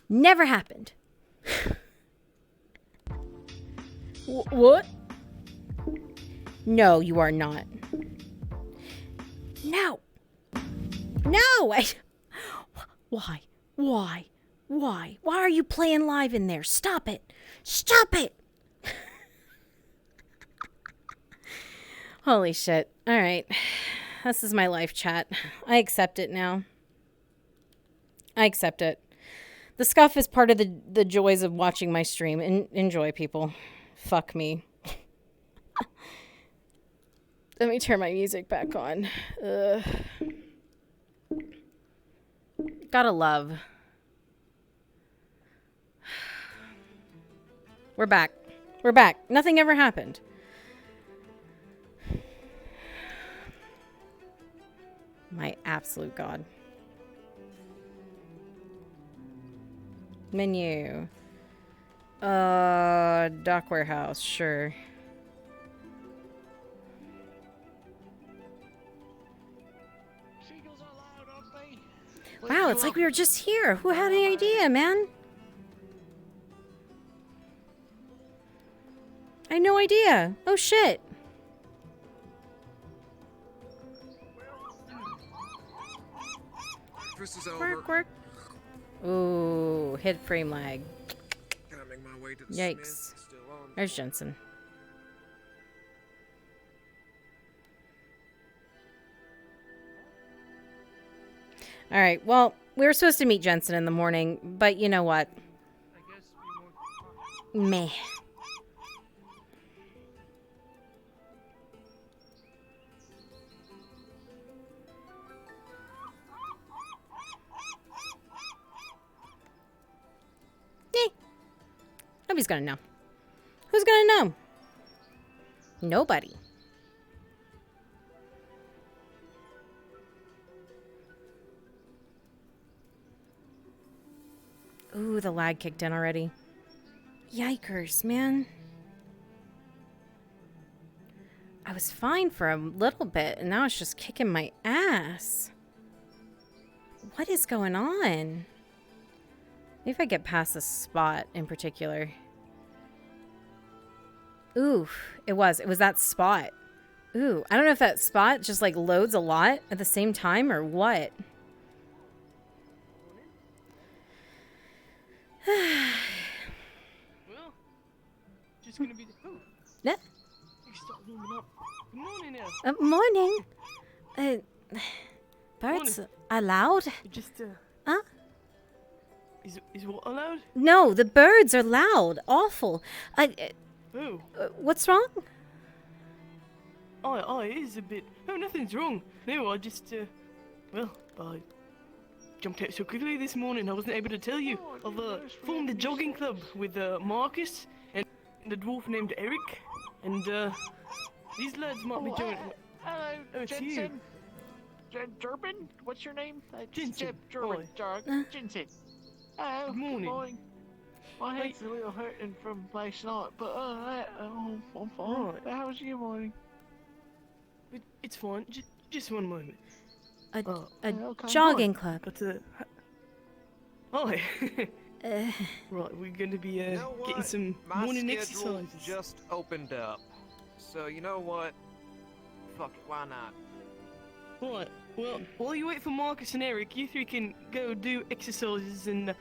Never happened. What? No, you are not. No. No! Why? Why? Why? Why are you playing live in there? Stop it! Stop it! Holy shit. Alright. This is my life, chat. I accept it now. I accept it. The scuff is part of the joys of watching my stream. Enjoy, people. Fuck me. Let me turn my music back on. Gotta love. We're back. We're back. Nothing ever happened. My absolute god. Menu. Dock warehouse, sure. Seagulls are loud, aren't they? Wow, it's like we were just here. Who had any idea, man? I had no idea. Oh shit. This is over. Work, work. Ooh, hit frame lag. Gotta make my way to the Yikes. Smith. Still on. There's Jensen. All right, well, we were supposed to meet Jensen in the morning, but you know what? I guess we won't. Meh. Nobody's gonna know. Who's gonna know? Nobody. Ooh, the lag kicked in already. Yikers, man. I was fine for a little bit, and now it's just kicking my ass. What is going on? Maybe if I get past this spot in particular. Ooh, it was that spot. Ooh, I don't know if that spot just like loads a lot at the same time or what. Well, just gonna be the. Oh, Yeah. you start warming up. Good morning now. Morning. Birds are loud. Just Huh? Is what allowed? No, the birds are loud. Awful. Oh, What's wrong? it is a bit. Oh, nothing's wrong. No, I just well, I jumped out so quickly this morning. I wasn't able to tell you. I've formed a jogging club with Marcus and a dwarf named Eric, and these lads might be joining. Hello, Oh, it's you. Jensen. Durbin? What's your name? Jensen. Durbin. Hi. Jensen. Hello. Good morning. My head's a little hurting from last night, but I'm fine. Right. How's your morning? It's fine. Just one moment. A Okay. jogging club. But hi. Uh, Right, we're going to be You know getting what? some My morning schedule exercises. just opened up. So you know what? Fuck it, why not? Right. Well, while you wait for Marcus and Eric, you three can go do exercises and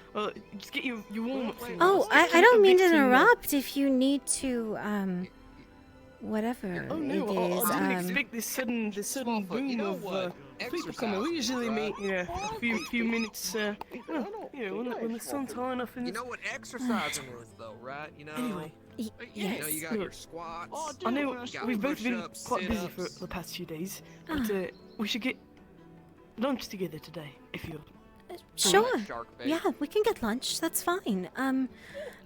just get your warm-ups in. oh, Just I don't a mean bit to interrupt. If you need to, whatever Oh it no, is, I didn't expect this sudden Smallfoot, boom you know of what? people coming. We usually meet, a few minutes, when the sun's high enough. And You know what exercising is, though, right? You know. Anyway, You yes. know, you got Look, your squats. Oh, I know got we've both been push-ups, quite busy for sit-ups. the past few days, but we should get lunch together today, if you're. Sure. Shark bait. Yeah, we can get lunch. That's fine.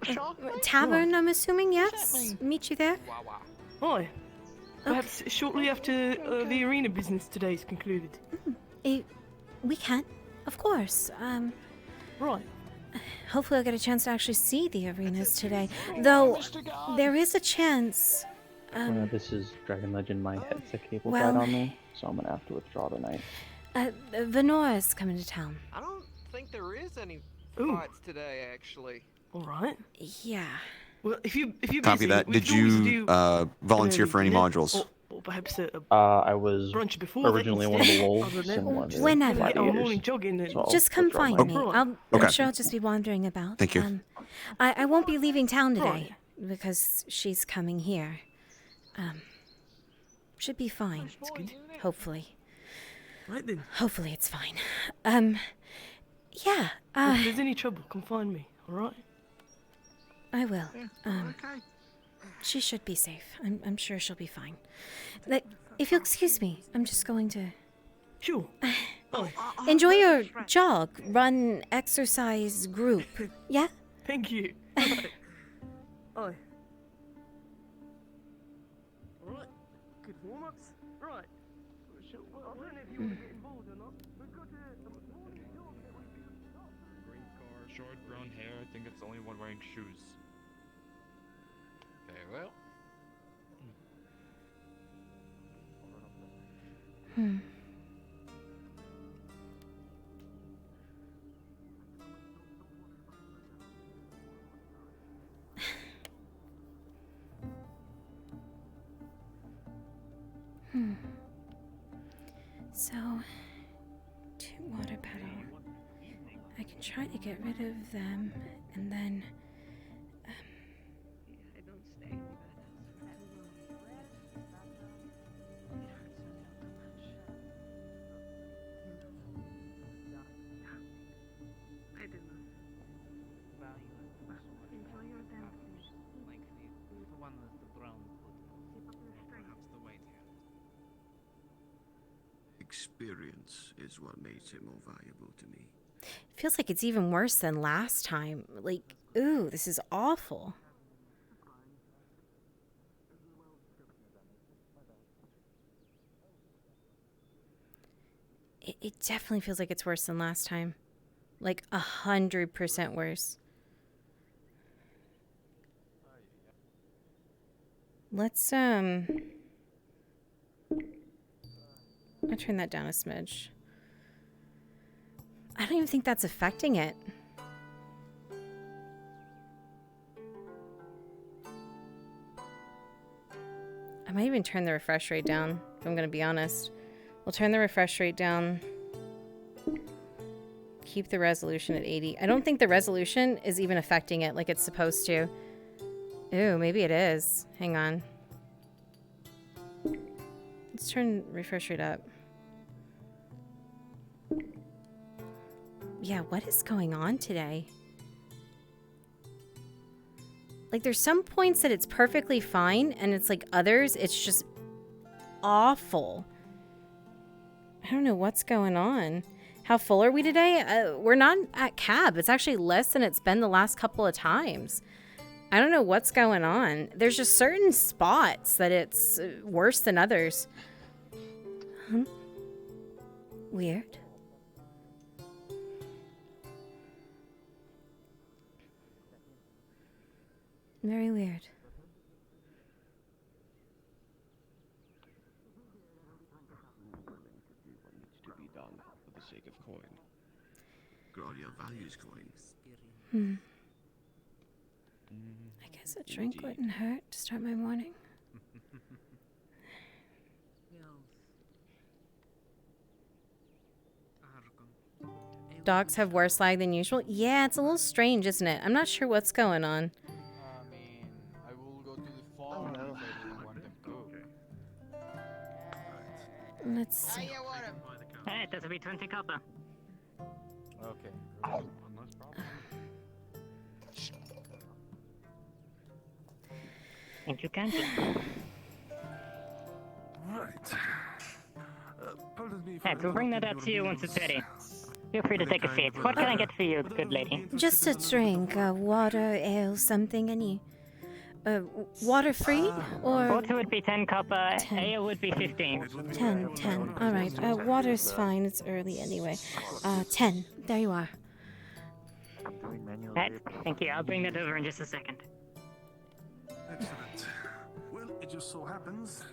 Shark bait? Tavern, I'm assuming. Yes. What's that Meet you there. Wow, wow. Hi. Perhaps shortly after the arena business today is concluded. We can, of course. Right. Hopefully, I'll get a chance to actually see the arenas today. Though Mr. God. there is a chance. This is Dragon Legend. My headset cable well- died on me, so I'm gonna have to withdraw tonight. Venora's coming to town. I don't think there is any Ooh. fights today, actually. All right. Yeah. Well, if you Copy busy, that. we Did could always you do volunteer an for any dinner, modules? or perhaps a I was brunch before originally that one of the instead, wolves other than and one of the Whenever. get our morning gladiators. jogging and So I'll Just come withdraw find my- me. Right. I'm Okay. sure I'll just be wandering about. Thank you. I won't be leaving town today Right. because she's coming here. Should be fine. good. Hopefully. Right then. Hopefully it's fine. Yeah, If there's any trouble, come find me. All right. I will. Okay. She should be safe. I'm sure she'll be fine. Like, if you'll excuse me, I'm just going to Sure. Bye. enjoy your jog, run, exercise group. Yeah? Thank you. Bye. Bye. All right. Good warm-ups. Right. I don't know if you want to get involved or not. We've got a morning jog that we do. Green car, short brown hair. I think it's the only one wearing shoes. Very well. So, 2 water petal. I can try to get rid of them, and then. Experience is what makes it more valuable to me. Feels like it's even worse than last time. Like, ooh, this is awful. It definitely feels like it's worse than last time. Like 100% worse. Let's, I'll turn that down a smidge. I don't even think that's affecting it. I might even turn the refresh rate down, if I'm going to be honest. We'll turn the refresh rate down. Keep the resolution at 80. I don't think the resolution is even affecting it like it's supposed to. Ooh, maybe it is. Hang on. Let's turn refresh rate up. Yeah, what is going on today? Like, there's some points that it's perfectly fine, and it's like others, it's just awful. I don't know what's going on. How full are we today? We're not at cab. It's actually less than it's been the last couple of times. I don't know what's going on. There's just certain spots that it's worse than others. Weird. Very weird. To be done for the sake of coin. Gloria values coins. I guess a drink wouldn't hurt to start my morning. Dogs have worse lag than usual? Yeah, it's a little strange, isn't it? I'm not sure what's going on. I mean, I will go to the farm if I really want them to. Let's see. Hey, that'll be 20 copper. Okay. No problem. Thank you, Kanji. Right. Pardon me. Hey, we'll bring that up to you once it's ready. Feel free to take a seat. What can I get for you, good lady? Just a drink, water, ale, something, any. Water free? Or Water would be 10 copper, ale would be 15. 10. All right. Water's fine. It's early anyway. 10. There you are. Right, thank you. I'll bring that over in just a second. Excellent. Well, it just so happens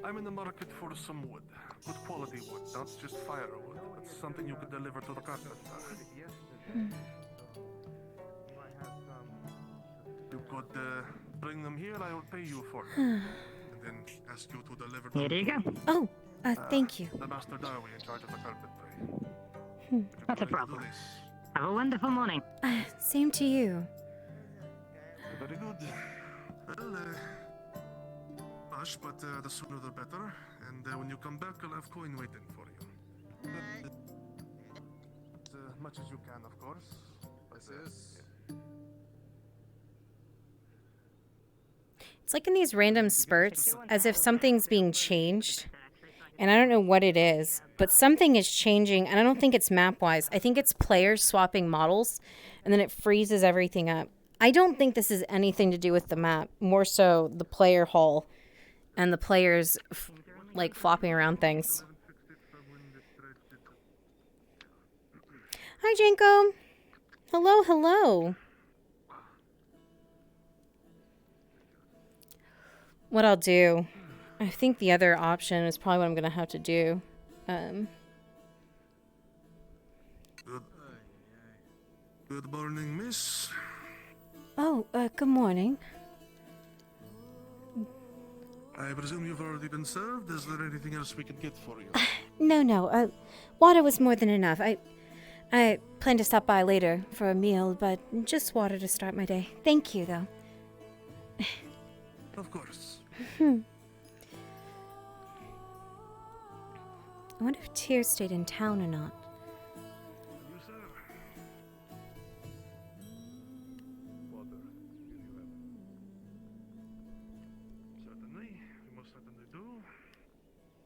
I'm in the market for some wood. Good quality wood, not just firewood, but something you could deliver to the carpenter. would bring them here, I will pay you for them. And then ask you to deliver them. Here you go. Oh, thank you. The Master Darby in charge of the carpentry. Not a problem. Have a wonderful morning. Same to you. Very good. Well, hush, but the sooner the better. And when you come back, I'll have coin waiting for you. As much as you can, of course. But, It's like in these random spurts, as if something's being changed. And I don't know what it is, but something is changing. And I don't think it's map-wise. I think it's players swapping models, and then it freezes everything up. I don't think this is anything to do with the map. More so the player hall and the players, like, flopping around things. Hi, Janko. Hello, hello. What I'll do, I think the other option is probably what I'm going to have to do. Good morning, miss. Oh, good morning. I presume you've already been served. Is there anything else we can get for you? No. Water was more than enough. I plan to stop by later for a meal, but just water to start my day. Thank you, though. Of course. I wonder if Tyr stayed in town or not. You, sir. Water. Here you have it. Certainly. We most certainly do.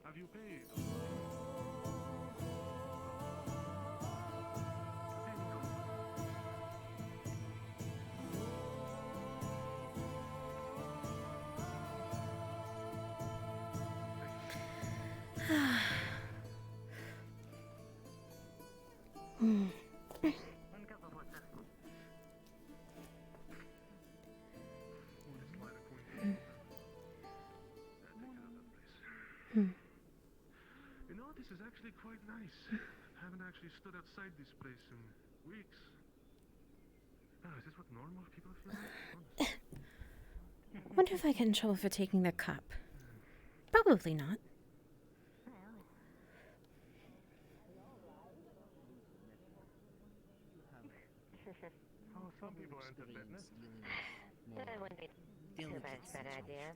Have you paid? You know, this is actually quite nice. I haven't actually stood outside this place in weeks. Oh, is this what normal people feel like? Wonder if I get in trouble for taking the cup. Probably not. Oh, some people are into fitness. That wouldn't be too bad, bad idea.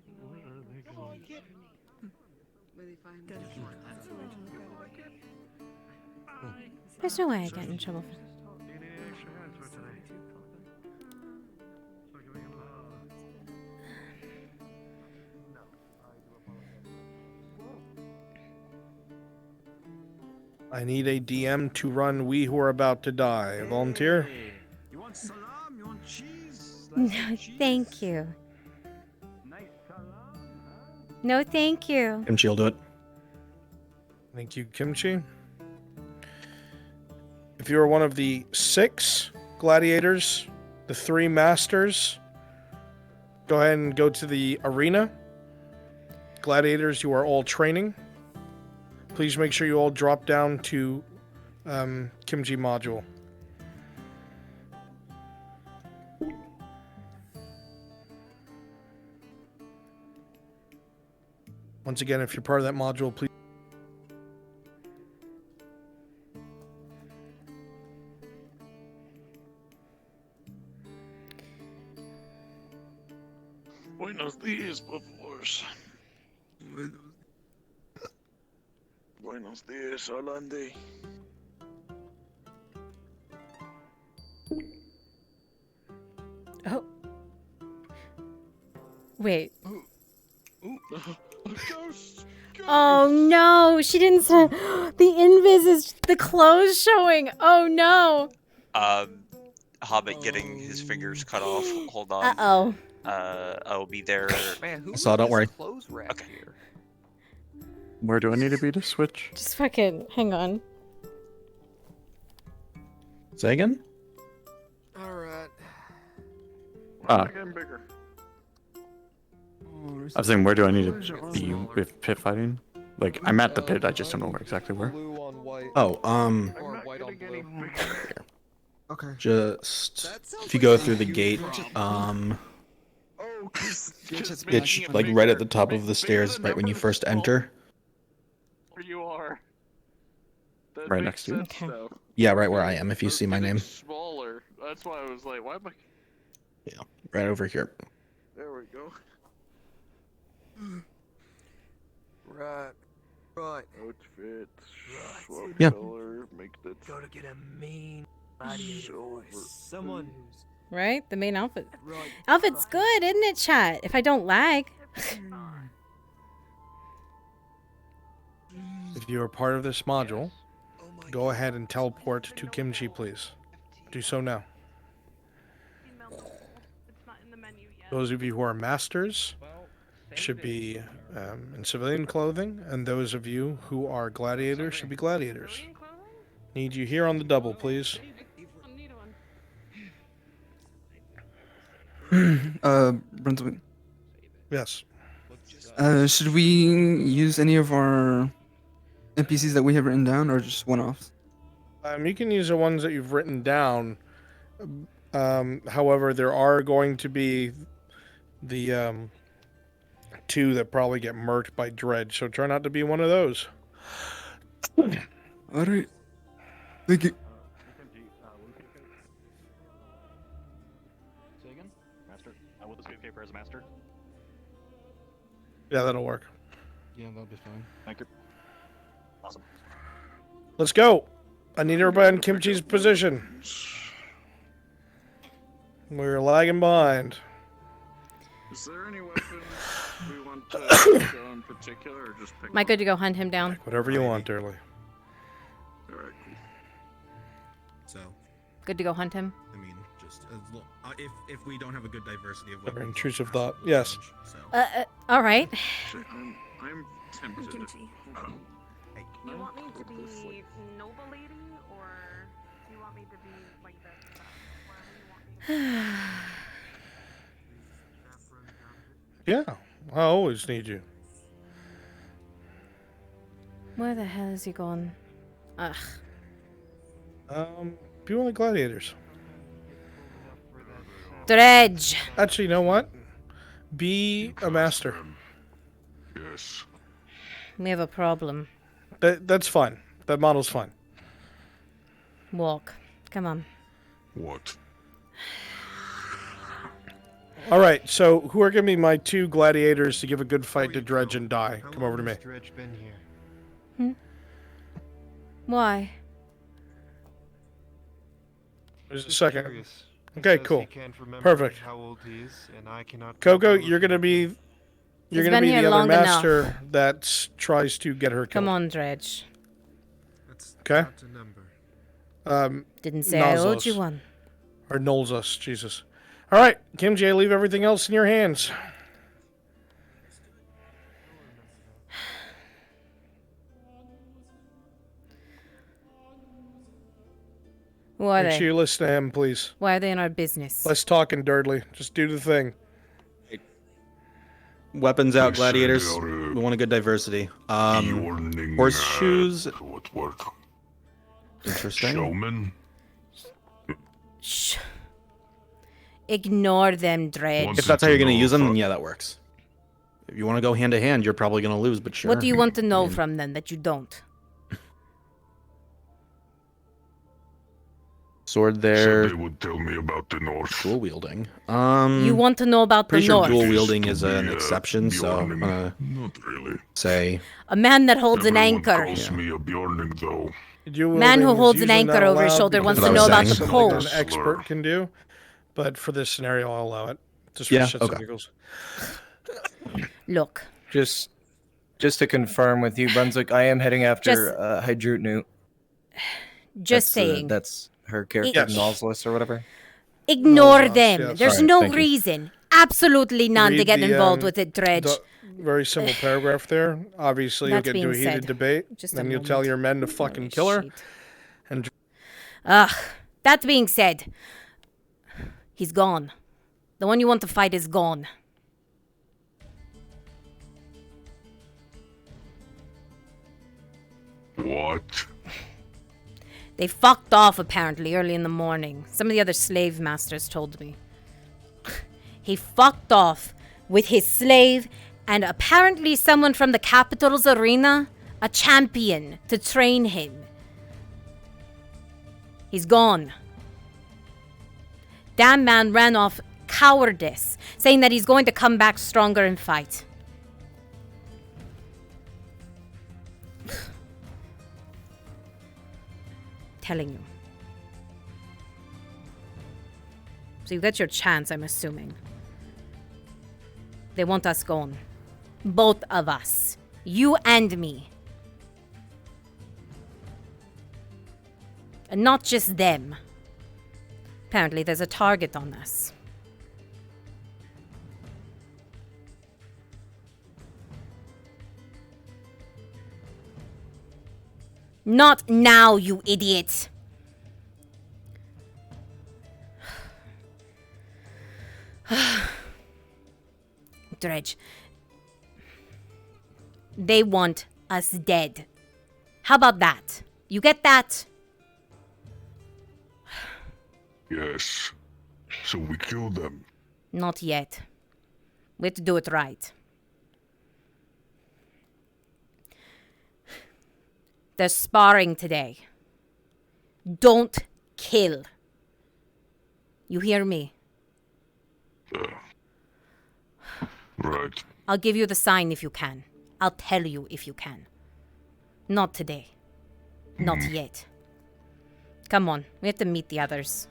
There's no way I get in trouble for Do you need any extra hands for today? No, I do apologize. I need a DM to run We Who Are About to Die. Volunteer? You want salam? You want cheese? No, thank you. No, thank you. Kimchi will do it. Thank you, Kimchi. If you are one of the 6 gladiators, the 3 masters, go ahead and go to the arena. Gladiators, you are all training. Please make sure you all drop down to Kimchi module. Once again, if you're part of that module, please. Buenos dias, por favor. Buenos dias, Orlandi. Oh. Wait. Oh no, she didn't say. The invis is the clothes showing. Oh no. Hobbit getting his fingers cut off. Hold on. Uh-oh. I'll be there. Man, who So don't worry. clothes rack Okay. here? Where do I need to be to switch? Just fucking hang on. Say again? Alright. Again bigger. I was saying, where do I need to be with pit fighting? Like, I'm at the pit, I just don't know where exactly where. Blue on white. Oh, Or white on blue. Okay. just if you go through the gate, It's like right at the top of the stairs, right when you first enter. Where you are. That Right makes next to you. sense, though. Yeah, right where I am, if you see my name. Smaller. That's why I was like, why am I... Yeah, right over here. There we go. Right. Right. Outfit. Swap Yeah. color. Make that... Gotta get a mean gladiator voice. Someone who's Right? The main outfit. right. Outfit's good, isn't it, chat? If I don't lag. If you are part of this module, go ahead and teleport to Kimchi, please. Do so now. Those of you who are masters should be in civilian clothing, and those of you who are gladiators should be gladiators. Need you here on the double, please. Brunswick. Yes. Should we use any of our NPCs that we have written down, or just one-offs? You can use the ones that you've written down. However, there are going to be the two that probably get murked by Dredge, so try not to be one of those. Alright. Thank you. Say again? Master? Will this be okay for as master? Yeah, that'll work. Yeah, that'll be fine. Thank you. Awesome. Let's go. I need everybody in Kimchi's position. We're lagging behind. Is there any weapons we want to go in particular, or just pick Am I good to go hunt him down? Whatever you want, Early. Alright, cool. So, Good to go hunt him? I mean, just if we don't have a good diversity of Never weapons, intrusive thought. Yes. So, All right. Shit, I'm tempted. You want me to be noble lady, or do you want me to be like this? Yeah, I always need you. Where the hell is he gone? Ugh. Be one of the gladiators. Dredge! Actually, you know what? Be a master. Yes. We have a problem. That's fine. That model's fine. Walk. Come on. What? All right, so who are going to be my two gladiators to give a good fight to Dredge and die? Come over to me. Dredge been here? Why? There's a second. Okay, cool. Perfect. How old he is, and I cannot. Coco, you're going to be... You're He's going to been be here the other long enough. master that tries to get her killed. Come on, Dredge. Okay? Didn't say I owed Nolzos. you one. Or Nolzos, Jesus. All right, Kimchi, I leave everything else in your hands. Who are Make they? sure you listen to him, please. Why are they in our business? Less talking dirtly. Just do the thing. weapons out, They said gladiators. they are, We want a good diversity. warning, Horseshoes. What work? Interesting. Showman? Shh. Ignore them, Dredge. If that's how you're gonna use them, then yeah, that works. If you want to go hand to hand, you're probably gonna lose, but sure. What do you want to know from them that you don't? Sword there. Said they would tell me about the North. Dual wielding. You want to know about the Pretty sure North. dual wielding is an exception, so I'm gonna Not really. say A man that holds an Everyone anchor. calls me a Bjorning, though. Man who holds an anchor over his shoulder wants to know about the pole. An expert can do, but for this scenario, I'll allow it. Just for Yeah, shits and okay. giggles. Look. Just to confirm with you, Brunswick, I am heading after Just- Hydrutnut. Just saying. That's her character, Yes. Nautilus or whatever. Ignore Nolzos, them. yes. There's Alright, no thank you. reason. Absolutely none to Read get the, involved with it, Dredge. the very simple paragraph there. Obviously, That's you'll get into a being heated said. debate. Just a then you'll moment. tell your men to fucking kill her. And Ugh. That being said, he's gone. The one you want to fight is gone. What? They fucked off apparently early in the morning. Some of the other slave masters told me. He fucked off with his slave and apparently someone from the capital's arena, a champion, to train him. He's gone. Damn man ran off cowardice, saying that he's going to come back stronger and fight. Telling you. So you got your chance, I'm assuming. They want us gone. Both of us. You and me. And not just them. Apparently there's a target on us. Not now, you idiot. Dredge. They want us dead. How about that? You get that? Yes. So we killed them. Not yet. We have to do it right. They're sparring today. Don't kill. You hear me? Right. I'll give you the sign if you can. I'll tell you if you can. Not today. Not yet. Come on, we have to meet the others.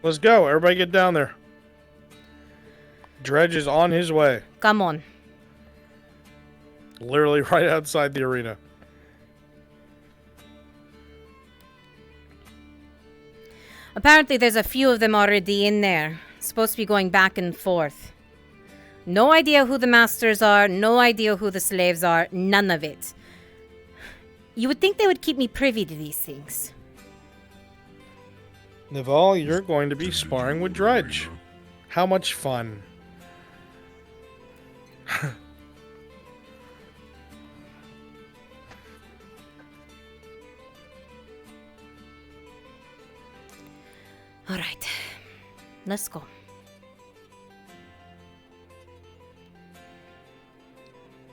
Let's go. Everybody get down there. Dredge is on his way. Come on. Literally right outside the arena. Apparently there's a few of them already in there. Supposed to be going back and forth. No idea who the masters are, no idea who the slaves are, none of it. You would think they would keep me privy to these things. Naval, you're going to be sparring with Dredge. How much fun. All right, let's go.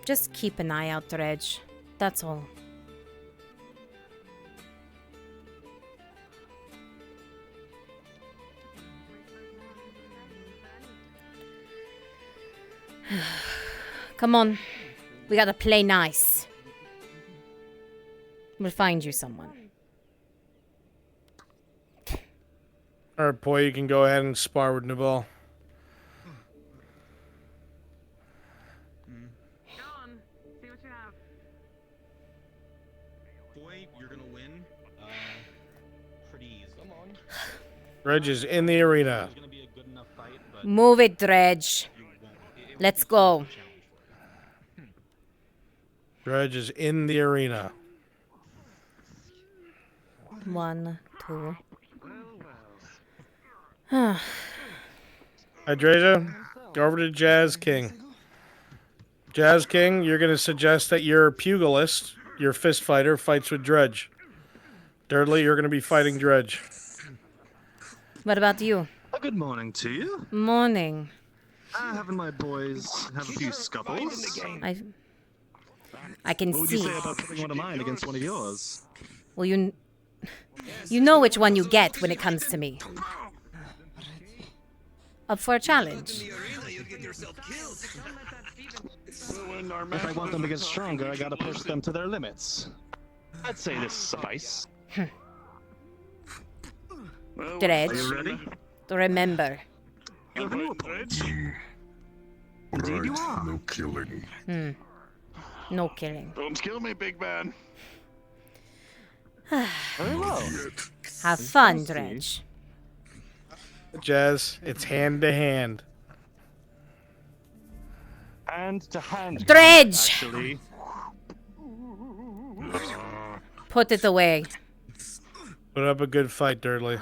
Just keep an eye out, Dredge. That's all. Come on. We gotta play nice. We'll find you someone. Alright, boy, you can go ahead and spar with Naval. Boy, you're gonna win. Pretty easy. Come on. Dredge is in the arena. Move it, Dredge. Let's go. Dredge is in the arena. 1, 2. Hydreja, go over to Jazz King. Jazz King, you're going to suggest that your pugilist, your fist fighter, fights with Dredge. Dudley, you're going to be fighting Dredge. What about you? Good morning to you. Morning. Having my boys have a few scuffles. I can What would see. you say about putting one of mine against one of yours? Well, you know which one you get when it comes to me. Up for a challenge. If I want them to get stronger, I gotta push them to their limits. I'd say this suffice. Dredge. Are you ready? Remember. Indeed you are. No killing. No killing. Don't kill me, big man. Very well. Have fun, Dredge. Jazz, it's hand to hand. Hand to hand. Dredge! Actually. Put it away. Put up a good fight, Dudley.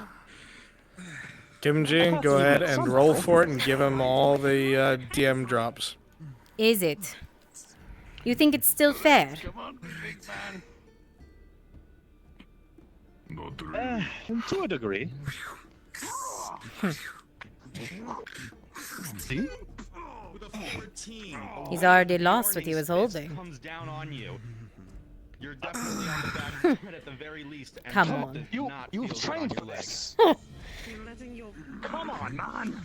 Kimji, go ahead and roll for it and give him all the DM drops. Is it? You think it's still fair? To a degree. See? With a 14, He's already lost what he was holding. comes down on you. You're definitely on the back foot at the very least. And Come Trump on. does You've not feel trained good for on your this. Letting Come on, man.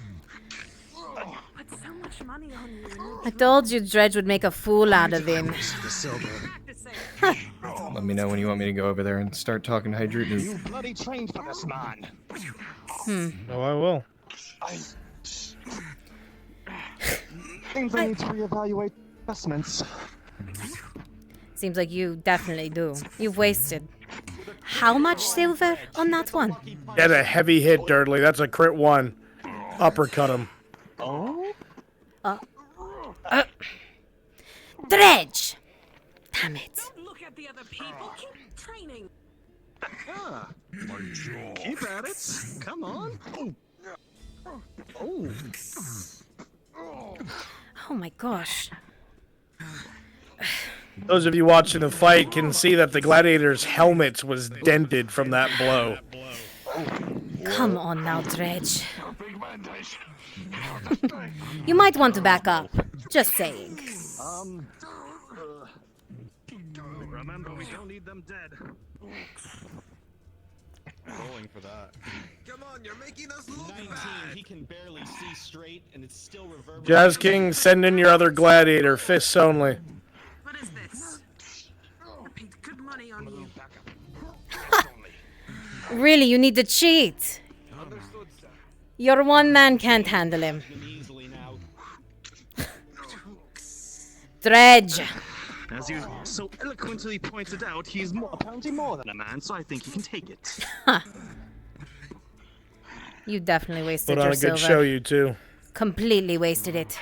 put so much money on you. I told you Dredge would make a fool out of him. Let me know when you want me to go over there and start talking to Hydrate. You bloody trained for this, man. No, I will. Seems I need to reevaluate investments. Seems like you definitely do. You've wasted. How much silver on that one? Get a heavy hit, Dudley. That's a crit 1. Uppercut him. Oh? Dredge! Damn it. Look at the other people. Keep training. Ah. Keep at it. Come on. Oh. Oh my gosh. Those of you watching the fight can see that the gladiator's helmet was dented from that blow. Come on now, Dredge. You might want to back up. Just saying. Remember, we don't need them dead. Rolling for that. Come on, you're making us look 19, bad. he can barely see straight, and it's still reverberating. Jazz King, send in your other gladiator. Fists only. What is this? I paid good money on you. Really, you need to cheat. Your one man can't handle him. Dredge. As you so eloquently pointed out, he's apparently more than a man, so I think he can take it. You definitely wasted Put on your a good silver. show, you two. Completely wasted it.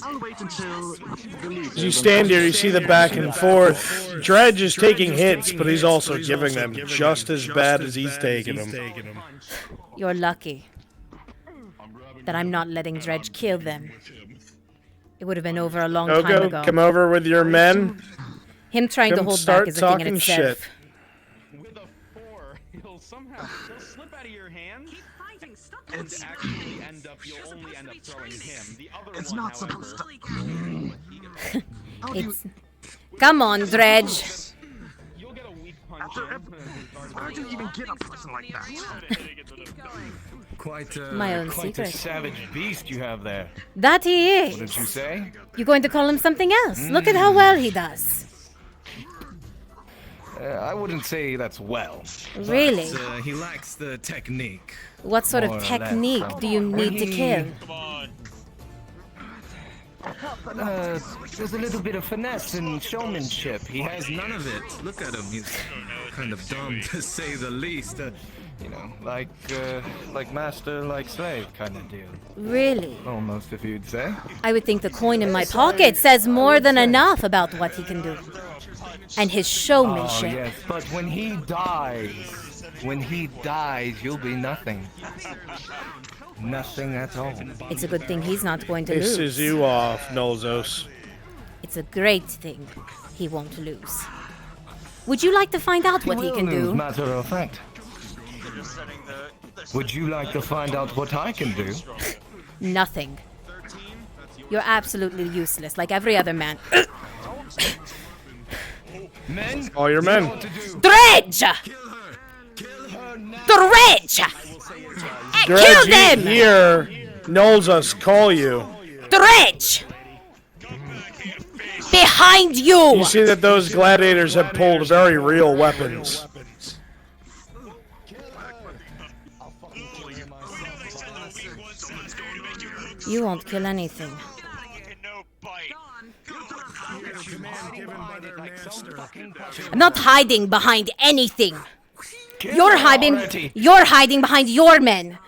I'll wait until the leader. As you stand here, you see the back and forth. Dredge is taking hits, but he's also giving them just as bad as he's taking them. You're lucky that I'm not letting Dredge kill them. It would have been over a long time Coco, ago. come over with your men. Him trying to Come hold back start is a thing in talking itself. shit. With a 4, he'll slip out of your hand. Keep fighting. Stop And looking actually back. end up, you'll only end up throwing him. The other It's one, not however, supposed to. It's... Come on, Dredge. you'll get a weak punch. How'd you even get a person like that? Quite My own quite a secret. savage beast you have there. That he is. What did you say? You going to call him something else? Look at how well he does. I wouldn't say that's well. Really? But, he lacks the technique. What sort More of or less. technique do you need to kill? There's a little bit of finesse and showmanship. He has none of it. Look at him. He's kind of dumb, to say the least. Like master, like slave kind of deal. Really? Almost, if you'd say. I would think the coin in my pocket says more than enough about what he can do. And his showmanship. Oh, yes, but when he dies, you'll be nothing. Nothing at all. It's a good thing he's not going to lose. Pisses you off, Nolzos. It's a great thing he won't lose. Would you like to find out what he can do? Matter of fact. Would you like to find out what I can do? Nothing. You're absolutely useless, like every other man. Men? All your men. Dredge! Dredge! Kill Dredge, you them! hear Nolzos call you. Dredge! Behind you! You see that those gladiators have pulled very real weapons. You won't kill anything. I'm not hiding behind anything. You're hiding behind your men.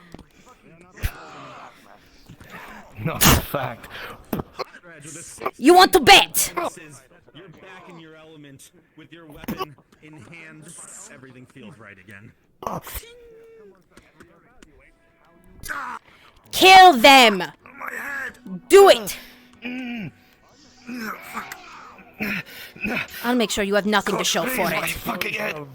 Not a fact. You want to bet? You're back in your element with your weapon in hand. Everything feels right again. Kill them! Do it! I'll make sure you have nothing to show for it. Fucking head.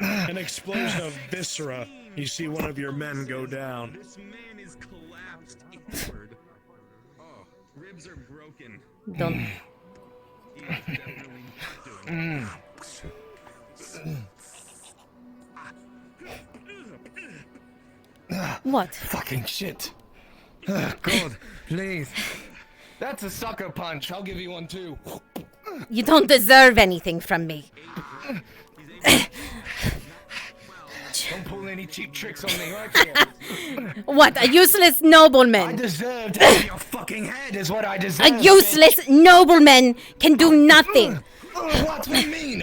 An explosion of viscera. You see one of your men go down. This man is collapsed inward. Oh, ribs are broken. Don't. He is definitely not doing What? Fucking shit. God, please. That's a sucker punch. I'll give you one too. You don't deserve anything from me. Don't pull any cheap tricks on me, right? What? A useless nobleman. I deserve to have your fucking head is what I deserve. A useless nobleman can do nothing. What do you mean?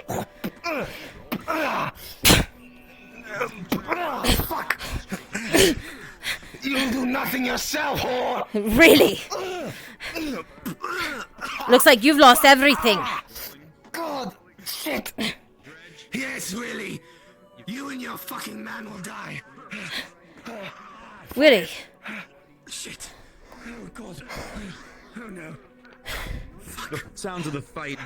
Fuck. You'll do nothing yourself, whore. Really? Looks like you've lost everything. God, shit. Yes, really. You and your fucking man will die. Really? Shit. Oh, God. Oh, no. The sounds of the fight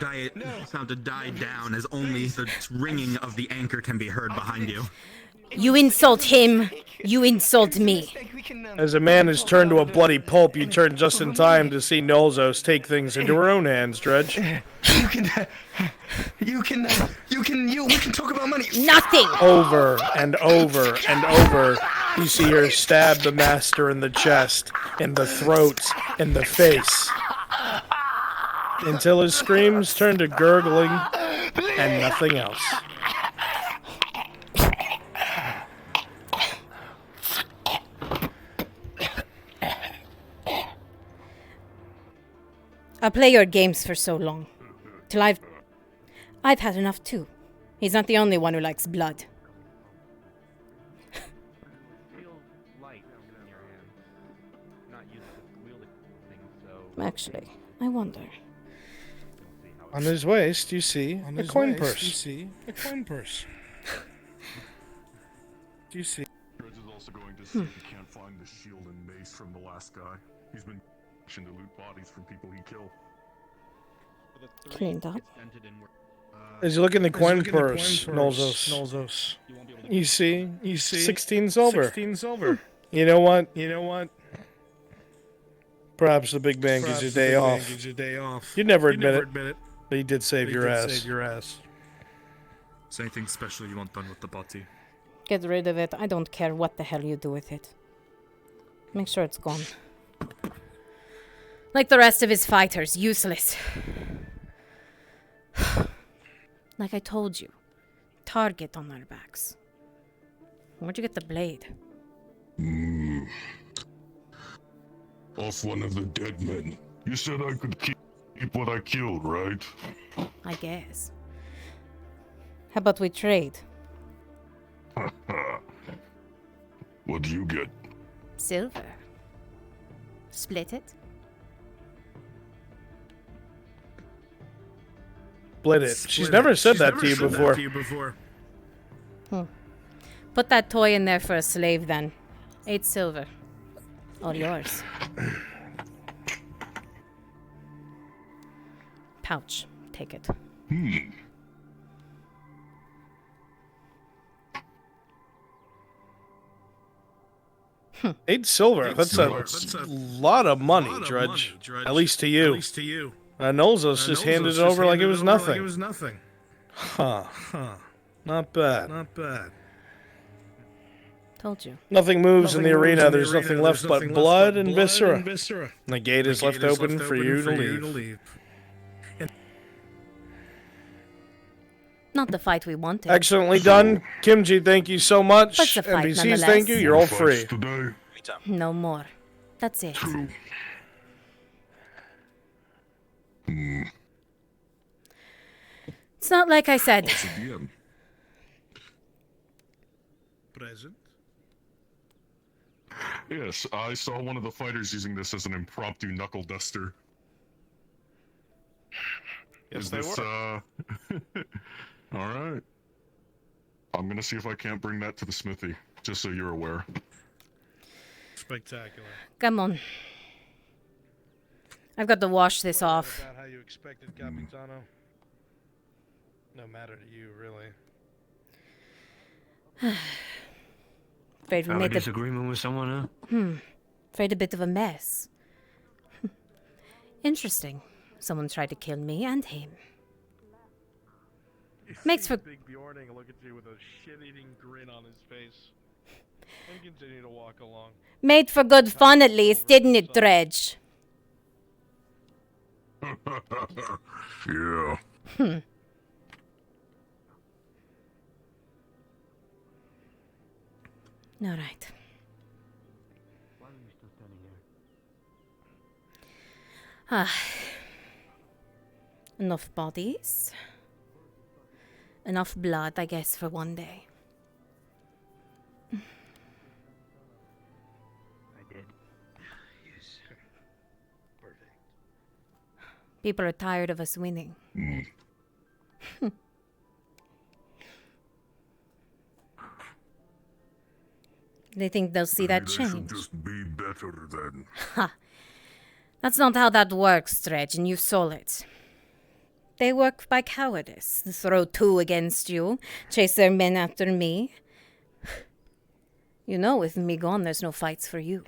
sound to die down as only the ringing of the anchor can be heard behind you. You insult him, you insult me. As a man is turned to a bloody pulp, you turn just in time to see Nolzos take things into her own hands, Dredge. We can talk about money. Nothing. Over and over and over, you see her stab the master in the chest, in the throat, in the face. Until his screams turn to gurgling and nothing else. I'll play your games for so long. Till I've had enough too. He's not the only one who likes blood. Actually, I wonder. On his waist, you see a coin purse. A coin purse. Do you see? Dredge is also going to see if he can't find the shield and mace from the last guy. He's been to loot bodies from people he killed. Cleaned up. As you look in the coin purse, Nolzos, you see 16 silver. 16 silver. You know what? Perhaps the big man gives you a day off. You'd never admit it, but he did save your ass. Is there anything special you want done with the body? Get rid of it. I don't care what the hell you do with it. Make sure it's gone. Like the rest of his fighters, useless. Like I told you, target on our backs. Where'd you get the blade? Off one of the dead men. You said I could keep what I killed, right? I guess. How about we trade? What do you get? Silver. Split it? Split it. She's never said that to you before. Put that toy in there for a slave then. 8 silver. All yours. Pouch. Take it. 8 silver. That's a lot of money, Dredge. At least to you. Nolzos just handed it over like it was nothing. Huh. Not bad. Told you. Nothing moves in the arena. There's nothing left but blood and viscera. The gate is left open for you to leave. Not the fight we wanted. Excellently done. Kimchi, thank you so much. But it's a fight NPCs, thank you. You're all free. No more. That's it. It's not like I said. Present. Yes, I saw one of the fighters using this as an impromptu knuckle duster. Yes, Is they this, were. Alright. I'm gonna see if I can't bring that to the smithy, just so you're aware. Spectacular. Come on. I've got to wash this off. How you expected, Capitano? No matter to you, really. Afraid we Have a made a disagreement with someone, huh? afraid a bit of a mess. Interesting. Someone tried to kill me and him. Makes for Big Bjorning look at you with a shit-eating grin on his face. And continue to walk along. made for good fun at least, didn't it, Dredge? Yeah. All right. Why are you still standing here? Ah. Enough bodies. Enough blood, I guess, for one day. I did. Yes. Perfect. People are tired of us winning. They think they'll see that change. Just be better then. Ha! That's not how that works, Dredge, and you saw it. They work by cowardice. They throw two against you, chase their men after me. You know, with me gone, there's no fights for you.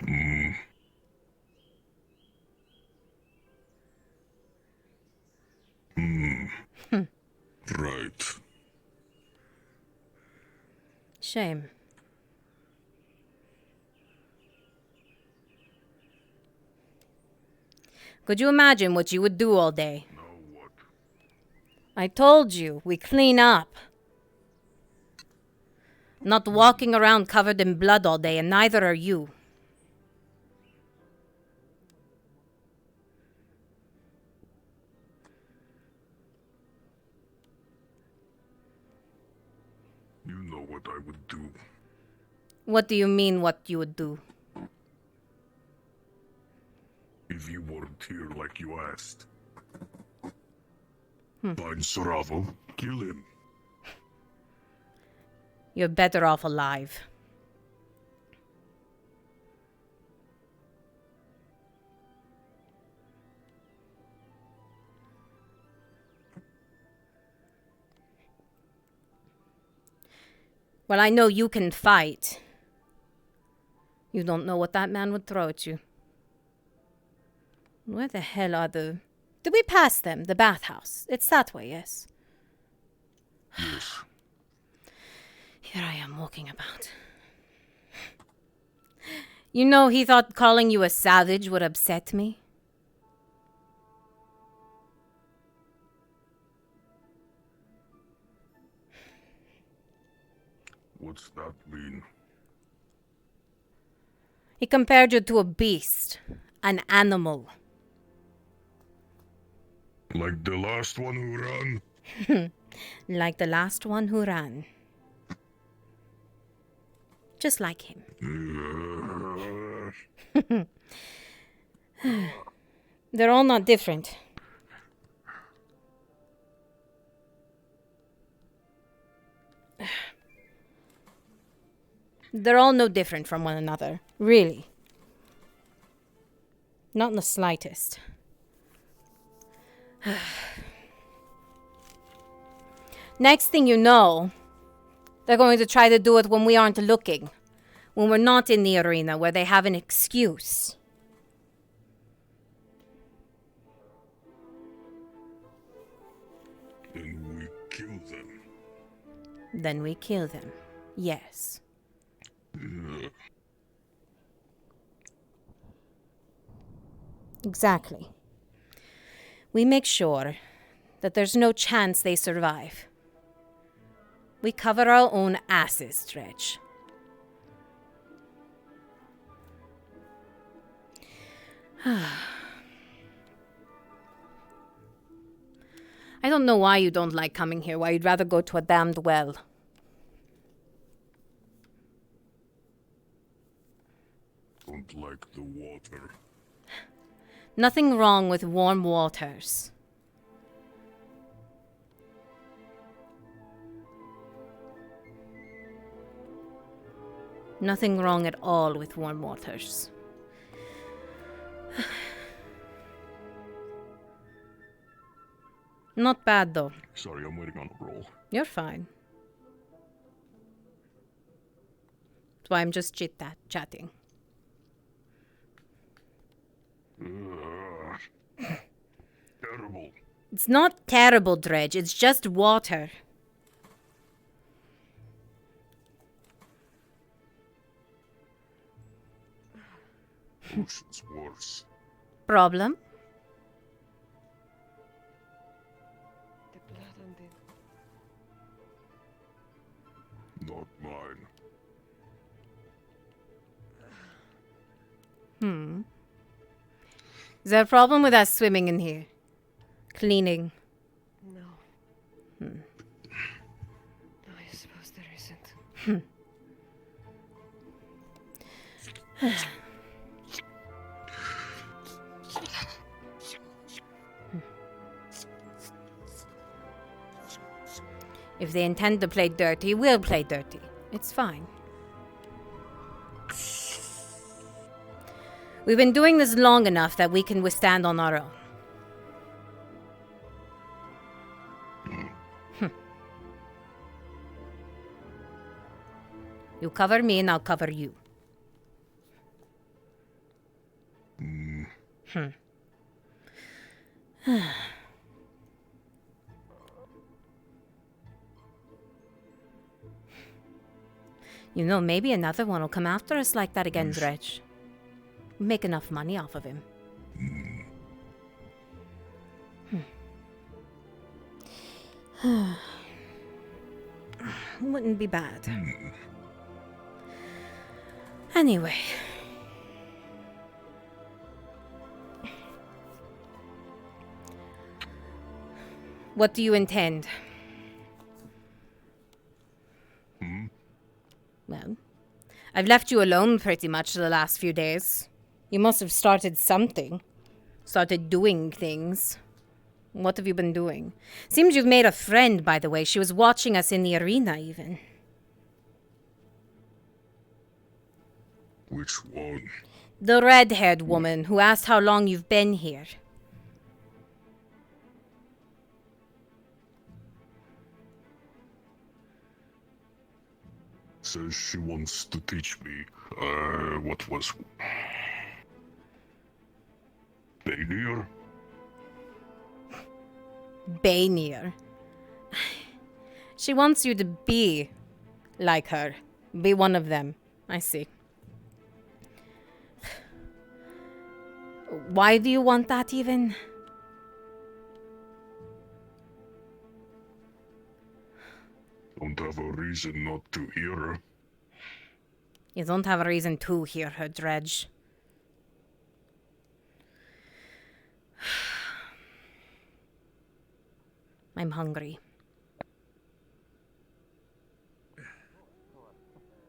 Right. Shame. Could you imagine what you would do all day? Now what? I told you, we clean up. Not walking around covered in blood all day, and neither are you. You know what I would do. What do you mean, what you would do? If you weren't here like you asked. Find Saravo, kill him. You're better off alive. Well, I know you can fight. You don't know what that man would throw at you. Where the hell are the... Did we pass them? The bathhouse. It's that way, yes? Yes. Here I am walking about. You know, he thought calling you a savage would upset me. What's that mean? He compared you to a beast, an animal. Like the last one who ran? Like the last one who ran. Just like him. They're all not different. They're all no different from one another, really. Not in the slightest. Next thing you know, they're going to try to do it when we aren't looking. When we're not in the arena, where they have an excuse. Then we kill them. Then we kill them. Yes. Exactly. We make sure that there's no chance they survive. We cover our own asses, Dredge. I don't know why you don't like coming here, why you'd rather go to a damned well. Don't like the water. Nothing wrong with warm waters. Nothing wrong at all with warm waters. Not bad though. Sorry, I'm waiting on a roll. You're fine. That's why I'm just chatting. Terrible. It's not terrible, Dredge. It's just water. Ocean's worse. Problem? The blood on the... Not mine. Is there a problem with us swimming in here? Cleaning? No. No, I suppose there isn't. If they intend to play dirty, we'll play dirty. It's fine. We've been doing this long enough that we can withstand on our own. You cover me and I'll cover you. You know, maybe another one will come after us like that again, Dredge. We make enough money off of him. Wouldn't be bad. Anyway. What do you intend? Well, I've left you alone pretty much the last few days. You must have started something. Started doing things. What have you been doing? Seems you've made a friend, by the way. She was watching us in the arena, even. Which one? The red-haired woman who asked how long you've been here. Says she wants to teach me, what was... Bainier? Bainier. She wants you to be like her. Be one of them. I see. Why do you want that even? Don't have a reason not to hear her. You don't have a reason to hear her, Dredge. I'm hungry.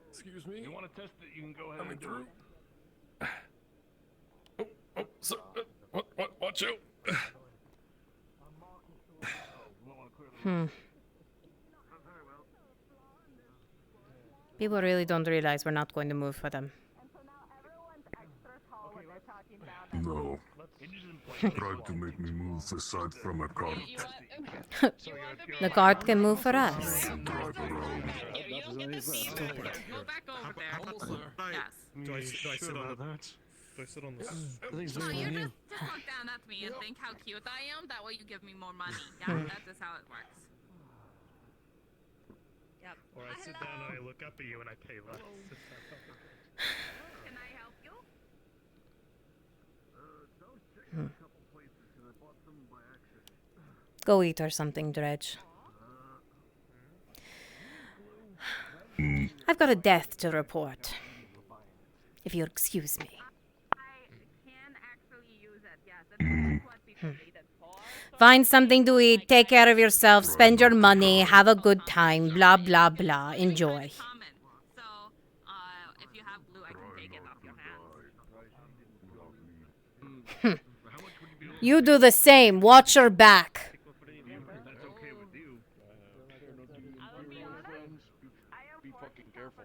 Excuse me? You want to test it, you can go ahead and do it. Watch out! People really don't realize we're not going to move for them. No. Tried to make me move aside from a cart. The cart can move for us. Drive around. Stupid. Do I sit on that? Do I sit on this? No, you just look down at me and think how cute I am. That way you give me more money. Yeah, that is how it works. Yep. Or I sit down and I look up at you and I pay less. Can I help you? Go eat or something, Dredge. I've got a death to report. If you'll excuse me. Find something to eat, take care of yourself, spend your money, have a good time, blah, blah, blah. Enjoy. You do the same. Watch your back. Be fucking careful.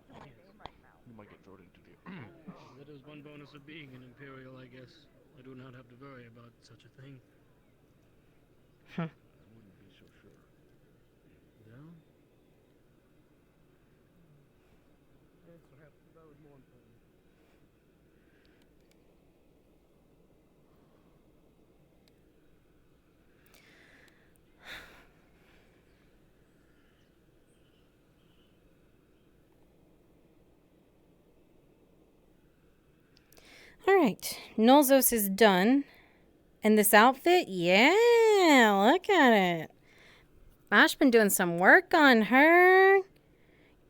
You might get thrown into the... That is one bonus of being an Imperial, I guess. I do not have to worry about such a thing. Alright. Nolzos is done. And this outfit? Yeah, look at it. Ash been doing some work on her.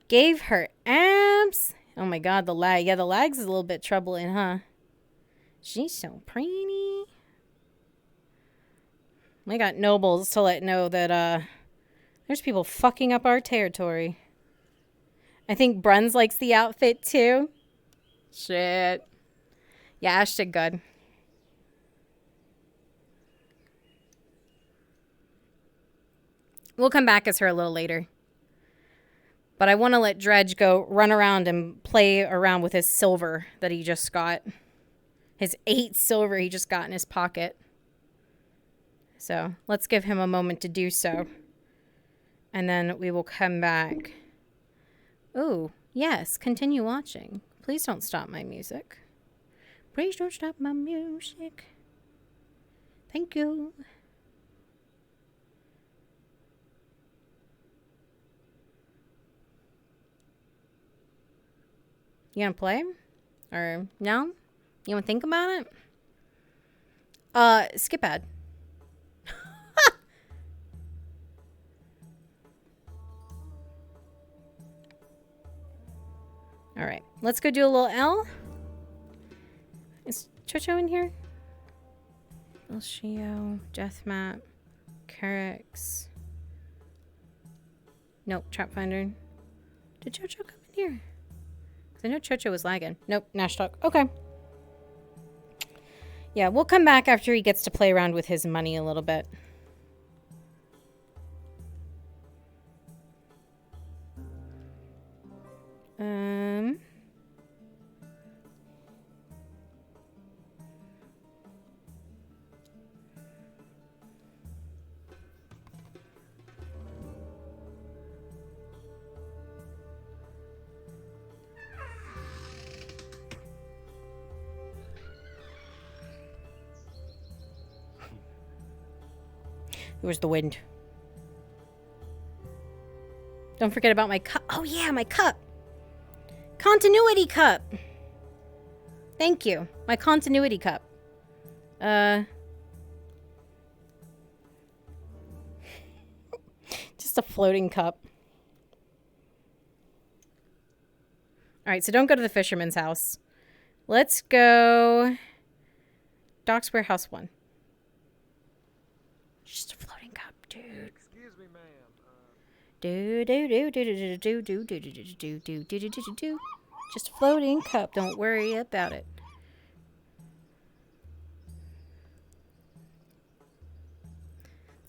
Gave her abs. Oh my god, the lag. Yeah, the lag's is a little bit troubling, huh? She's so pretty. We got nobles to let know that, there's people fucking up our territory. I think Bruns likes the outfit, too. Shit. Yeah, Ash did good. We'll come back as her a little later. But I want to let Dredge go run around and play around with his silver that he just got. His 8 silver he just got in his pocket. So let's give him a moment to do so. And then we will come back. Oh, yes, continue watching. Please don't stop my music. Please don't stop my music. Thank you. You gonna play? Or no? You wanna think about it? Skip ad. Alright, let's go do a little L. Is Chocho in here? Elshio, Deathmap, Carix. Nope, Trapfinder. Did Chocho come in here? I know Chocho was lagging. Nope, Nash Talk. Okay. Yeah, we'll come back after he gets to play around with his money a little bit. Where's the wind? Don't forget about my cup. Oh yeah, my cup. Continuity cup. Thank you. My continuity cup. Just a floating cup. Alright, so don't go to the fisherman's house. Let's go... Docks Warehouse 1. Just a floating cup, dude. Excuse me, ma'am. Do. Just a floating cup. Don't worry about it.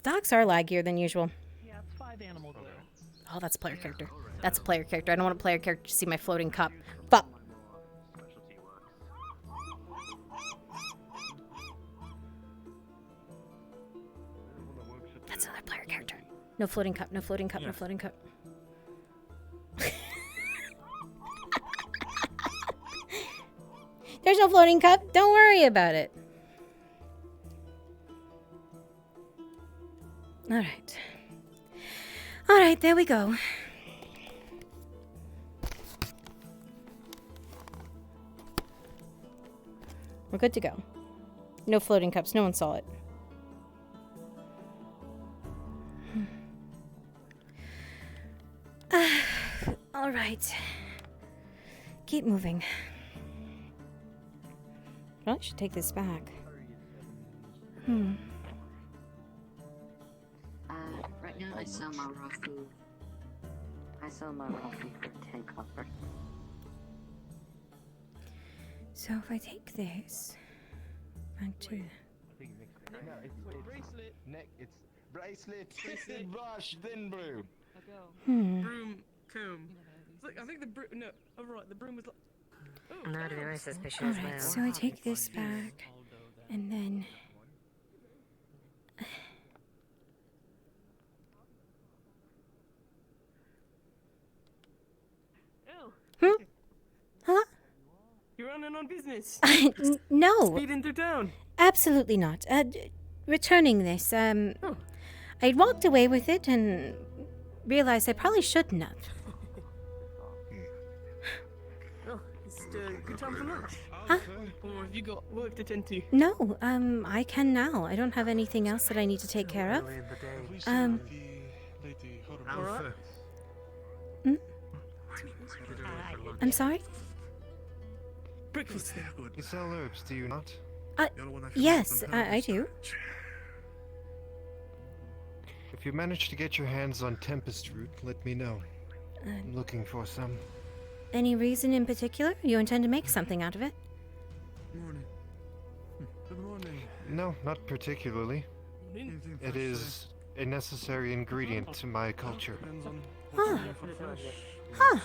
Dogs are laggier than usual. Yeah, it's 5 animal glue. Oh, that's a player character. That's a player character. I don't want a player character to see my floating cup. Fuck. That's another player character. No floating cup, no floating cup, no floating cup. There's no floating cup. Don't worry about it. Alright. Alright, there we go. We're good to go. No floating cups. No one saw it. Alright. Keep moving. Well, I should take this back. Right now I sell my raw food. I sell my raw food for 10 copper. So if I take this back to... Bracelet. Neck. It's bracelet. Twisted brush. Then broom. Broom. Comb. Look, I think the broom. No, all right. The broom was like. Oh, Not very suspicious. Alright, so I take this back, and then... Huh? You're running on business. No. Speeding through town. Absolutely not. Returning this, I walked away with it and realized I probably shouldn't have. Oh, it's good time for lunch. Huh? Or have you got work to tend to? No, I can now. I don't have anything else that I need to take care of. Alright. I'm sorry? Breakfast. You sell herbs, do you not? Yes, I do. If you manage to get your hands on Tempest Root, let me know. I'm looking for some. Any reason in particular? You intend to make something out of it? No, not particularly. It is a necessary ingredient to my culture. Huh. Huh.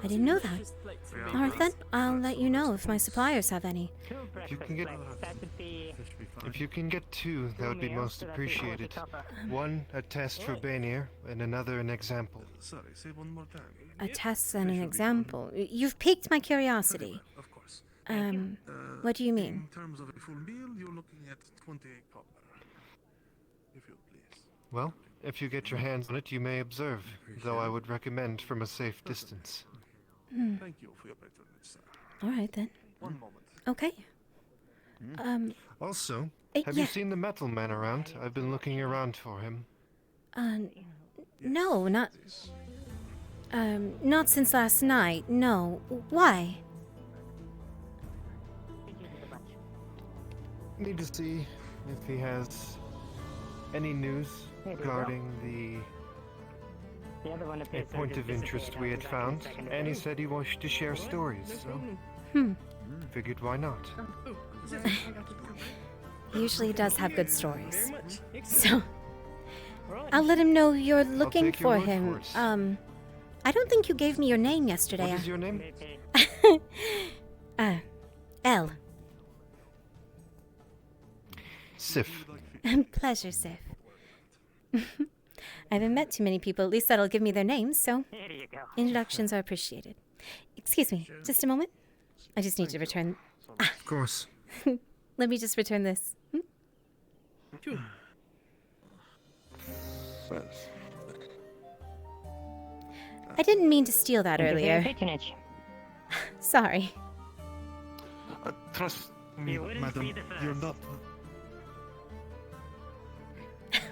I didn't know that. Alright then, I'll let you know if my suppliers have any. If you can get two, that would be most appreciated. One, a test for Banir, and another, an example. Sorry, say one more time. A test and an example. You've piqued my curiosity. Of course. What do you mean? In terms of a full meal, you're looking at 28 copper. If you please. Well, if you get your hands on it, you may observe, though I would recommend from a safe distance. Thank you for your patronage, sir. Alright then. One moment. Okay. Also, have yeah. you seen the Metal Man around? I've been looking around for him. No, not since last night, no. Why? Need to see if he has any news regarding a point of interest we had found, and he said he wished to share stories, so figured why not. He usually does have good stories. So, I'll let him know you're looking take your for word him. for it. I don't think you gave me your name yesterday. What is your name? Elle. Sif. Pleasure, Sif. I haven't met too many people, at least that'll give me their names, so introductions are appreciated. Excuse me, just a moment. I just need to return. Of course. Let me just return this. Sure. I didn't mean to steal that earlier. Patronage. Sorry. Trust me, madam, you're not.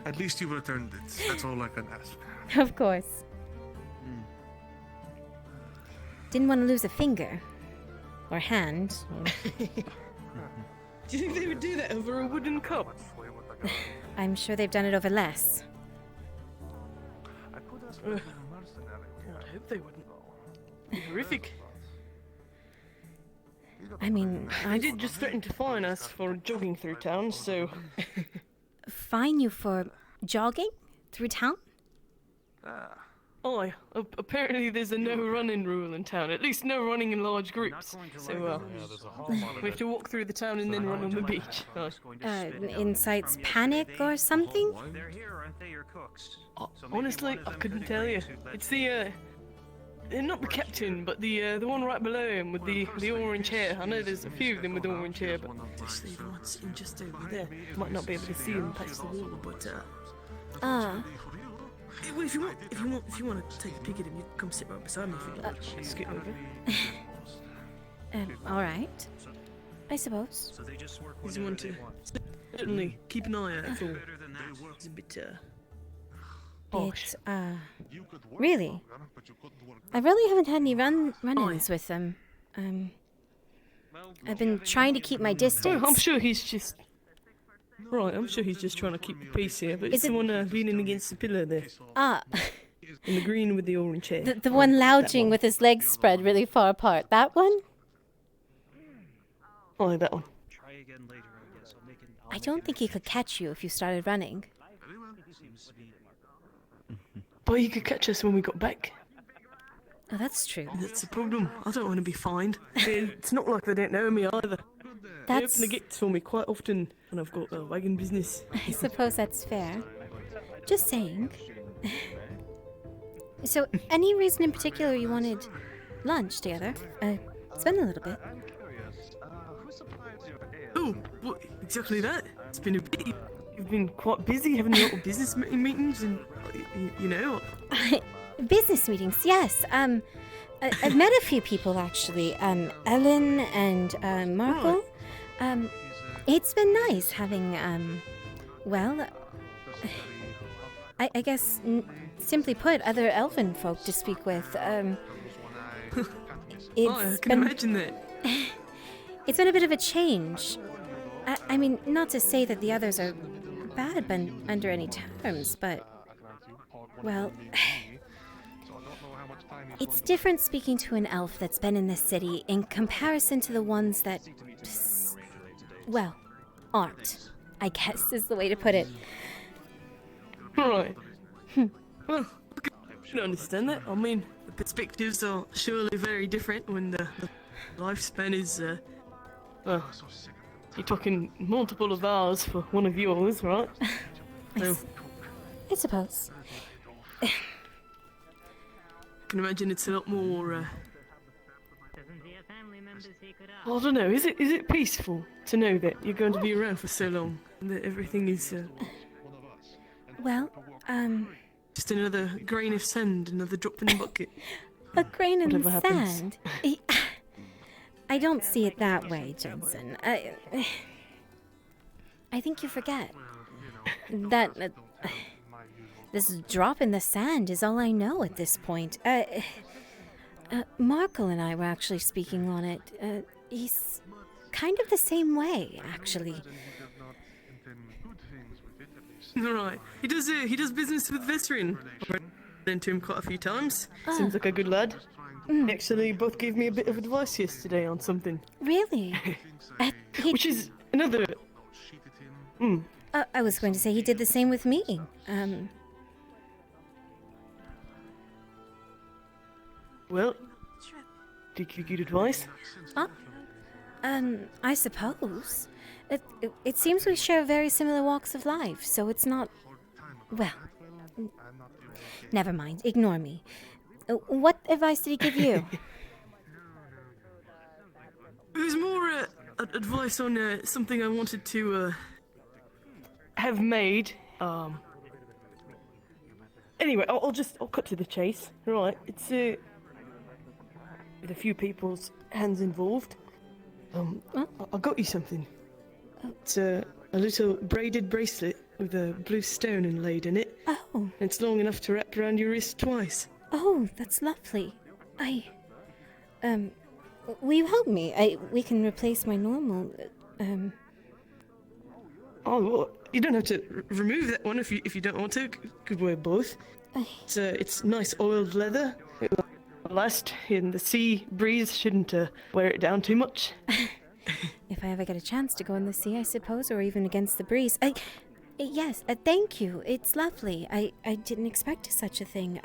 At least you returned it. That's all I can ask. Of course. Didn't want to lose a finger. Or hand. Do you think they would do that over a wooden cup? I'm sure they've done it over less. I hope they wouldn't. Be horrific. I mean, I did just threaten to fine us for jogging through town, so... Fine you for jogging through town? Oh, apparently there's a no running rule in town. At least no running in large groups. So, we have to walk through the town and then run on the beach. Incites panic or something? They're here, aren't they? Your cooks. Honestly, I couldn't tell you. It's the, not the captain, but the one right below him with the orange hair. I know there's a few of them with orange hair, but especially the one sitting just over there. Might not be able to see him past the wall, but well, if you want to take a peek at him, you can come sit right beside me if you'd like. Scoot over. All right. I suppose. So they just work He's the one to certainly keep an eye out for. He's a bit really? I really haven't had any run-ins with them. I've been trying to keep my distance. Oh, I'm sure he's just... Right, I'm sure he's just trying to keep the peace here, but it's the one leaning against the pillar there. In the green with the orange hair. The one lounging with his legs spread really far apart. That one? Oh, that one. Try again later, I guess. I don't think he could catch you if you started running. But he could catch us when we got back. Oh, that's true. That's the problem. I don't want to be fined. It's not like they don't know me either. They open the gates for me quite often when I've got a wagon business. I suppose that's fair. Just saying. So, any reason in particular you wanted lunch together? It's been a little bit. Oh, what, exactly that. It's been a bit. You've been quite busy having a lot of business meetings and, you know. Business meetings, yes. I've met a few people actually. Ellen and Markle. It's been nice having well, I guess simply put, other elven folk to speak with. I can imagine that. It's been a bit of a change. I mean, not to say that the others are bad under any terms, but well, it's different speaking to an elf that's been in this city in comparison to the ones that, well, aren't, I guess is the way to put it. Right. Well, I can understand that. I mean, the perspectives are surely very different when the lifespan is, well, you're talking multiple of ours for one of yours, right? So, I suppose. I can imagine it's a lot more, I don't know, is it peaceful to know that you're going to be around for so long and that everything is, Well, just another grain of sand, another drop in the bucket? A grain of Whatever happens. sand? I don't see it that way, Jensen. I think you forget that this drop in the sand is all I know at this point. Markle and I were actually speaking on it. He's kind of the same way, actually. Right. He does business with Veteran. I've run into him quite a few times. Seems like a good lad. Actually, both gave me a bit of advice yesterday on something. Really? Which is another... I was going to say he did the same with me. Well, did you give good advice? I suppose. It seems we share very similar walks of life, so it's not... Well, never mind. Ignore me. What advice did he give you? It was more advice on something I wanted to have made. Anyway, I'll cut to the chase. Right, it's with a few people's hands involved. I got you something. It's a little braided bracelet with a blue stone inlaid in it. Oh. It's long enough to wrap around your wrist twice. Oh, that's lovely. Will you help me? We can replace my normal, Oh, well, you don't have to remove that one if you don't want to. Could wear both. It's nice oiled leather. It will last, and the sea breeze shouldn't wear it down too much. If I ever get a chance to go in the sea, I suppose, or even against the breeze. Yes, thank you. It's lovely. I didn't expect such a thing.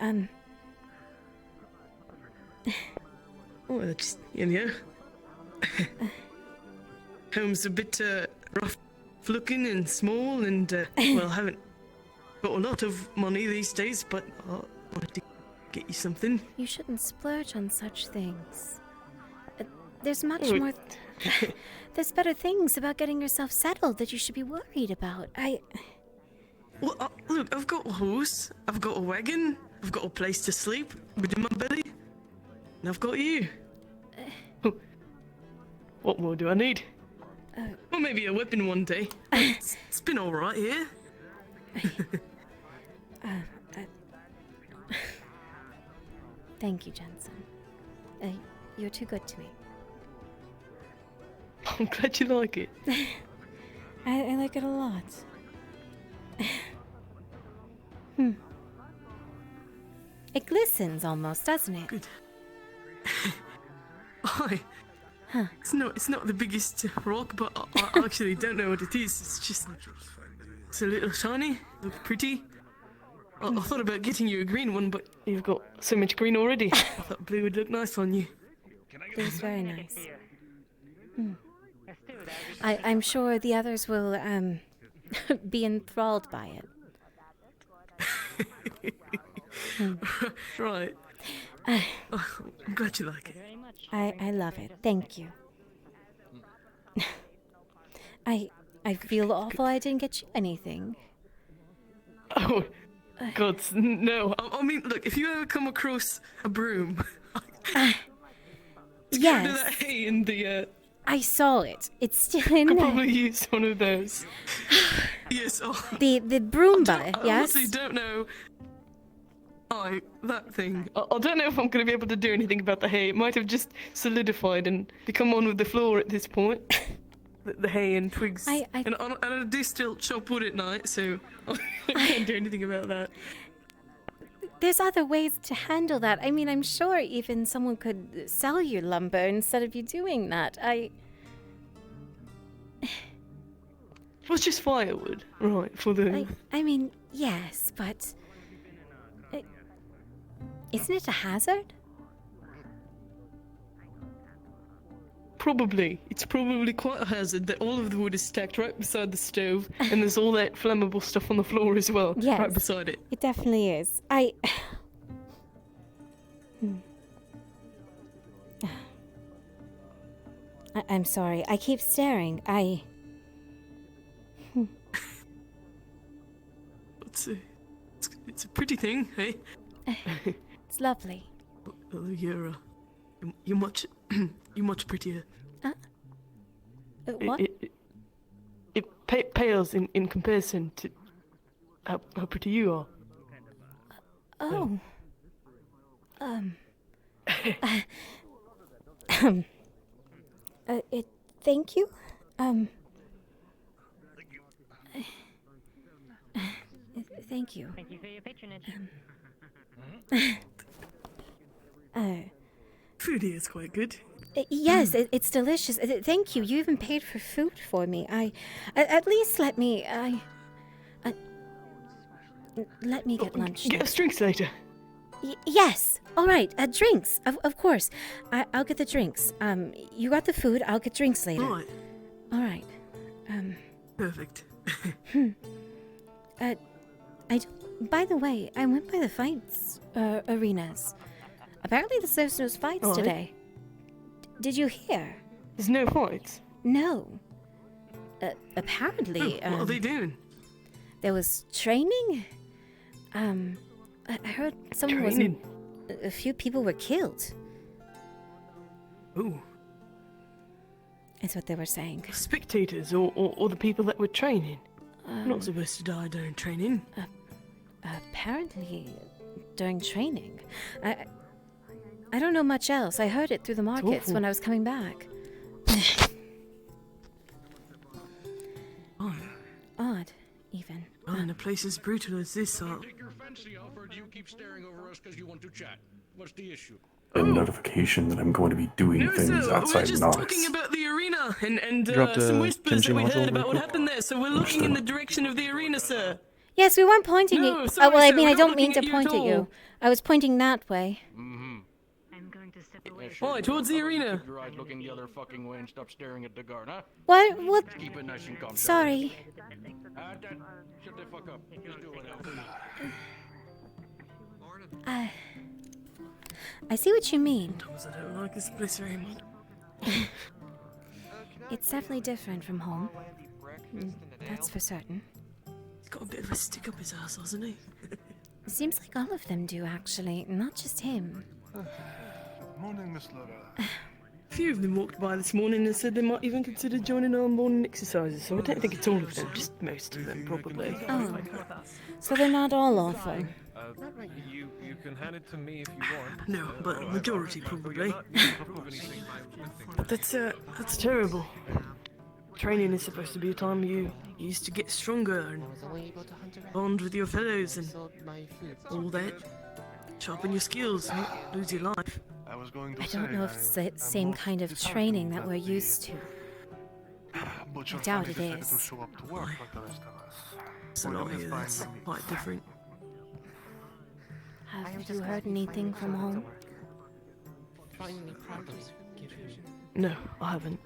Oh, just, Home's a bit rough looking and small, and well, I haven't got a lot of money these days, but I wanted to get you something. You shouldn't splurge on such things. There's much more... There's better things about getting yourself settled that you should be worried about. Well, look, I've got a horse, I've got a wagon, I've got a place to sleep within my belly, and I've got you. What more do I need? Well, maybe a weapon one day. It's been all right here. Thank you, Jensen. You're too good to me. I'm glad you like it. I like it a lot. It glistens almost, doesn't it? Good. It's not the biggest rock, but I actually don't know what it is. It's a little shiny, look pretty. I thought about getting you a green one, but you've got so much green already. I thought blue would look nice on you. It's very nice. I'm sure the others will be enthralled by it. Right. I'm glad you like it. I love it. Thank you. I feel awful I didn't get you anything. Oh, God, no. I mean, look, if you ever come across a broom, Get rid of Yes, that hay in the. I saw it. It's still in Could there. probably use one of those. Yes. Oh. The Broomba, I yes? honestly don't know. That thing. I don't know if I'm going to be able to do anything about the hay. It might have just solidified and become one with the floor at this point. The hay and twigs. And I do still chop wood at night, so I can't do anything about that. There's other ways to handle that. I mean, I'm sure even someone could sell you lumber instead of you doing that. Well, it's just firewood, right? For the. I mean, yes, but isn't it a hazard? Probably. It's probably quite a hazard that all of the wood is stacked right beside the stove, and there's all that flammable stuff on the floor as well, Yes. right beside it. It definitely is. I'm sorry. I keep staring. It's a pretty thing, hey? It's lovely. Oh, you're much, you're much prettier. What? It pales in comparison to how pretty you are. Oh. Thank you. Thank you. Thank you for your patronage. Food here is quite good. Yes, it's delicious. Thank you. You even paid for food for me. At least let me get lunch. Get us drinks later. Yes. All right. Drinks. Of course. I'll get the drinks. You got the food. I'll get drinks later. All right. All right. Perfect. By the way, I went by the fights arenas. Apparently, there's no fights All right. today. Did you hear? There's no fights? No. Apparently. What are they doing? There was training. I heard someone Training? a few people were killed. Ooh. That's what they were saying. Spectators or the people that were training? Not supposed to die during training. Apparently, during training. I don't know much else. I heard it through the markets awful. when I was coming back. Odd, even. Oh, in a place as brutal as this, Take your fancy off, or do you keep staring over us because you want to chat? What's the issue? A notification that I'm going to be doing No, things sir, we're outside just Nox. talking about the arena and Drop the some whispers that Genji we module heard real about what quick. happened there, so we're looking in the direction of the arena, sir. Yes, we weren't pointing No, at. sorry, well, I sir, mean, we're I not don't mean to looking at you point at at you. all. I was pointing that way. Why, towards the arena? Keep your eyes looking the other fucking way and stop staring at the guard, huh? What? Keep it nice and calm. Sorry. Shut the fuck up. Just do whatever. I see what you mean. Thomas, I don't like this place very much. It's definitely different from home. That's for certain. He's got a bit of a stick up his ass, hasn't he? It seems like all of them do, actually, not just him. Morning, Miss Laura. A few of them walked by this morning and said they might even consider joining our morning exercises, so I don't think it's all of them, just most of them, probably. Oh, so they're not all awful. You can hand it to me if you want. No, but a majority, probably. But that's terrible. Training is supposed to be a time you use to get stronger and bond with your fellows and all that. Sharpen your skills, not lose your life. I don't know if it's the same kind of training that we're used to. I doubt it is. It's a lot here that's quite different. Have you heard anything from home? No, I haven't.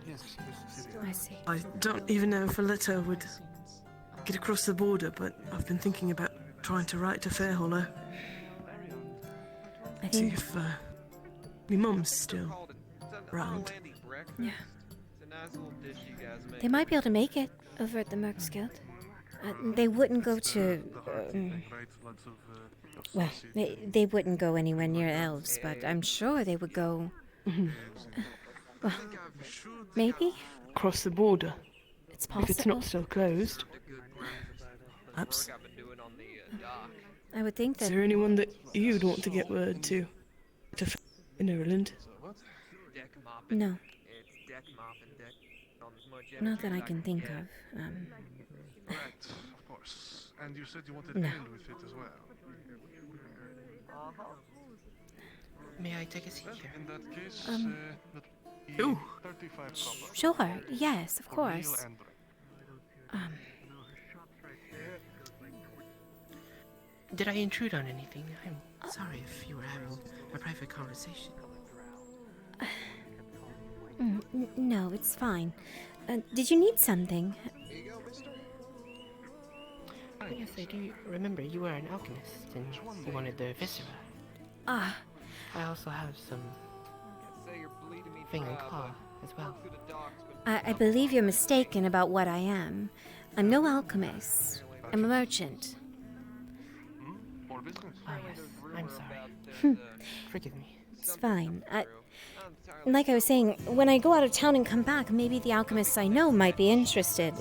I see. I don't even know if a letter would get across the border, but I've been thinking about trying to write to Fairhollow. I See think. if my mum's still around. Yeah. They might be able to make it over at the Mercs Guild. They wouldn't go to. Well, they wouldn't go anywhere near elves, but I'm sure they would go. Well, maybe? Across the border. It's possible. If it's not still closed. Perhaps. I would think that. Is there anyone that you'd want to get word to in Ireland? No. Not that I can think of. Correct, of course. And you said you wanted No. ale with it as well. May I take a seat here? In that case, Ooh. 35 copper. Sure. Yes, of course. Did I intrude on anything? I'm sorry if you were having a private conversation. No, it's fine. Did you need something? Oh, yes, I do remember you were an alchemist and you wanted the viscera. Ah. I also have some finger and claw as well. I believe you're mistaken about what I am. I'm no alchemist. I'm a merchant. Oh, yes. I'm sorry. Forgive me. It's fine. Like I was saying, when I go out of town and come back, maybe the alchemists I know might be interested.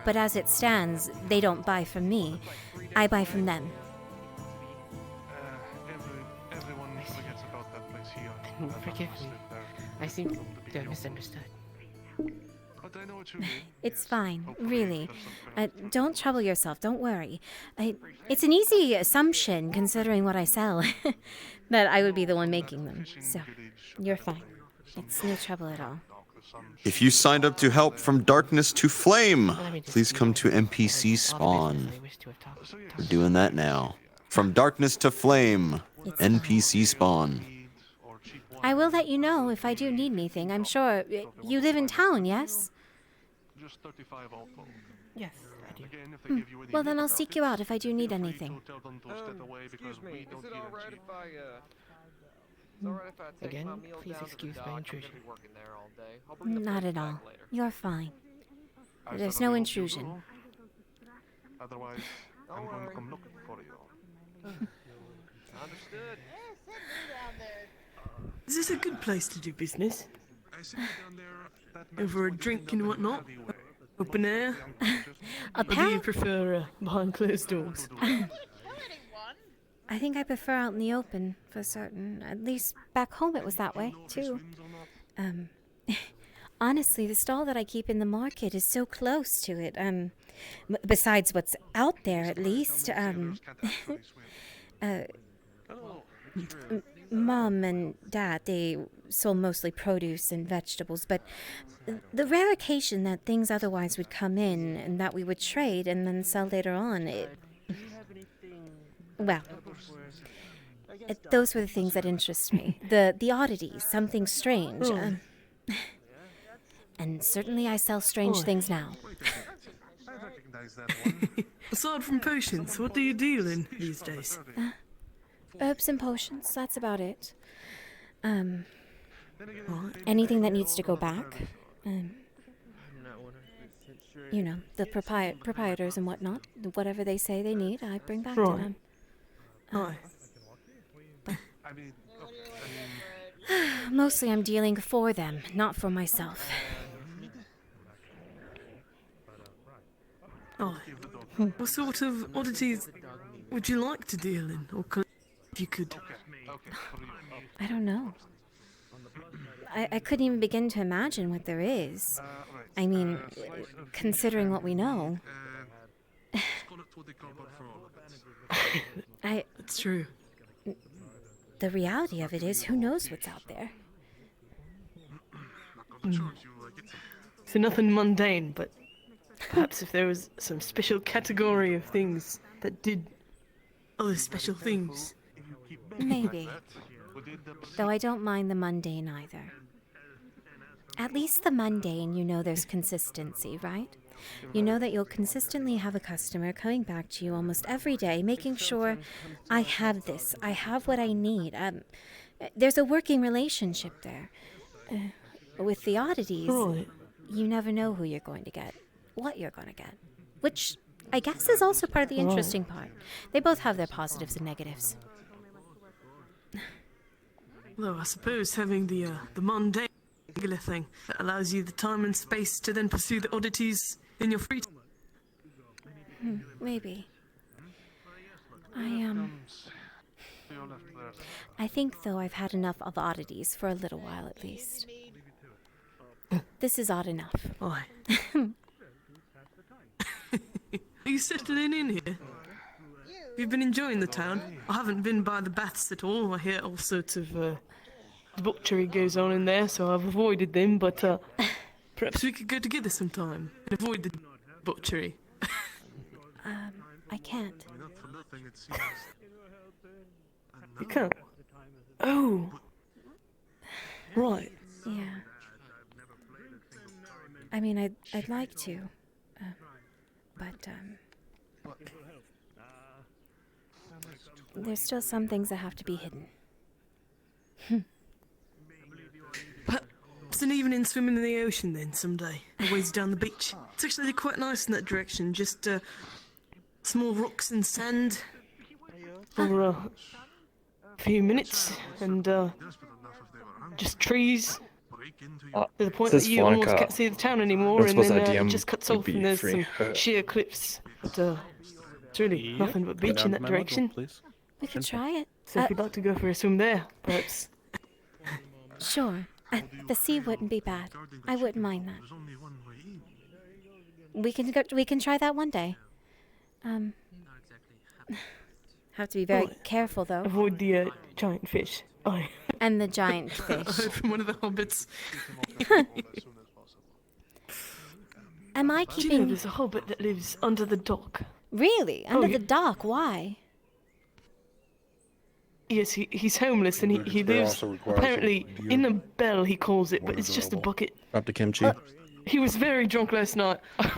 But as it stands, they don't buy from me. I buy from them. Everyone forgets about that place here. Forgive me. I seem to have misunderstood. But I know what you mean. It's fine, really. Don't trouble yourself, don't worry. It's an easy assumption, considering what I sell, that I would be the one making them. So, you're fine. It's no trouble at all. If you signed up to help from darkness to flame, please come to NPC spawn. We're doing that now. From darkness to flame, NPC spawn. I will let you know if I do need anything. I'm sure you live in town, yes? Just 35 alcohol. Yes, I do. Well, then I'll seek you out if I do need anything. Excuse me, is it alright if I, Again, please excuse my intrusion. Not at all. You're fine. There's no intrusion. Otherwise, I'm going to come looking for you. Understood. Is this a good place to do business? Over a drink and whatnot? Open air? Or do you prefer behind closed doors? I think I prefer out in the open, for certain. At least back home it was that way, too. Honestly, the stall that I keep in the market is so close to it. Besides what's out there, at least. Mom and Dad, they sold mostly produce and vegetables, but the rare occasion that things otherwise would come in and that we would trade and then sell later on, those were the things that interest me. The oddities, something strange. And certainly I sell strange things now. Aside from potions, what do you deal in these days? Herbs and potions, that's about it. Anything that needs to go back. You know, the proprietors and whatnot, whatever they say they need, I bring back to them. Mostly I'm dealing for them, not for myself. What sort of oddities would you like to deal in, or if you could? I don't know. I couldn't even begin to imagine what there is. I mean, considering what we know. It's true. The reality of it is, who knows what's out there? So nothing mundane, but perhaps if there was some special category of things that did other special things. Maybe. Though I don't mind the mundane either. At least the mundane, you know there's consistency, right? You know that you'll consistently have a customer coming back to you almost every day, making sure, I have this, I have what I need. There's a working relationship there. With the oddities, you never know who you're going to get, what you're going to get. Which I guess is also part of the Right. interesting part. They both have their positives and negatives. Though I suppose having the mundane regular thing that allows you the time and space to then pursue the oddities in your free time. Maybe. I think, though, I've had enough of oddities for a little while at least. This is odd enough. Aye. Are you settling in here? You've been enjoying the town? I haven't been by the baths at all. I hear all sorts of debauchery goes on in there, so I've avoided them, but perhaps we could go together sometime and avoid the debauchery. I can't. You can't? Oh. Right. Yeah. I mean, I'd like to, but there's still some things that have to be hidden. Perhaps an evening swimming in the ocean then someday, always down the beach. It's actually quite nice in that direction, just small rocks and sand for a few minutes, and just trees. To the point that you almost can't see the town anymore, and then it just cuts off and there's some sheer cliffs. But it's really nothing but beach in that direction. We could try it. So if you'd like to go for a swim there, perhaps. Sure. The sea wouldn't be bad. I wouldn't mind that. We can try that one day. Have to be very careful though. Avoid the giant fish. Aye. And the giant fish. I heard from one of the hobbits. Am I Do you know keeping... there's a hobbit that lives under the dock? Really? Under the dock? Why? Yes, he's homeless and he lives apparently in a bell, he calls it, but it's just a bucket. Up to kimchi. He was very drunk last night. I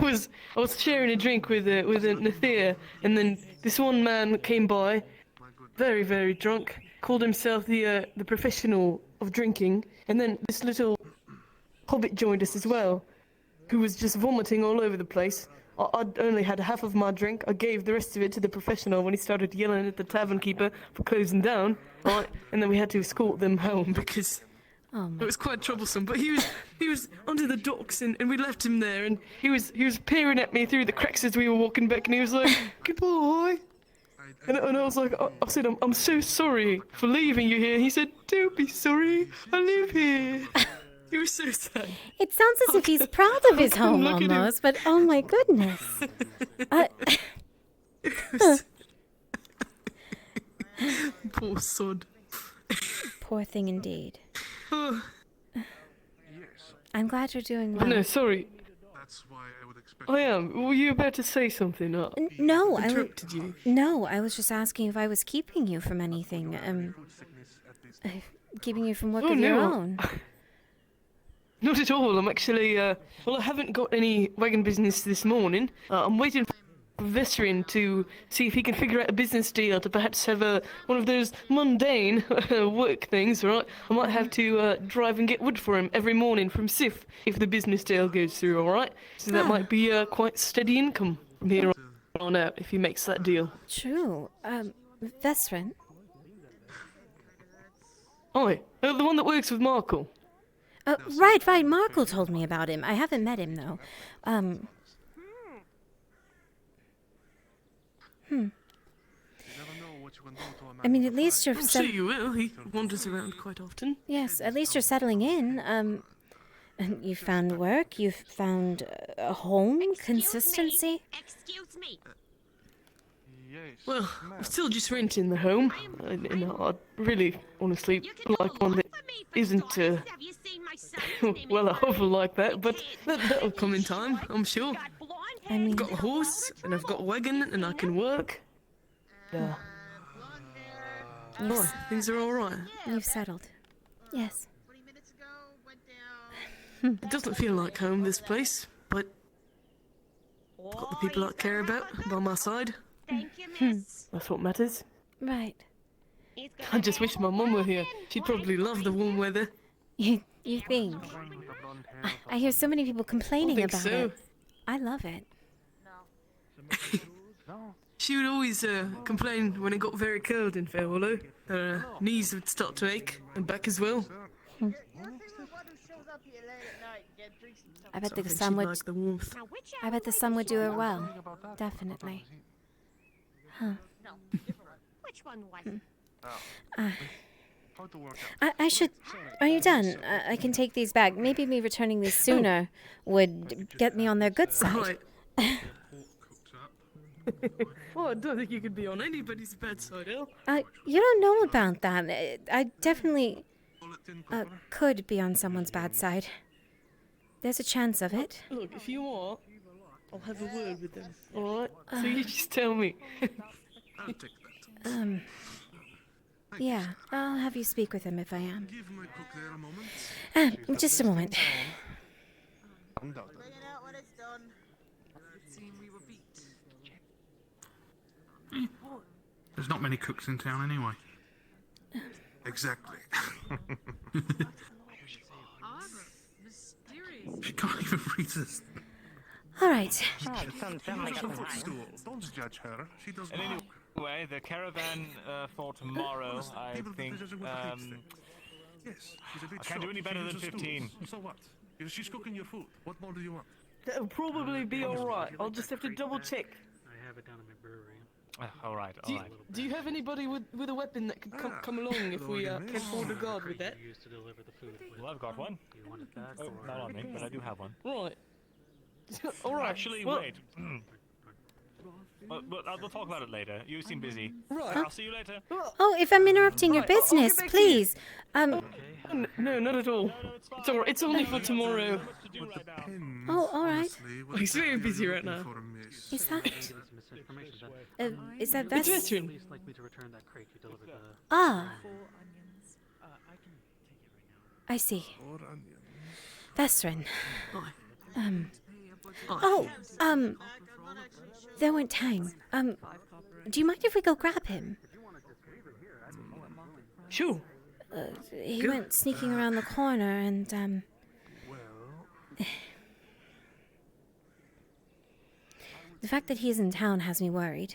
was sharing a drink with a Nathir, and then this one man came by, very, very drunk, called himself the professional of drinking, and then this little hobbit joined us as well, who was just vomiting all over the place. I'd only had half of my drink. I gave the rest of it to the professional when he started yelling at the tavern keeper for closing down. Right, and then we had to escort them home because it was quite troublesome. But he was under the docks, and we left him there, and he was peering at me through the cracks as we were walking back, and he was like, "Goodbye." And I was like, I said, I'm so sorry for leaving you here. He said, "Don't be sorry. I live here." He was so sad. It sounds as if he's proud of his home look at him. almost, but oh my goodness. Poor sod. Poor thing indeed. I'm glad you're doing Oh, well. no, sorry. I am. Were you about to say something? No, interrupted you. No, I was just asking if I was keeping you from anything. Keeping you from work Oh, of your no. own. Not at all. I'm actually, well, I haven't got any wagon business this morning. I'm waiting for Vesserin to see if he can figure out a business deal to perhaps have one of those mundane work things, right? I might have to drive and get wood for him every morning from Sif if the business deal goes through, all right? So that might be quite steady income from here on out if he makes that deal. True. Vesserin? Oi, the one that works with Markle. Right. Markle told me about him. I haven't met him, though. I mean, at least you're... I'm sure you will. He wanders around quite often. Yes, at least you're settling in. And you've found work, you've found a home, consistency. Excuse me. Well, I'm still just renting the home. And I really, honestly, like one that isn't, well, a hovel like that, but that'll come in time, I'm sure. I mean... I've got a horse, and I've got a wagon, and I can work. Oh, things are alright. You've settled. Yes. It doesn't feel like home, this place, but I've got the people I care about by my side. Thank you, miss. That's what matters. Right. I just wish my mum were here. She'd probably love the warm weather. You think? I hear so many people complaining think about so. it. I love it. She would always complain when it got very cold in Fair Hollow. Her knees would start to ache, and back as well. I bet So I the think sun she'd would. like the warmth. I bet the sun would do her well. Definitely. Huh. Which one was it? I should. Are you done? I can take these back. Maybe me returning these sooner would get me on their good side. Right. Well, I don't think you could be on anybody's bad side, El. You don't know about that. I definitely could be on someone's bad side. There's a chance of it. Look, if you are, I'll have a word with them. Alright? So you just tell me. Yeah, I'll have you speak with him if I am. Just a moment. There's not many cooks in town anyway. Exactly. She can't even read this. All right. Don't judge her. She does And anyway, the caravan for tomorrow, I think. Yes, she's a bit I can't do any better than 15. So what? If she's cooking your food, what more do you want? That'll probably be alright. I'll just have to double check. I have it down in my brewery. All right. Do you have anybody with a weapon that could come along if we can afford a guard with that? Used to deliver the food. Well, I've got one. You wanted that? Oh, not on me, but I do have one. Right. Alright. Actually, well, wait. But we'll talk about it later. You seem busy. Right. I'll see you later. Oh, if I'm interrupting your Right, I'll get business, back to you. please. No, not at all. It's alright. It's only for tomorrow. Oh, all right. He's very busy right now. Is that? Is that It's Vest? veteran. Please like me to return that crate you delivered the. Ah. I see. Vestrin. There went Tang. Do you mind if we go grab him? Sure. He went sneaking around the corner and, the fact that he's in town has me worried.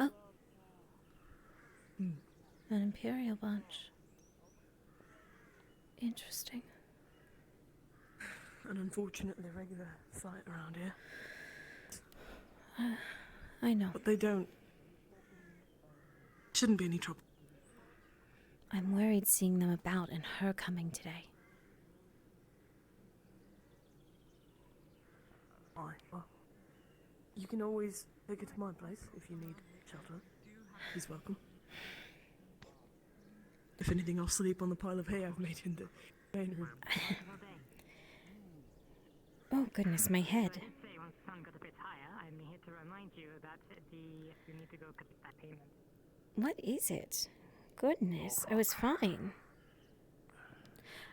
Oh. An Imperial bunch. Interesting. An unfortunately regular sight around here. I know. But they don't. Shouldn't be any trouble. I'm worried seeing them about and her coming today. Alright, well. You can always take it to my place if you need shelter. He's welcome. If anything, I'll sleep on the pile of hay I've made in the main room. Oh, goodness, my head. Say once the sun got a bit higher, I'm here to remind you that you need to go collect that payment. What is it? Goodness, I was fine.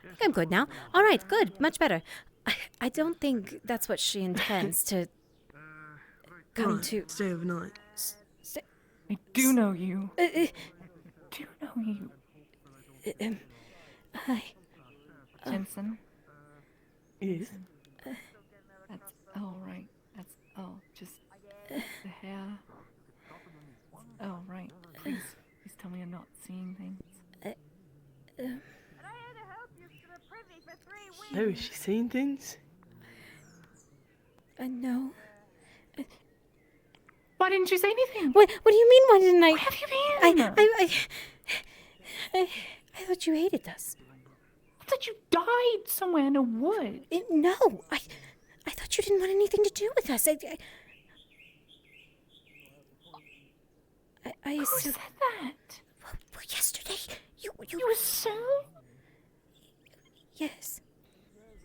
I think I'm good now. All right, good, much better. I don't think that's what she intends to come Right, to. stay overnight. I do know you. Do know you. Hi. Jensen? Yes? That's all right. That's all. Just the hair. Oh, right. Please tell me you're not seeing things. Oh, is she seeing things? No. Why didn't you say anything? What do you mean, why didn't I? Where have you been? I thought you hated us. I thought you died somewhere in a wood. No, I thought you didn't want anything to do with us. I Who assume... said that? Well, yesterday, you were so... Yes.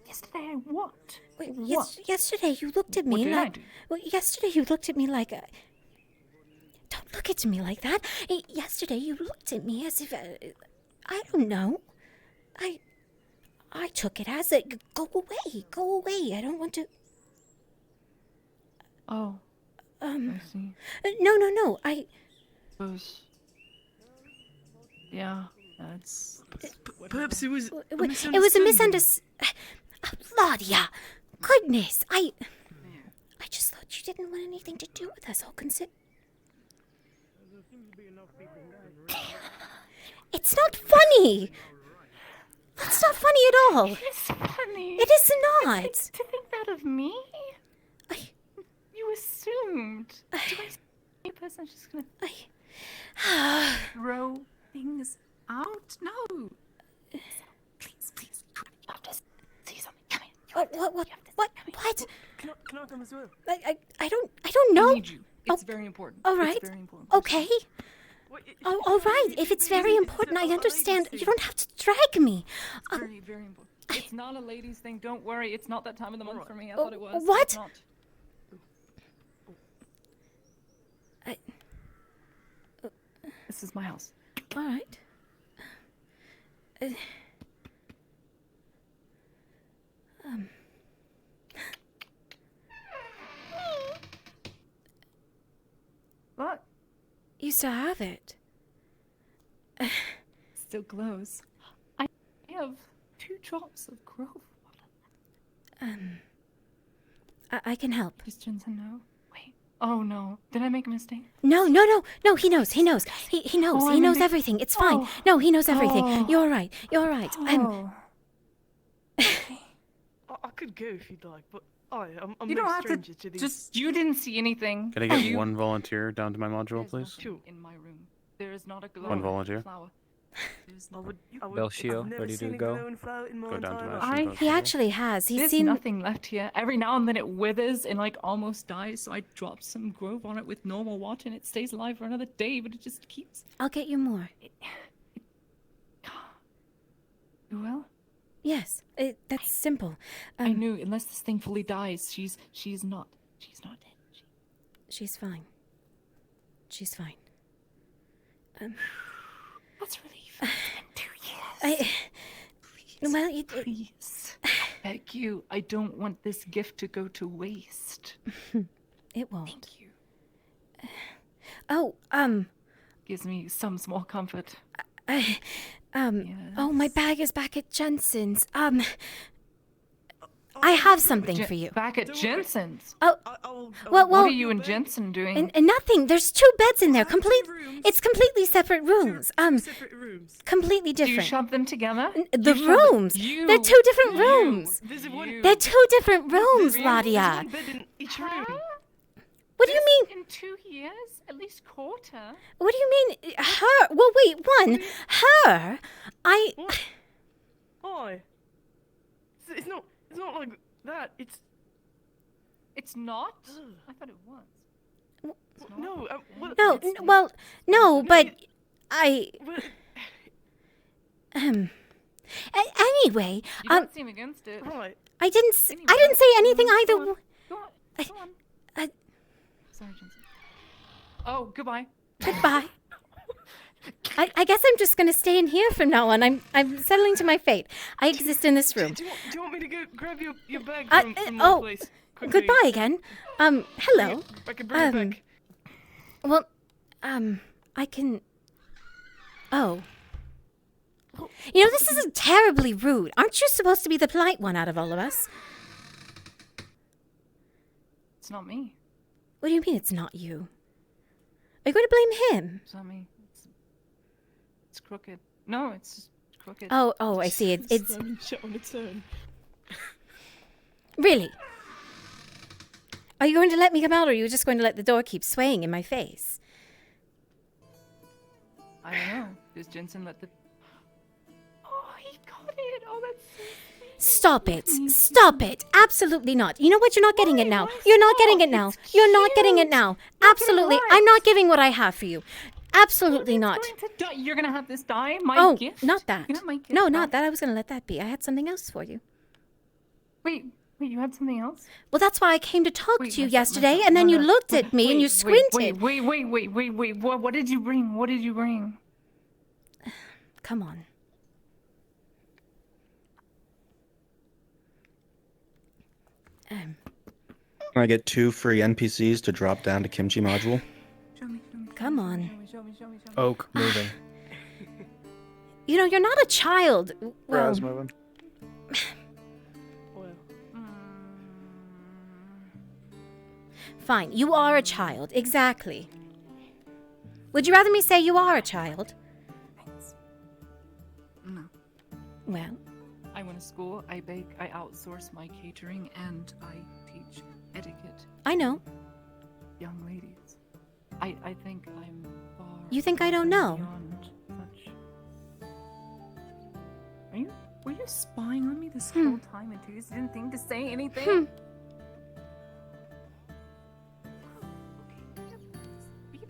Yesterday, what? Wait, What? yesterday you looked at me What did like... I do? Well, yesterday you looked at me like... Don't look at me like that. Yesterday you looked at me as if... I don't know. I took it as a... Go away. I don't want to... Oh. I see. No. Suppose. Yeah, that's... Perhaps it was It was a misunderstanding. Claudia! Goodness, I just thought you didn't want anything to do with us. I'll consider. It's not funny. That's not funny at all. It is funny. It is not. To think that of me? You assumed. Do I see a person just gonna throw things out? No. Please. You have to see something. Come here. What? Can I come as well? I don't know. I need you. It's very important. All right. It's very important. Okay. Oh, all right. If it's very important, I understand. You don't have to drag me. It's very, very important. It's not a ladies' thing. Don't worry. It's not that time of the month for me. I thought it was. What? It's not. This is my house. All right. What? You still have it. Still glows. I have 2 drops of grove water. I can help. Does Jensen know? Wait. Oh no. Did I make a mistake? No. He knows. He knows. He knows everything. It's fine. No, he knows everything. You're right. I could go if you'd like, but I'm You no don't have stranger to. to these. Just you didn't see anything. Can I get one volunteer down to my module, please? In my room, there is not a glowing One volunteer. flower. Belshio, ready to go? Go down to my He actually has. He's There's seen. nothing left here. Every now and then it withers and like almost dies, so I drop some grove on it with normal water and it stays alive for another day, but it just keeps. I'll get you more. You will? Yes. That's simple. I knew. Unless this thing fully dies, she's not dead. She's fine. She's fine. That's relief. It's been 2 years. Please. I beg you. I don't want this gift to go to waste. It won't. Thank you. Oh, Gives me some small comfort. Oh, my bag is back at Jensen's. I have something for you. Back at Jensen's? Oh, well. What are you and Jensen doing? And nothing. There's 2 beds in there. It's completely separate rooms. Completely different. Do you shove them together? The rooms. They're 2 different rooms. They're 2 different rooms, Ladia. What do you mean? In 2 years? At least quarter? What do you mean? Her? Well, wait. Her? Hi. It's not like that. It's not? I thought it was. No. No, but I. Anyway, You don't seem against it. Right. I didn't say anything either. Go on. Sorry, Jensen. Oh, goodbye. Goodbye. I guess I'm just gonna stay in here from now on. I'm settling to my fate. I exist in this room. Do you want me to go grab your bag from my place? Quickly? Goodbye again. Hello. I can bring it back. Well, I can. Oh. You know, this is terribly rude. Aren't you supposed to be the polite one out of all of us? It's not me. What do you mean it's not you? Are you going to blame him? It's not me. It's crooked. No, it's crooked. Oh, I see. It's shut on its own. Really? Are you going to let me come out, or are you just going to let the door keep swaying in my face? I don't know. Does Jensen let the... Oh, he got it. Oh, that's so sweet. Stop it. Stop it. Absolutely not. You know what? You're not getting it now. You're not getting it now. You're not getting it now. Absolutely. I'm not giving what I have for you. Absolutely not. You're going to have this die? My gift? Not that. You're gonna have my gift No, die? not that. I was going to let that be. I had something else for you. Wait, you had something else? Well, that's why I came to talk to you yesterday, and then you looked at me and you squinted. Wait. What did you bring? What did you bring? Come on. Can I get 2 free NPCs to drop down to Kimchi module? Come on. Oak moving. You know, you're not a child. Well, Raz moving. Fine. You are a child. Exactly. Would you rather me say you are a child? No. Well, I went to school, I bake, I outsource my catering, and I teach etiquette. I know. Young ladies. I think I'm far. You think I don't know? beyond such. Were you spying on me this whole time and you just didn't think to say anything? Be that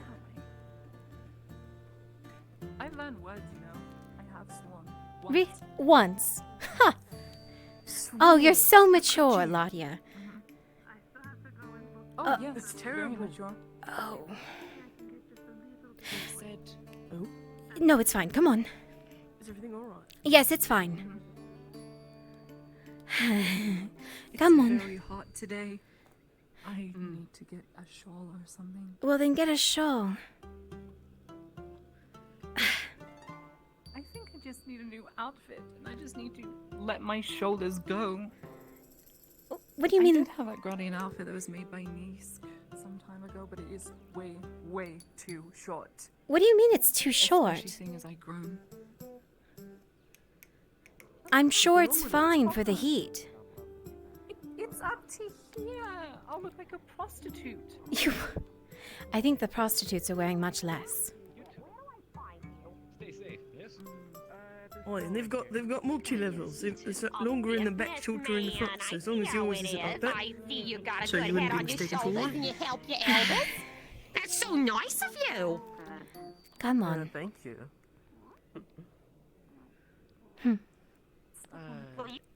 way. I've learned words, you know. I have sworn. Once. Huh. Oh, you're so mature, Ladia. Oh, yes, it's terrible. Oh. Said, No, it's fine. Come on. Is everything alright? Yes, it's fine. Come on. It's very hot today. I need to get a shawl or something. Well, then get a shawl. I think I just need a new outfit, and I just need to let my shoulders go. What do you mean? I did have a Guardian outfit that was made by Nice some time ago, but it is way, way too short. What do you mean it's too short? Especially seeing as I grown. I'm sure it's fine for the heat. It's up to here. I'll look like a prostitute. I think the prostitutes are wearing much less. Stay safe, yes? Oh, and they've got multi-levels. It's longer in the back, shorter in the front. So as long as yours is about that. I see you got a So good you wouldn't head be on your mistaken for shoulders one? and you help your elders. That's so nice of you. Come on. Thank you.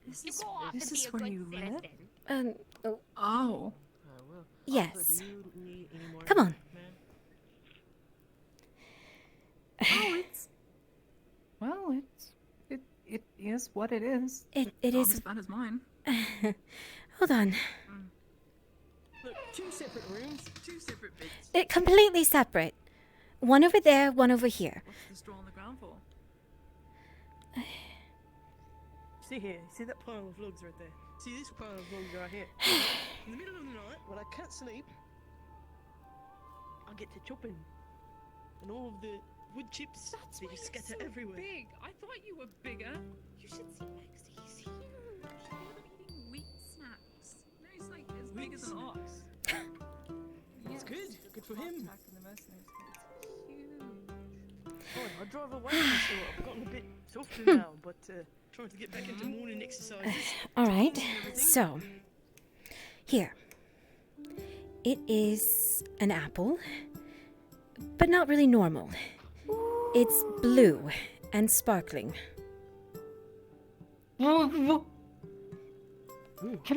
This is where you live? Oh. Oh. Yes. Come on. Oh, it is what it is. It Not is. as bad as mine. Hold on. Look, 2 separate rooms, 2 separate beds. Completely separate. One over there, one over here. What's the straw on the ground for? See here, see that pile of logs right there? See this pile of logs right here? In the middle of the night, when I can't sleep, I get to chopping. And all of the wood chips, they just scatter everywhere. Big. I thought you were bigger. You should see Max. He's huge. Look at him eating wheat snacks. No, he's like as big as an ox. It's good. Good for him. Attacking the mercenaries, but it's huge. Oh, I drive away from the store. I've gotten a bit softer now, but trying to get back into morning exercises. All right. So, here. It is an apple, but not really normal. It's blue and sparkling. Can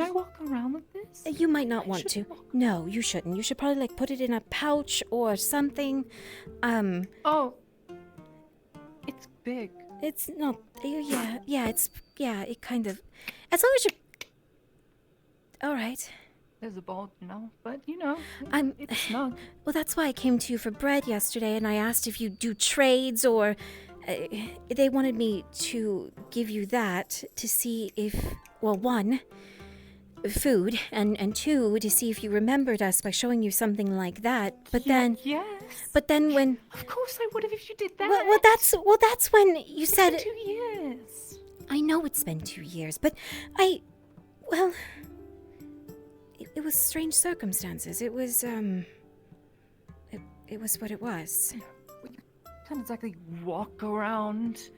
I walk around with this? You might not want to. No, you shouldn't. You should probably like put it in a pouch or something. Oh. It's big. It's not. Yeah. It kind of. As long as you. All right. There's a bulb, but it's snug. Well, that's why I came to you for bread yesterday, and I asked if you do trades or. They wanted me to give you that to see if, well, 1, food, and 2, to see if you remembered us by showing you something like that. But then, But then when, of course I would have if you did that. Well, that's when you said It's been 2 years. I know it's been 2 years, but it was strange circumstances. It was it was what it was. Can't exactly walk around.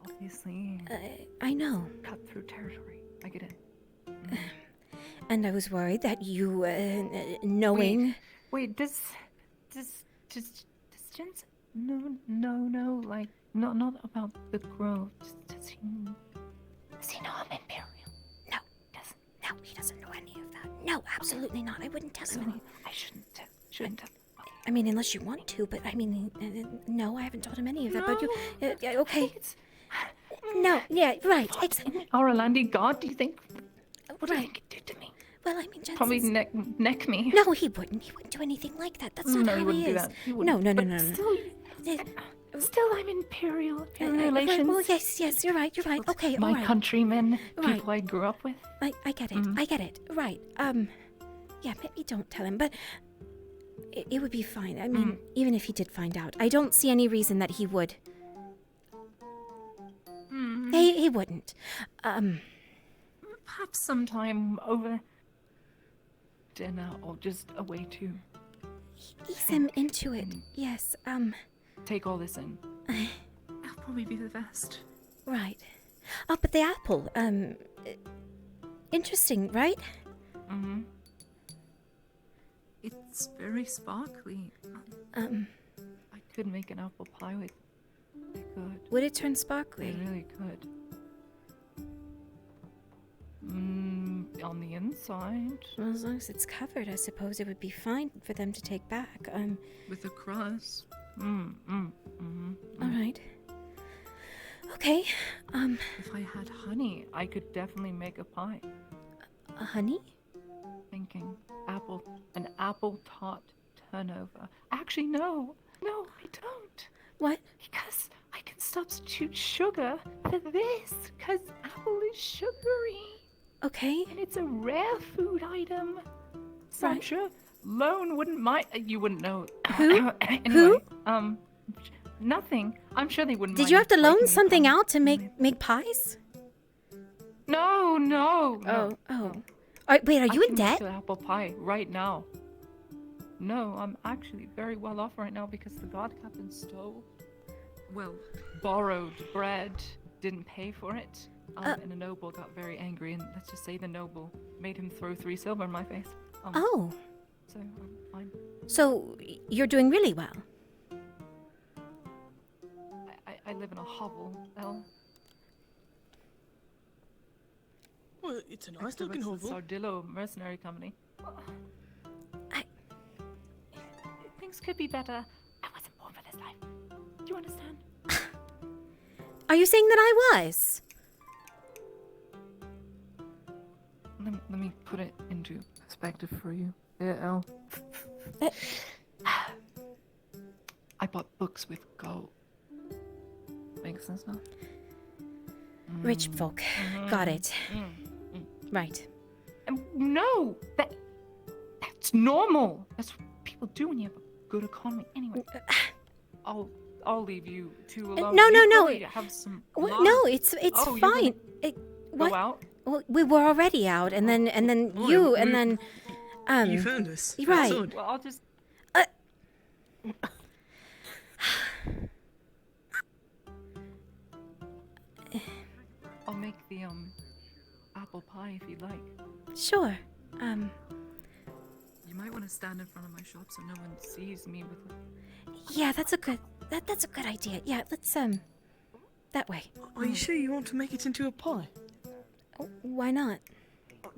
Obviously. I know. Cut through territory. I get it. And I was worried that you, knowing. Wait, does Jens? No, like, not about the growth. Does he know I'm Imperial? No, he doesn't know any of that. No, absolutely not. I wouldn't tell him any. I shouldn't have. I mean, unless you want to, but I mean, no, I haven't told him any of that. But you, okay. No, yeah, right. Our Orlandi god, do you think? What do you Right. think he'd do to me? Well, I mean, Jensen's... Probably neck me. No, he wouldn't. He wouldn't do anything like that. That's not No, how he he wouldn't is. do that. He No. wouldn't. But Still, I'm Imperial relations. Well, yes, you're right. Okay, My all right. countrymen, Right. people I grew up with. I get it. I get it. Right. Yeah, maybe don't tell him, but it would be fine. I mean, even if he did find out, I don't see any reason that he would. He wouldn't. Perhaps sometime over dinner or just a way to ease him into it. Yes, take all this in. That'll probably be the best. Right. Oh, but the apple, interesting, right? Mm-hmm. It's very sparkly. I could make an apple pie with. I could. Would it turn sparkly? I really could. On the inside. Well, as long as it's covered, I suppose it would be fine for them to take back. With a crust. All right. Okay. If I had honey, I could definitely make a pie. Honey? Thinking an apple tart turnover. Actually, no, I don't. What? Because I can substitute sugar for this, because apple is sugary. Okay. And it's a rare food item. So I'm Right. sure Lone wouldn't mind. You wouldn't know. Who? Anyway, nothing. I'm sure they wouldn't Did mind you have to breaking loan the something apple. out to make pies? No. Wait, are you I in can debt? make an apple pie right now. No, I'm actually very well off right now because the guard captain stole. Well, borrowed bread, didn't pay for it, and a noble got very angry, and let's just say the noble made him throw 3 silver in my face. Oh. So I'm fine. So you're doing really well. I live in a hovel, Elle. Well, it's a nice Next to looking it's the hovel. Sardillo Mercenary Company. Things could be better. I wasn't born for this life. Do you understand? Are you saying that I was? Let me put it into perspective for you. There, Elle. I bought books with gold. Makes sense now? Rich folk. Got it. Right. No! That's normal! That's what people do when you have a good economy. Anyway, I'll leave you two alone. No. You probably have some No, it's Oh, you're fine. Go out? Well, we were already out, and then you, and then You found us. That's Right. odd. Well, I'll just. I'll make the apple pie if you'd like. Sure. you might want to stand in front of my shop so no one sees me with. Yeah, that's a good idea. Yeah, let's that way. Are you sure you want to make it into a pie? Why not?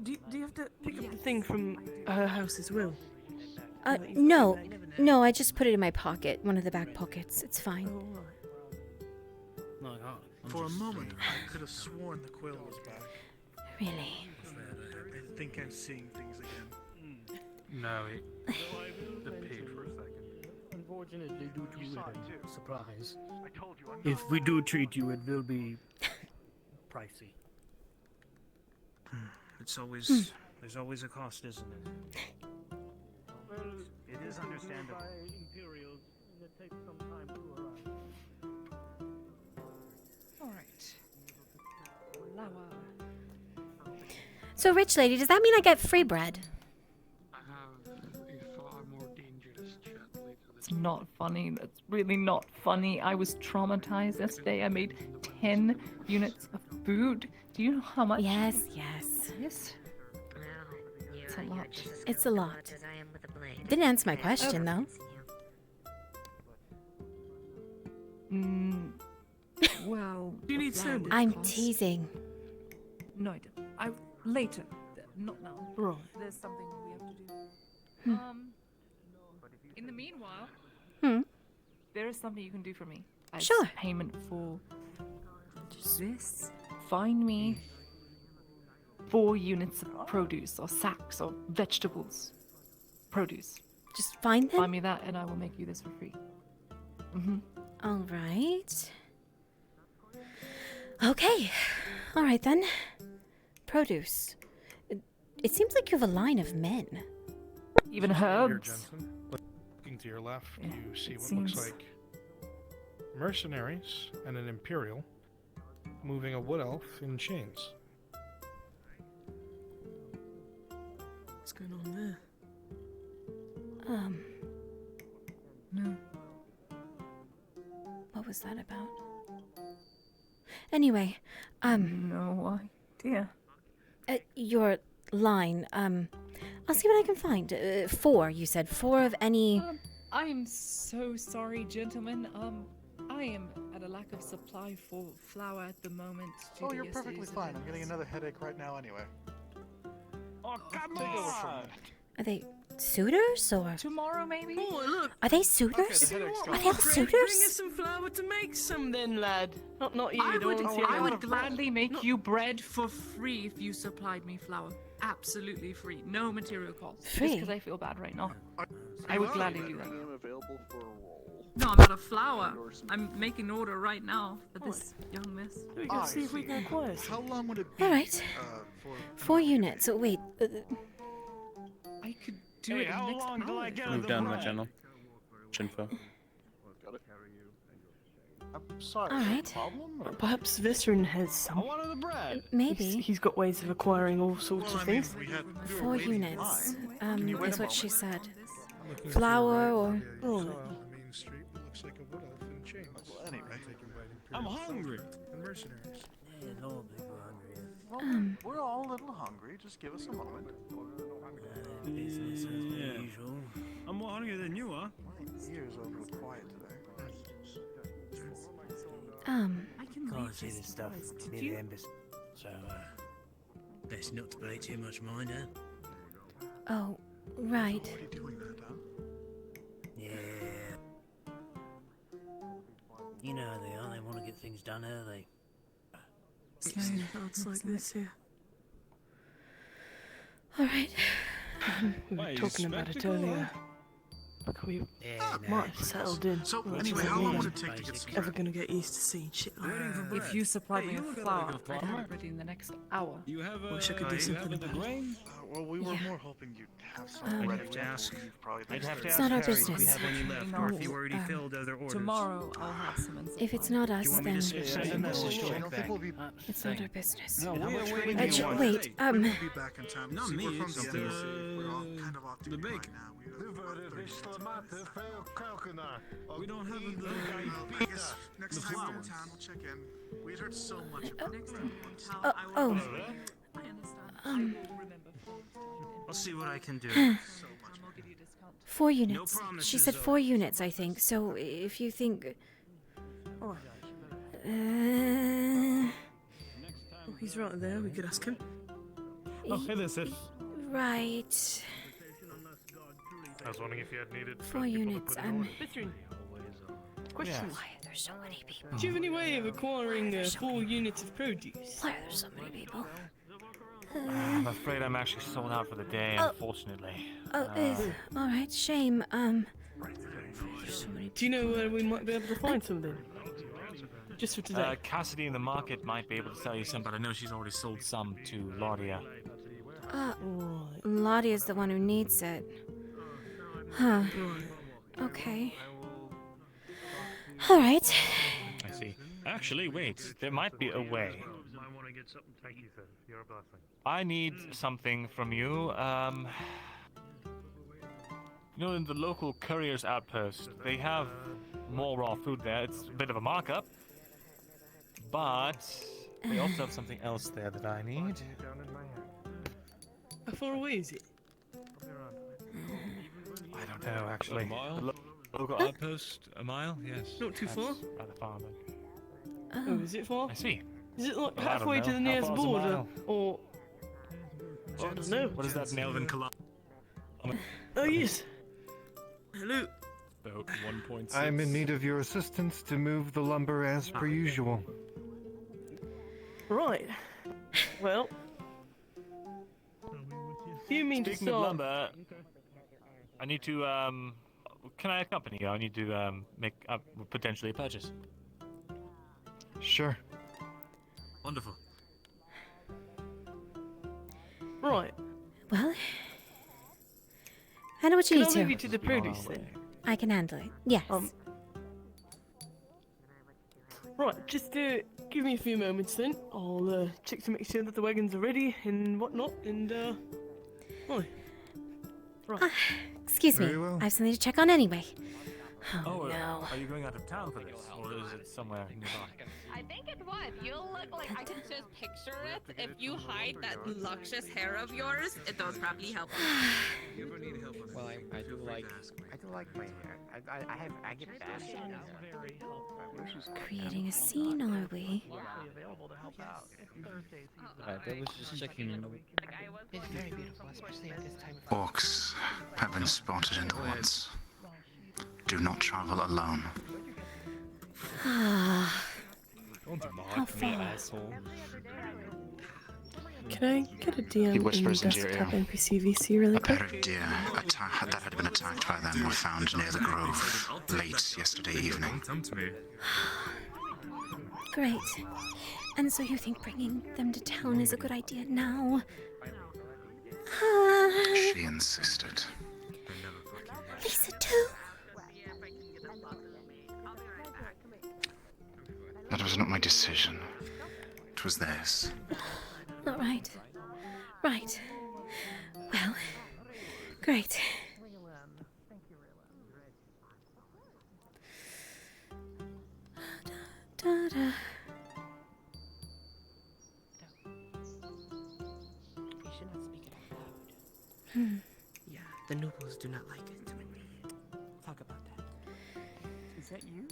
Do you have to pick up the thing from her house as well? No, I just put it in my pocket, one of the back pockets. It's fine. For a moment, I could have sworn the quill was back. Really? I think I'm seeing things again. No, it paid for a second. Unfortunately, due to a surprise. If we do treat you, it will be pricey. It's always there's always a cost, isn't it? Well, It is understandable. Imperials, it takes some time to arrive. All right. So, rich lady, does that mean I get free bread? I have a far more dangerous chat later this It's not funny. That's really not funny. I was traumatized yesterday. I made 10 units of food. Do you know how much? Yes. Yes. It's a lot. It's a lot. Didn't answer my question, though. Well, Do you need sandwich? I'm teasing. No, I don't. Later. Not now. Right. There's something we have to do. In the meanwhile, Hmm. there is something you can do for me. As Sure. Payment for this. Find me 4 units of produce or sacks or vegetables. Produce. Just find them? Find me that and I will make you this for free. All right. Okay. All right, then. Produce. It seems like you have a line of men. Even Here, herbs. Jensen. Looking to your left, Yeah, you see it what seems- looks like mercenaries and an Imperial moving a wood elf in chains. What's going on there? No. What was that about? Anyway, No idea. your line, I'll see what I can find. 4, you said. 4 of any... I am so sorry, gentlemen. I am at a lack of supply for flour at the moment. due Oh, to you're perfectly yesterday's fine. I'm getting events. another headache right now anyway. Oh, come Take over for a on! minute. Are they suitors, or... Tomorrow, maybe? Oh, look! Are they suitors? Okay, the headache's Are gone. they all Bring suitors? us some flour to make some then, lad. Not you, I don't would, you? I would gladly make you bread for free if you supplied me flour. Absolutely free. No material cost. Just Free? because I feel bad right now. I would gladly do that. I am available for a roll. No, I'm out of flour. I'm making an order right now for this young miss. We can see if we can acquire some. How long would it be? Alright. For 4 units. Oh, wait. I could do Hey, it in how the next long till I hour. get Move the down, my bread? channel. Shinfo. Got it. I'm sorry. Alright. Is there a problem? Or? Perhaps Viscerin has I some. wanted the bread. Maybe. He's got ways of acquiring all sorts Well, of I mean, things. we were 4 waiting in units. line. you wait Is a what she moment? said. Looking to Flour your or... right, yeah, you Oh. saw on the main street what looks like a wood elf in chains. Well, anyway. Taken by an I'm Imperial hungry. soldier and mercenaries. Yeah, no, big hungry. Well, we're all a little hungry. Just give us a moment. Business as usual. I'm more hungry than you are. My ears are a little quiet today. I can Can't leave see this this stuff place. Did near you? the embassy, so best not to pay too much mind, huh? Oh, right. Already doing that, huh? Yeah. You know how they are. They want to get things done early. It's like this here. Alright. We were Why, is talking about it spectacle, earlier. Look, we Yeah, might have settled in. So, Well, anyway, that's how what long we would need. it take to get some Ever bread? gonna get used to seeing shit like that? If you supplied me you with look flour, like a I'd have farmer. it ready in the next hour. You have a. Wish I could do something about it. grain? Well, we were Yeah. more hoping you'd have some I'd ready have to to ask. leave probably I'd this have to Thursday. It's not our ask Harry if we business. have any left, No, or if you already um, filled other orders. Tomorrow I'll have some in If it's supply. not Do us, you want me then to send a message to I check don't back? think we'll be. it's not our business. No, How we much are waiting waiting. do you want? wait, We will be back in time. Not See, me, we're from it's the the- embassy. We're all kind of the occupied big. right now. We don't have the. I guess next time we're in town, we'll check in. We heard so much about Next it. time in town, Oh, I will. oh. I understand. I will remember. I'll see what I can do. So much. I'll give you a discount. 4 units. She promises, said though. 4 units, I think. So if you think... Oh, Uh, he's right there. We could ask him. Hey there, Sid. right. I was wondering if you had needed 4 units. Viscerin, question. Why are there so many people? Do you have any way of acquiring 4 units of produce? Why are there so many people? I'm afraid I'm actually sold out for the day, Oh. unfortunately. Alright, shame. There's so many Do you know where we might be able to find something? Just for today. Cassidy in the market might be able to sell you some, but I know she's already sold some to Laudia. Lottie's the one who needs it. Huh. Okay. Alright. I see. Actually, wait. There might be a way. Might want to get something. Thank you, Sid. You're a blessing. I need something from you. You know, in the local courier's outpost, they have more raw food there. It's a bit of a markup. But they also have something else there that I need. How far away is it? I don't know, actually. A mile? The local outpost? A mile? Yes. Not too far? That's rather far, but... Oh, is it far? I see. Is it like Well, I don't halfway to know. the How nearest far's a border? mile? Or... I don't know. What is that, Melvin Colum? Oh, yes. Hello. About 1.6. I'm in need of your assistance to move the lumber as per usual. Right. Well... You mean Speaking to of start... lumber, I need to, can I accompany you? I need to, make potentially a purchase. Sure. Wonderful. Right. Well, I Handle what you Can need I to. move you to the produce then? I can handle it. Yes. Right, just give me a few moments then. I'll check to make sure that the wagons are ready and whatnot, and right. Excuse me. Very well. I have something to check on anyway. Oh, no. Are you going out of town for this, or is it somewhere nearby? I think it would. You'll look like I can just picture it. If you hide that luscious hair of yours, it does probably help. Well, I do like my hair. I get bad hair. Creating a scene, are we? I was just checking in. It's very beautiful, especially at this time of Orcs have been spotted in the woods. Do not travel alone. How me, far? asshole. Can I get a DM He whispers in into your desktop ear. NPC VC really A quick? pair of deer that had been attacked by them were found near the grove late yesterday evening. Great. And so you think bringing them to town is a good idea now? She insisted. Lisa too? That was not my decision. It was theirs. All right. Right. Well, great. Da, da. Yeah, the nobles do not like it when we talk about that. Is that you?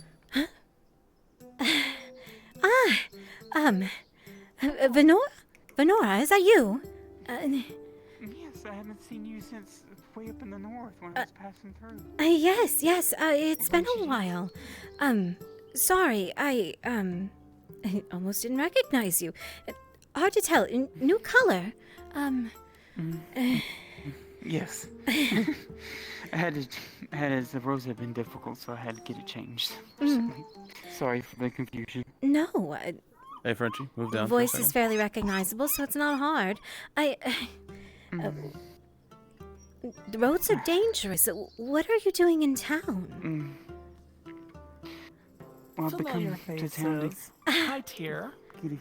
Venora? Venora, is that you? Yes, I haven't seen you since way up in the north when I was passing through. Yes, it's been a while. Sorry, I almost didn't recognize you. Hard to tell. New color. Yes. The rose had been difficult, so I had to get it changed. Sorry for the confusion. No, Hey, Frenchie, move down. voice for a is second. fairly recognizable, so it's not hard. The roads are dangerous. What are you doing in town? Well, I've become to town Hi, Tyr. to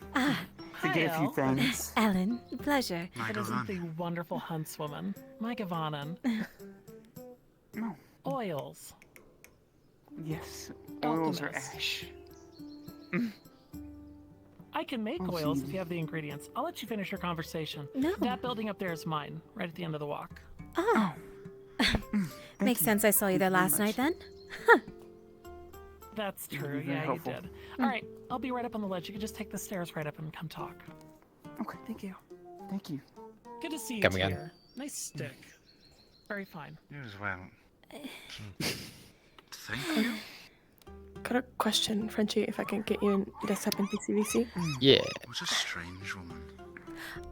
get a few things. Ellen, pleasure. It isn't the wonderful huntswoman, Micah Vonan. No. Oils. Yes, oils or Alchemist. ash. I can make Oh, oils see. if you have the ingredients. I'll let you finish your conversation. No. That building up there is mine, right at the end of the walk. Oh. Makes sense I saw you there last night then. That's true. Very Yeah, helpful. you did. All right, I'll be right up on the ledge. You can just take the stairs right up and come talk. Okay. Thank you. Thank you. Good to see you, Come again. Tyr. Nice stick. Very fine. You as well. Thank you. Got a question, Frenchie, if I can get you in desktop NPC VC? Yeah. What a strange woman.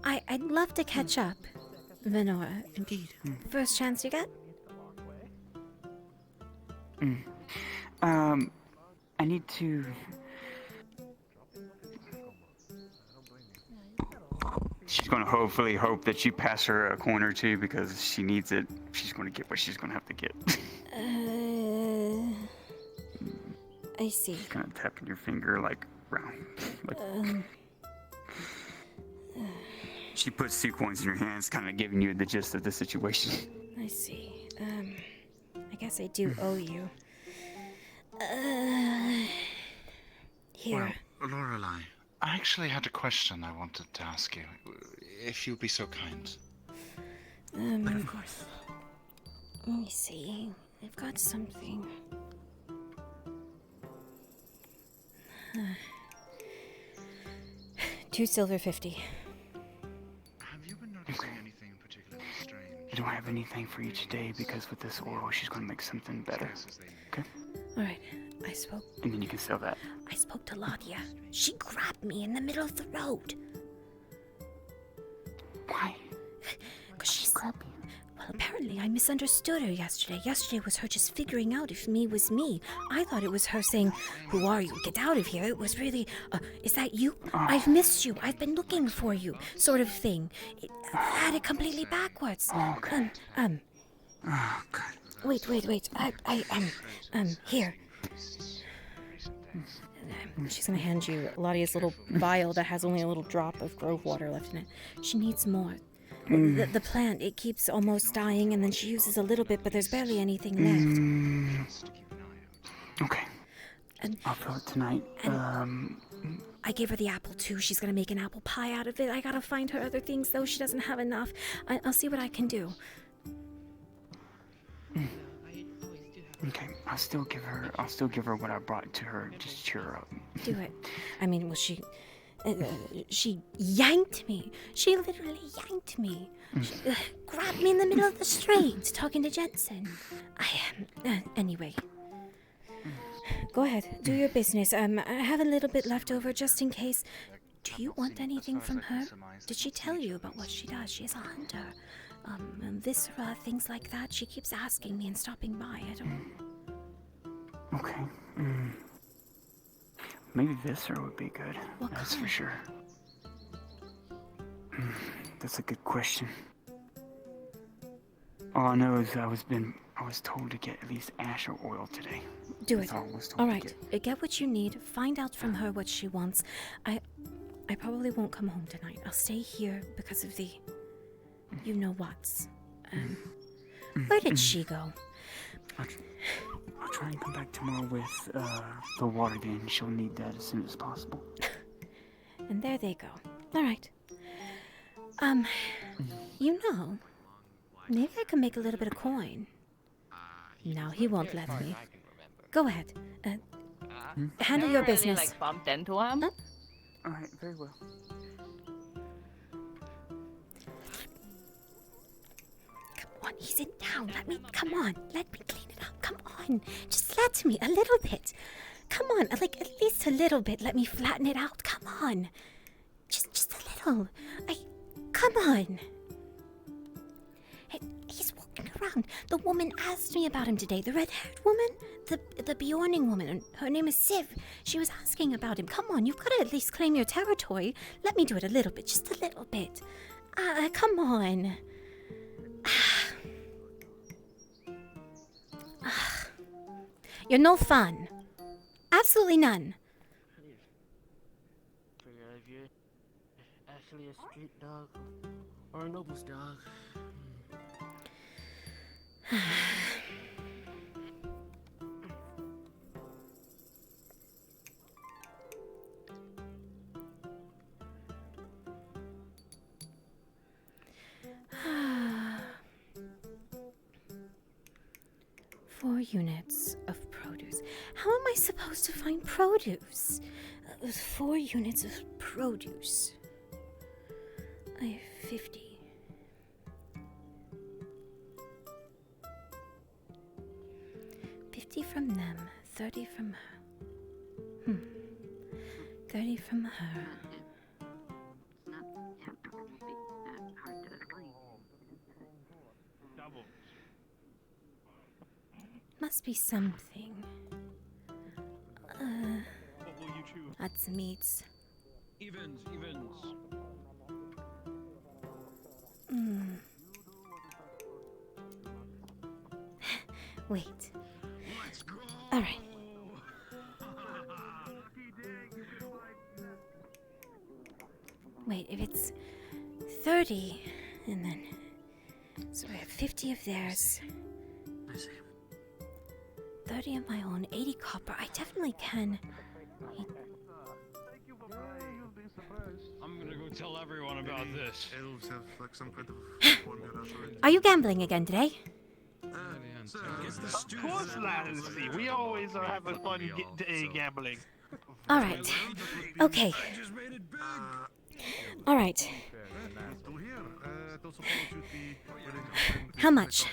I'd love to catch up, Venora. Indeed. First chance you get? I need to. She's going to hopefully hope that you pass her a coin or two because she needs it. She's going to get what she's going to have to get. I see. Kind of tapping your finger like round. Like, she puts 2 coins in your hands, kind of giving you the gist of the situation. I see. I guess I do owe you. Here. Well, Lorelei, I actually had a question I wanted to ask you, if you'd be so kind. But of course. Let me see. I've got something. 2 silver 50. Have you been noticing anything particularly strange? I don't have anything for you today because with this oil, she's going to make something better. Okay? All right. I spoke. And then you can sell that. I spoke to Ladia. She grabbed me in the middle of the road. Why? Because she's grabbed me. Well, apparently I misunderstood her yesterday. Yesterday was her just figuring out if me was me. I thought it was her saying, "Who are you? Get out of here." It was really, "Is that you? I've missed you. I've been looking for you," sort of thing. I had it completely backwards. Okay. Oh, God. Wait. Here. She's gonna hand you Ladia's little vial that has only a little drop of grove water left in it. She needs more. The plant, it keeps almost dying, and then she uses a little bit, but there's barely anything left. Okay. I'll fill it tonight. I gave her the apple too. She's gonna make an apple pie out of it. I gotta find her other things though. She doesn't have enough. I'll see what I can do. Okay, I'll still give her what I brought to her. Just cheer her up. Do it. I mean, well, she yanked me. She literally yanked me. She grabbed me in the middle of the street talking to Jensen. Anyway. Go ahead, do your business. I have a little bit left over just in case. Do you want anything from her? Did she tell you about what she does? She's a hunter. Viscera, things like that. She keeps asking me and stopping by. I don't... Okay. Maybe Viscera would be good. That's for sure. That's a good question. All I know is I was told to get at least Asher oil today. Do That's it. all I was told All to right. get. Get what you need. Find out from her what she wants. I probably won't come home tonight. I'll stay here because of the you know what's. Where did she go? I'll try and come back tomorrow with the water then. She'll need that as soon as possible. And there they go. All right. You know, maybe I can make a little bit of coin. No, he won't let me. Go ahead. Handle your business. Like bumped into him. All right, very well. Come on, he's in town. Come on. Let me clean it up. Come on. Just let me a little bit. Come on, like at least a little bit. Let me flatten it out. Come on. Just a little. Come on. Hey, he's walking around. The woman asked me about him today. The red-haired woman? The Bjorning woman. Her name is Siv. She was asking about him. Come on, you've got to at least claim your territory. Let me do it a little bit. Just a little bit. Come on. You're no fun. Absolutely none. Actually a street dog or a noble's dog. Four units of produce. How am I supposed to find produce? 4 units of produce. I have 50. From them, 30 from her. 30 from her. Must be something. What will you choose? That's meats. Evens. Wait. All right. Wait, if it's 30, and then... So I have 50 of theirs. 30 of my own, 80 copper. I definitely can... I'm gonna go tell everyone about this. Elves have like some kind of formula for it. Are you gambling again today? Of course, Lassie. We always are having fun gambling. All right. Okay. All right. How much?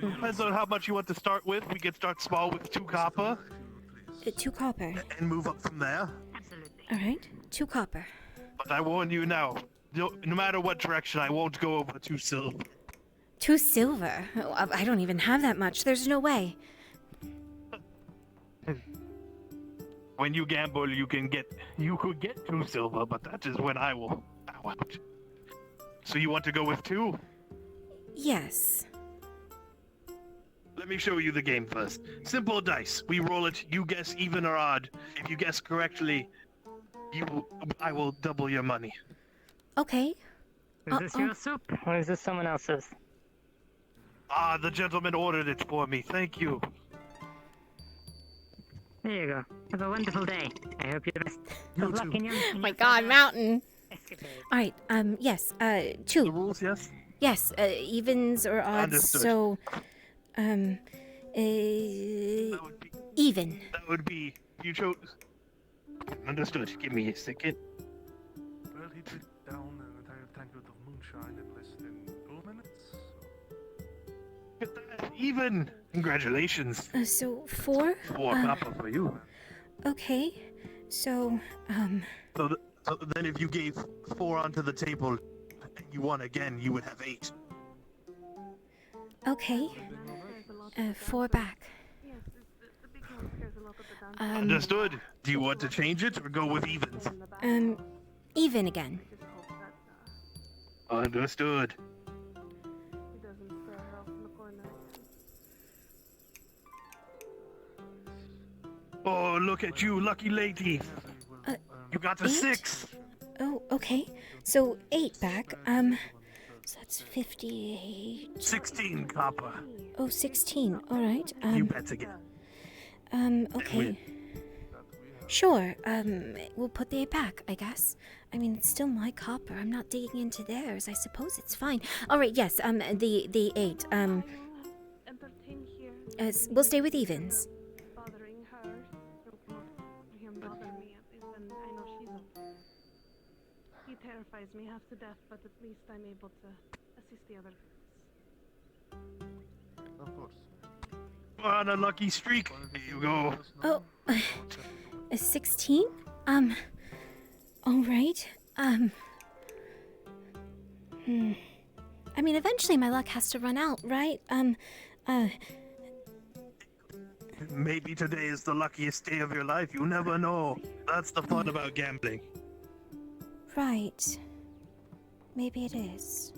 Depends on how much you want to start with. We can start small with 2 copper. 2 copper. And move up from there. All right. 2 copper. But I warn you now, no matter what direction, I won't go over 2 silver. 2 silver? Oh, I don't even have that much. There's no way. When you gamble, you could get 2 silver, but that is when I will bow out. So you want to go with 2? Yes. Let me show you the game first. Simple dice. We roll it. You guess even or odd. If you guess correctly, I will double your money. Okay. Is this your soup, or is this someone else's? Ah, the gentleman ordered it for me. Thank you. There you go. Have a wonderful day. I hope you're the best of luck in your. Oh my God, Mountain. All right. Yes. 2. The rules, yes. Yes. Evens or odds. Understood. So, even. That would be you chose. Understood. Give me a second. Well, he took down an entire tankard of moonshine in less than 2 minutes. Get that even. Congratulations. So 4. 4 copper for you. Okay. So, So then, if you gave 4 onto the table, and you won again, you would have 8. Okay. 4 back. Understood. Do you want to change it or go with evens? Even again. Understood. Oh, look at you, lucky lady. You got a 8? 6. Oh, okay. So 8 back. So that's 58. 16 copper. Oh, 16. All right. You bet again. Okay. Sure. We'll put the 8 back, I guess. I mean, it's still my copper. I'm not digging into theirs. I suppose it's fine. All right. Yes. The 8. We'll stay with evens. He terrifies me half to death, but at least I'm able to assist the other girls. Of course. We're on a lucky streak. Here you go. Oh, 16? All right. I mean, eventually my luck has to run out, right? Maybe today is the luckiest day of your life. You never know. That's the fun about gambling. Right. Maybe it is.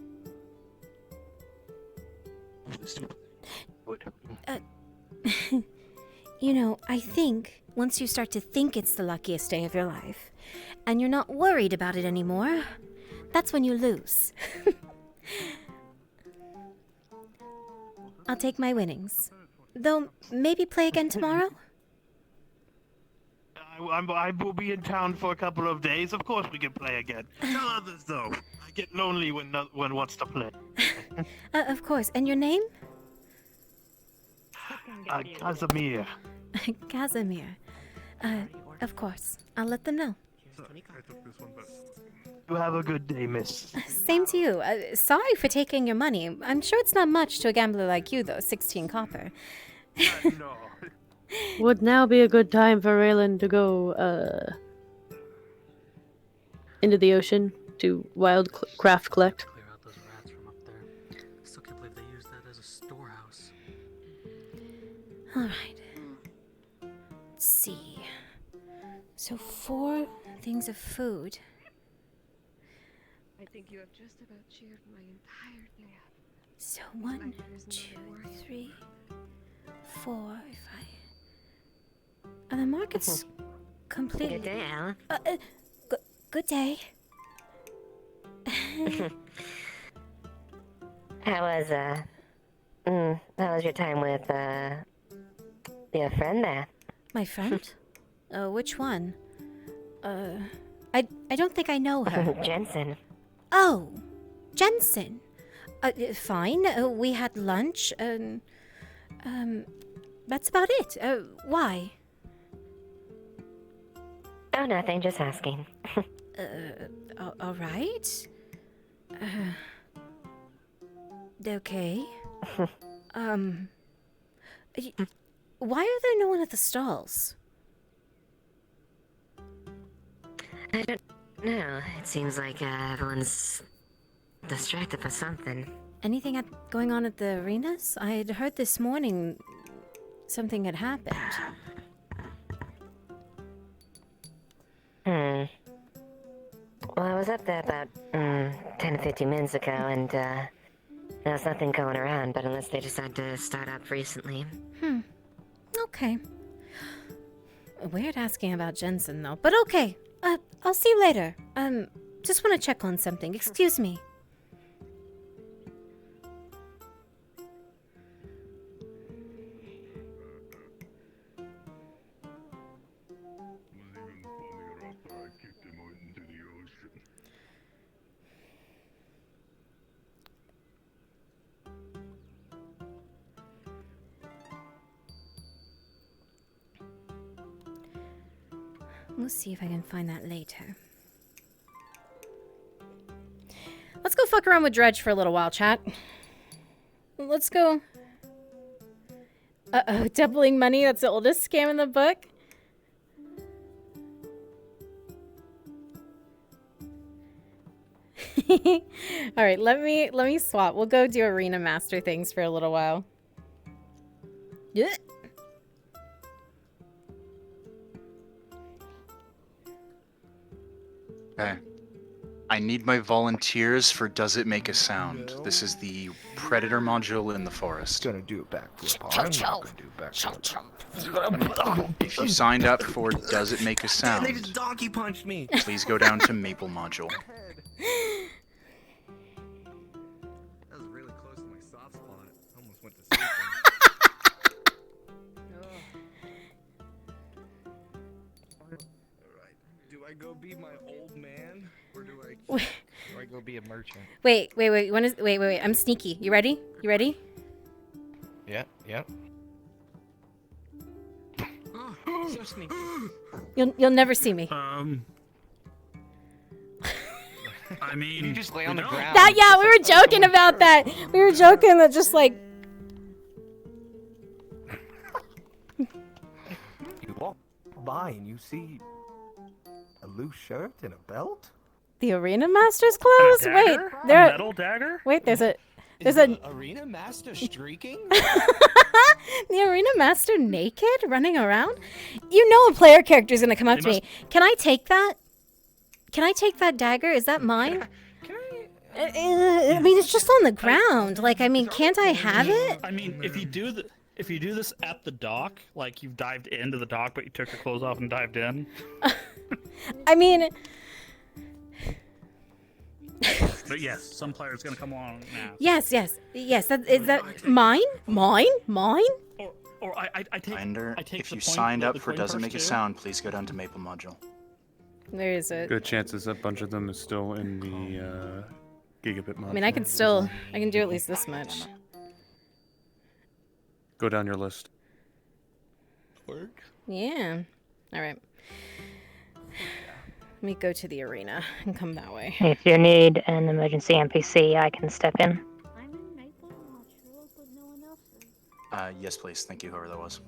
You know, I think once you start to think it's the luckiest day of your life, and you're not worried about it anymore, that's when you lose. I'll take my winnings. Though, maybe play again tomorrow? I will be in town for a couple of days. Of course we can play again. Tell others, though. I get lonely when no one wants to play. Of course. And your name? Casimir. Casimir. Of course. I'll let them know. You have a good day, miss. Same to you. Sorry for taking your money. I'm sure it's not much to a gambler like you, though. 16 copper. No. Would now be a good time for Raylan to go, into the ocean to wildcraft collect? Clear out those rats from up there. Still can't believe they use that as a storehouse. Alright. Let's see. So 4 things of food. I think you have just about cheered my entire day up. So 1, 2, 3, 4, 5. Are the markets completely... Good day, Alan. Good day. How was your time with, your friend there? My friend? Which one? I don't think I know her. Jensen. Oh, Jensen. Fine. We had lunch, and, that's about it. Why? Oh, nothing, just asking. All right. Okay. Why are there no one at the stalls? I don't know. It seems like everyone's distracted by something. Anything going on at the arenas? I had heard this morning something had happened. Well, I was up there about 10 to 15 minutes ago, and there's nothing going around, but unless they decide to start up recently. Okay. Weird asking about Jensen, though. But okay. I'll see you later. Just want to check on something. Excuse me. We'll see if I can find that later. Let's go fuck around with Dredge for a little while, chat. Let's go. Uh-oh, doubling money. That's the oldest scam in the book. All right, let me swap. We'll go do Arena Master things for a little while. Yeah. Okay. I need my volunteers for Does It Make a Sound? This is the Predator module in the forest. Gonna do it back to If you signed up for Does It Make a They Sound, just donkey punched me. please go down to Maple module. That was really close to my soft spot. Almost went to sleep. Alright. Do I go be my old man? Or do I go be a merchant? Wait. Wait. I'm sneaky. You ready? You ready? Yeah. So sneaky. You'll never see me. I mean, You just lay on the ground. That yeah, we were joking about that. We were joking that just like You walk by and you see a loose shirt and a belt? the Arena Master's clothes. Wait, a there. metal dagger? Wait, there's a Arena Master streaking? the Arena Master naked running around. You know a player character is gonna come up to me. Can I take that? Can I take that dagger? Is that mine? I mean, it's just on the ground. Like, I mean, can't I have it? I mean, if you do this at the dock, like you've dived into the dock, but you took your clothes off and dived in. I mean, But yes, some player's gonna come along now. yes. That is that mine? Mine? Or I take. Reminder, I take if the you point signed of up the for coin Does It purse Make a too. Sound, please go down to Maple module. Where is it? Good chances a bunch of them is still in the gigabit mod. I mean, I can do at least this much. Go down your list. Work? Yeah. All right. Let me go to the arena and come that way. If you need an emergency NPC, I can step in. Yes, please. Thank you, whoever that was.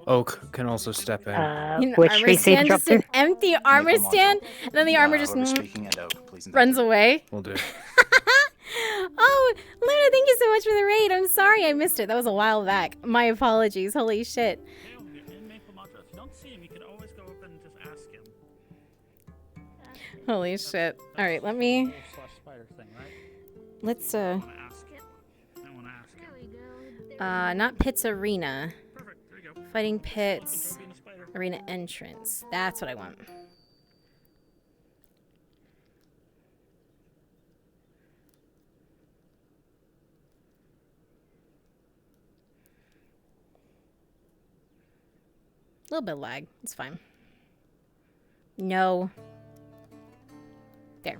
Oak can also step in. Which armor VC stand, drop just an to? empty armor Maple module. stand, and then the armor just Whoever's speaking and Oak, please and thank runs you. away. We'll do. Oh, Luna, thank you so much for the raid. I'm sorry I missed it. That was a while back. My apologies. Holy shit. In Maple Module, if you don't see him, you can always go up and just ask him. Holy shit. All right, let me. Slash spider thing, right? Let's I wanna ask him. not Pits Arena. Perfect. There you go. Fighting Pits. Being a spider. Arena entrance. That's what I want. A little bit of lag. It's fine. No. There.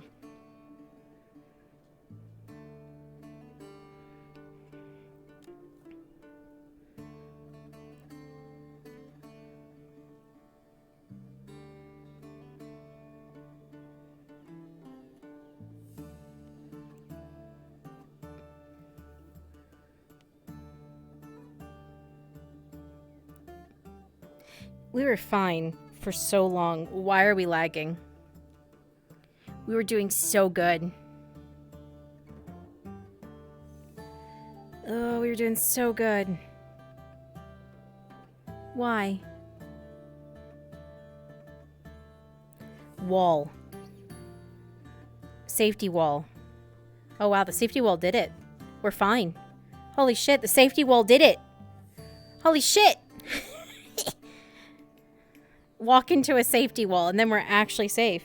We were fine for so long. Why are we lagging? We were doing so good. Oh, we were doing so good. Why? Wall. safety wall. Oh wow, the safety wall did it. We're fine. Holy shit, the safety wall did it. Holy shit. Walk into a safety wall and then we're actually safe.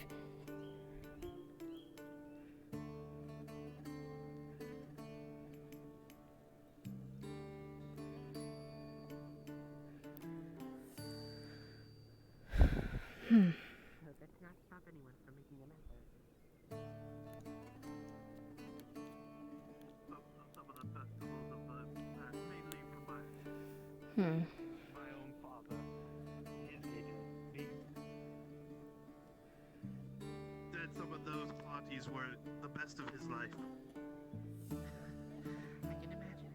Said some of those parties were the best of his life. I can imagine.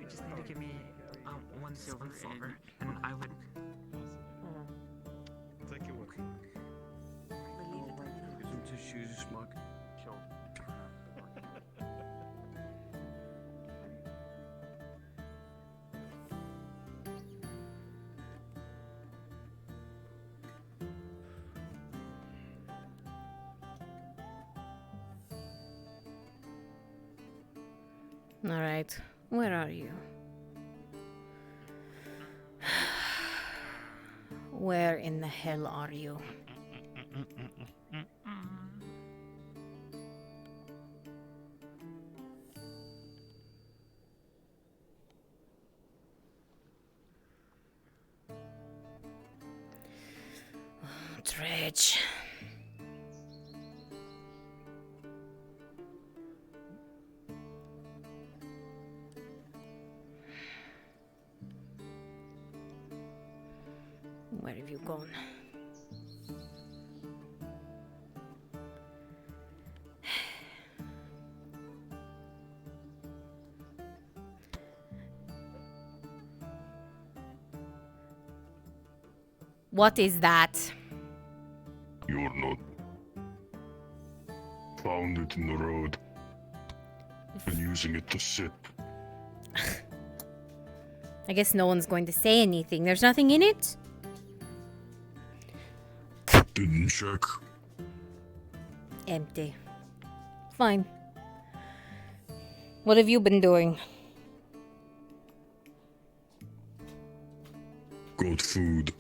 You just need to give me one silver silver, and I would. Thank you. Some tissues, Mark. Sure. All right. Where are you? Where in the hell are you? Dredge. Where have you gone? What is that? You're not. Found it in the road. Been using it to sip. I guess no one's going to say anything. There's nothing in it? Didn't check. Empty. Fine. What have you been doing? Got food.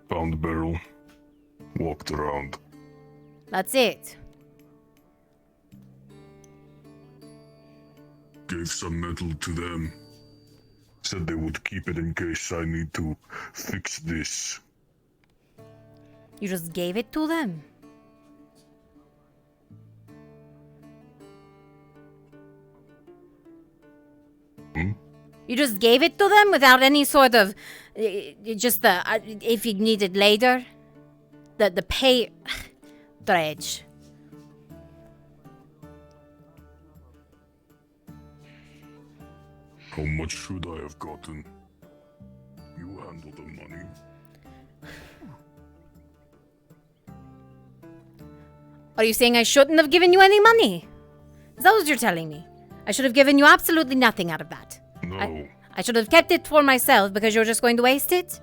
Found the barrel. Walked around. That's it. Gave some metal to them. Said they would keep it in case I need to fix this. You just gave it to them? You just gave it to them without any sort of, just the, if you need it later? The pay, Dredge. How much should I have gotten? You handle the money. Are you saying I shouldn't have given you any money? Is that what you're telling me? I should have given you absolutely nothing out of that. No. I should have kept it for myself because you're just going to waste it?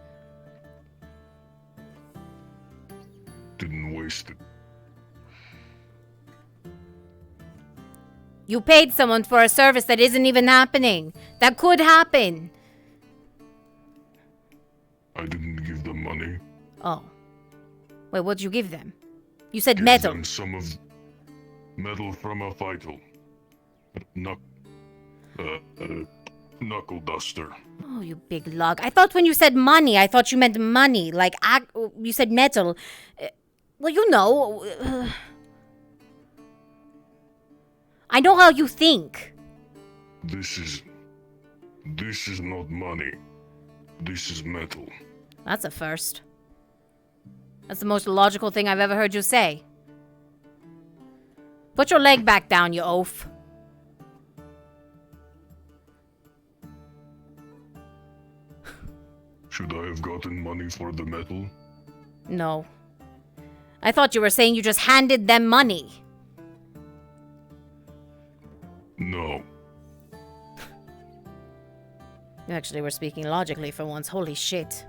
Didn't waste it. You paid someone for a service that isn't even happening. That could happen. I didn't give them money. Oh. Wait, what'd you give them? You said Gave metal. them some of metal from a vital. Knuckle duster. Oh, you big lug. I thought when you said money, I thought you meant money. Like, you said metal. Well, you know. I know how you think. This is not money. This is metal. That's a first. That's the most logical thing I've ever heard you say. Put your leg back down, you oaf. Should I have gotten money for the metal? No. I thought you were saying you just handed them money. No. You actually were speaking logically for once. Holy shit.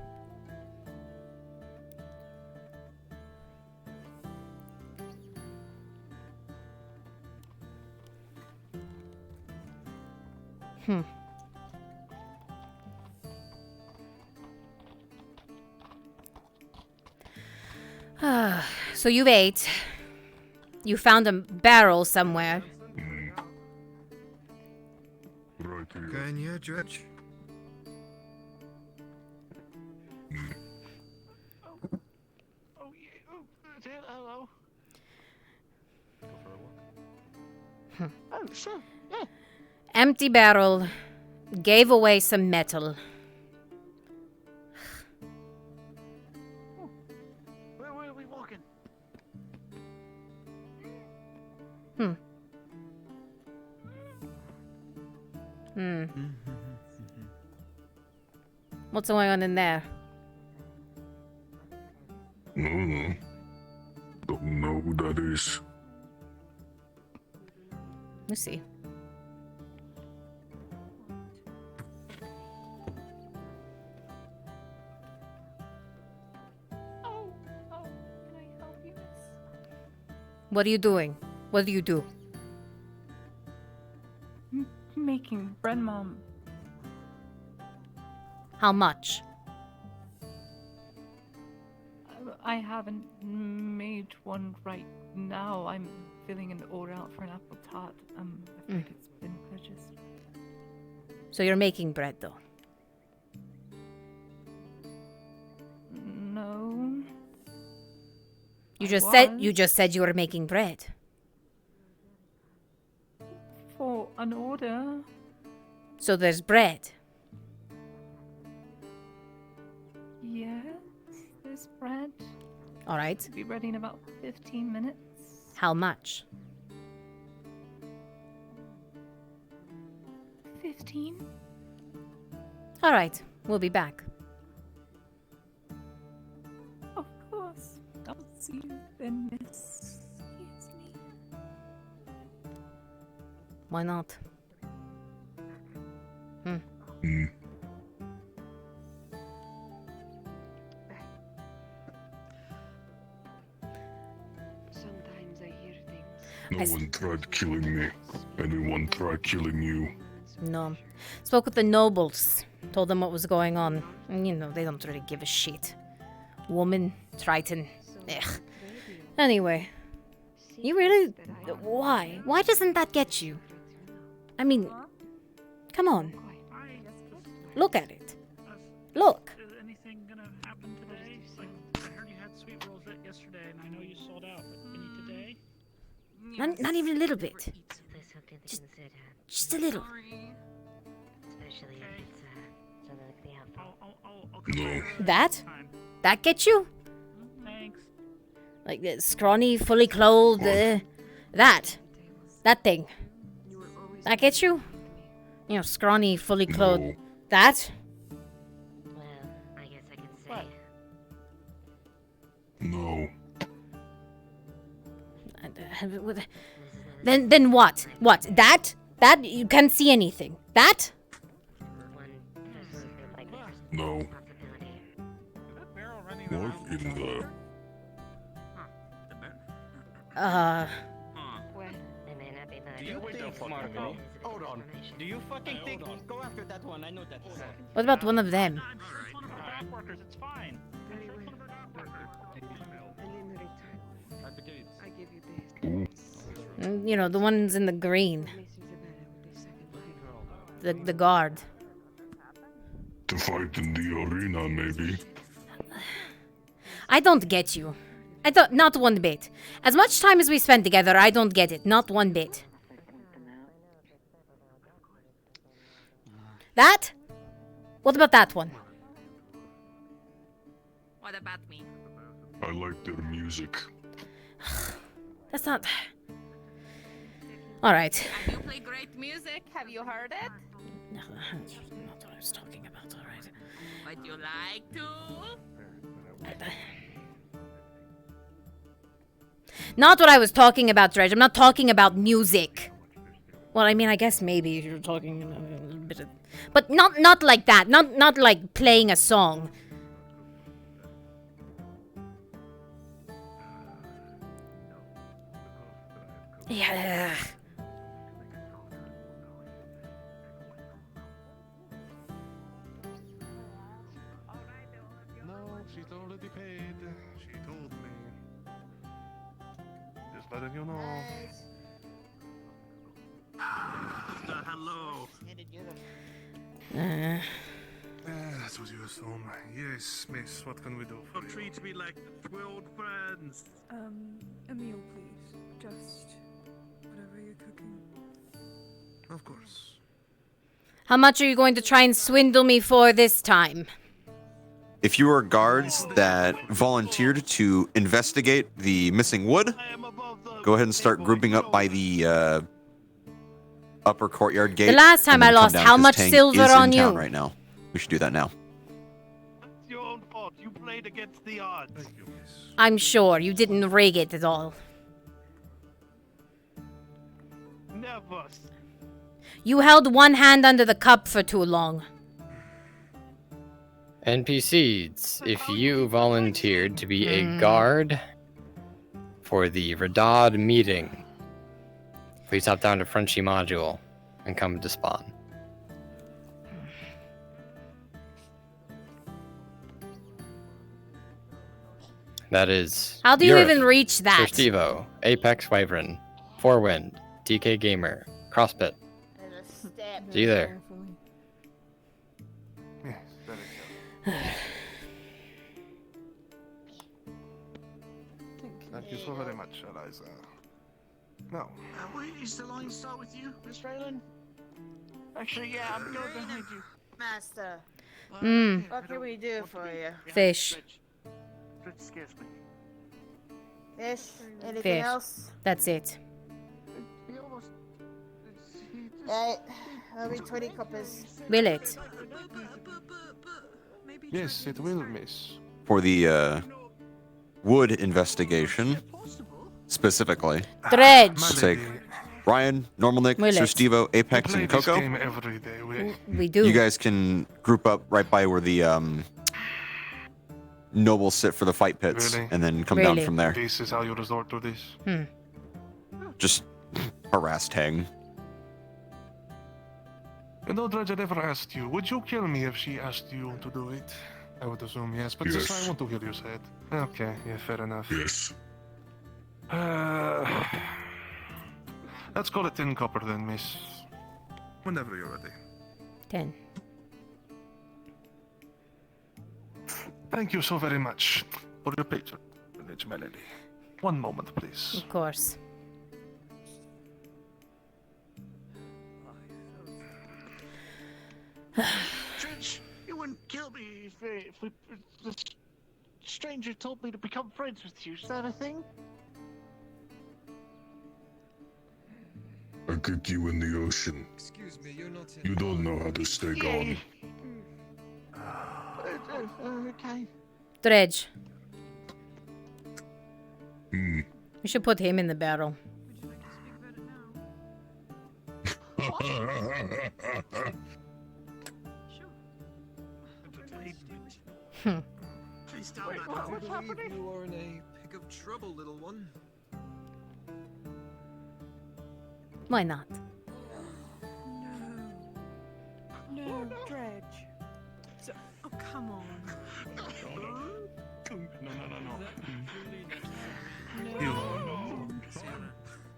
So you ate. You found a barrel somewhere. Can you judge? Hello. Oh, sure. Yeah. Empty barrel. Gave away some metal. Where are we walking? What's going on in there? Don't know who that is. Let's see. What are you doing? What do you do? Making bread, Mom. How much? I haven't made one right now. I'm filling an order out for an apple tart. I'm afraid it's been purchased. So you're making bread, though? No. You just said you were making bread. For an order. So there's bread. Yes, there's bread. All right. Be ready in about 15 minutes. How much? 15? All right. We'll be back. Of course. I'll see you then, miss. Excuse me. Why not? Sometimes I hear things. No one tried killing me. Anyone try killing you? No. Spoke with the nobles. Told them what was going on. And, you know, they don't really give a shit. Woman, Triton. Ugh. Anyway. You really... Why? Why doesn't that get you? I mean... Come on. Look at it. Look. Is anything gonna happen today? Like, I heard you had sweet rolls yesterday, and I know you sold out, but any today? Not even a little bit. Just a little. Especially if it's something like the apple. No. That? That gets you? Thanks. Like the scrawny, fully clothed... that. That thing. That gets you? You know, scrawny, fully clothed... No. That? Well, I guess I could say. No. Then what? What? That? That? You can't see anything. That? No. What in the... Do you think, Marco? Hold on. Do you fucking think? Go after that one. I know that. What about one of them? It's one of our dock workers. It's fine. I give you this. You know, the ones in the green. The guard. To fight in the arena, maybe. I don't get you. I don't. Not one bit. As much time as we spend together, I don't get it. Not one bit. That? What about that one? What about me? I like their music. That's not... Alright. And you play great music. Have you heard it? No, that's not what I was talking about, alright. Would you like to? Not what I was talking about, Dredge. I'm not talking about music. Well, I mean, I guess maybe you're talking a little bit of, but not like that. Not like playing a song. Yeah. No, she's already paid. She told me. Just letting you know. Hello. That's what you assume. Yes, miss, what can we do for you? Treat me like 12 friends. A meal, please. Just whatever you're cooking. Of course. How much are you going to try and swindle me for this time? If you are guards that volunteered to investigate the missing wood, go ahead and start grouping up by the upper courtyard gate. The last time and then I come lost, down, how 'cause much Tang silver is on in town you? right now. We should do that now. It's your own fault. You played against the odds. I'm sure you didn't rig it at all. Never. You held one hand under the cup for too long. NPCs, if you volunteered to be a guard for the Radad meeting, please hop down to Frenchy Module and come to spawn. That is. How do you Eurith, even reach that? Sir Stevo, Apex Wyvern, Fourwind, DK Gamer, Crosspit. See you there. Yes, very good. Thank you so very much, Eliza. Now, Wait, is the line start with you, Miss Raylan? Actually, yeah, I'm going behind you. Master. Mm. What can we do for you? Fish. Excuse me. Fish? Anything Fish. else? That's it. He almost. Right. That'll be 20 coppers. Will it? yes, it will, miss. For the wood investigation, specifically. Dredge. We'll take Ryan, Normal Nick, Will Sir it? Stevo, Apex, Play and this Coco. game every day. We do. You guys can group up right by where the nobles sit for the fight pits, Really? and then come down Really? from there. This is how you resort to this. Just harass Tang. You know, Dredge, I never asked you. Would you kill me if she asked you to do it? I would assume yes, but just Yes. I want to hear you say it. Okay, yeah, fair enough. Yes. Let's call it 10 copper then, miss. Whenever you're ready. 10. Thank you so very much for your patronage, my lady. One moment, please. Of course. Dredge, you wouldn't kill me if the stranger told me to become friends with you. Is that a thing? I kick you in the ocean. Excuse me, you're not. You don't know how to stay gone. Okay. Dredge. Hmm. We should put him in the barrel. Hmm. Please tell me what's happening. You are in a pick of trouble, little one. Why not? No, Dredge. Oh, come on.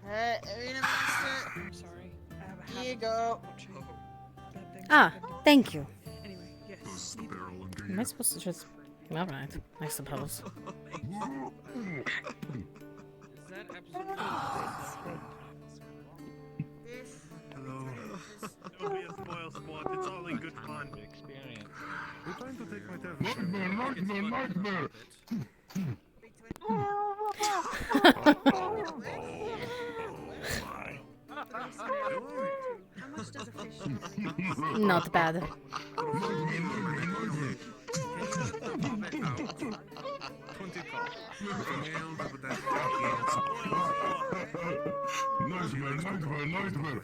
Arena Master. I'm sorry. Here you go. Ah, thank you. Anyway, yes. Bust the barrel and get Am I supposed to just... Alright, I suppose. Hello. Don't be a spoil sport. It's all in good fun. Experience. We're trying to take my temperature. nightmare. How much does a fish Not bad. Nightmare.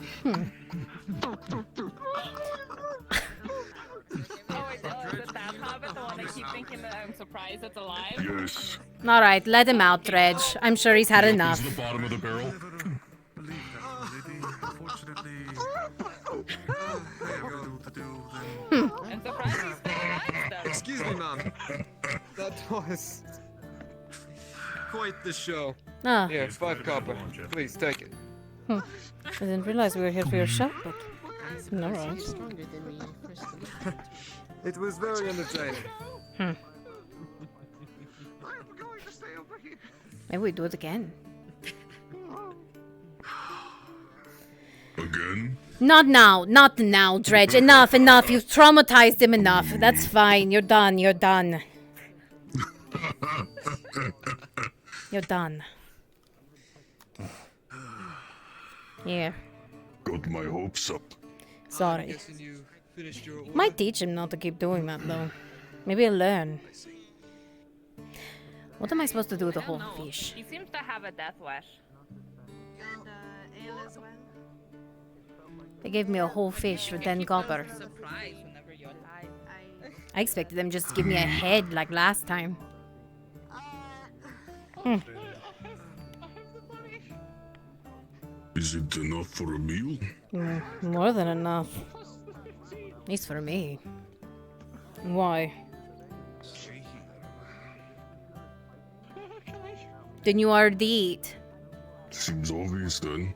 Oh wait, is it that hobbit, the one I keep thinking that I'm surprised it's alive? Yes. All right, let him out, Dredge. I'm sure he's had Is enough. the bottom of the barrel? I'm surprised he's still alive though. Excuse me, ma'am. That was quite the show. Ah. Here, 5 copper. Please take it. I didn't realize we were here for your shop, but all right. Stronger than me. It was very entertaining. Maybe we do it again. Again? Not now, not now, Dredge. Enough, enough. You've traumatized him enough. That's fine. You're done. You're done. You're done. Here. Got my hopes up. Sorry. Might teach him not to keep doing that, though. Maybe he'll learn. What am I supposed to do with the whole fish? He seems to have a death wish. And ale as well. They gave me a whole fish for 10 copper. Surprise whenever you're alive. I expected them just to give me a head like last time. Hmm. Is it enough for a meal? More than enough. At least for me. Why? Then you already eat. Seems obvious then.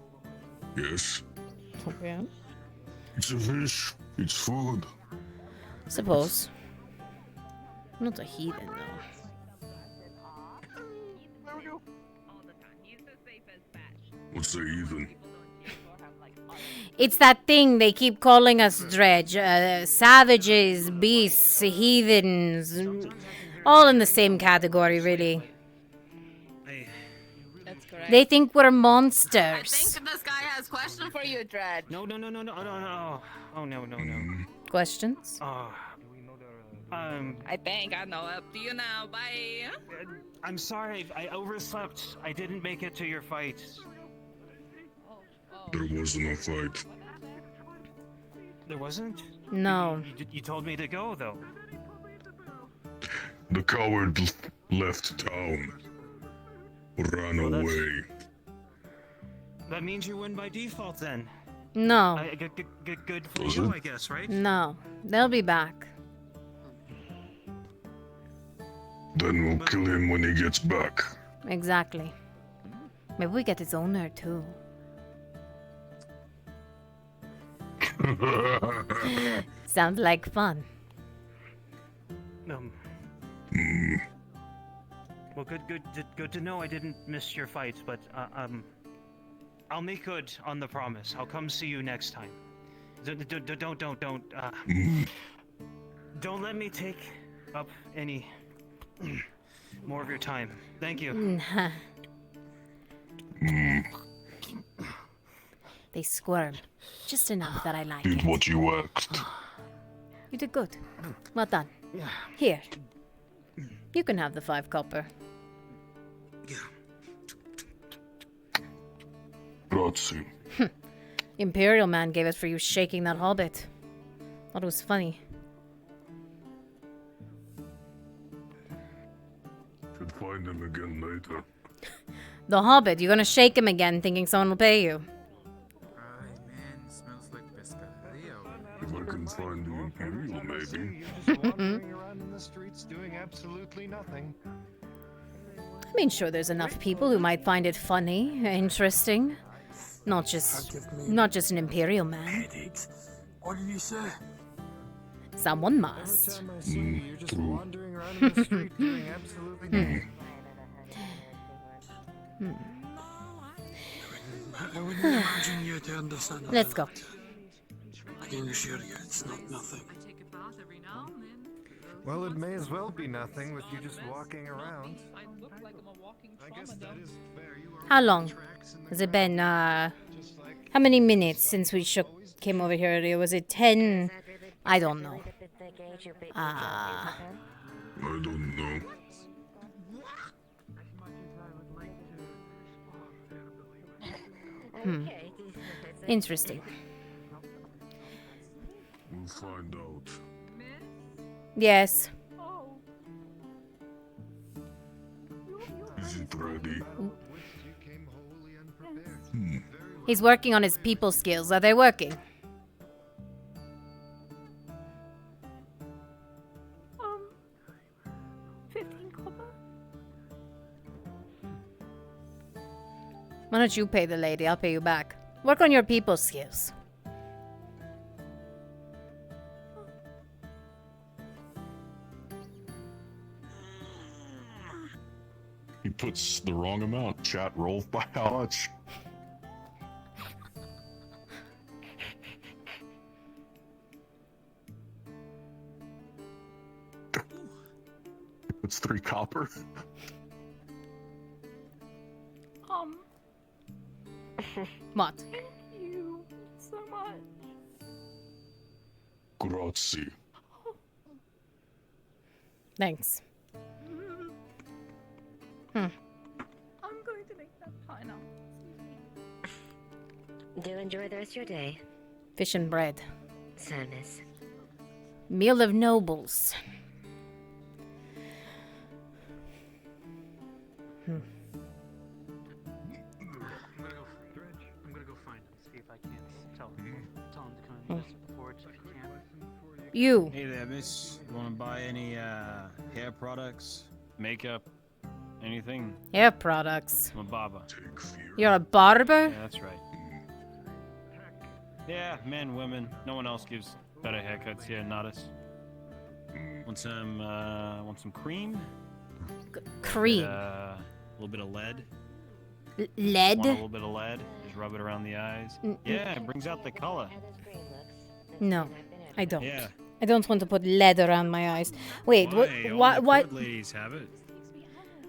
Yes. Okay. It's a fish. It's food. Suppose. Not a heathen, though. What's the heathen? It's that thing they keep calling us, Dredge. Savages, beasts, heathens. All in the same category, really. That's correct. They think we're I monsters. think this guy has a question for you, Dredge. No. Oh, no. Oh, no. Questions? I think I know up to you now. Bye. I'm sorry. I overslept. I didn't make it to your fight. There wasn't a fight. There wasn't? No. You told me to go, though. The coward left town. Ran away. That means you win by default, then. No. Good for Was you, it? I guess, right? No. They'll be back. Then we'll kill him when he gets back. Exactly. Maybe we get his owner, too. Sounds like fun. Well, good to know I didn't miss your fight, but I'll make good on the promise. I'll come see you next time. Don't let me take up any more of your time. Thank you. They squirm. Just enough that I like Did it. what you asked. You did good. Well done. Here. You can have the 5 copper. Grazie. Imperial man gave it for you shaking that hobbit. Thought it was funny. Should find him again later. The hobbit, you're gonna shake him again thinking someone will pay you. If I can find the Imperial, maybe. Just wandering around in the streets doing absolutely nothing. I mean, sure, there's enough people who might find it funny, interesting. Not just an Imperial man. What did you say? Someone must. Every time I see you, you're just wandering around in the street doing absolutely nothing. I wouldn't imagine you to understand. Let's go. I can assure you, it's not nothing. Well, it may as well be nothing with you just walking around. I guess that is fair. You are How long has it been? How many minutes since we came over here earlier? Was it 10? I don't know. I don't know. Interesting. We'll find out. Yes. Is it ready? He's working on his people skills. Are they working? 15 copper? Why don't you pay the lady? I'll pay you back. Work on your people skills. He puts the wrong amount. Chat roll by how much? It's 3 copper. What? Thank you so much. Grazie. Thanks. I'm going to make that pie now. Do enjoy the rest of your day. Fish and bread. So, miss. Meal of nobles. I'm gonna go find him, see if I can tell him to come and visit the forge if you can. You. Hey there, miss. You wanna buy any hair products, makeup, anything? Hair products. I'm a barber. You're a barber? Yeah, that's right. Yeah, men, women. No one else gives better haircuts here in Nodus. Want some cream? Cream. A little bit of lead. Lead? Want a little bit of lead? Just rub it around the eyes. Yeah, it brings out the color. No, I don't. Yeah. I don't want to put lead around my eyes. Wait, Why? what? Ladies have it.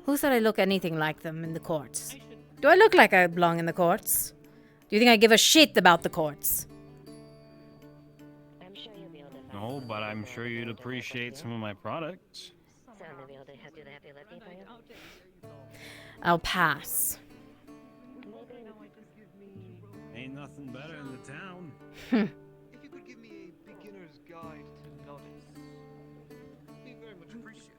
Who said I look anything like them in the courts? Do I look like I belong in the courts? Do you think I give a shit about the courts? No, but I'm sure you'd appreciate some of my products. I'll pass. Ain't nothing better in the town. If you could give me a beginner's guide to Nodus, it'd be very much appreciated.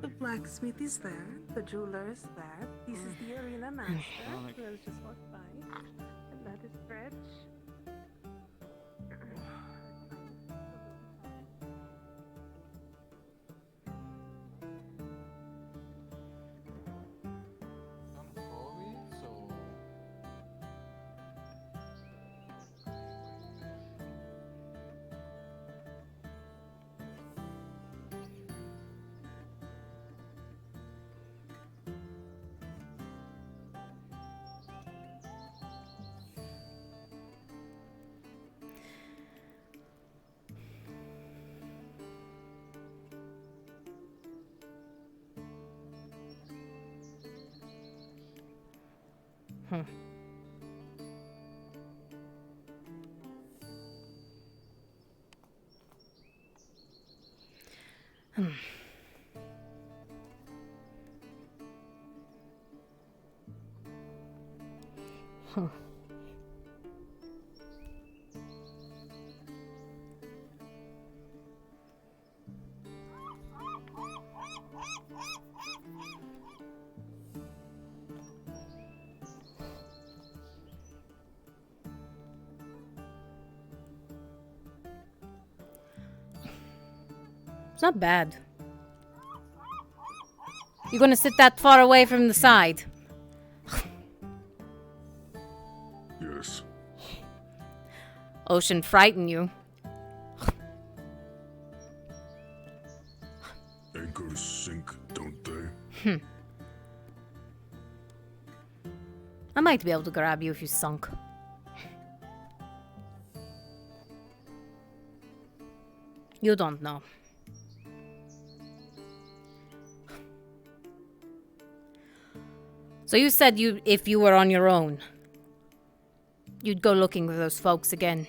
The blacksmith is there, the jeweler is there, this is the arena master who has just walked by, and that is Dredge. Huh. It's not bad. You gonna sit that far away from the side? Yes. Ocean frighten you. Anchors sink, don't they? I might be able to grab you if you sunk. You don't know. So you said if you were on your own, you'd go looking for those folks again.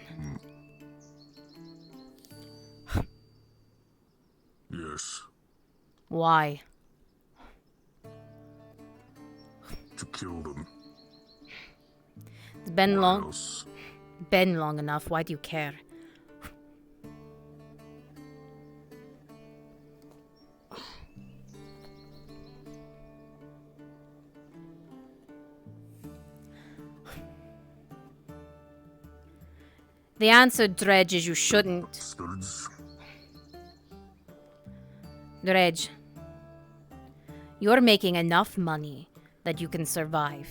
Yes. Why? to kill them. It's been Why long. else? Been long enough. Why do you care? The answer, Dredge, is you shouldn't. Bastards. Dredge, you're making enough money that you can survive.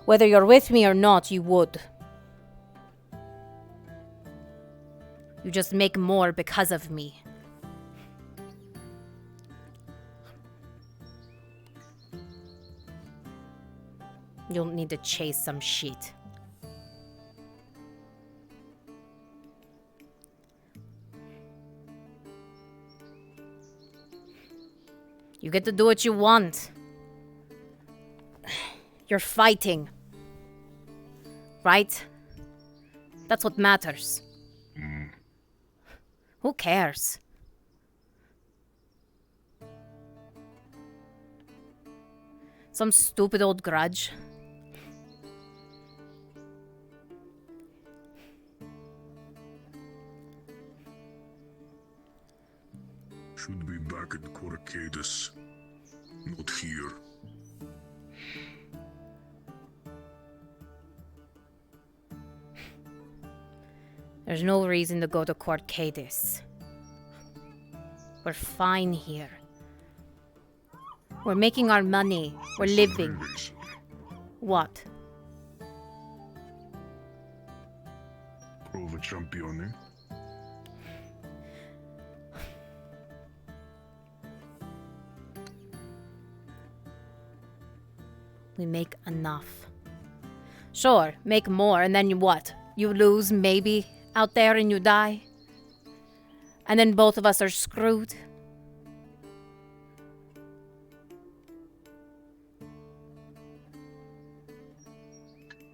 Whether you're with me or not, you would. You just make more because of me. You'll need to chase some shit. You get to do what you want. You're fighting. Right? That's what matters. Who cares? Some stupid old grudge. Should be back at Corcadus. Not here. There's no reason to go to Corcadis. We're fine here. We're making our money. We're living. What? Prova Champione. We make enough. Sure, make more, and then you what? You lose, maybe, out there and you die? And then both of us are screwed?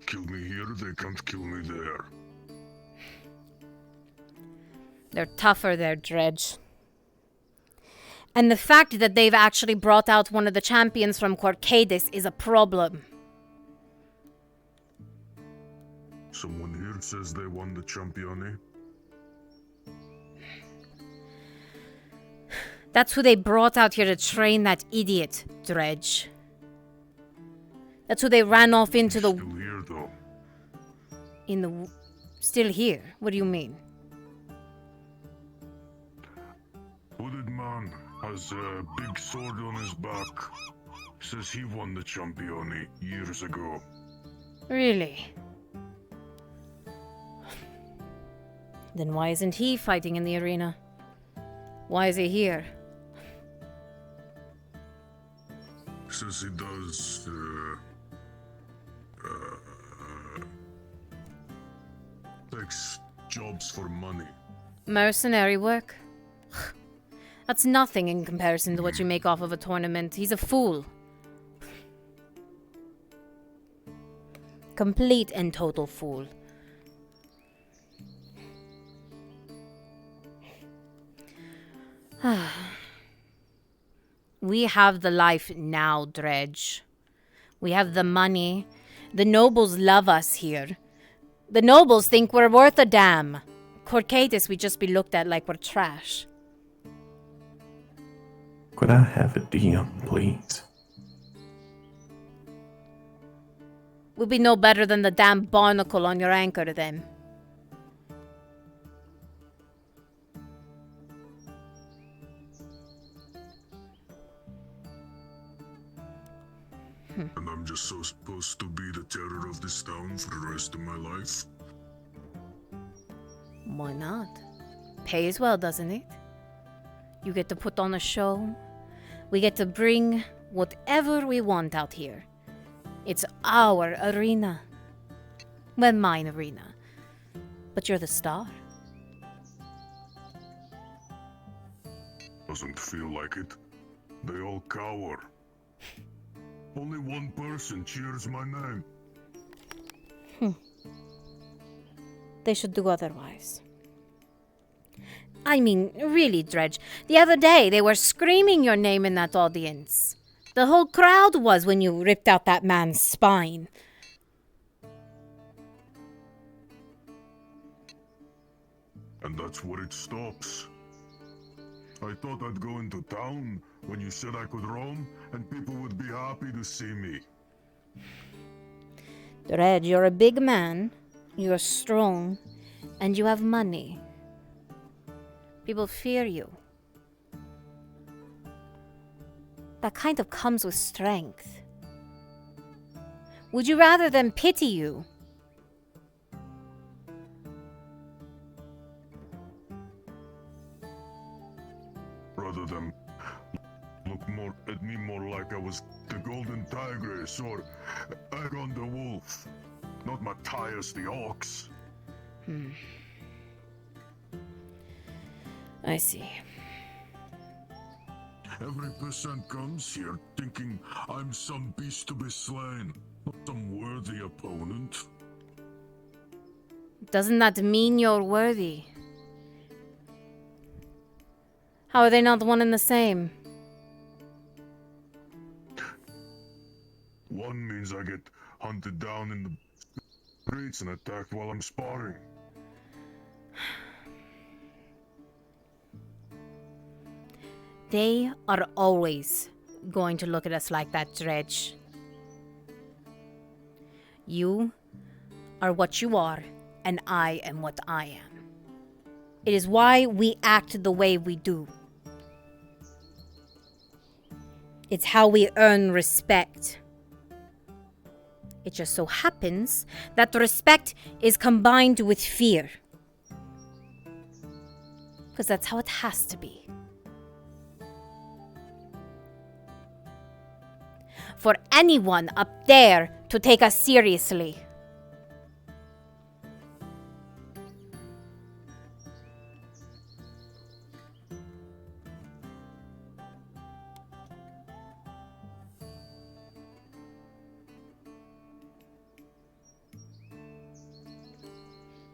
Kill me here, they can't kill me there. They're tougher there, Dredge. And the fact that they've actually brought out one of the champions from Corcadis is a problem. Someone here says they won the Champione. That's who they brought out here to train that idiot, Dredge. That's who they ran off into the... Still here, though. In the... Still here? What do you mean? Hooded man has a big sword on his back. Says he won the Champione years ago. Really? Then why isn't he fighting in the arena? Why is he here? Says he does, takes jobs for money. Mercenary work? That's nothing in comparison to what you make off of a tournament. He's a fool. Complete and total fool. We have the life now, Dredge. We have the money. The nobles love us here. The nobles think we're worth a damn. Corcadis, we just be looked at like we're trash. Could I have a DM, please? We'll be no better than the damn barnacle on your anchor then. And I'm just so supposed to be the terror of this town for the rest of my life? Why not? Pays well, doesn't it? You get to put on a show. We get to bring whatever we want out here. It's our arena. Well, mine arena. But you're the star. Doesn't feel like it. They all cower. Only one person cheers my name. They should do otherwise. I mean, really, Dredge. The other day, they were screaming your name in that audience. The whole crowd was when you ripped out that man's spine. And that's where it stops. I thought I'd go into town when you said I could roam, and people would be happy to see me. Dredge, you're a big man, you're strong, and you have money. People fear you. That kind of comes with strength. Would you rather them pity you? Rather than look more at me more like I was the Golden Tigress or Aegon the Wolf, not Matthias the Ox. I see. Every person comes here thinking I'm some beast to be slain, not some worthy opponent. Doesn't that mean you're worthy? How are they not one and the same? One means I get hunted down in the streets and attacked while I'm sparring. They are always going to look at us like that, Dredge. You are what you are, and I am what I am. It is why we act the way we do. It's how we earn respect. It just so happens that respect is combined with fear. Because that's how it has to be. For anyone up there to take us seriously.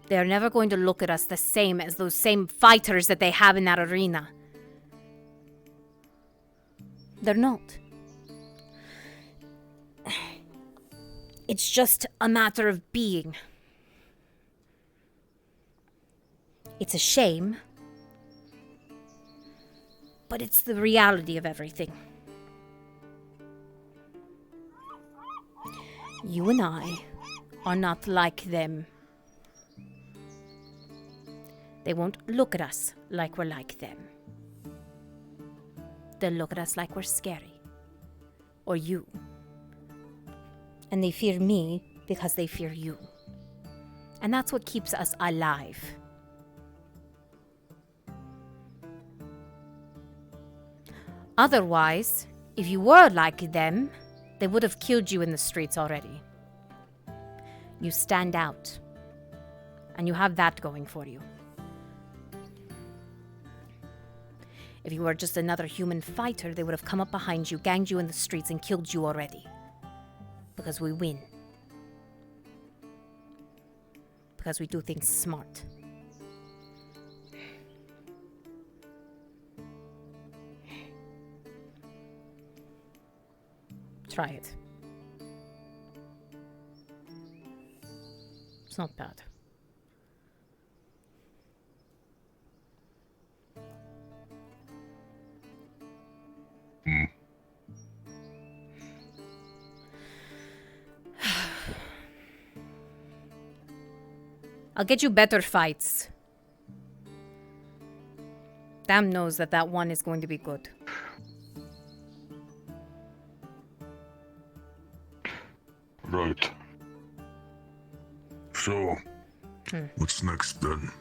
They're never going to look at us the same as those same fighters that they have in that arena. They're not. It's just a matter of being. It's a shame, but it's the reality of everything. You and I are not like them. They won't look at us like we're like them. They'll look at us like we're scary. Or you. And they fear me because they fear you. And that's what keeps us alive. Otherwise, if you were like them, they would have killed you in the streets already. You stand out. And you have that going for you. If you were just another human fighter, they would have come up behind you, ganged you in the streets, and killed you already. Because we win. Because we do things smart. Try it. It's not bad. I'll get you better fights. Damn knows that one is going to be good. Right. So, what's next then?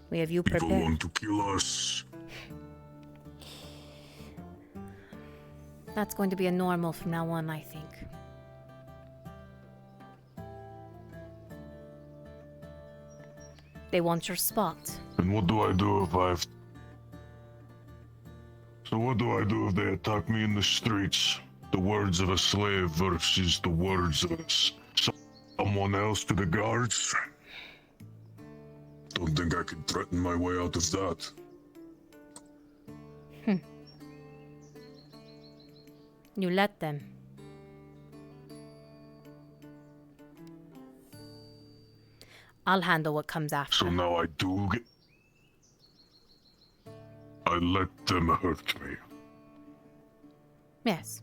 We have you People prepared. want to kill us. That's going to be a normal from now on, I think. They want your spot. And what do I do if I've... So what do I do if they attack me in the streets? The words of a slave versus the words of someone else to the guards? Don't think I can threaten my way out of that. You let them. I'll handle what comes after. So now I do get... I let them hurt me. Yes.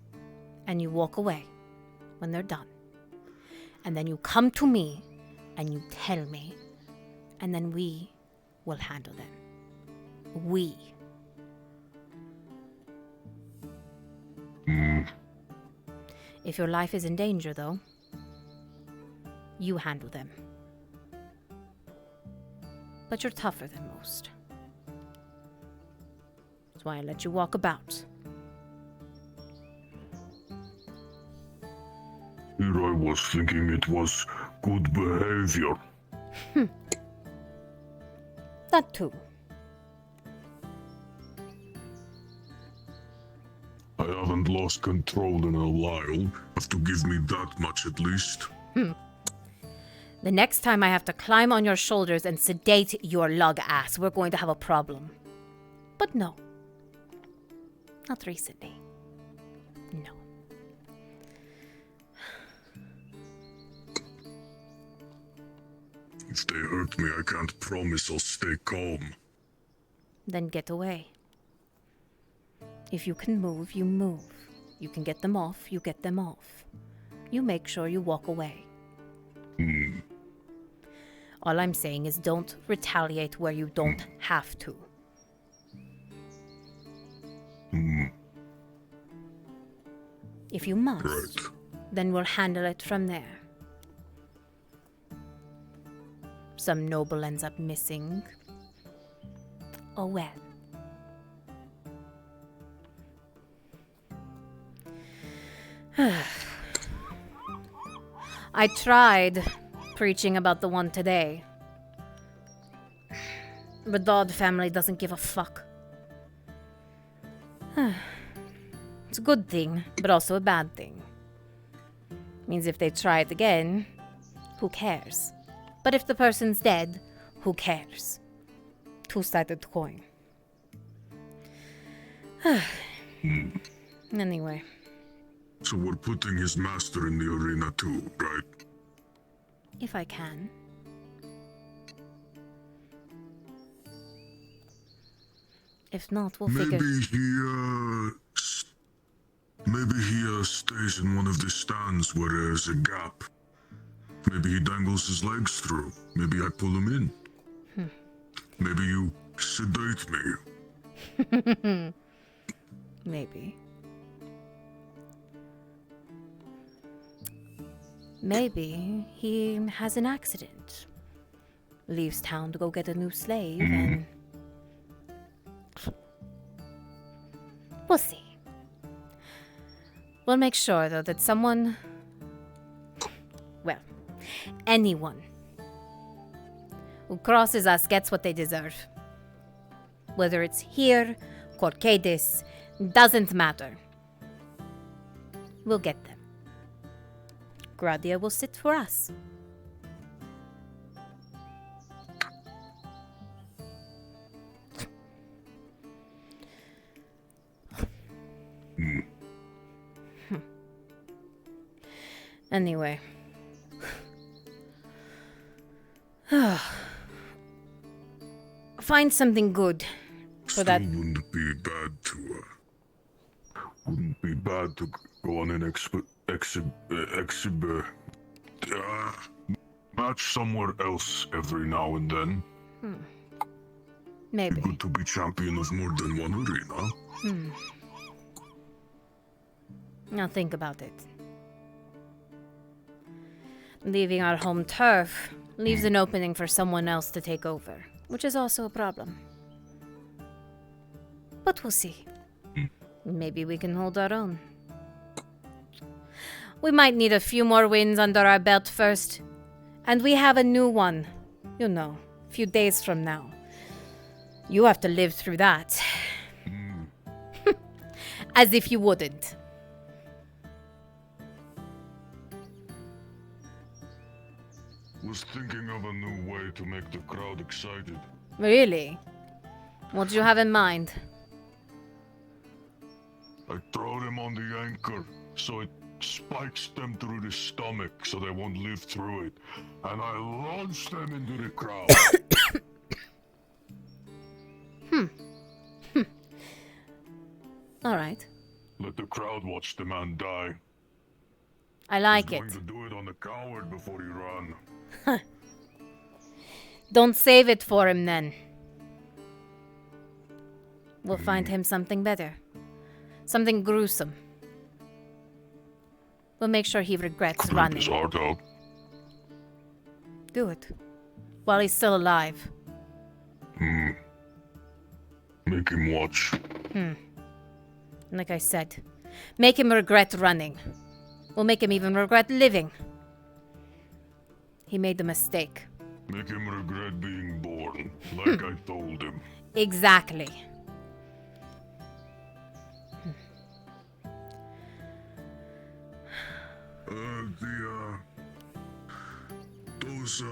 And you walk away when they're done. And then you come to me and you tell me. And then we will handle them. We. If your life is in danger, though, you handle them. But you're tougher than most. That's why I let you walk about. Here I was thinking it was good behavior. That too. I haven't lost control in a while. Have to give me that much at least. The next time I have to climb on your shoulders and sedate your lug ass, we're going to have a problem. But no. Not recently. No. If they hurt me, I can't promise I'll stay calm. Then get away. If you can move, you move. You can get them off, you get them off. You make sure you walk away. All I'm saying is don't retaliate where you don't have to. If you must, then we'll handle it from there. Some noble ends up missing. Oh well. I tried preaching about the one today. The Dodd family doesn't give a fuck. It's a good thing, but also a bad thing. Means if they try it again, who cares? But if the person's dead, who cares? Two-sided coin. Anyway. So we're putting his master in the arena too, right? If I can. If not, we'll figure... Maybe he stays in one of the stands where there's a gap. Maybe he dangles his legs through. Maybe I pull him in. Maybe you sedate me. Maybe. Maybe he has an accident. Leaves town to go get a new slave and... We'll see. We'll make sure, though, that someone... Well, anyone who crosses us gets what they deserve. Whether it's here, Corcades, doesn't matter. We'll get them. Gradia will sit for us. Anyway. Find something good for that. Wouldn't be bad to go on an match somewhere else every now and then. Maybe. Good to be champion of more than one arena. Now think about it. Leaving our home turf leaves an opening for someone else to take over, which is also a problem. But we'll see. Maybe we can hold our own. We might need a few more wins under our belt first. And we have a new one. You know, a few days from now. You have to live through that. As if you wouldn't. We'll was thinking of a new way to make the crowd excited. Really? What do you have in mind? I throw them on the anchor, so it spikes them through the stomach so they won't live through it. And I launch them into the crowd. All right. Let the crowd watch the man die. I like He's it. going to do it on the coward before he run. Don't save it for him then. We'll find him something better. Something gruesome. We'll make sure he regrets Rip running. his heart out. Do it. While he's still alive. Make him watch. Like I said, make him regret running. We'll make him even regret living. He made the mistake. Make him regret being born, like I told him. Exactly. Those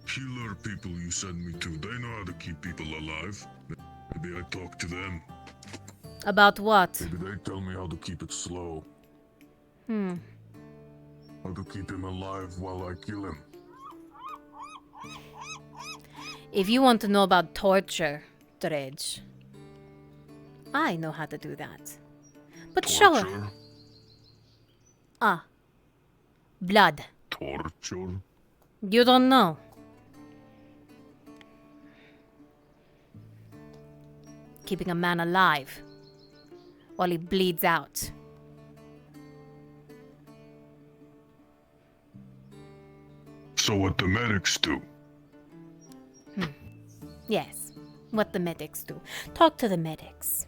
healer people you sent me to, they know how to keep people alive. Maybe I talk to them. About what? Maybe they tell me how to keep it slow. How to keep him alive while I kill him. If you want to know about torture, Dredge, I know how to do that. But show her. Blood. Torture? You don't know. Keeping a man alive while he bleeds out. So what the medics do? Yes, what the medics do. Talk to the medics.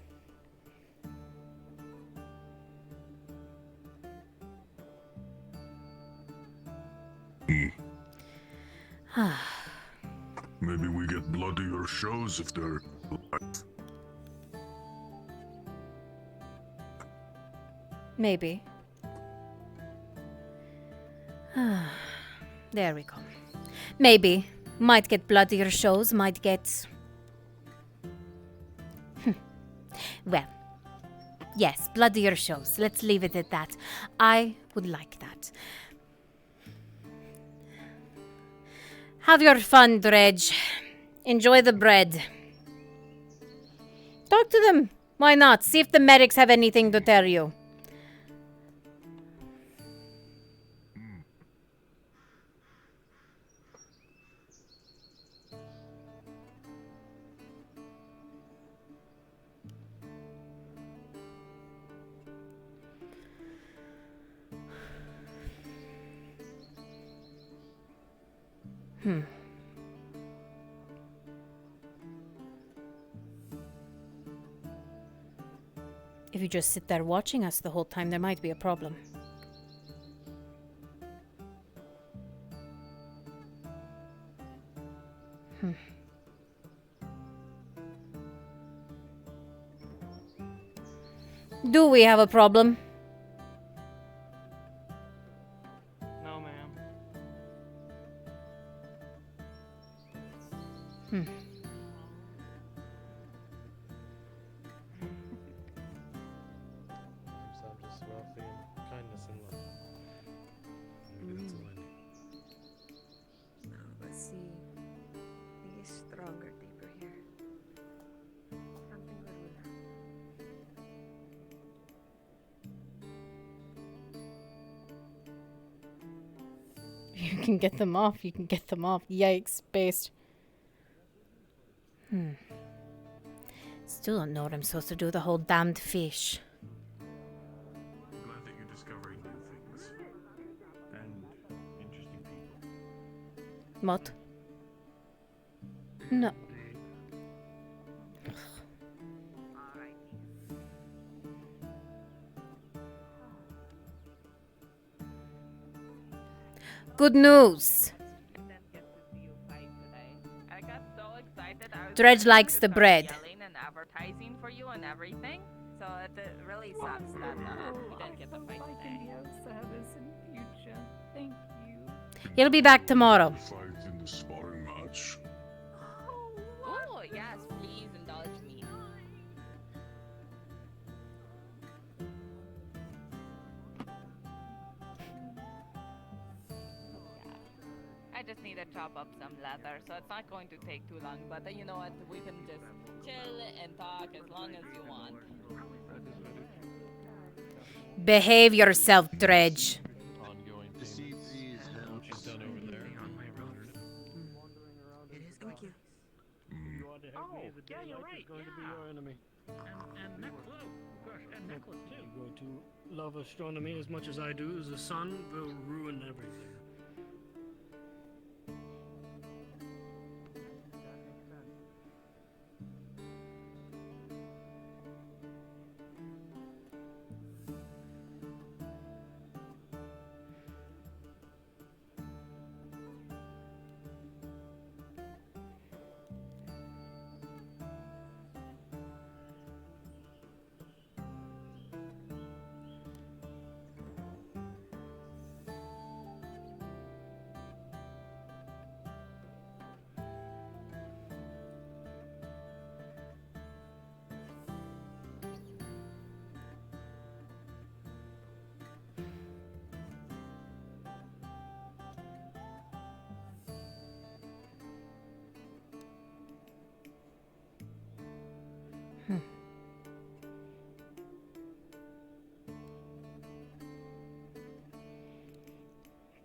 Maybe we get bloodier shows if they're alive. Maybe. There we go. Maybe. Might get bloodier shows, might get... Well, yes, bloodier shows. Let's leave it at that. I would like that. Have your fun, Dredge. Enjoy the bread. Talk to them. Why not? See if the medics have anything to tell you. If you just sit there watching us the whole time, there might be a problem. Do we have a problem? No, ma'am. I'm just wealthy and kindness and love. Maybe that's all I need. No, but see, he is stronger deeper here. Something good will happen. You can get them off. You can get them off. Yikes, based. Still don't know what I'm supposed to do with the whole damned fish. I'm glad that you're discovering new things. And interesting people. What? No. Good news. I got so excited. I was Dredge likes the bread. yelling and advertising for you and everything. So it really sucks that we didn't get the fight I can today. be of service in future. Thank you. He'll be back tomorrow. Fight in the sparring match. Oh, yes, please indulge me. I just need to chop up some leather, so it's not going to take too long. But you know what? We can just chill and talk as long as you want. Behave yourself, Dredge. Oh, yeah, you're right. Going to be your enemy. And Necklace. Oh, gosh, and Necklace too. You're going to love astronomy as much as I do. The sun will ruin everything.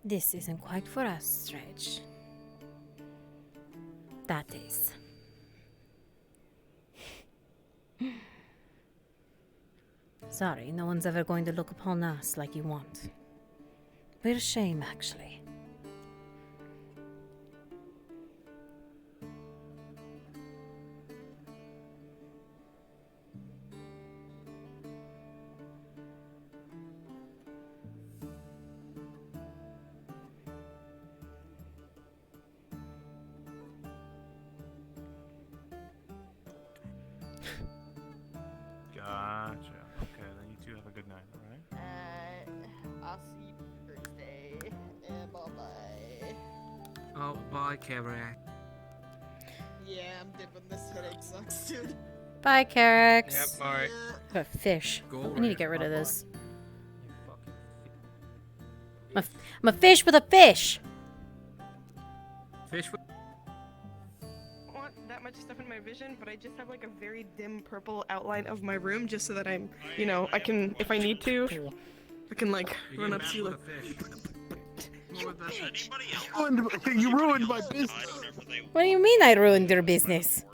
This isn't quite for us, Dredge. That is. Sorry, no one's ever going to look upon us like you want. We're a shame, actually. Gotcha. Okay, then you two have a good night, alright? I'll see you Thursday. Bye-bye. Oh, bye, Kevrak. Yeah, I'm dipping. This headache sucks, dude. Bye, Carex. Yep, bye. Got a fish. Go I need to right. get rid of Bye-bye. this. I'm a fish with a fish. Fish. I don't want that much stuff in my vision, but I just have like a very dim purple outline of my room just so that I'm, you know, I can, if I need to, I can like run up to you like. You ruined my business. What do you mean I ruined your business?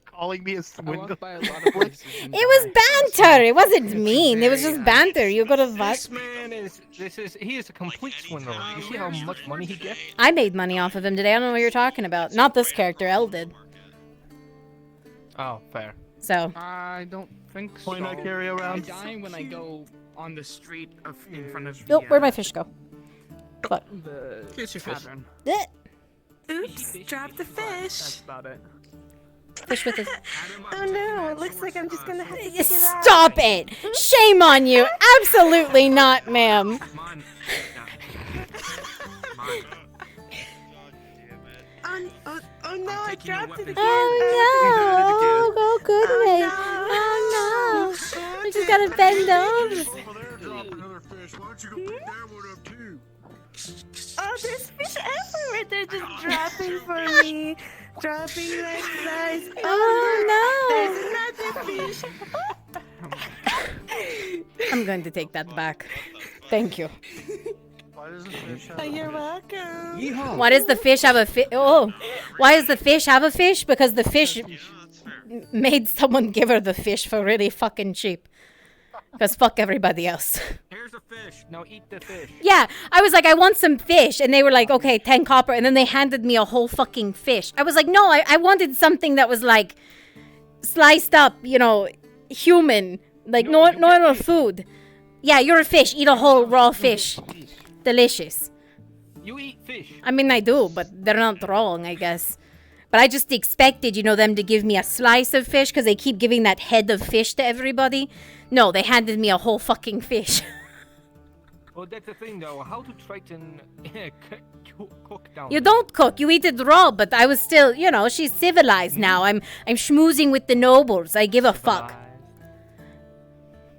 Calling me a swindler. It was banter. It wasn't mean. It was just banter. You gotta This man he is a complete swindler. You see how much money he gets? I made money off of him today. I don't know what you're talking about. Not this character. Elle did. Oh, fair. So. I don't think so. Why not carry around? I die when I go on the street in front of. Oh, where'd my fish go? What? The Kiss your fish. tavern. Oops, dropped the fish. That's about it. Fish with his. Oh no, it looks like I'm just gonna have to pick it up. Stop it! Shame on you! Absolutely not, ma'am. Oh no, I dropped it again. Oh no! Oh goodness! Oh no! We just gotta bend over. Oh, there's fish everywhere. They're just dropping for me. Dropping like flies. Oh no! There's another fish. I'm going to take that back. Thank you. Why does the fish Oh, you're welcome. Why does the fish have a fish? Oh, why does the fish have a fish? Because the fish made someone give her the fish for really fucking cheap. Because fuck everybody else. Here's a fish. Now eat the fish. Yeah, I was like, I want some fish. And they were like, okay, 10 copper. And then they handed me a whole fucking fish. I was like, no, I wanted something that was like sliced up, you know, human. Like normal food. Yeah, you're a fish. Eat a whole raw fish. Delicious. You eat fish. I mean, I do, but they're not wrong, I guess. But I just expected, you know, them to give me a slice of fish because they keep giving that head of fish to everybody. No, they handed me a whole fucking fish. Well, that's the thing, though. How to Triton cook down You there? don't cook. You eat it raw. But I was still, you know, she's civilized now. I'm schmoozing with the nobles. I give a fuck.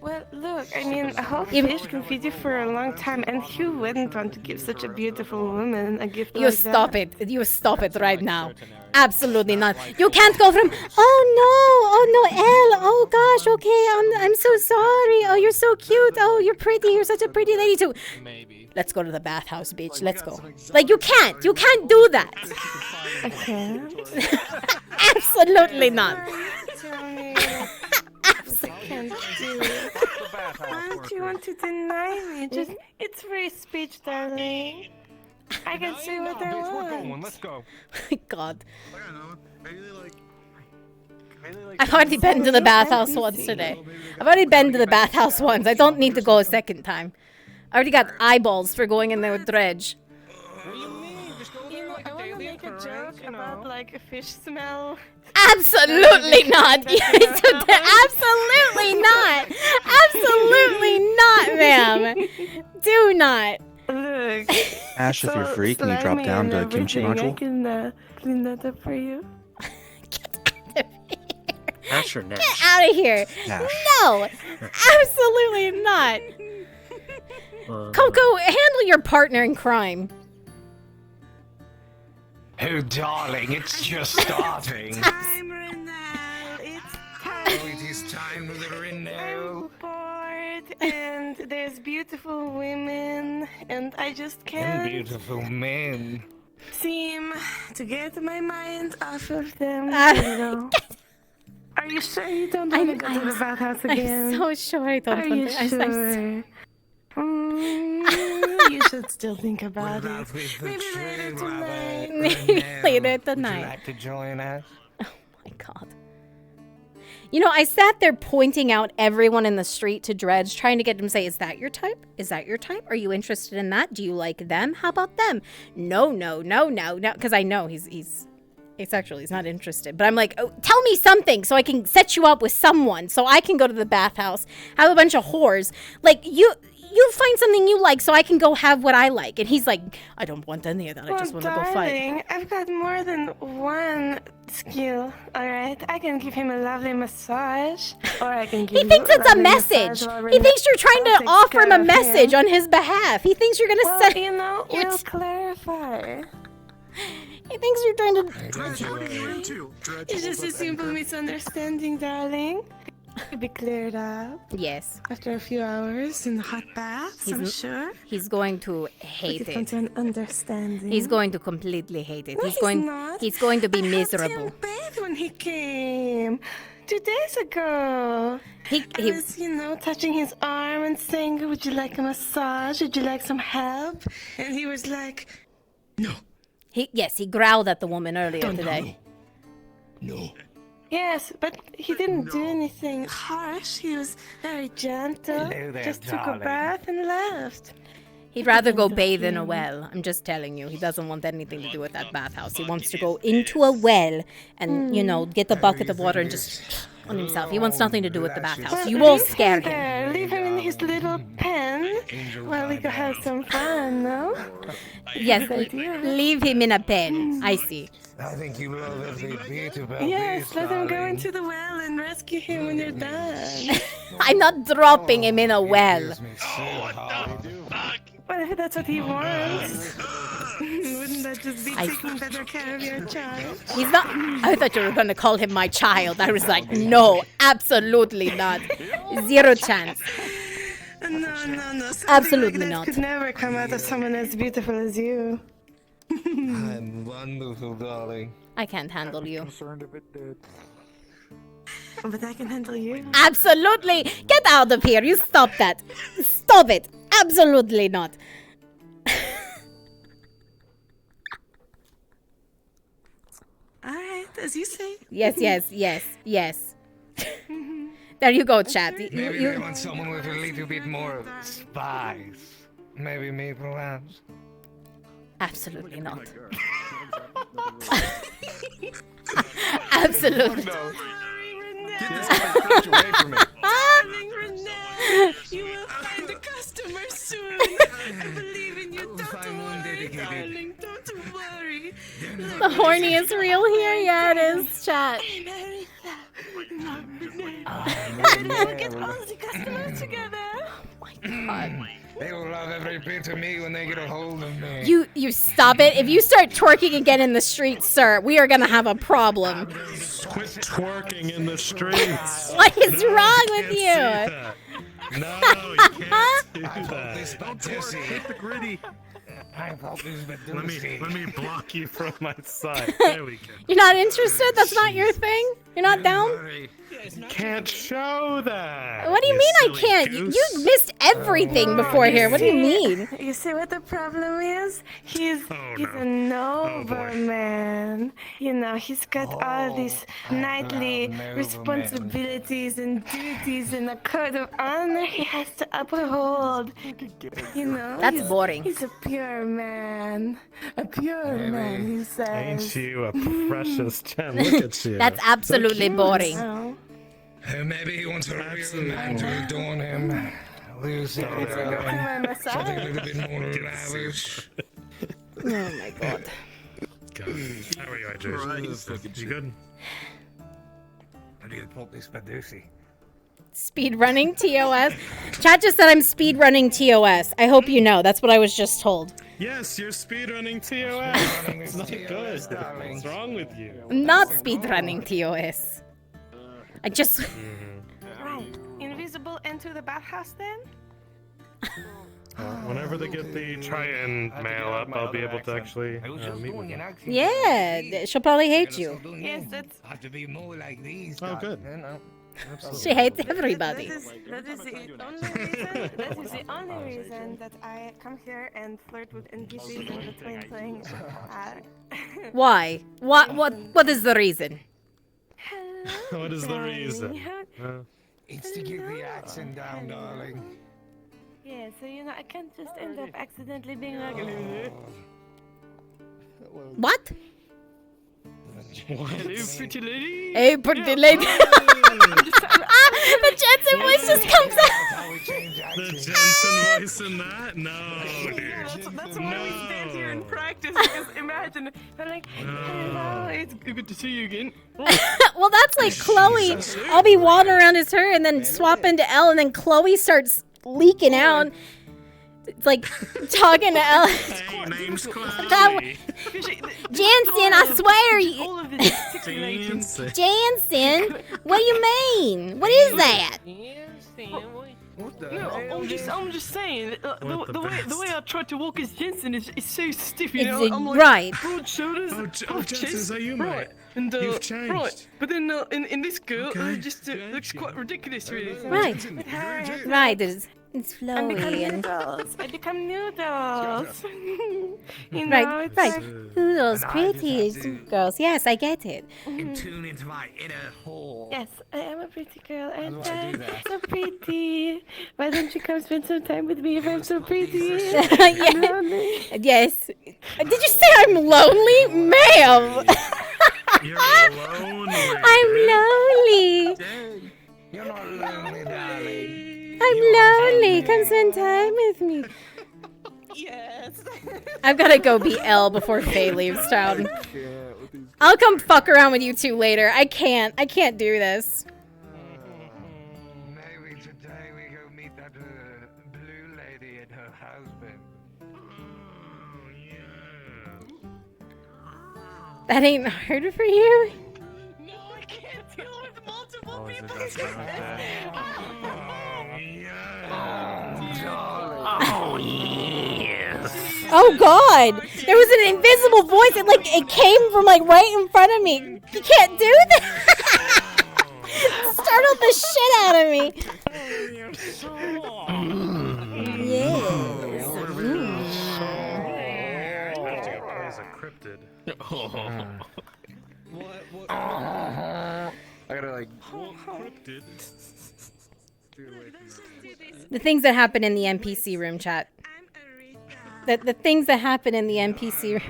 Well, look, I mean, a whole fish can feed you for a long time, and you wouldn't want to give such a beautiful woman a gift You like stop that. it. You stop it right now. Absolutely not. You can't go from, oh no, Elle, oh gosh, okay, I'm so sorry. Oh, you're so cute. Oh, you're pretty. You're such a pretty lady too. Maybe. Let's go to the bathhouse, bitch. Let's go. Like, you can't do that. I can't. Absolutely not. Can't do it. Why don't you want to deny me? Just, it's free speech, darling. I can say what I want. Let's go. My God. I've already been to the bathhouse once today. I've already been to the bathhouse once. I don't need to go a second time. I already got eyeballs for going in there with Dredge. I want to make a joke about like a fish smell. Absolutely not. Absolutely not. Absolutely not, ma'am. Do not. Look. Ash, if you're free, can you drop slimy down and to kimchi everything. I module? can clean that up for you. Ash or Nash? Get out of here. Ash. No. Absolutely not. Coco, handle your partner in crime. Oh, darling, it's just starting. Time, Renal. It's time. It is time, Renal. I'm bored, and there's beautiful women, and I just can't Beautiful men. seem to get my mind off of them. You know. Are you sure you don't want to go to the bathhouse again? I'm so sure I don't Are want you to. I'm sure? You should still think about it. Maybe later tonight. Maybe later Would you tonight. like to join us? My God. You know, I sat there pointing out everyone in the street to Dredge, trying to get him to say, is that your type? Is that your type? Are you interested in that? Do you like them? How about them? No. Because I know he's asexual. He's not interested. But I'm like, oh, tell me something so I can set you up with someone so I can go to the bathhouse, have a bunch of whores. Like, you find something you like so I can go have what I like. And he's like, I don't want any of that. I just want to go fight. Darling, I've got more than one skill, alright? I can give him a lovely massage, or I can give He thinks it's a message. He thinks you're trying to offer him a message on his behalf. He thinks you're going to Well, set... you know, we'll clarify. He thinks you're trying to... Dredge, what are you into? It's just a simple misunderstanding, darling. It could be cleared up. Yes. After a few hours in the hot baths, I'm sure. He's going to We hate could come it. to an understanding. He's going to completely hate it. No, He's going not. he's going to be miserable. I helped him bathe when he came 2 days ago. I was, you know, touching his arm and saying, would you like a massage? Would you like some help? And he was like, no. He growled at the woman earlier Don't today. No. Yes, but he didn't do anything harsh. He was very gentle. Hello there, just took a darling. bath and left. He'd rather go bathe in a well. I'm just telling you. He doesn't want anything to do with that bathhouse. He wants to go into a well and, you know, get the bucket of water and just on himself. He wants nothing to do with the bathhouse. Well, You won't leave scare him him. there. Leave him in his little pen while we go have some fun, no? Yes, Good idea. leave him in a pen. I see. I think you love every bit about Yes, this, let him go darling. into the well and rescue him when you're done. I'm not dropping him in a well. Well, if that's what he wants, wouldn't that just be taking better care of your child? He's not. I thought you were going to call him my child. I was like, no, absolutely not. Zero chance. No. Something Absolutely like that not. could never come out of someone as beautiful as you. I'm wonderful, darling. I can't handle you. But I can handle you. Absolutely. Get out of here. You stop that. Stop it. Absolutely not. Alright, as you say. Yes. There you go, chat. Maybe they want someone with a little bit more spice. Maybe me, perhaps. Absolutely not. Absolutely. Get this garbage away from me. Darling Renee, you will find a customer soon. I believe in you. Don't worry, darling. Don't worry. The horniest real here? Yeah, it is, chat. We'll get all the customers together. They will love every bit of me when they get a hold of me. You stop it. If you start twerking again in the streets, sir, we are gonna have a problem. Quit twerking in the streets. What is wrong with you? No, you can't do that. Don't twerk. Hit the gritty. I thought this was Let me block you from my side. There we go. You're not interested? That's not your thing? You're not down? Can't show that. What do you mean I can't? You missed everything before here. What do you mean? You see what the problem is? He's a noble man. You know, he's got all these knightly responsibilities and duties and a code of honor he has to uphold. You know, That's boring. He's a pure man. A pure man, he says. Ain't you a precious gem? Look at you. That's absolutely boring. Maybe he wants a real man to adorn him. Lucy, something a little bit more lavish. Oh my god. How are you, Jason? You good? How do you put this Badusi? Speed running TOS. Chat just said I'm speed running TOS. I hope you know. That's what I was just told. Yes, you're speedrunning TOS. It's not good. What's wrong with you? I'm not speed running TOS. I just. Right. Invisible into the bathhouse then? Whenever they get the try-in mail up, I'll be able to actually meet with you. Yeah, she'll probably hate you. Yes, that's. Have to be more like these. Oh, good. You know. She hates everybody. That is the only reason. That is the only reason that I come here and flirt with NPCs in between playing. Why? What is the reason? What is the reason? It's to get the accent down, darling. Yeah, so you know I can't just end up accidentally being like. What? Hello, pretty lady. Hey, pretty lady. The Jensen voice just comes out. The Jensen voice in that? No, dude. That's why we stand here and practice. Because imagine, they're like, hello, it's good to see you again. Well, that's like Chloe. I'll be walking around as her and then swap into Elle, and then Chloe starts leaking out. It's like talking to Elle. Hey, name's Chloe. Jansen, I swear. All of this articulating. Jansen, what do you mean? What is that? No, I'm just saying. The way I try to walk as Jensen is so stiff. You know, It's I'm like right. broad shoulders, Jensen, chest, is that you, right? mate? And You've changed. right. But then in this girl, Okay. it just looks quite ridiculous, really. Right. Right. It's I become flowy and. noodles. I become noodles. You know, Right, it's right. like- Noodles, pretty girls. Yes, I get it. And tune into my inner whore. Yes, I am a pretty girl, and do I do I'm that? so pretty. Why don't you come spend some time with me if I'm so pretty? Yeah. Lonely. Yes. Did you say I'm lonely? Ma'am! You're lonely. I'm lonely. You're not lonely, darling. I'm lonely. Come spend time with me. Yes. I've got to go be Elle before Faye leaves town. I'll come fuck around with you two later. I can't do this. Maybe today we go meet that blue lady and her husband. That ain't hard for you? No, I can't deal with multiple Oh, is it people. that kind Oh god! There was an invisible voice. It came from right in front of me. You can't do that. Startled the shit out of me. Yes. As a cryptid. What? I gotta Cryptid. The things that happen in the NPC room, chat. The things that happen in the NPC room.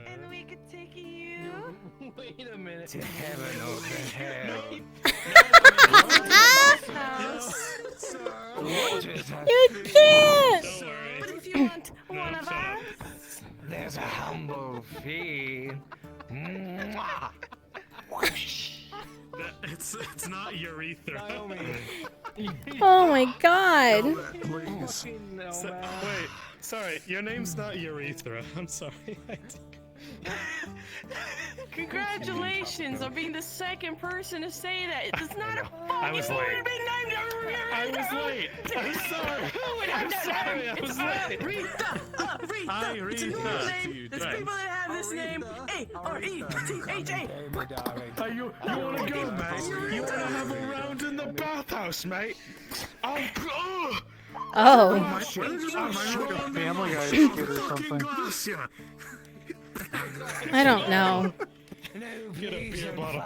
And we could take you. Wait a minute. To heaven or to hell. You can't. But if you want one of us, There's a humble fee. Mwah. It's not urethra. Oh my god. Please. Wait, sorry, your name's not urethra. I'm sorry. Congratulations on being the second person to say that. It's not a I was fucking late. big name. I was late. I'm sorry. Who would I'm have that sorry. name? I was It's late. Rita. Hi, It's a normal Rita. name. There's Right. people that have this name. A-R-E-T-H-A. Hey, you wanna go, mate? You wanna have a round in the bathhouse, mate? Oh. Family Guy skit or something. I don't know. Get a beer bottle.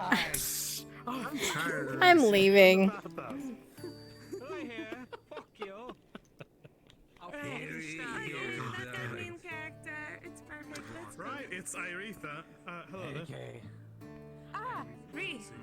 I'm leaving. Right, it's Iretha. Hello there. ah, Rita.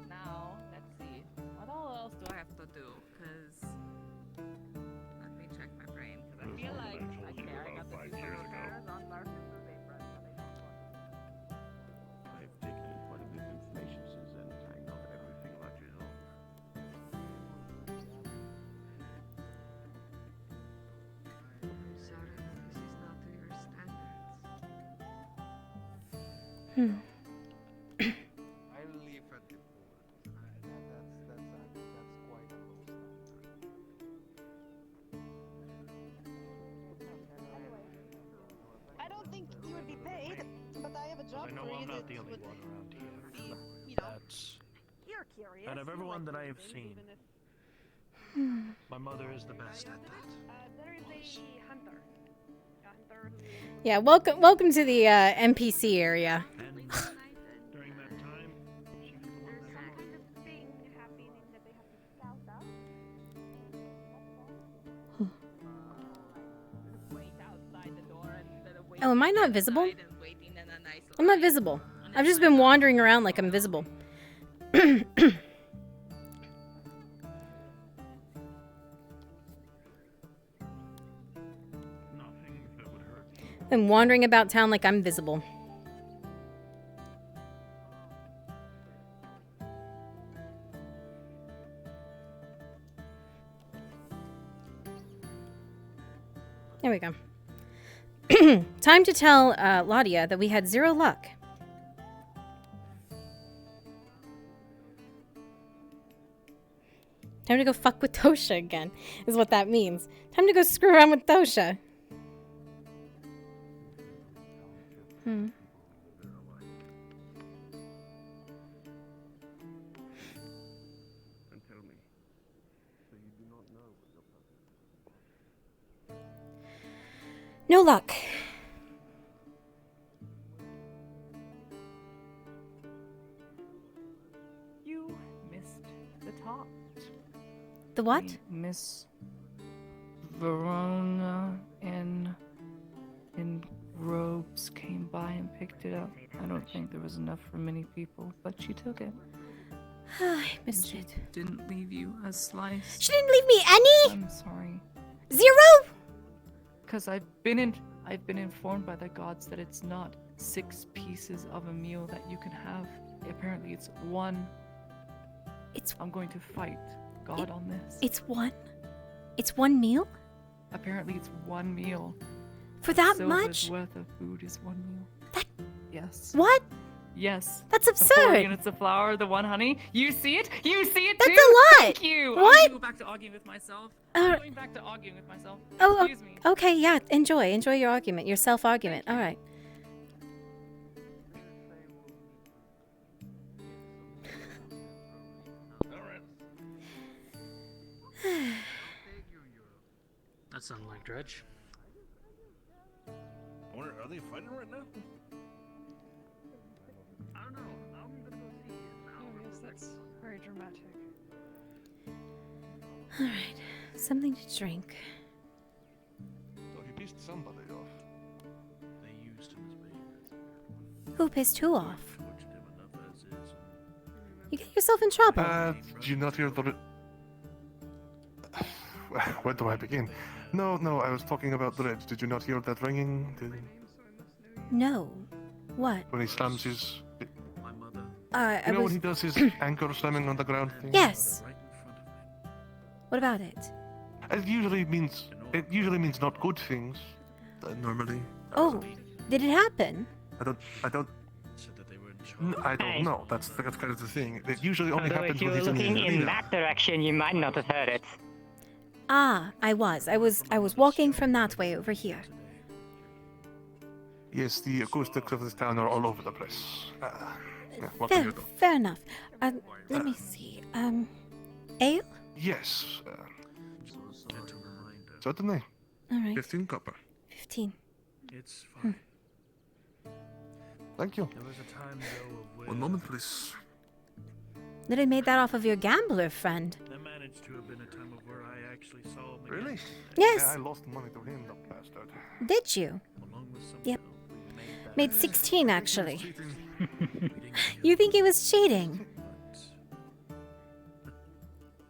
Now, let's see. What all else do I have to do? Cause let me check my brain. Cause I feel like okay, I got the two on Marcus's apron. I've taken in quite a bit of information since then. I know everything about you. I'm sorry, this is not to your standards. Hmm. I'll leave at the pool. That's quite a low standard. I don't think you would be paid, but I have a job I know for I'm you not that the only would one around here. you know, That's you're curious. out of you everyone like that I to have do seen, things, even if- my mother is the best at that. there is a hunter. A hunter who Yeah, welcome to the NPC area. During that time, she was the one that kind of thing happening that they have to scout out. Wait outside the door instead of Oh, am I not visible? I'm not visible. I've just been wandering around like I'm visible. nothing that would hurt. I'm wandering about town like I'm visible. There we go. Time to tell Ladia that we had 0 luck. Time to go fuck with Tosha again, is what that means. Time to go screw around with Tosha. Hmm. And tell me, so you do not know what your purpose No luck. You missed the top. The what? Miss Verona in robes came by and picked it up. I don't think there was enough for many people, but she took it. I missed it. Didn't leave you a slice. She didn't leave me any? I'm sorry. 0? Because I've been informed by the gods that it's not 6 pieces of a meal that you can have. Apparently it's 1. I'm going to fight God on this. It's 1? It's 1 meal? Apparently it's 1 meal. For that Silver's much? worth of food is 1 meal. Yes. What? Yes. That's The 4 absurd. units of flour, the 1 honey. You see it? You see it That's too? a lot. Thank you. What? I'm going to go back to arguing with myself. I'm going back to arguing with myself. Oh, Excuse me. okay, yeah. Enjoy your argument, your self-argument. All right. That sounded like Dredge. I wonder, are they fighting right now? I don't know. I'm gonna go see. Yes, that's very dramatic. All right, something to drink. So he pissed somebody off. They used him as bait. Who pissed who off? Tortured him enough as is. You get yourself in trouble. Did you not hear the... Where do I begin? No, I was talking about Dredge. Did you not hear that ringing? No. What? When he slams his... My mother. You know when he does his anchor slamming on the ground thing? Yes. What about it? It usually means not good things. Normally. Oh, did it happen? I don't Said that they were in charge. I don't know. That's kind of the thing. It usually only Although happens if you when were he's in looking the in arena. that direction, you might not have heard it. Ah, I was walking from that way over here. Yes, the acoustics of this town are all over the place. Yeah, what can you do? Fair enough. Let me see. Ale? Yes. Certainly. All right. 15 copper. 15. It's fine. Thank you. There was a time though of where One moment, please. Literally made that off of your gambler friend. there managed to have been a time of where I actually saw him Really? again. Yes. Yeah, I lost money to him, the bastard. Did you? Along with some Yep. help, we made that Made 16 actually. You think he was cheating?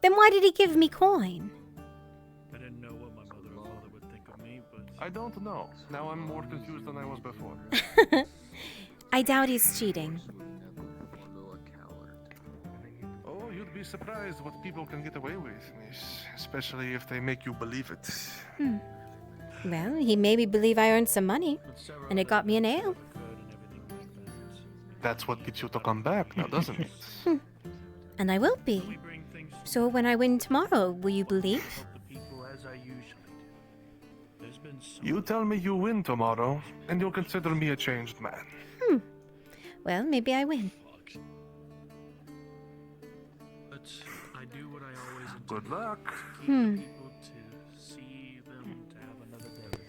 Then why did he give me coin? I didn't know what my mother or father would think of me, but I don't know. Now I'm more confused than I was before. I doubt he's cheating. Oh, you'd be surprised what people can get away with, miss. Especially if they make you believe it. Well, he made me believe I earned some money, and it got me an ale. That's what gets you to come back now, doesn't it? And I will be. So when I win tomorrow, will you believe? the people as I usually do. There's been so You tell me you win tomorrow, and you'll consider me a changed man. Well, maybe I win. but I do what I always intended. Good luck. Keep the people to see them to have another day.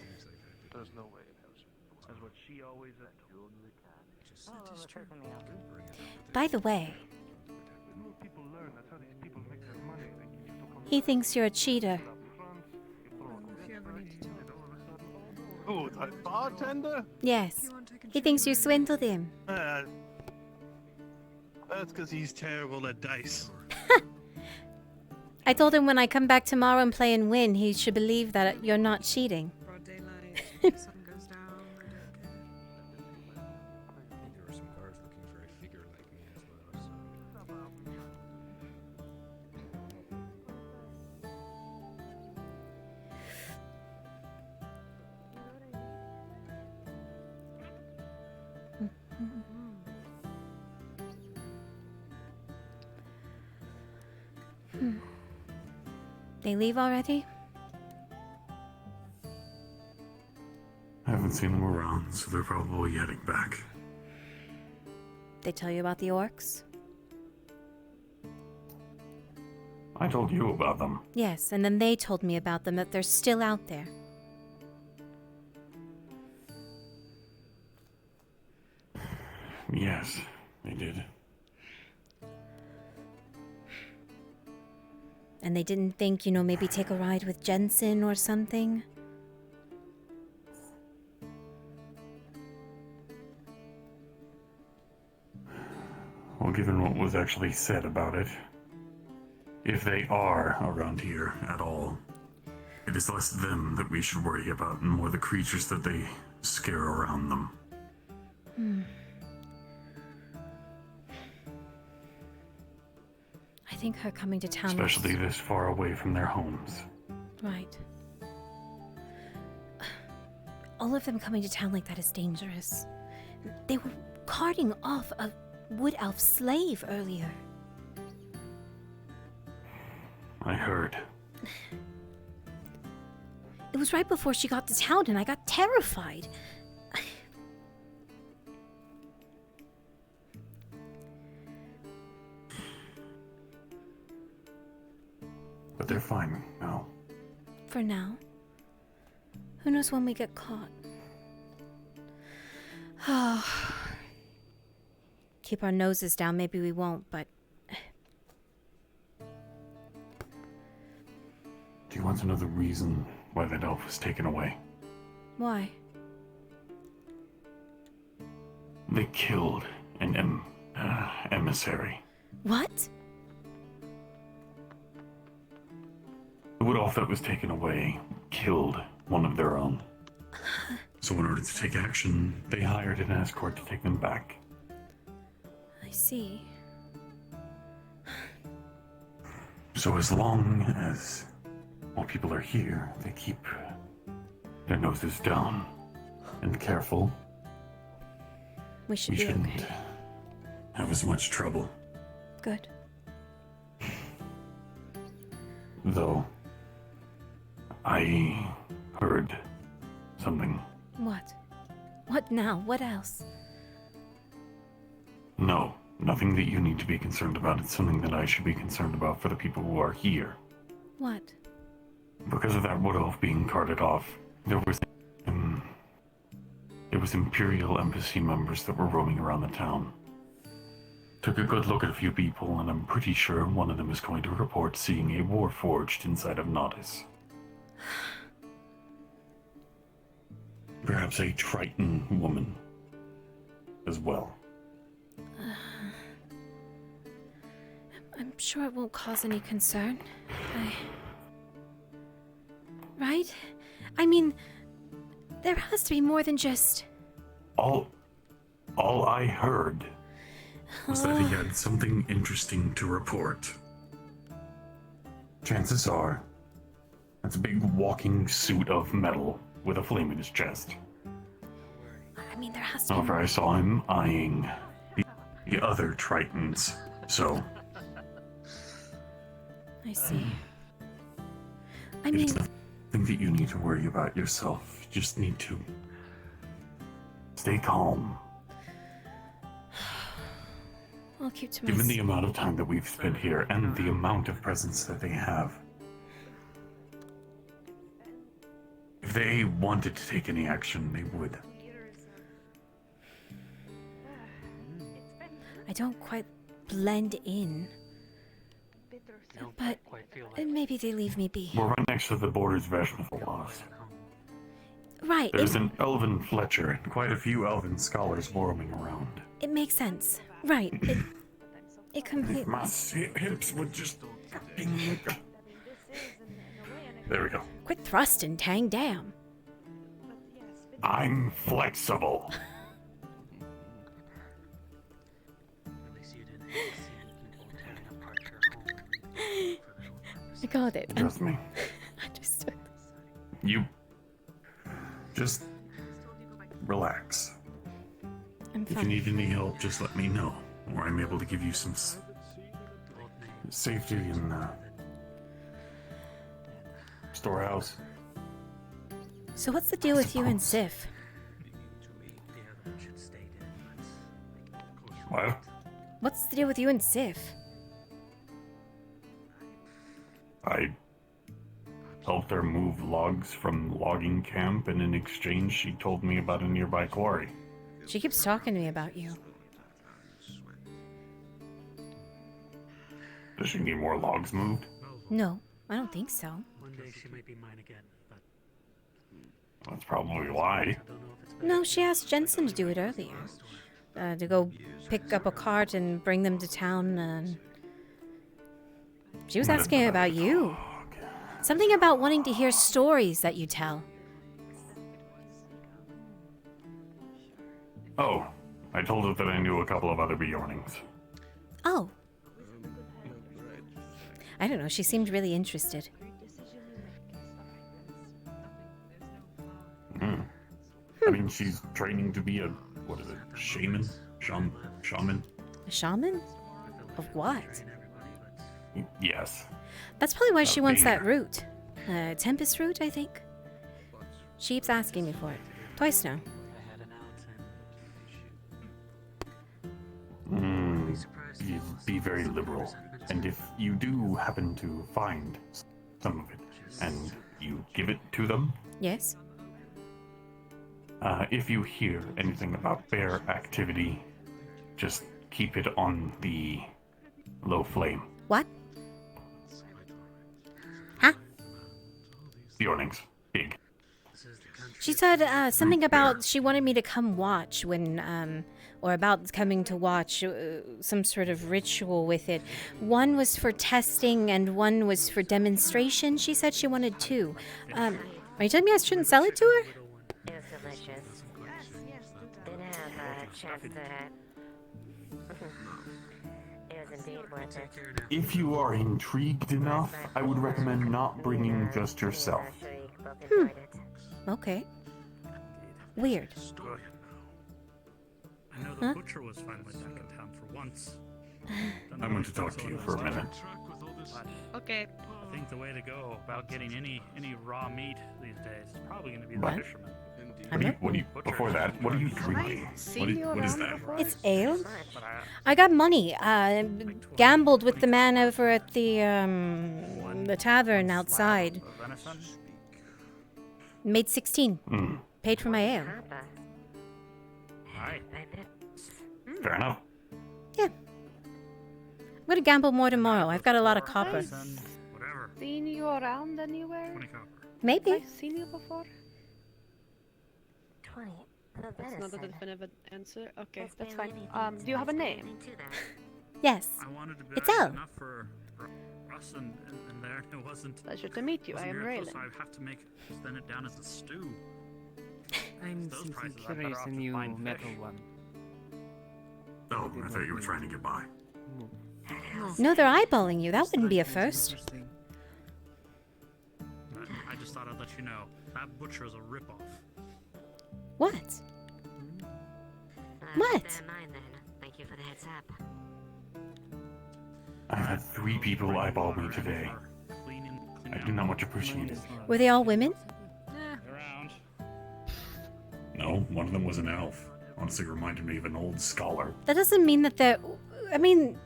There's no way. That's what she always said. By the way, People learn that's how these people make their money. They keep you to come he thinks you're a cheater. Who, the bartender? Yes. He thinks you swindled him. That's because he's terrible at dice. I told him when I come back tomorrow and play and win, he should believe that you're not cheating. Broad daylight, sun goes down. I think there were some guards looking for a figure like me as well. They leave already? I haven't seen them around, so they're probably heading back. They tell you about the orcs? I told you about them. Yes, and then they told me about them, that they're still out there. Yes, they did. And they didn't think, maybe take a ride with Jensen or something? Well, given what was actually said about it, if they are around here at all, it is less them that we should worry about and more the creatures that they scare around them. I think her coming to town was- Especially this far away from their homes. Right. All of them coming to town like that is dangerous. They were carting off a wood elf slave earlier. I heard. It was right before she got to town and I got terrified. But they're fine now. For now. Who knows when we get caught? Keep our noses down, maybe we won't, but... Do you want to know the reason why that elf was taken away? Why? They killed an emissary. What? The wood elf that was taken away killed one of their own. So in order to take action, they hired an escort to take them back. I see. So as long as while people are here, they keep their noses down and careful. We should We be shouldn't okay. have as much trouble. Good. Though, I heard something. What? What now? What else? No, nothing that you need to be concerned about. It's something that I should be concerned about for the people who are here. What? Because of that wood elf being carted off, there was Imperial Embassy members that were roaming around the town. Took a good look at a few people, and I'm pretty sure one of them is going to report seeing a war forged inside of Nodis. Perhaps a Triton woman as well. I'm sure it won't cause any concern. Right? I mean, there has to be more than just... All I heard was that he had something interesting to report. Chances are, it's a big walking suit of metal with a flame in his chest. I mean, there has to be... However, I saw him eyeing the other Tritons, so... I see. I It mean... is nothing that you need to worry about yourself. You just need to stay calm. I'll keep to Given myself. the amount of time that we've spent here and the amount of presence that they have, if they wanted to take any action, they would. I don't quite blend in. But maybe they leave me be. We're right next to the borders of Ashmethalos. Right. There's an Elven Fletcher and quite a few Elven scholars roaming around. It makes sense. Right. It If completely... my hips would just... There we go. Quit thrusting, Tang, damn. I'm flexible. I got it. Trust me. Understood. You just relax. I'm If you fine. need any help, just let me know, or I'm able to give you some safety in the storehouse. So what's the deal with you and Sif? What? What's the deal with you and Sif? I helped her move logs from logging camp, and in exchange, she told me about a nearby quarry. She keeps talking to me about you. Does she need more logs moved? No, I don't think so. One day she might be mine again, but That's probably why. No, she asked Jensen to do it earlier. To go pick up a cart and bring them to town, and... She was asking about you. Something about wanting to hear stories that you tell. Oh, I told her that I knew a couple of other Bjornings. Oh. I don't know, she seemed really interested. I mean, she's training to be a, what is it, shaman? Shaman? A shaman? Of what? Yes. That's probably why she wants Vader. that root. Tempest root, I think. She keeps asking me for it. Twice now. You be very liberal. And if you do happen to find some of it, and you give it to them, Yes? If you hear anything about bear activity, just keep it on the low flame. What? Huh? Bjornings. Big. She said something about she wanted me to come watch when, or about coming to watch some sort of ritual with it. One was for testing and one was for demonstration. She said she wanted two. Are you telling me I shouldn't sell it to her? It was delicious. Didn't have a chance to... It was indeed worth it. If you are intrigued enough, I would recommend not bringing just yourself. Okay. Weird. I know the butcher was finally back in town for once. I'm going to talk to you for a minute. Okay. I think the way to go about getting any raw meat these days is probably going to be the What? fisherman. Before that, what are you drinking? What is that? It's ale. I got money. Gambled with the man over at the tavern outside. Made 16. Paid for my ale. Fair enough. Yeah. I'm gonna gamble more tomorrow. I've got a lot of copper. Seen you around anywhere? Maybe. I've seen you before. 20. That's not a definitive answer. Okay, that's fine. Do you have a name? Yes. I wanted to be It's nice Elle. enough for us and there it wasn't. Pleasure to meet you. I am Raylan. Raylan. So I have to send it down as a stew. I'm Those simply prices, I'm better curious off in to you find metal fish. one. Oh, I thought you were trying to get by. No, they're eyeballing you. That wouldn't be a first. I just thought I'd let you know that butcher is a ripoff. What? What? Keep that in mind then. Thank you for the heads up. I've had 3 people eyeball me today. I do not much appreciate it. Were they all women? Around. No, one of them was an elf. Honestly, reminded me of an old scholar. That doesn't mean that they're. I mean,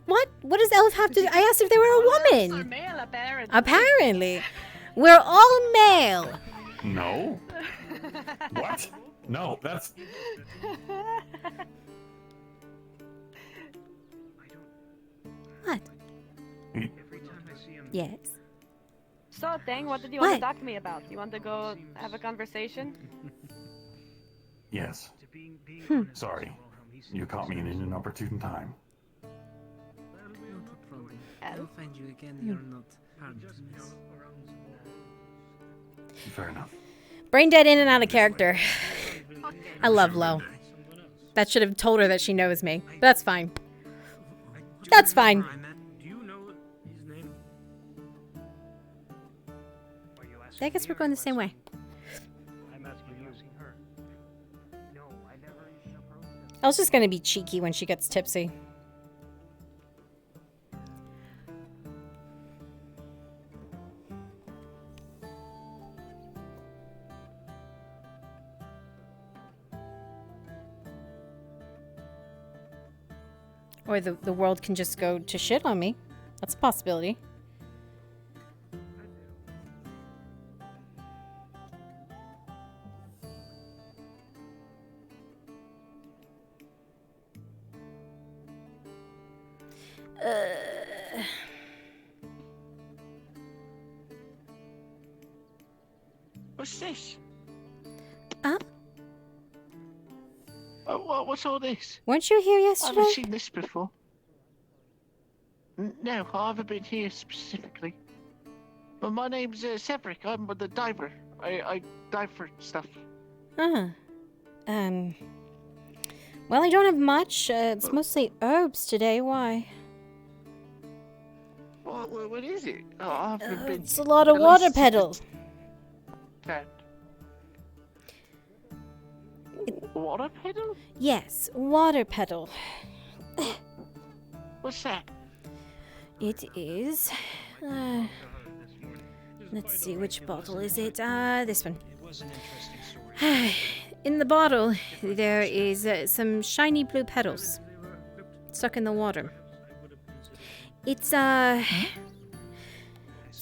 what? What does elf have to do? I asked if they were a woman. Male, apparently. Apparently. We're all male. No? What? No, that's... What? Yes. So, Dang, what did you want What? to talk to me about? You want to go have a conversation? Yes. Hmm. Sorry. You caught me in an inopportune time. I'll find you again. You're not hard to miss. Fair enough. Brain dead in and out of character. I love Lo. That should have told her that she knows me. But that's fine. That's fine. Do you know his name? I guess we're going the same way. I'm asking you. No, I never even approached him. Elle's just gonna be cheeky when she gets tipsy. Or the world can just go to shit on me. That's a possibility. What's this? Huh? What's all this? Weren't you here I yesterday? haven't seen this before. No, I haven't been here specifically. But my name's Severick. I'm the diver. I dive for stuff. Huh. Well, I don't have much. It's mostly herbs today. Why? What is it? Oh, I haven't been. It's a lot of at water least- petals. That. Water pedal? Yes, water petal. What's that? It is. Let's see, which bottle is it? This one. In the bottle, there is some shiny blue petals stuck in the water. It's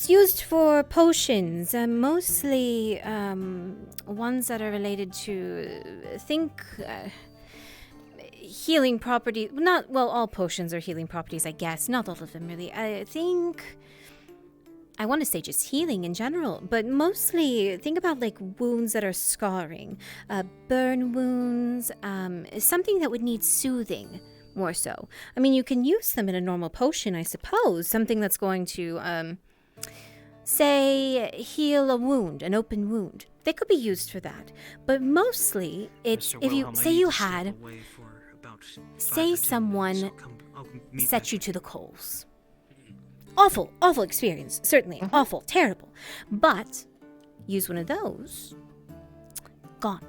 It's used for potions, mostly ones that are related to, healing property. Not, well, all potions are healing properties, I guess. Not all of them, really. I want to say just healing in general, but mostly think about like wounds that are scarring, burn wounds, something that would need soothing more so. I mean, you can use them in a normal potion, I suppose. Something that's going to, say, heal a wound, an open wound. They could be used for that. But mostly, it's if you, say you had, say someone set you to the coals. Awful, awful experience. Certainly. Awful, terrible. But use one of those. Gone.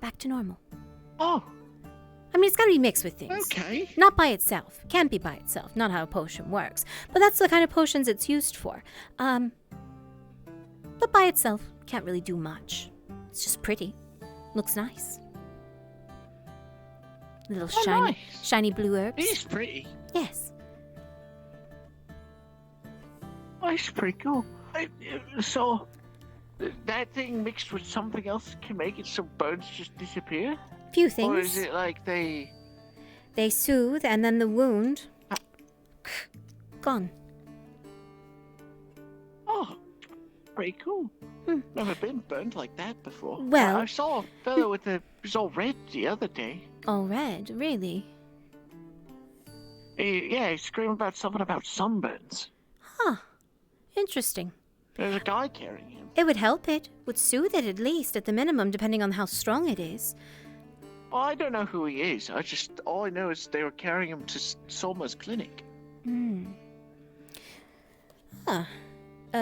Back to normal. Oh. I mean, it's got to be mixed with things. Okay. Not by itself. Can't be by itself. Not how a potion works. But that's the kind of potions it's used for. But by itself, can't really do much. It's just pretty. Looks nice. Little shiny blue herbs. It is pretty. Yes. Oh, it's pretty cool. So, that thing mixed with something else can make it so birds just disappear? Few things. Or is it like they soothe, and then the wound... gone. Oh, pretty cool. Never been burned like that before. Well... I saw a fellow with a... was all red the other day. All red? Really? He screamed about something about sunburns. Huh. Interesting. There's a guy carrying him. It would help it. Would soothe it at least, at the minimum, depending on how strong it is. Well, I don't know who he is. All I know is they were carrying him to Soma's clinic. Huh.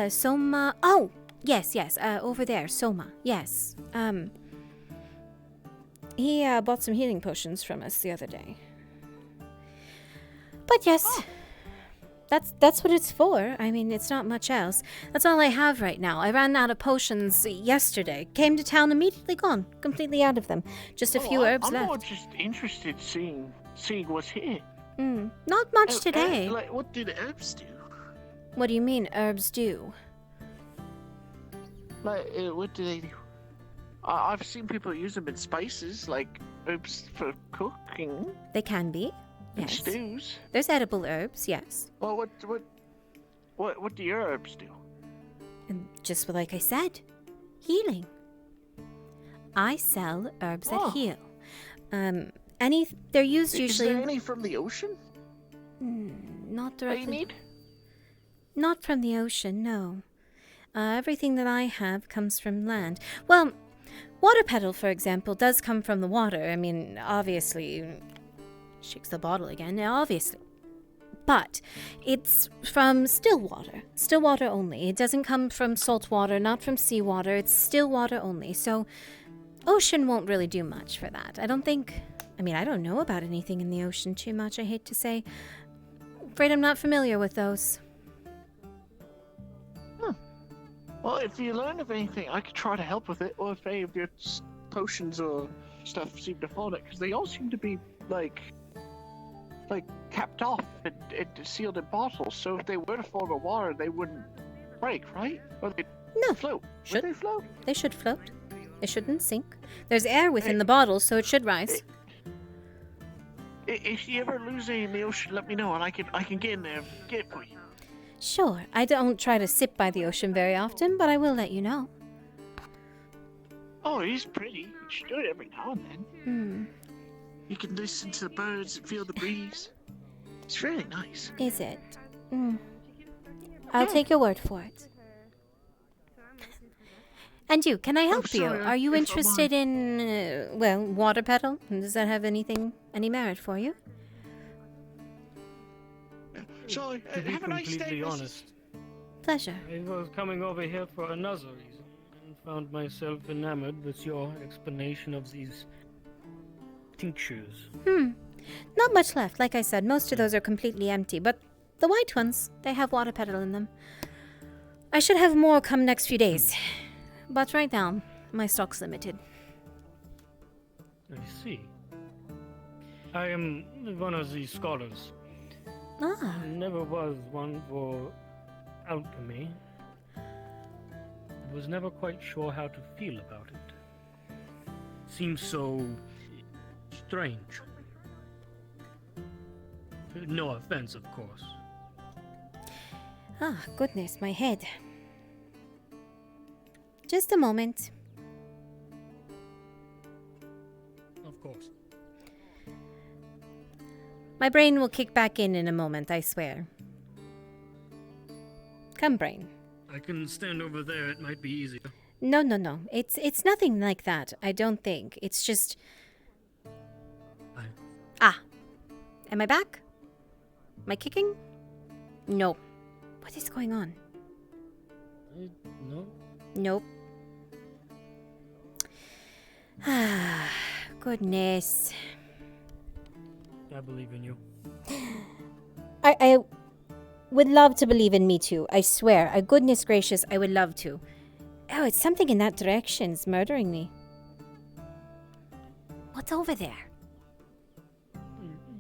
Soma... Oh! Yes, over there. Soma. Yes. He, bought some healing potions from us the other day. But yes... That's what it's for. I mean, it's not much else. That's all I have right now. I ran out of potions yesterday. Came to town, immediately gone. Completely out of them. Just a few herbs left. I'm more just interested seeing what's here. Not much today. Like, what do the herbs do? What do you mean, herbs do? Like, what do they do? I've seen people use them in spices, like herbs for cooking. They can be. Yes. Stews. There's edible herbs, yes. Well, what do your herbs do? And just like I said, healing. I sell herbs that heal. They're used usually. Is there any from the ocean? Not directly. They need? Not from the ocean, no. Everything that I have comes from land. Well, water petal, for example, does come from the water. I mean, obviously. Shakes the bottle again, obviously. But it's from still water only. It doesn't come from salt water, not from seawater. It's still water only. So ocean won't really do much for that. I don't know about anything in the ocean too much, I hate to say. Afraid I'm not familiar with those. Well, if you learn of anything, I could try to help with it, or if any of your potions or stuff seem to fall it, because they all seem to be like capped off and sealed in bottles. So if they were to fall in the water, they wouldn't break, right? Or they'd float. Would they float? They should float. They shouldn't sink. There's air within the bottle, so it should rise. If you ever lose any in the ocean, let me know, and I can get in there and get it for you. Sure. I don't try to sit by the ocean very often, but I will let you know. Oh, it is pretty. You should do it every now and then. You can listen to the birds and feel the breeze. It's really nice. Is it? I'll take your word for it. And you, can I help you? Are you interested in, water petal? Does that have any merit for you? So, To be have a nice day, completely Mrs. honest, Pleasure. I was coming over here for another reason and found myself enamored with your explanation of these tinctures. Not much left. Like I said, most of those are completely empty, but the white ones, they have water petal in them. I should have more come next few days. But right now, my stock's limited. I see. I am one of the scholars. Ah. I never was one for alchemy, I was never quite sure how to feel about it. Seems so strange. No offense, of course. Ah, goodness, my head. Just a moment. Of course. My brain will kick back in a moment, I swear. Come, brain. I can stand over there, it might be easier. No, no, no. It's nothing like that, I don't think. It's just... Ah. Am I back? Am I kicking? No. What is going on? No? Nope. Ah, goodness. I believe in you. I would love to believe in me too. I swear. Goodness gracious, I would love to. Oh, it's something in that direction. It's murdering me. What's over there?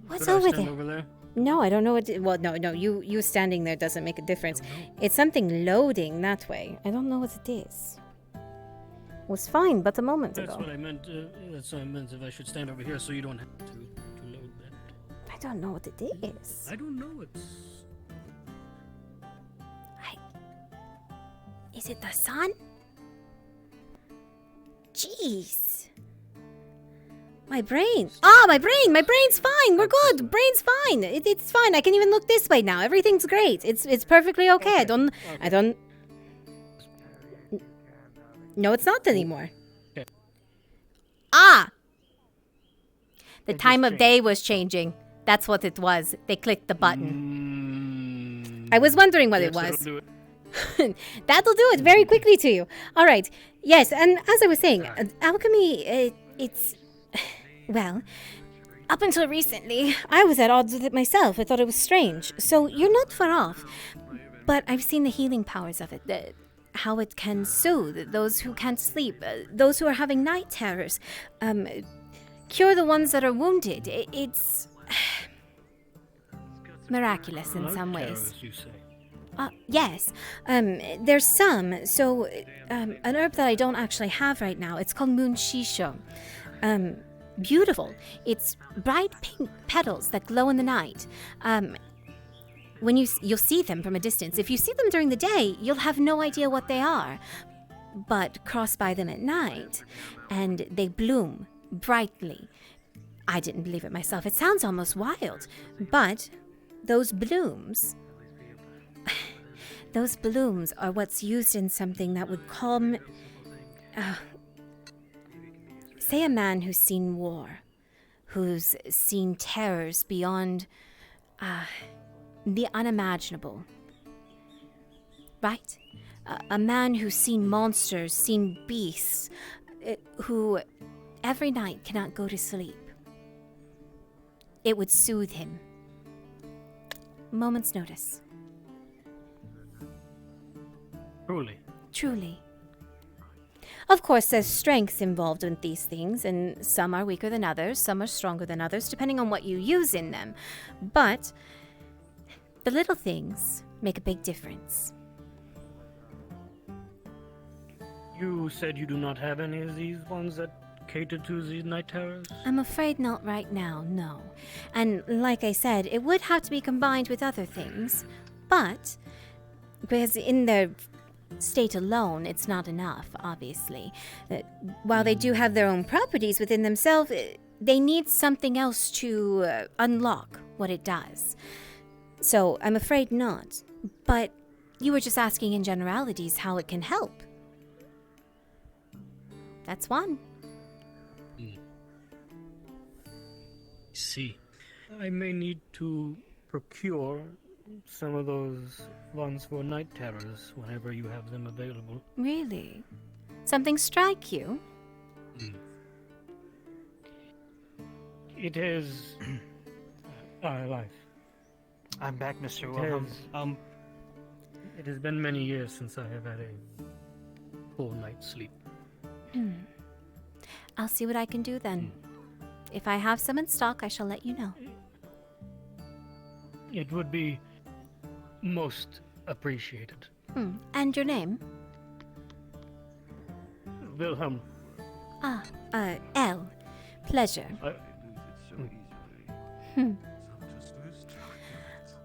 What's Should I over stand there? over there? No, I don't know what... Well, no. You standing there doesn't make a difference. It's something loading that way. I don't know what it is. It was fine, but a moment That's ago. what I meant. That's what I meant. If I should stand over here, so you don't have to load that. I don't know what it is. I don't know. It's Is it the sun? Jeez. My brain. My brain. My brain's fine. We're good. Brain's fine. It's fine. I can even look this way now. Everything's great. It's perfectly okay. I don't. No, it's not anymore. Okay. The time of day was changing. That's what it was. They clicked the button. I was wondering what it was. That'll do it very quickly to you. All right. Yes, and as I was saying, alchemy, it's... Well, up until recently, I was at odds with it myself. I thought it was strange. So you're not far off. But I've seen the healing powers of it. How it can soothe those who can't sleep, those who are having night terrors, cure the ones that are wounded. It's miraculous in some ways. you say. Yes. There's some. So, an herb that I don't actually have right now, it's called moon shisho. Beautiful. It's bright pink petals that glow in the night. When you'll see them from a distance. If you see them during the day, you'll have no idea what they are. But cross by them at night, and they bloom brightly. I didn't believe it myself. It sounds almost wild. But those blooms... Those blooms are what's used in something that would calm... say a man who's seen war, who's seen terrors beyond the unimaginable. Right? A man who's seen monsters, seen beasts, who every night cannot go to sleep. It would soothe him. Moment's notice. Truly. Of course, there's strengths involved in these things, and some are weaker than others, some are stronger than others, depending on what you use in them. But the little things make a big difference. You said you do not have any of these ones that cater to these night terrors? I'm afraid not right now, no. And like I said, it would have to be combined with other things, but because in their state alone, it's not enough, obviously. While they do have their own properties within themselves, they need something else to unlock what it does. So I'm afraid not. But you were just asking in generalities how it can help. That's one. See. I may need to procure some of those ones for night terrors whenever you have them available. Really? Something strike you? It has our life. I'm back, Mr. It Wilhelm. It has been many years since I have had a full night's sleep. I'll see what I can do then. If I have some in stock, I shall let you know. It would be most appreciated. And your name? Wilhelm. L. Pleasure.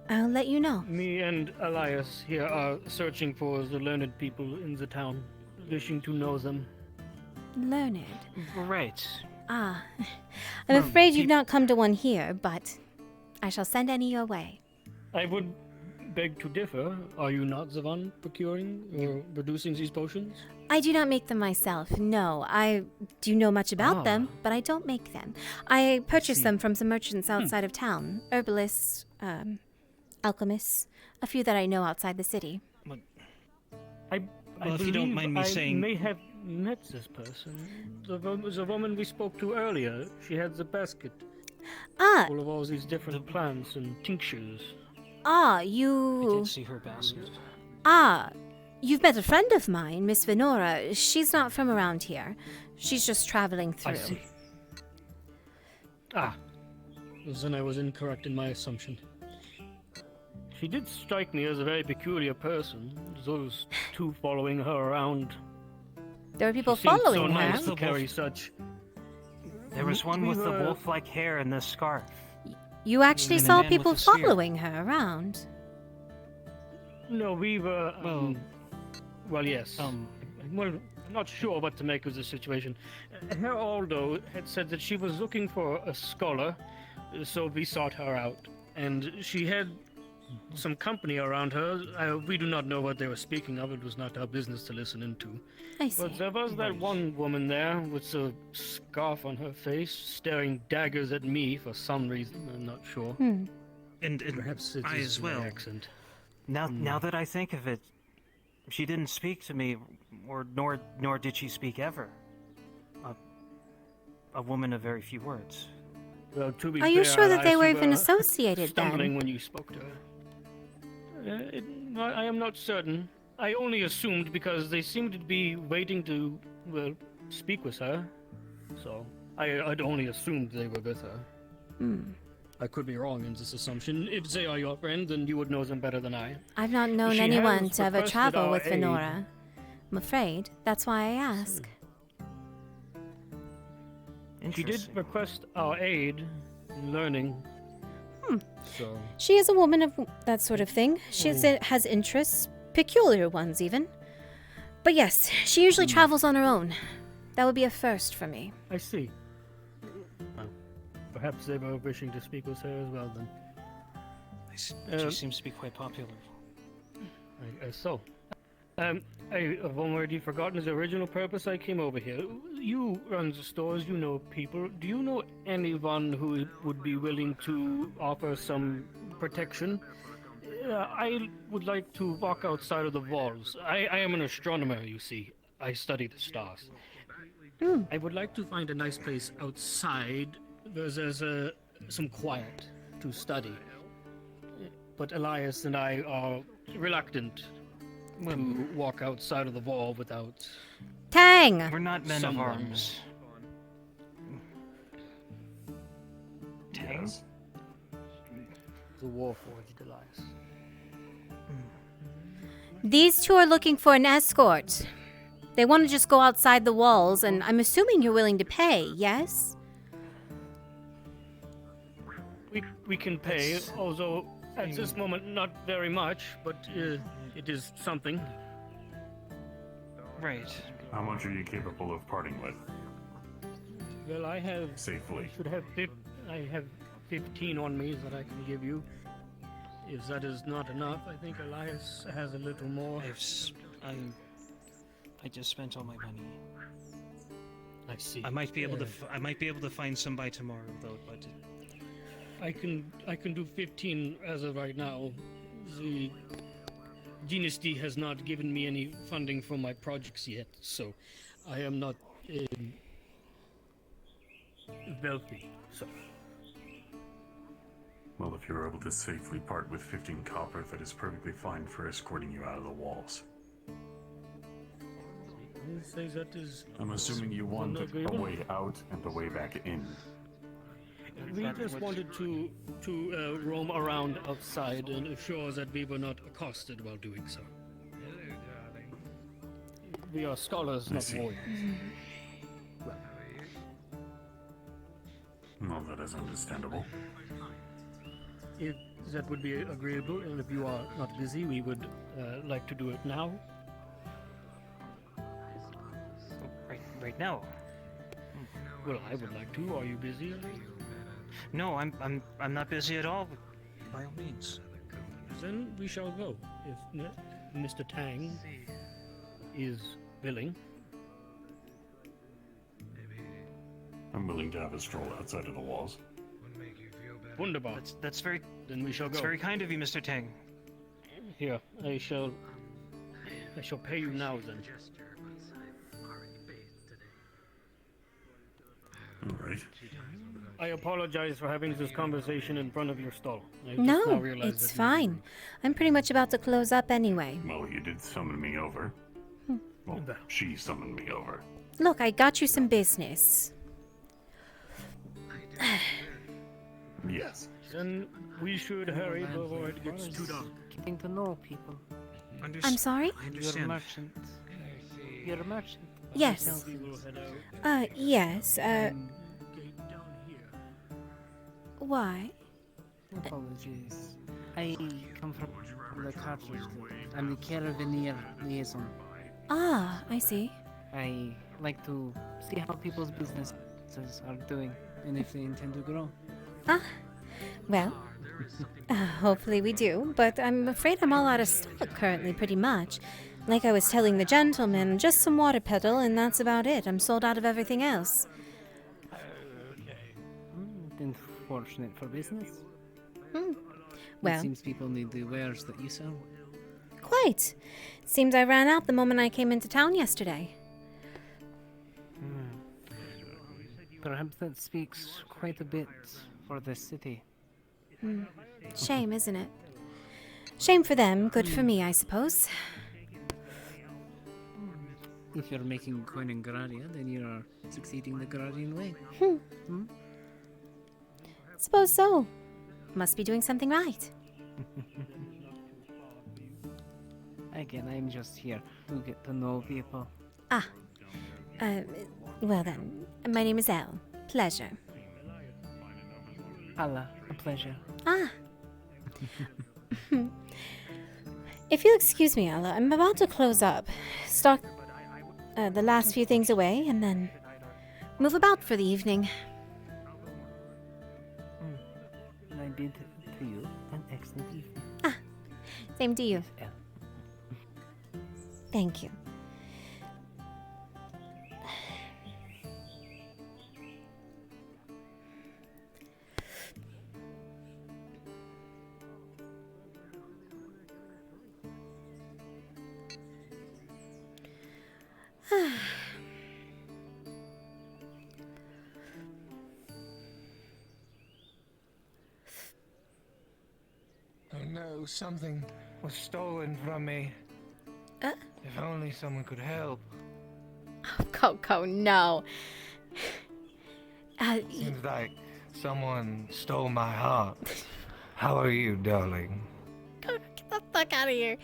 I'll let you know. Me and Elias here are searching for the learned people in the town, wishing to know them. Learned. Right. I'm afraid you've not come to one here, but I shall send any your way. I would beg to differ. Are you not the one procuring or producing these potions? I do not make them myself, no. I do know much about them, but I don't make them. I purchase them from some merchants outside of town. Herbalists, alchemists, a few that I know outside the city. Well, if you don't mind me saying... I may have met this person. The woman we spoke to earlier. She had the basket. Full of all these different plants and tinctures. You... I did see her basket. You've met a friend of mine, Miss Venora. She's not from around here. She's just traveling through. I see. Then I was incorrect in my assumption. She did strike me as a very peculiar person. Those two following her around. There were people She seemed following so her. nice to carry such. There was one with the wolf-like hair and the scarf. You actually And a saw man people with a spear. following her around. No, we were. Well, yes. Well, I'm not sure what to make of the situation. Herr Aldo had said that she was looking for a scholar, so we sought her out. And she had some company around her. We do not know what they were speaking of. It was not our business to listen into. I see. But there was that one woman there with a scarf on her face, staring daggers at me for some reason. I'm not sure. And perhaps it I is as my well. accent. Now that I think of it, she didn't speak to me, nor did she speak ever. A woman of very few words. Well, to be Are you fair, sure that they Elias, were you even associated stumbling then? when you spoke to her. I am not certain. I only assumed because they seemed to be waiting to, well, speak with her. So I'd only assumed they were with her. I could be wrong in this assumption. If they are your friend, then you would know them better than I. I've not known She anyone has to ever requested travel our with aid. Venora. I'm afraid. That's why I ask. She did request our aid in learning. So She is a woman of that sort of thing. She has interests, peculiar ones even. But yes, she usually travels on her own. That would be a first for me. I see. Well, perhaps they were wishing to speak with her as well then. She seems to be quite popular. I guess so. I've already forgotten the original purpose I came over here. You run the stores, you know people. Do you know anyone who would be willing to offer some protection? I would like to walk outside of the walls. I am an astronomer, you see. I study the stars. I would like to find a nice place outside where there's some quiet to study. But Elias and I are reluctant to walk outside of the wall without... Tang! We're not men someone. of arms. Tang? The Warforged Elias. These two are looking for an escort. They want to just go outside the walls, and I'm assuming you're willing to pay, yes? We can pay, although at this moment not very much, but it is something. Right. How much are you capable of parting with? Well, I have... Safely. I have 15 on me that I can give you. If that is not enough, I think Elias has a little more. I just spent all my money. I see. I might be able to find some by tomorrow, though. But I can do 15 as of right now. The Dynasty has not given me any funding for my projects yet, so I am not wealthy. So. Well, if you're able to safely part with 15 copper, that is perfectly fine for escorting you out of the walls. Say that is. I'm assuming you want a agreeable? way out and a way back in. We just wanted to roam around outside and assure that we were not accosted while doing so. We are scholars, I not see. warriors. Well, that is understandable. If that would be agreeable, and if you are not busy, we would like to do it now. Right now. Well, I would like to. Are you busy? No, I'm not busy at all. By all means. Then we shall go. If Mr. Tang is willing. I'm willing to have a stroll outside of the walls. Wunderbar. That's very. Then we shall That's go. very kind of you, Mr. Tang. Here, I shall pay you now then. All right. I apologize for having this conversation in front of your stall. I just No, now realized it's that fine. I'm pretty much about to close up anyway. Well, you did summon me over. Well, she summoned me over. Look, I got you some business. Yes. Then we should hurry before it gets too dark. Getting to know people. I'm sorry? You're a merchant. You're a merchant. Yes. Yes, why? Apologies. I come from the cartridge. I'm the Carabinier liaison. Ah, I see. I like to see how people's businesses are doing and if they intend to grow. Ah, well, hopefully we do, but I'm afraid I'm all out of stock currently, pretty much. Like I was telling the gentleman, just some water pedal, and that's about it. I'm sold out of everything else. Unfortunate for business. Well, It seems people need the wares that you sell. quite. Seems I ran out the moment I came into town yesterday. Perhaps that speaks quite a bit for this city. Shame, isn't it? Shame for them, good for me, I suppose. If you're making coin in Gradia, then you are succeeding the Gradian way. Suppose so. Must be doing something right. Again, I'm just here to get to know people. Ah. Well then, my name is Elle. Pleasure. Allah, a pleasure. Ah. If you'll excuse me, Allah, I'm about to close up. Stock the last few things away and then move about for the evening. And I bid to you an excellent evening. Ah, same to you. Thank you. Oh no, something was stolen from me. If only someone could help. Oh, Coco, no. Seems like someone stole my heart. How are you, darling? Get the fuck out of here.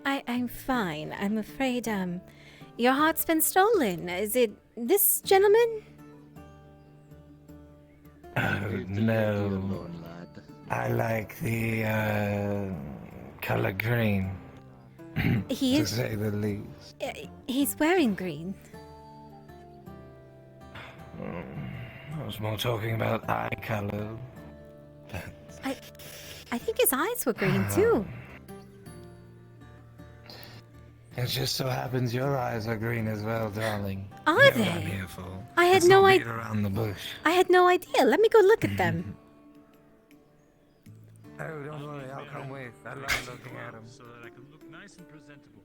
I'm fine. I'm afraid, your heart's been stolen. Is it this gentleman? Oh, no. I like the, color green. He to is. say the least. He's wearing green. I was more talking about eye color. I think his eyes were green too. It just so happens your eyes are green as well, darling. Are You know what they? I'm here for. I had Let's no not beat idea. around the bush. I had no idea. Let me go look at them. Oh, don't worry, I'll come with. I love looking at them. So that I can look nice and presentable.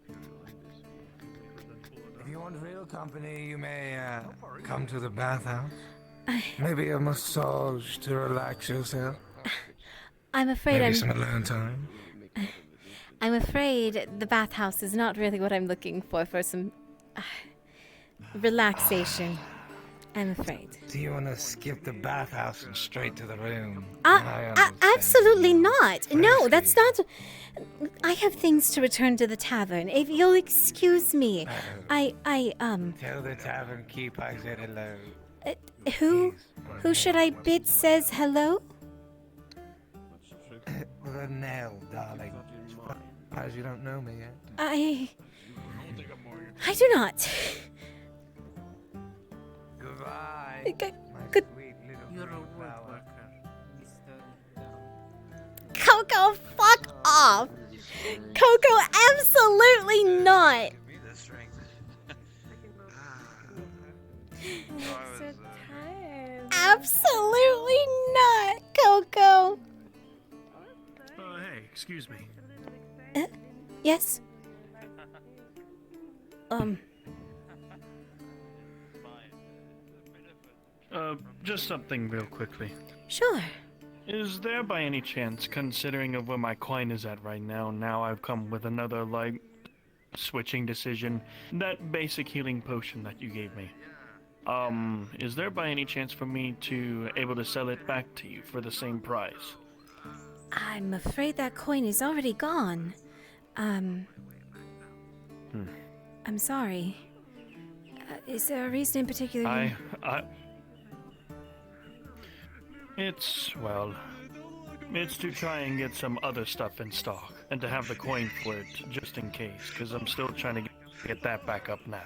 If you want real company, you may come to the bathhouse. Maybe a massage to relax yourself. I'm afraid Maybe some alone time. I'm afraid the bathhouse is not really what I'm looking for some relaxation. I'm afraid. Do you want to skip the bathhouse and straight to the room? I understand. Absolutely not. No, that's not. I have things to return to the tavern. If you'll excuse me, I Tell the tavern keep I said hello. Who should I bid says hello? Renelle, darling. As you don't know me yet. I do not. Goodbye. Good. You're a woodworker. Coco, fuck off. Coco, absolutely not. Absolutely not, Coco. Hey, excuse me. Yes? Just something real quickly. Sure. Is there by any chance, considering of where my coin is at right now I've come with another, like, switching decision, that basic healing potion that you gave me. Is there by any chance for me to able to sell it back to you for the same price? I'm afraid that coin is already gone. I'm sorry. Is there a reason in particular? It's to try and get some other stuff in stock, and to have the coin for it, just in case, because I'm still trying to get that back up now.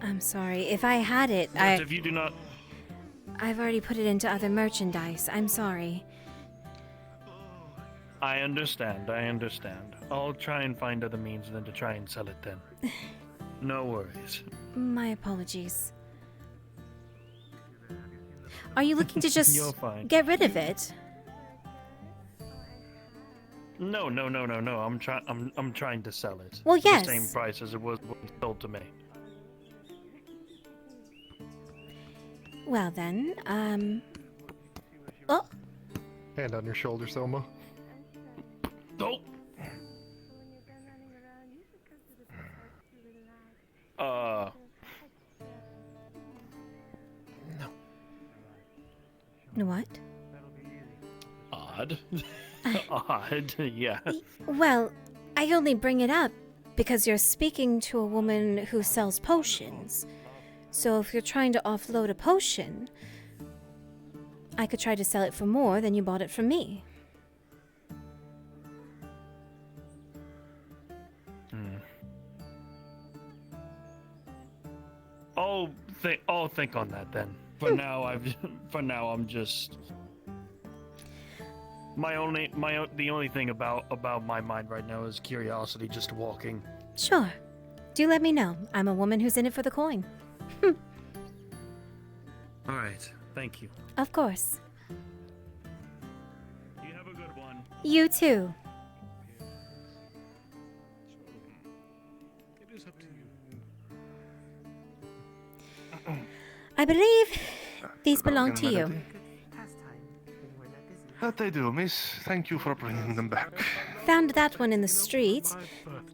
I'm sorry. If I had it, But if you do not... I've already put it into other merchandise. I'm sorry. I understand. I'll try and find other means than to try and sell it then. No worries. My apologies. Are you looking to just You're fine. get rid of it? No. I'm trying to sell it. Well, For yes. the same price as it was sold to me. Well then, oh. Hand on your shoulder, Selma. Oh. What? Odd. Odd, yeah. Well, I only bring it up because you're speaking to a woman who sells potions. So if you're trying to offload a potion, I could try to sell it for more than you bought it from me. I'll think on that then. For now, I'm just. The only thing about my mind right now is curiosity, just walking. Sure. Do let me know. I'm a woman who's in it for the coin. All right. Thank you. Of course. You have a good one. You too. It is up to you. I believe these belong to you. That they do, miss. Thank you for bringing them back. Found that one in the street.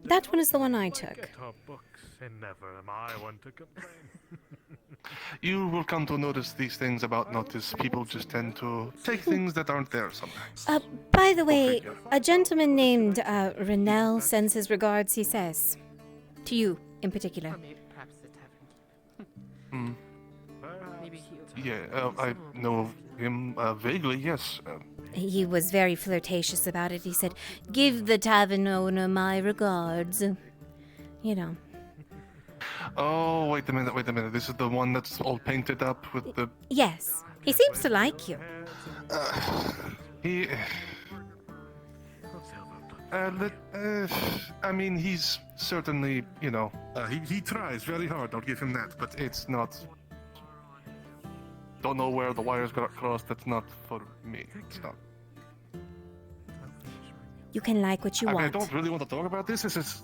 That one is the one I took. Get our books, and never am I one to complain. You will come to notice these things about notice. People just tend to take things that aren't there sometimes. By the way, a gentleman named Renelle sends his regards, he says. To you, in particular. Hmm. Yeah, I know him vaguely, yes. He was very flirtatious about it. He said, "Give the tavern owner my regards." You know. Oh, wait a minute. This is the one that's all painted up with the... Yes. He seems to like you. I mean, he's certainly, you know... he tries very hard, I'll give him that, but it's not... Don't know where the wires got crossed, that's not for me. It's not... You can like what you I want. mean, I don't really want to talk about this. This is...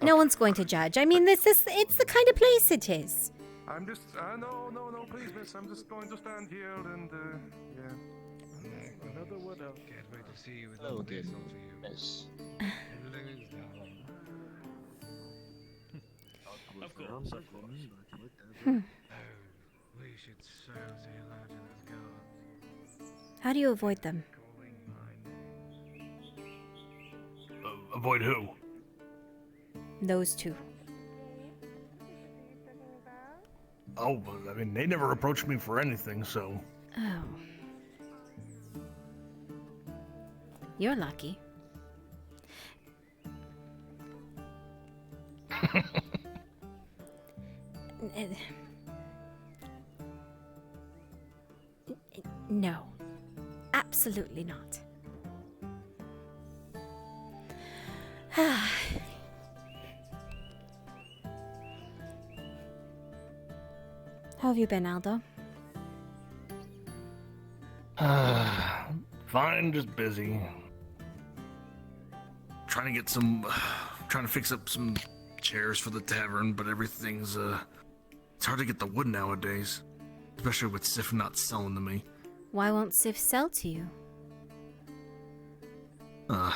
No one's going to judge. I mean, it's the kind of place it is. I'm just... no, please, miss. I'm just going to stand here and, yeah. Another one up. Can't wait to see you with all this over you. Yes. Of course. Hmm. We should sail to Eladrin's guards. How do you avoid them? Avoid who? Those two. Oh, but, I mean, they never approached me for anything, so... Oh. You're lucky. No. Absolutely not. How have you been, Aldo? Fine, just busy. Trying to get some... trying to fix up some chairs for the tavern, but everything's, it's hard to get the wood nowadays. Especially with Sif not selling to me. Why won't Sif sell to you? I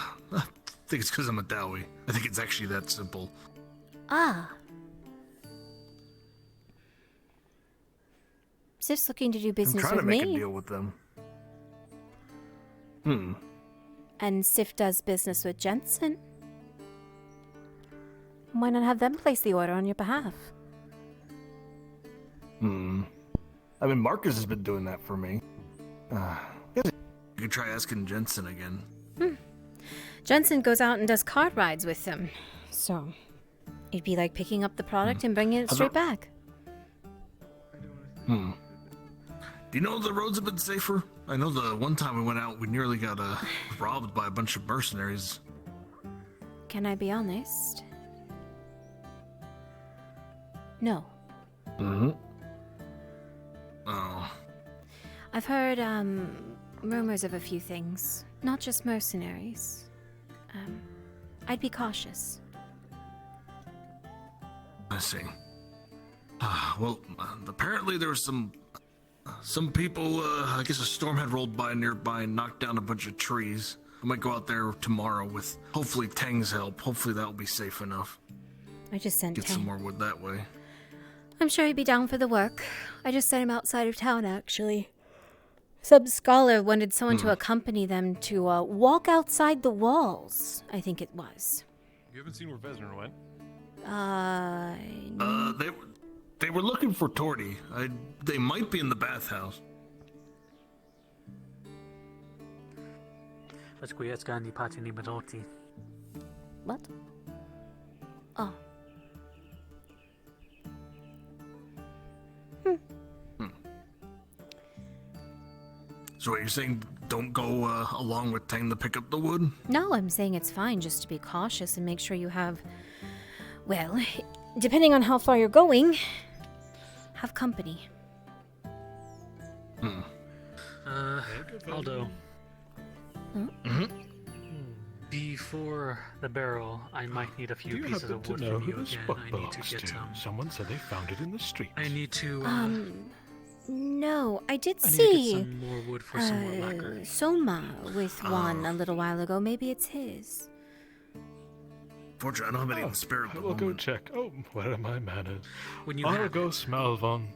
think it's because I'm a Dowie. I think it's actually that simple. Ah. Sif's looking to do business I'm trying with to make me. a deal with them. And Sif does business with Jensen. Why not have them place the order on your behalf? I mean, Marcus has been doing that for me. You could try asking Jensen again. Jensen goes out and does cart rides with them. So, it'd be like picking up the product and bringing it straight back. Do you know the roads have been safer? I know the one time we went out, we nearly got robbed by a bunch of mercenaries. Can I be honest? No. Oh. I've heard, rumors of a few things. Not just mercenaries. I'd be cautious. I see. Well, apparently there was some people, I guess a storm had rolled by nearby and knocked down a bunch of trees. I might go out there tomorrow with, hopefully, Tang's help. Hopefully that'll be safe enough. I just sent Get Tang. some more wood that way. I'm sure he'd be down for the work. I just sent him outside of town, actually. Some scholar wanted someone to accompany them to walk outside the walls, I think it was. You haven't seen where Vesner went? They were looking for Torty. They might be in the bathhouse. What? Oh. So what, you're saying don't go along with Tang to pick up the wood? No, I'm saying it's fine just to be cautious and make sure you have, well, depending on how far you're going, have company. Aldo. Before the barrel, I might need a few pieces of wood from you again. I need to get some. Someone said they found it in the street. I need to. No, I did I need see. to get some more wood for some more lacquer. Soma with one a little while ago. Maybe it's his. Fortunately, I don't have any in the spirit. I will go check. Oh, where are my manners? When you Argos Malvon,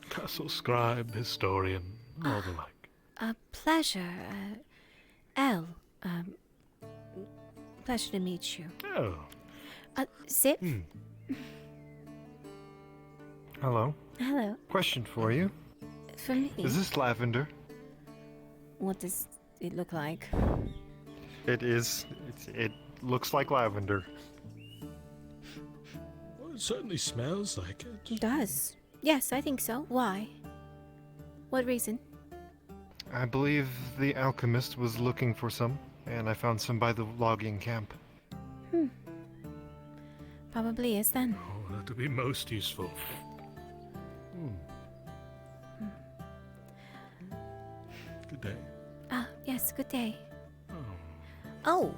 Castle Scribe, Historian, all the like. A pleasure. Elle. Pleasure to meet you. Oh. Sif? Hello. Hello. Question for you. For me? Is this lavender? What does it look like? It is. It looks like lavender. Well, it certainly smells like it. It does. Yes, I think so. Why? What reason? I believe the alchemist was looking for some, and I found some by the logging camp. Probably is then. Oh, that would be most useful. Good day. Yes, good day. Oh.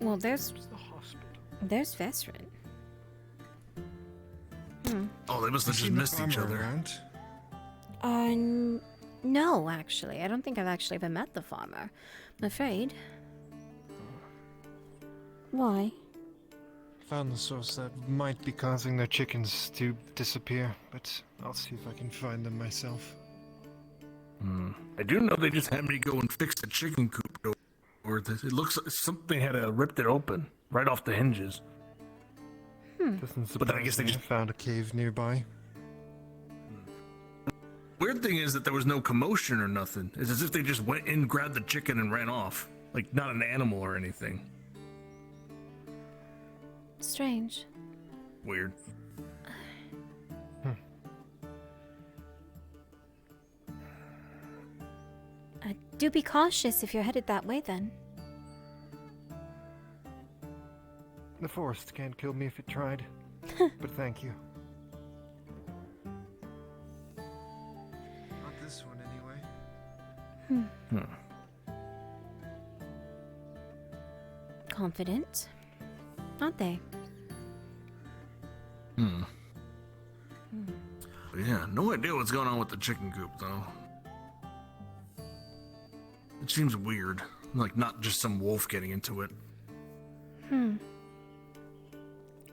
Well, there's Vesrin. Oh, they must have just missed each other. No, actually. I don't think I've actually ever met the farmer. I'm afraid. Why? found the source that might be causing their chickens to disappear, but I'll see if I can find them myself. I do know they just had me go and fix the chicken coop door. It looks like something had ripped it open right off the hinges. Doesn't surprise But then I guess they me. just Found a cave nearby. Weird thing is that there was no commotion or nothing. It's as if they just went in, grabbed the chicken, and ran off. Like, not an animal or anything. Strange. Weird. Do be cautious if you're headed that way then. The forest can't kill me if it tried. But thank you. Not this one, anyway. Confident, aren't they? Yeah, no idea what's going on with the chicken coop, though. It seems weird. Like, not just some wolf getting into it.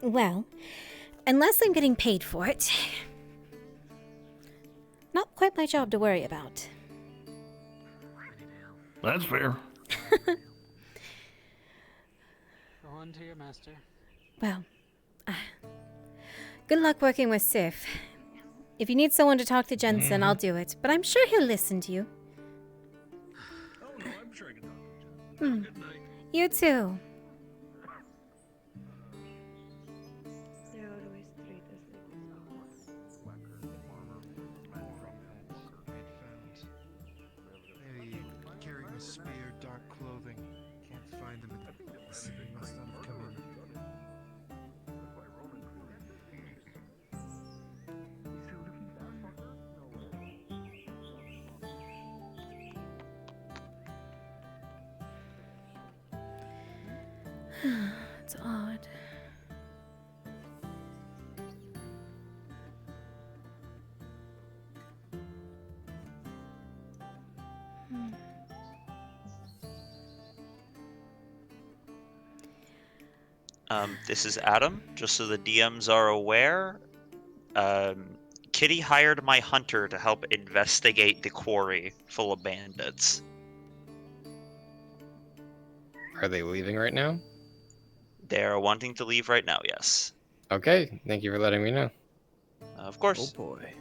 Well, unless I'm getting paid for it, not quite my job to worry about. That's fair. Go on to your master. Well, good luck working with Sif. If you need someone to talk to Jensen, I'll do it, but I'm sure he'll listen to you. Oh, no, I'm sure I can talk to Jensen. Good night. You too. Maybe carrying a spear, dark clothing. Can't find them. They must not have come in. It's odd. This is Adam, just so the DMs are aware. Kitty hired my hunter to help investigate the quarry full of bandits. Are they leaving right now? They're wanting to leave right now, yes. Okay, thank you for letting me know. Of course. Oh boy.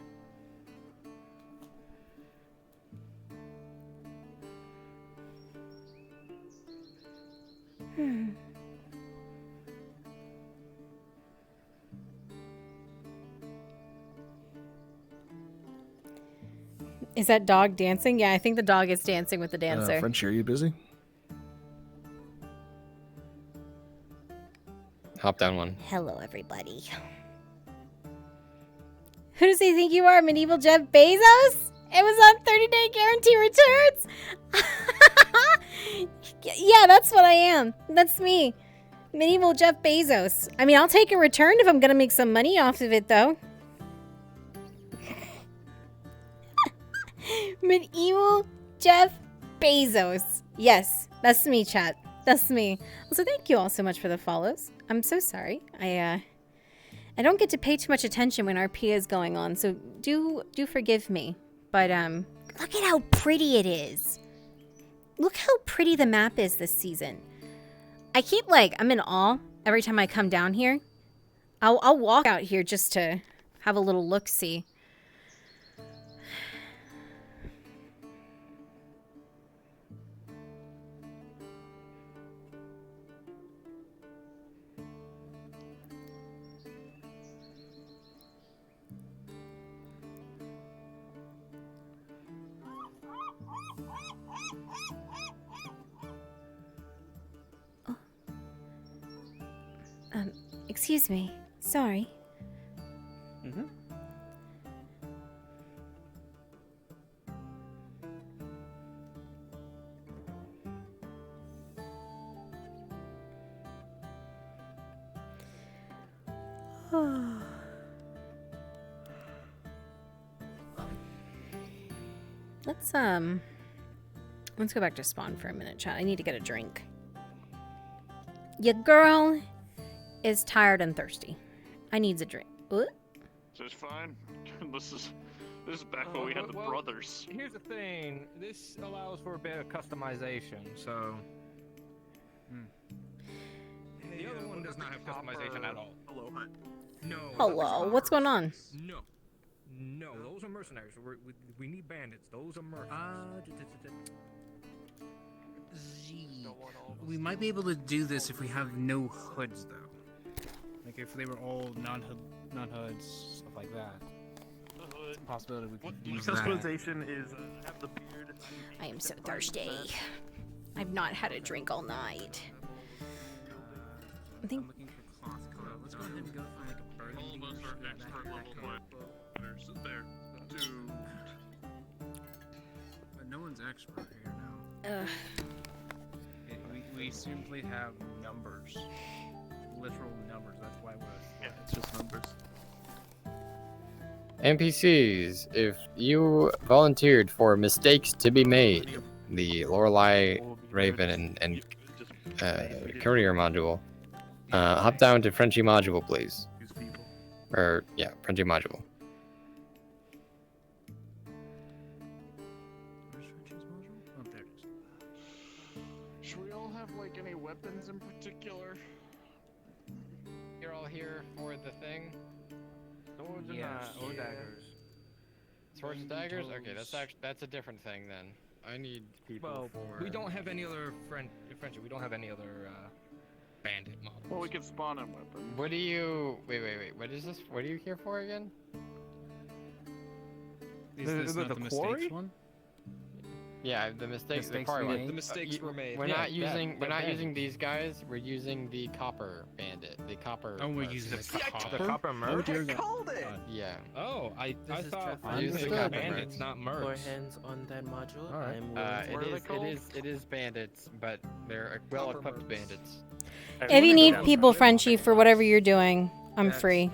Is that dog dancing? Yeah, I think the dog is dancing with the dancer. Frenchie, are you busy? Hop down one. Hello, everybody. Who does he think you are, Medieval Jeff Bezos? It was on 30-day guarantee returns. Yeah, that's what I am. That's me. Medieval Jeff Bezos. I mean, I'll take a return if I'm going to make some money off of it, though. Medieval Jeff Bezos. Yes, that's me, chat. That's me. Also, thank you all so much for the follows. I'm so sorry. I don't get to pay too much attention when RP is going on, so do forgive me. But look at how pretty it is. Look how pretty the map is this season. I keep I'm in awe every time I come down here. I'll walk out here just to have a little look-see. Excuse me. Sorry. Let's go back to spawn for a minute, chat. I need to get a drink. Your girl is tired and thirsty. I needs a drink. What? This is fine. This is back when we had the brothers. Here's the thing. This allows for a bit of customization, so. The other one does not have customization at all. Hello, hut. No. Hello, what's going on? No. No, those are mercenaries. We need bandits. Those are We might be able to do this if we have no hoods, though. Like if they were all non-hoods, stuff like that. It's a possibility we could use that. Customization is have the beard. I am so thirsty. I've not had a drink all night. I think. I'm looking for classical. Let's go ahead and go for like a burgundy. All of us are expert level players. There, dude. But no one's expert here now. We simply have numbers, literal numbers. That's why we're. Yeah, it's just numbers. NPCs, if you volunteered for mistakes to be made, the Lorelei, Raven, and courier module, hop down to Frenchy module, please. Or, yeah, Frenchy module. Where's French's module? Oh, there it is. Should we all have like any weapons in particular? You're all here for the thing? Swords or daggers. Swords and daggers? Okay, that's a different thing then. I need people for... we don't have any other Frenchy. We don't have any other bandit models. Well, we could spawn a weapon. What do you... Wait. What is this? What are you here for again? Is this not the mistakes one? Yeah, the mistakes Mistakes quarry were one. made. The mistakes were made. We're Yeah, not using that we're not bandit. using these guys. We're using the copper bandit. The copper. Oh, we're merc. using the The copper merc? I called it. Yeah. Oh, I thought I'm using the copper bandits, merc. not mercs. hands on that module. All right. It is bandits, but they're well-equipped bandits. If you need people, Frenchie, for whatever you're doing, I'm free.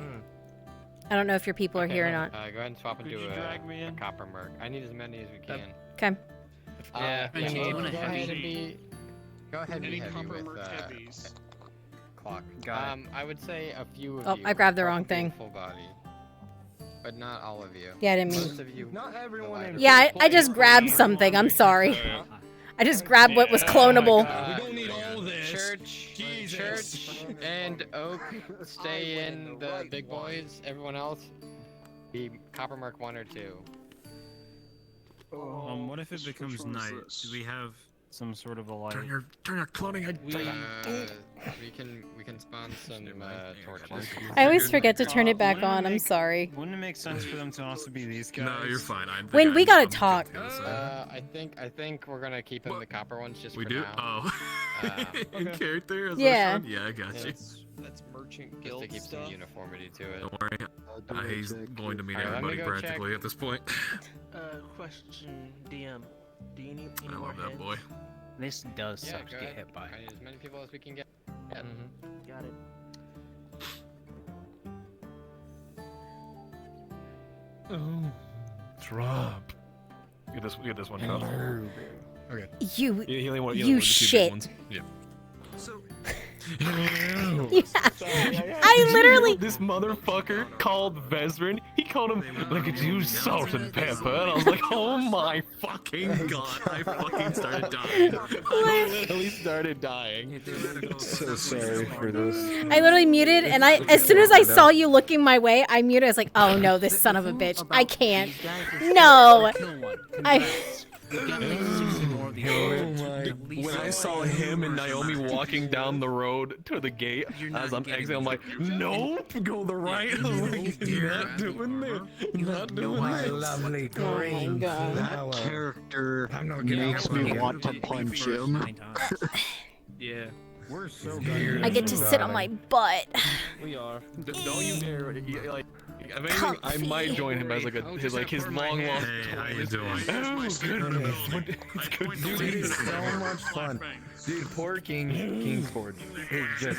I don't know if your people are here or not. Go ahead and swap into you drag me a in? copper merc. I need as many as we can. Okay. Yeah, Frenchie, do you want a go ahead heavy? Go ahead and be Any heavy copper with merc heavies? clock. Got it. I would say a few of Oh, you. I grabbed the wrong probably thing. Full body, but not all of you. Yeah, I didn't mean- Most of you. Not everyone in Yeah, I just grabbed something. I'm sorry. I just grabbed what was clonable. We don't need all this. Church, and Oak stay in the big boys. Everyone else, be Copper Merc 1 or 2. What if it becomes night? Do we have some sort of a light? Turn your cloning head. We can spawn some torches. I always forget to turn it back on. I'm sorry. Wouldn't it make sense for them to also be these guys? No, you're fine. When we gotta talk. I think we're gonna keep in the copper ones just We for do? now. Oh. In character? As Yeah. Lashon? Yeah, I got you. That's merchant Just guild to keep stuff. some uniformity to it. Don't worry. He's going to meet Alright, let me everybody go check. practically at this point. Question, DM. Do you need I any more love that heads? boy. This does Yeah, suck to go get ahead. hit by. I need as many people as we can get. Got it. It's Rob. Get this one, Kyle. Okay. You shit. Yeah. Yeah. I literally. This motherfucker called Vezrin. He called him, look at you, salt and pepper. And I was like, oh my fucking god. I fucking started dying. I literally started dying. So sorry for this. I literally muted, and as soon as I saw you looking my way, I muted. I was like, "Oh no, this son of a bitch! I can't. No, When I saw him and Naomi walking down the road to the gate, as I'm exiting, I'm like, nope, go the right. I'm like, not doing this. Not doing this. Lovely green flower. Character I'm not getting makes me want to punch him. Yeah. We're so I get to sit on my butt." We are. Don't you dare. Like, if anything, I might join him as his long lost. Hey, how you doing? Oh goodness, it's good to see Dude, you. it's so much fun. Dude, poor Kingsport is just.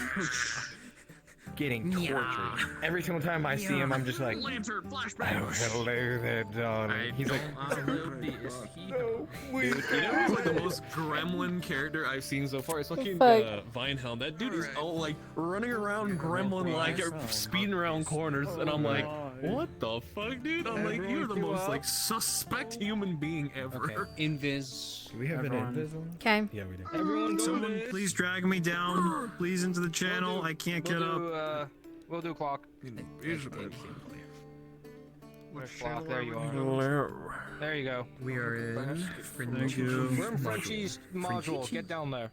getting tortured. Every single time I see him, I'm just like, Lantern oh, flashbacks. hello there, darling. He's like, No, dude, you know who's like the most gremlin character I've seen so far? It's fucking fuck? Vinehelm. That dude is all like running around gremlin like speeding around corners, and I'm like, what the fuck, dude? I'm like, you're the most like suspect human being ever. Invis. Do we have an invis on? Okay. Yeah, we do. Everyone, Someone please drag me down, please, into the channel. I can't get up. We'll do clock. Where's clock? There you are. Hello. There you go. We are in We're in Frenchie's module. Get down there.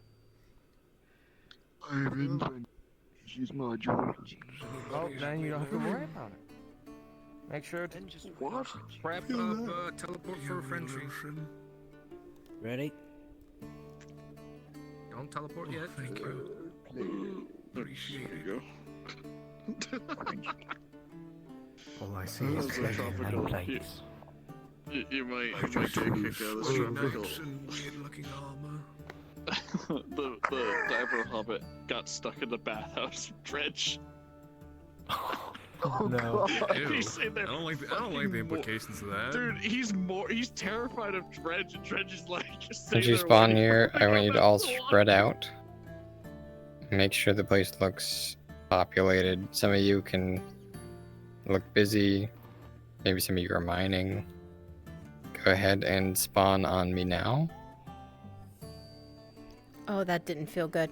I'm in Frenchie's module. Oh, then you don't have to worry about it. Make sure to What? prep up, teleport for Frenchie. Ready? Don't teleport yet. Thank you. Appreciate it. All I see is begging and plates. You might get kicked out of the stream because the diaper hobbit got stuck in the bathhouse dredge. No. He's in there I don't like the implications of that. Dude, he's terrified of Dredge, and Dredge is like, Once you spawn here, I want you to all spread out. Make sure the place looks populated. Some of you can look busy. Maybe some of you are mining. Go ahead and spawn on me now. Oh, that didn't feel good.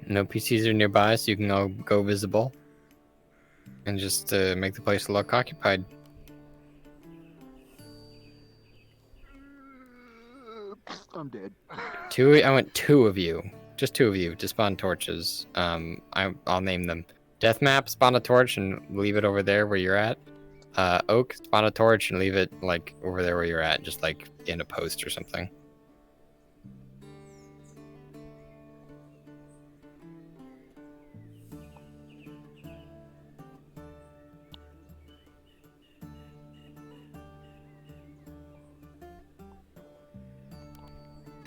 No PCs are nearby, so you can all go visible. And just make the place look occupied. I'm dead. I want two of you. Just two of you to spawn torches. I'll name them. Deathmap, spawn a torch and leave it over there where you're at. Oak, spawn a torch and leave it like over there where you're at, just like in a post or something.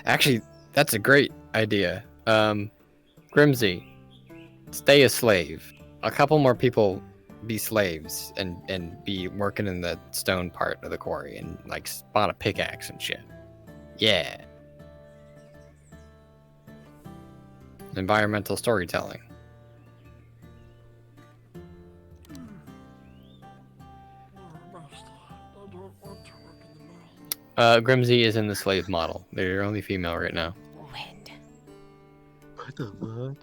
Actually, that's a great idea. Grimsy, stay a slave. A couple more people be slaves and be working in the stone part of the quarry and like spawn a pickaxe and shit. Yeah. Environmental storytelling. Grimsy is in the slave model. They're your only female right now. Wind. What the fuck?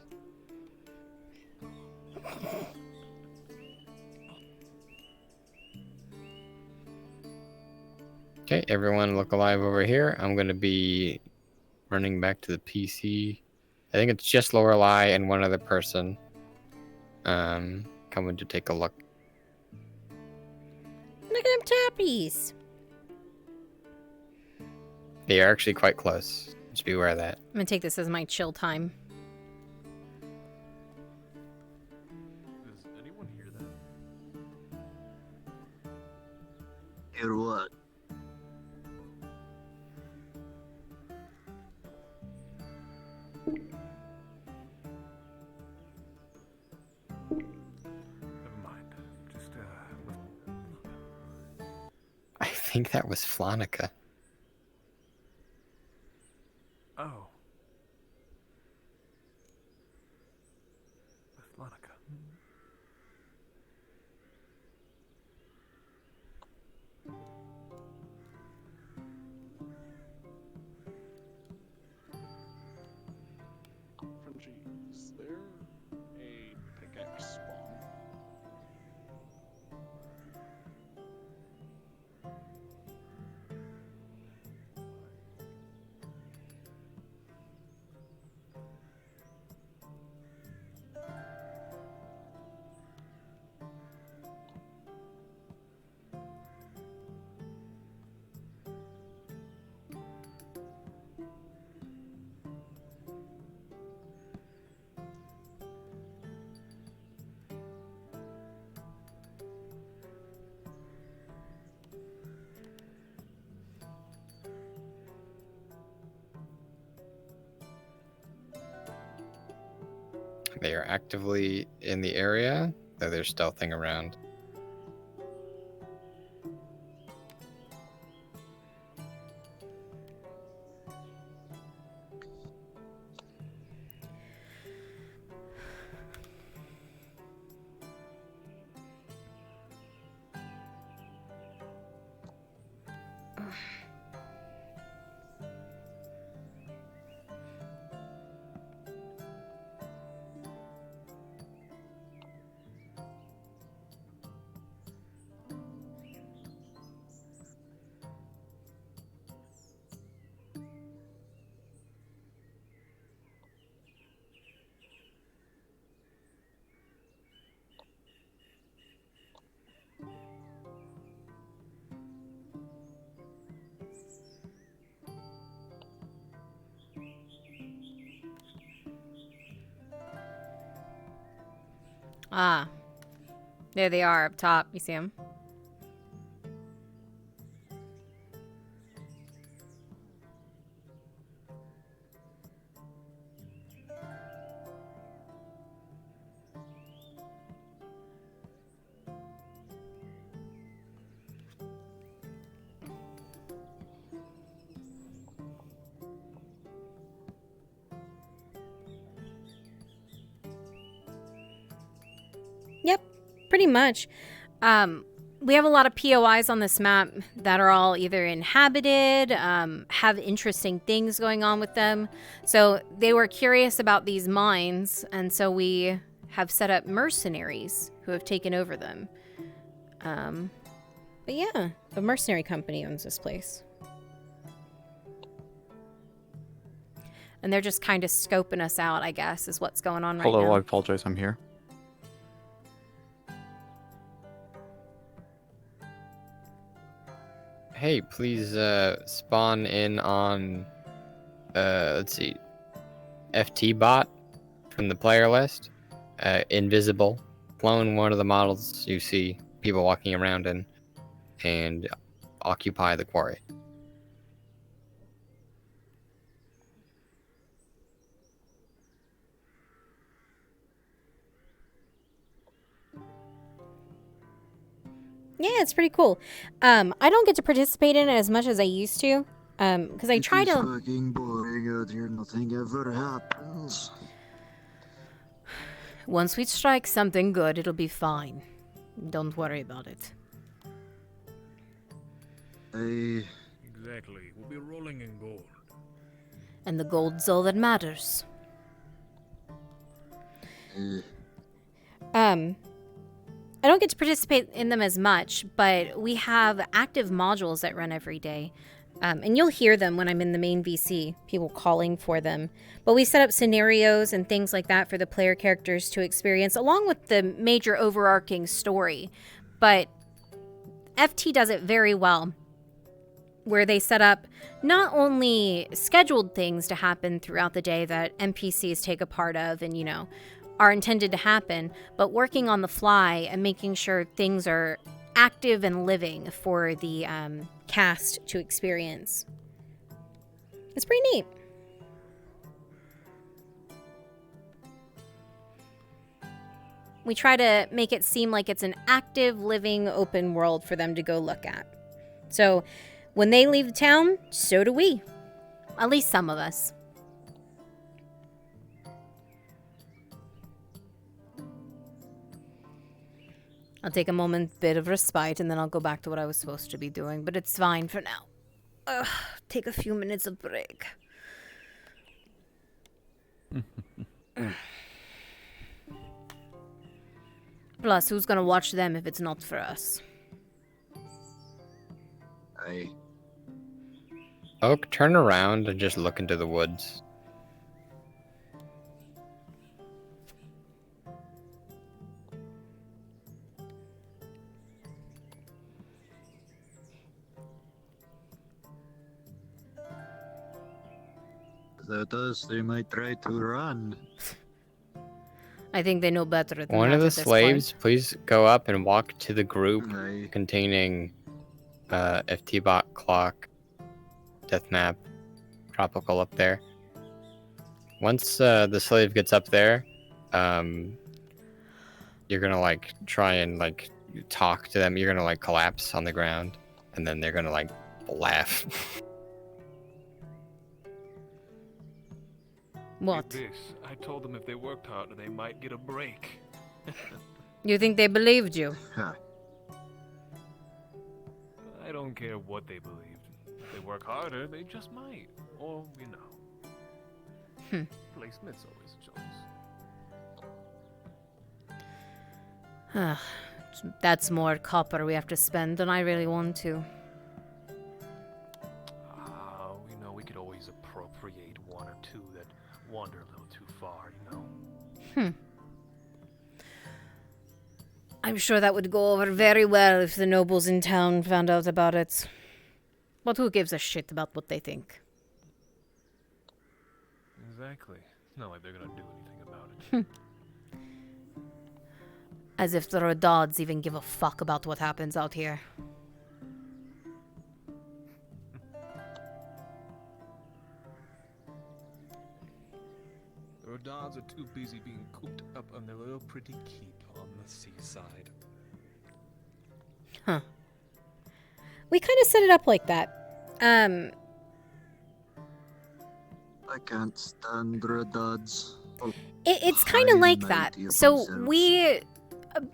Okay, everyone look alive over here. I'm going to be running back to the PC. I think it's just Lorelei and one other person. Coming to take a look. Look at them tappies. They are actually quite close. Just be aware of that. I'm gonna take this as my chill time. Does anyone hear that? Hear what? I think that was Flonica. Oh. With Monica. Frenchie, is there a pickaxe spawn? They are actively in the area, though they're stealthing around. Ah. There they are up top. You see them? Yep, pretty much. We have a lot of POIs on this map that are all either inhabited, have interesting things going on with them. So they were curious about these mines, and so we have set up mercenaries who have taken over them. But yeah, a mercenary company owns this place. And they're just kind of scoping us out, I guess, is what's going on right now. Hello, I apologize, I'm here. Hey, please spawn in on, let's see, FT bot from the player list. Invisible. Clone one of the models you see people walking around in, and occupy the quarry. Yeah, it's pretty cool. I don't get to participate in it as much as I used to, because I try to... fucking boring out here, nothing ever happens. Once we strike something good, it'll be fine. Don't worry about it. Exactly. We'll be rolling in gold. And the gold's all that matters. I don't get to participate in them as much, but we have active modules that run every day. And you'll hear them when I'm in the main VC, people calling for them. But we set up scenarios and things like that for the player characters to experience, along with the major overarching story. But FT does it very well, where they set up not only scheduled things to happen throughout the day that NPCs take a part of and, you know, are intended to happen, but working on the fly and making sure things are active and living for the cast to experience. It's pretty neat. We try to make it seem like it's an active, living, open world for them to go look at. So when they leave the town, so do we. At least some of us. I'll take a bit of respite, and then I'll go back to what I was supposed to be doing, but it's fine for now. Take a few minutes of break. Plus, who's gonna watch them if it's not for us? Oak, turn around and just look into the woods. Without us, they might try to run. I think they know better than One that of the at this slaves, point. please go up and walk to the group containing FT-Bot, Clock, Death Map, Tropical up there. Once the slave gets up there, you're gonna like try and like talk to them. You're gonna like collapse on the ground, and then they're gonna like laugh. What? This. I told them if they worked harder, they might get a break. You think they believed you? I don't care what they believed. If they work harder, they just might. Or, you know. Placement's always a choice. That's more copper we have to spend than I really want to. You know, we could always appropriate one or two that wander a little too far, you know? I'm sure that would go over very well if the nobles in town found out about it. But who gives a shit about what they think? Exactly. It's not like they're gonna do anything about it. As if the Rodads even give a fuck about what happens out here. The Rodads are too busy being cooped up on their little pretty keep on the seaside. Huh. We kind of set it up like that. I can't stand Rodads. It's kind of like that. So we,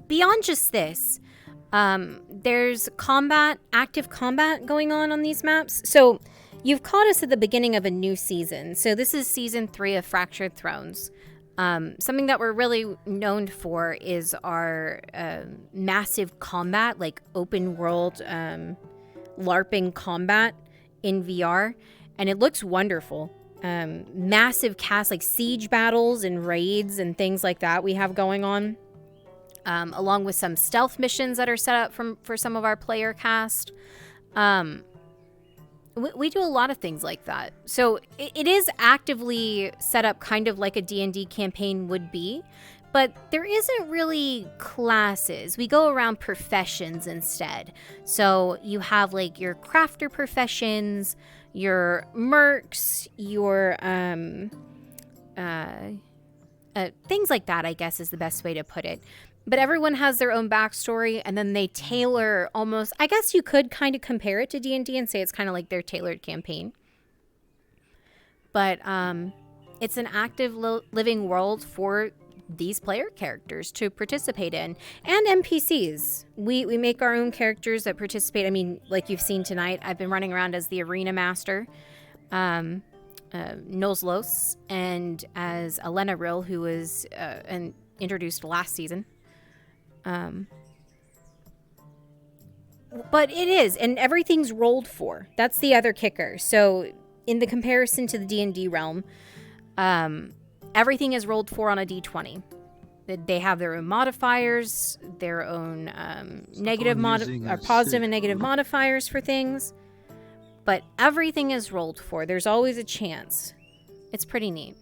beyond just this, there's active combat going on these maps. So you've caught us at the beginning of a new season. So this is season 3 of Fractured Thrones. Something that we're really known for is our massive combat, like open world LARPing combat in VR. And it looks wonderful. Massive cast, like siege battles and raids and things like that we have going on. Along with some stealth missions that are set up for some of our player cast. We do a lot of things like that. So it is actively set up kind of like a D&D campaign would be, but there isn't really classes. We go around professions instead. So you have like your crafter professions, your mercs, your things like that, I guess is the best way to put it. But everyone has their own backstory, and then they tailor almost... I guess you could kind of compare it to D&D and say it's kind of like their tailored campaign. But it's an active living world for these player characters to participate in. And NPCs. We make our own characters that participate. I mean, like you've seen tonight, I've been running around as the Arena Master, Nozlos, and as Elena Rill, who was introduced last season. But it is, and everything's rolled for. That's the other kicker. So in the comparison to the D&D realm, everything is rolled for on a D20. They have their own modifiers, their own positive and negative modifiers for things. But everything is rolled for. There's always a chance. It's pretty neat.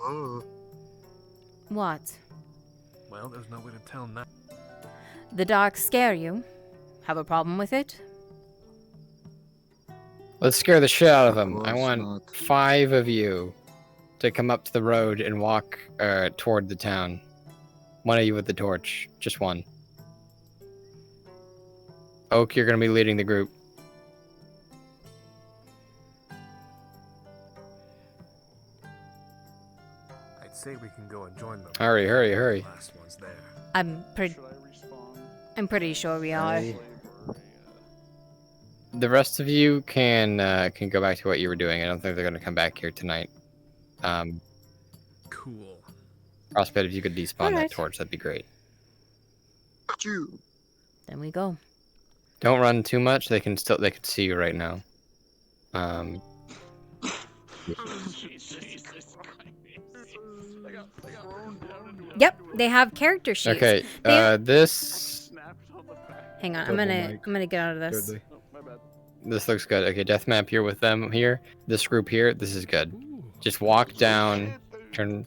Oh. What? Well, there's no way to tell now. The dark scare you? Have a problem with it? Let's scare the shit out of them. I want 5 of you to come up to the road and walk toward the town. One of you with the torch. Just one. Oak, you're going to be leading the group. I'd say we can go and join them. Hurry, hurry, hurry. Last one's there. I'm pretty sure we are. The rest of you can go back to what you were doing. I don't think they're going to come back here tonight. Cool. Frostbite, if you could despawn Alright. that torch, that'd be great. Then we go. Don't run too much. They can see you right now. Yep, they have character sheets. Okay, this Hang on, I'm gonna get out of this. this looks good. Okay, death map here with them here. This group here, this is good. Just walk down, turn.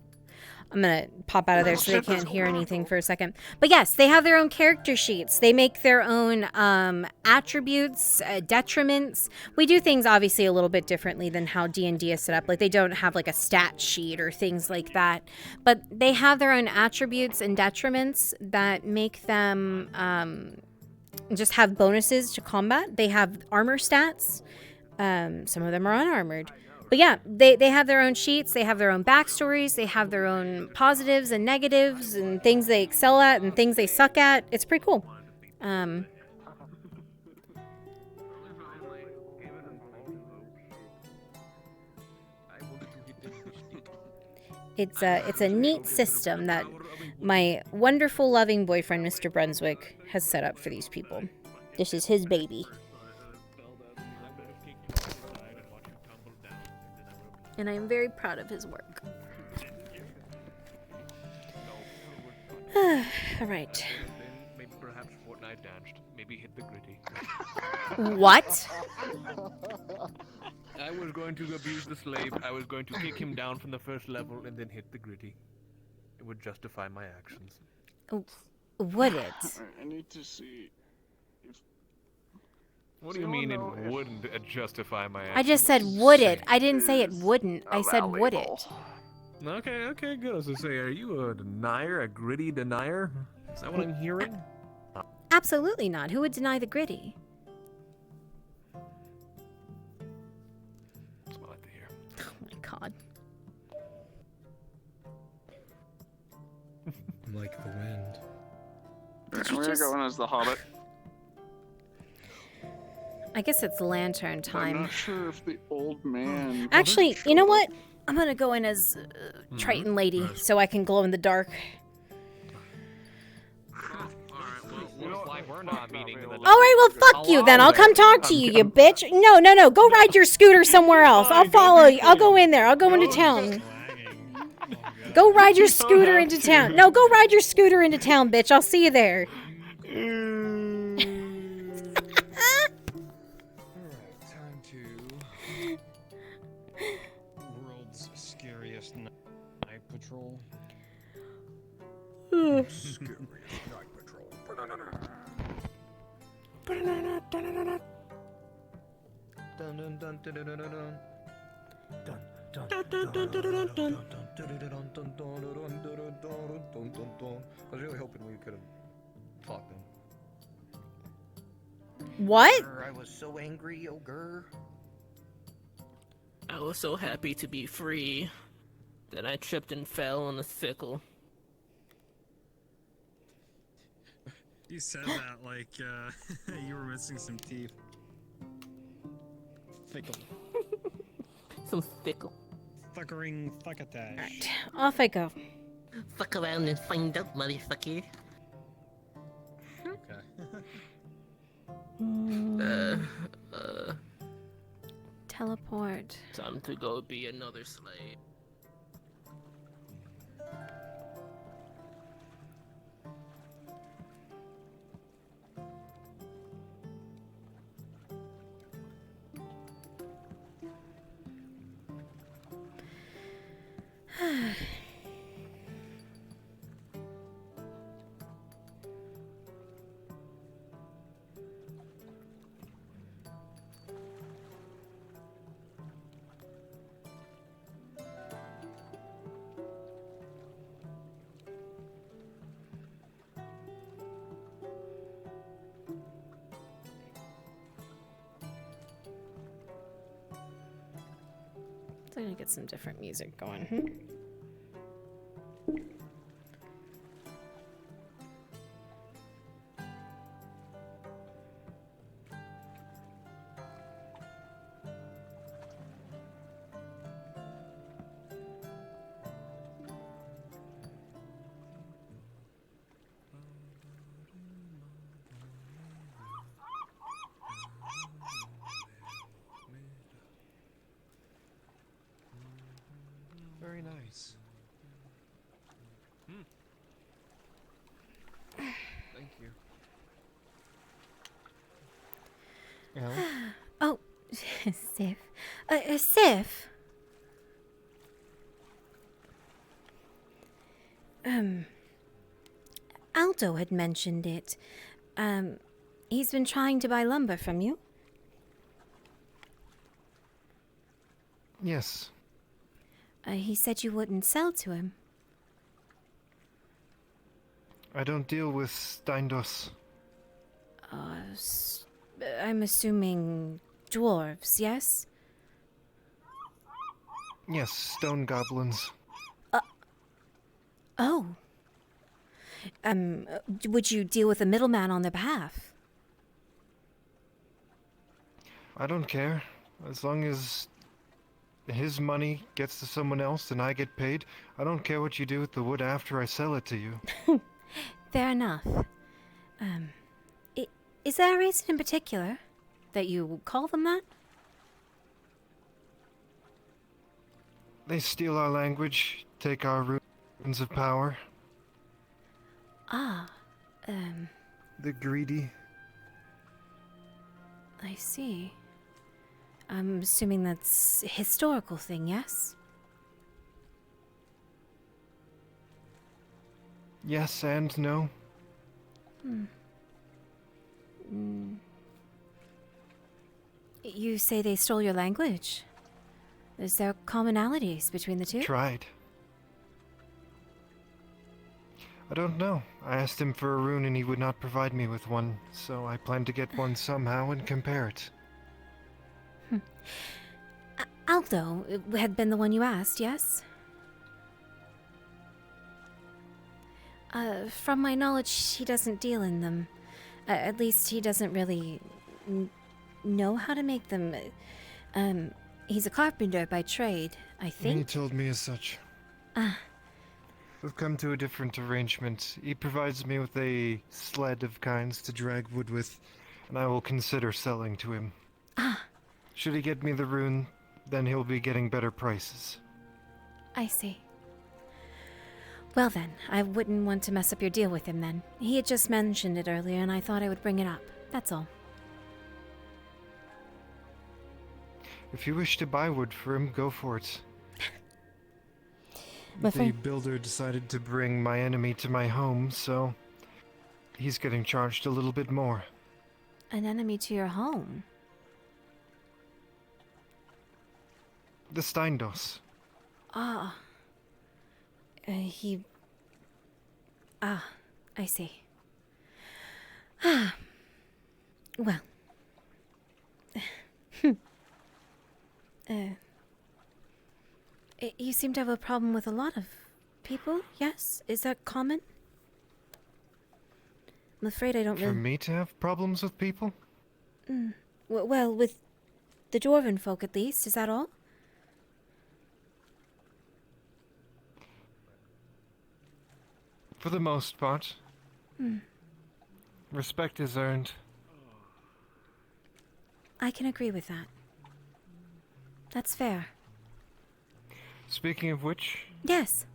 I'm going to pop out of there so they can't hear anything for a second. But yes, they have their own character sheets. They make their own attributes, detriments. We do things obviously a little bit differently than how D&D is set up. Like they don't have like a stat sheet or things like that. But they have their own attributes and detriments that make them just have bonuses to combat. They have armor stats. Some of them are unarmored. But yeah, they have their own sheets, they have their own backstories, they have their own positives and negatives and things they excel at and things they suck at. It's pretty cool. It's a neat system that my wonderful, loving boyfriend, Mr. Brunswick, has set up for these people. This is his baby. And I am very proud of his work. All right. Maybe perhaps Fortnite danced. Maybe hit the gritty. What? I was going to abuse the slave. I was going to kick him down from the first level and then hit the gritty. It would justify my actions. Would it? I need to see. What do you mean it wouldn't justify my actions? I just said would it. I didn't say it wouldn't. I said would it. Okay, good. I was gonna say, are you a denier, a gritty denier? Is that what I'm hearing? Absolutely not. Who would deny the gritty? That's what I like to hear. Oh my god. Like the wind. We're going as the Hobbit. I guess it's lantern time. I'm not sure if the old man. Actually, you know what? I'm gonna go in as Triton Lady so I can glow in the dark. Alright, well fuck you then. I'll come talk to you, you bitch. No. Go ride your scooter somewhere else. I'll follow you. I'll go in there. I'll go into town. Go ride your scooter into town. No, go ride your scooter into town, bitch. I'll see you there. World's scariest night patrol. Scariest night patrol. I was really hoping we could have fought them. What? I was so angry, ogre. I was so happy to be free. Then I tripped and fell on a sickle. You said that like you were missing some teeth. Fickle. Some fickle. Fuckering fuckatage. Alright, off I go. Fuck around and find out, motherfucker. Okay. Teleport. Time to go be another slave. I'm gonna get some different music going. Very nice. Thank you. Oh, Sif. Sif. Aldo had mentioned it. He's been trying to buy lumber from you. Yes. He said you wouldn't sell to him. I don't deal with Steindos. I'm assuming dwarves, yes? Yes, stone goblins. Oh. Would you deal with a middleman on their behalf? I don't care. As long as his money gets to someone else and I get paid, I don't care what you do with the wood after I sell it to you. Fair enough. Is there a reason in particular that you call them that? They steal our language, take our runes of power. The greedy. I see. I'm assuming that's a historical thing, yes? Yes and no. You say they stole your language. Is there commonalities between the two? Tried. I don't know. I asked him for a rune and he would not provide me with one, so I plan to get one somehow and compare it. Aldo had been the one you asked, yes? From my knowledge, he doesn't deal in them. At least he doesn't really know how to make them. He's a carpenter by trade, I think. He told me as such. We've come to a different arrangement. He provides me with a sled of kinds to drag wood with, and I will consider selling to him. Should he get me the rune, then he'll be getting better prices. I see. Well then, I wouldn't want to mess up your deal with him then. He had just mentioned it earlier and I thought I would bring it up. That's all. If you wish to buy wood for him, go for it. The builder decided to bring my enemy to my home, so he's getting charged a little bit more. An enemy to your home? The Steindos. I see. Well. You seem to have a problem with a lot of people, yes? Is that common? I'm afraid I don't For me to have problems with people? Well, with the dwarven folk at least, is that all? For the most part. Respect is earned. I can agree with that. That's fair. Speaking of which, Yes.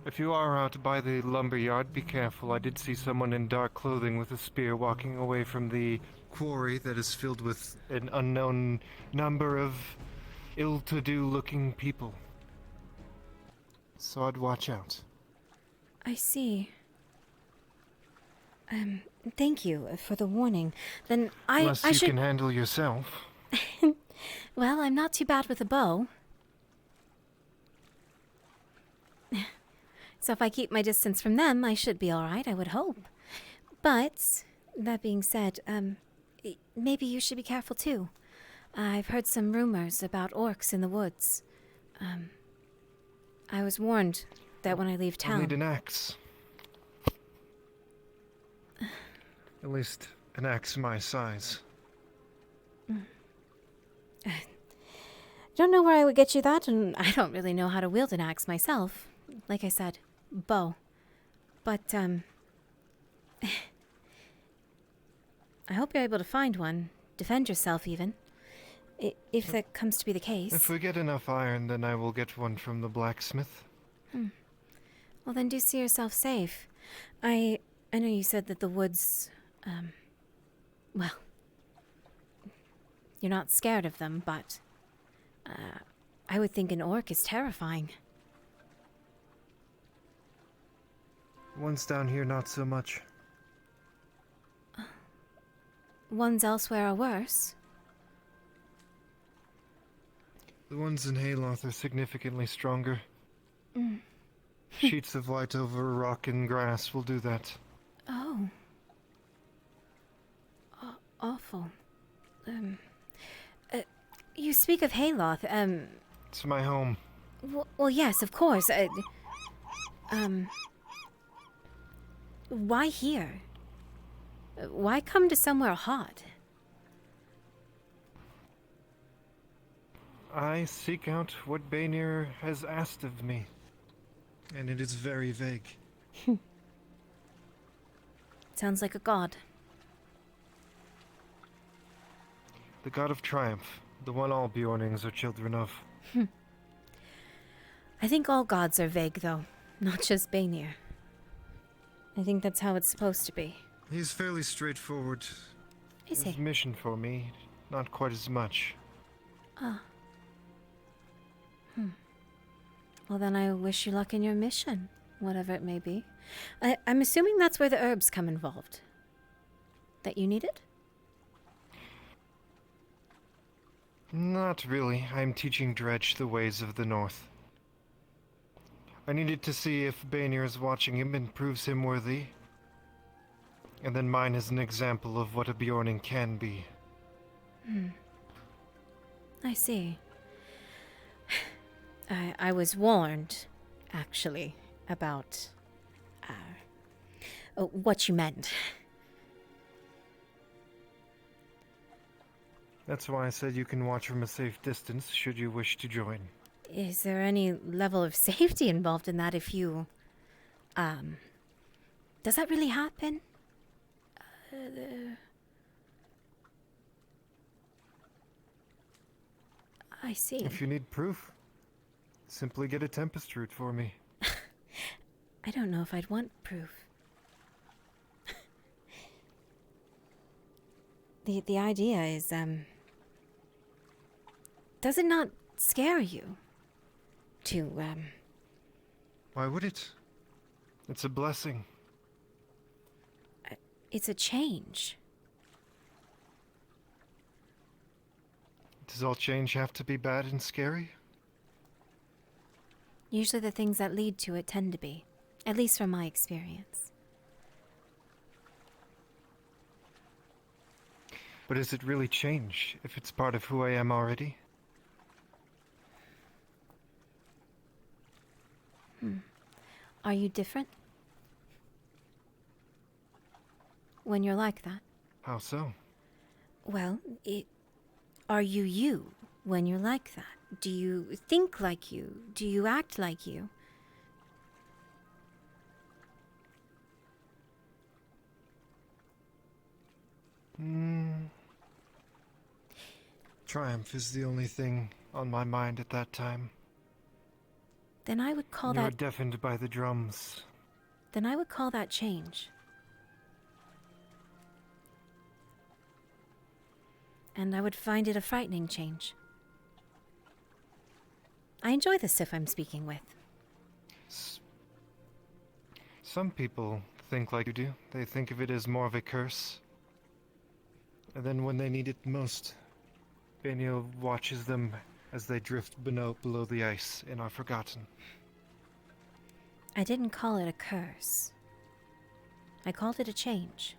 if you are out by the lumber yard, be careful. I did see someone in dark clothing with a spear walking away from the quarry that is filled with an unknown number of ill-to-do looking people. So I'd watch out. I see. Thank you for the warning. Then Unless I you should... can handle yourself. Well, I'm not too bad with a bow. So if I keep my distance from them, I should be alright, I would hope. But, that being said, maybe you should be careful too. I've heard some rumors about orcs in the woods. I was warned that when I leave I'll town... need an axe. At least an axe my size. Don't know where I would get you that, and I don't really know how to wield an axe myself. Like I said, bow. But, I hope you're able to find one. Defend yourself, even. If that comes to be the case. If we get enough iron, then I will get one from the blacksmith. Well, then do see yourself safe. I know you said that the woods, well, you're not scared of them, but, I would think an orc is terrifying. Ones down here, not so much. Ones elsewhere are worse. The ones in Hayloth are significantly stronger. Mm. Sheets of light over rock and grass will do that. Oh. Awful. You speak of Hayloth, It's my home. Well, yes, of course. Why here? Why come to somewhere hot? I seek out what Baynir has asked of me. And it is very vague. Sounds like a god. The god of triumph, the one all Bjornings are children of. I think all gods are vague, though, not just Baynir. I think that's how it's supposed to be. He's fairly straightforward. Is His he? mission for me, not quite as much. Ah. Well, then I wish you luck in your mission, whatever it may be. I'm assuming that's where the herbs come involved. That you needed? Not really. I'm teaching Dredge the ways of the North. I needed to see if Baynir is watching him and proves him worthy. And then mine is an example of what a Bjorning can be. I see. I was warned, actually, about what you meant. That's why I said you can watch from a safe distance should you wish to join. Is there any level of safety involved in that if you... Does that really happen? I see. If you need proof, simply get a Tempest root for me. I don't know if I'd want proof. The idea is, does it not scare you to, Why would it? It's a blessing. It's a change. Does all change have to be bad and scary? Usually the things that lead to it tend to be, at least from my experience. But is it really change if it's part of who I am already? Are you different? When you're like that? How so? Well, are you you when you're like that? Do you think like you? Do you act like you? Triumph is the only thing on my mind at that time. Then I would call You were that... deafened by the drums. Then I would call that change. And I would find it a frightening change. I enjoy the Sif I'm speaking with. Some people think like you do. They think of it as more of a curse. And then when they need it most, Baynir watches them as they drift below the ice and are forgotten. I didn't call it a curse. I called it a change.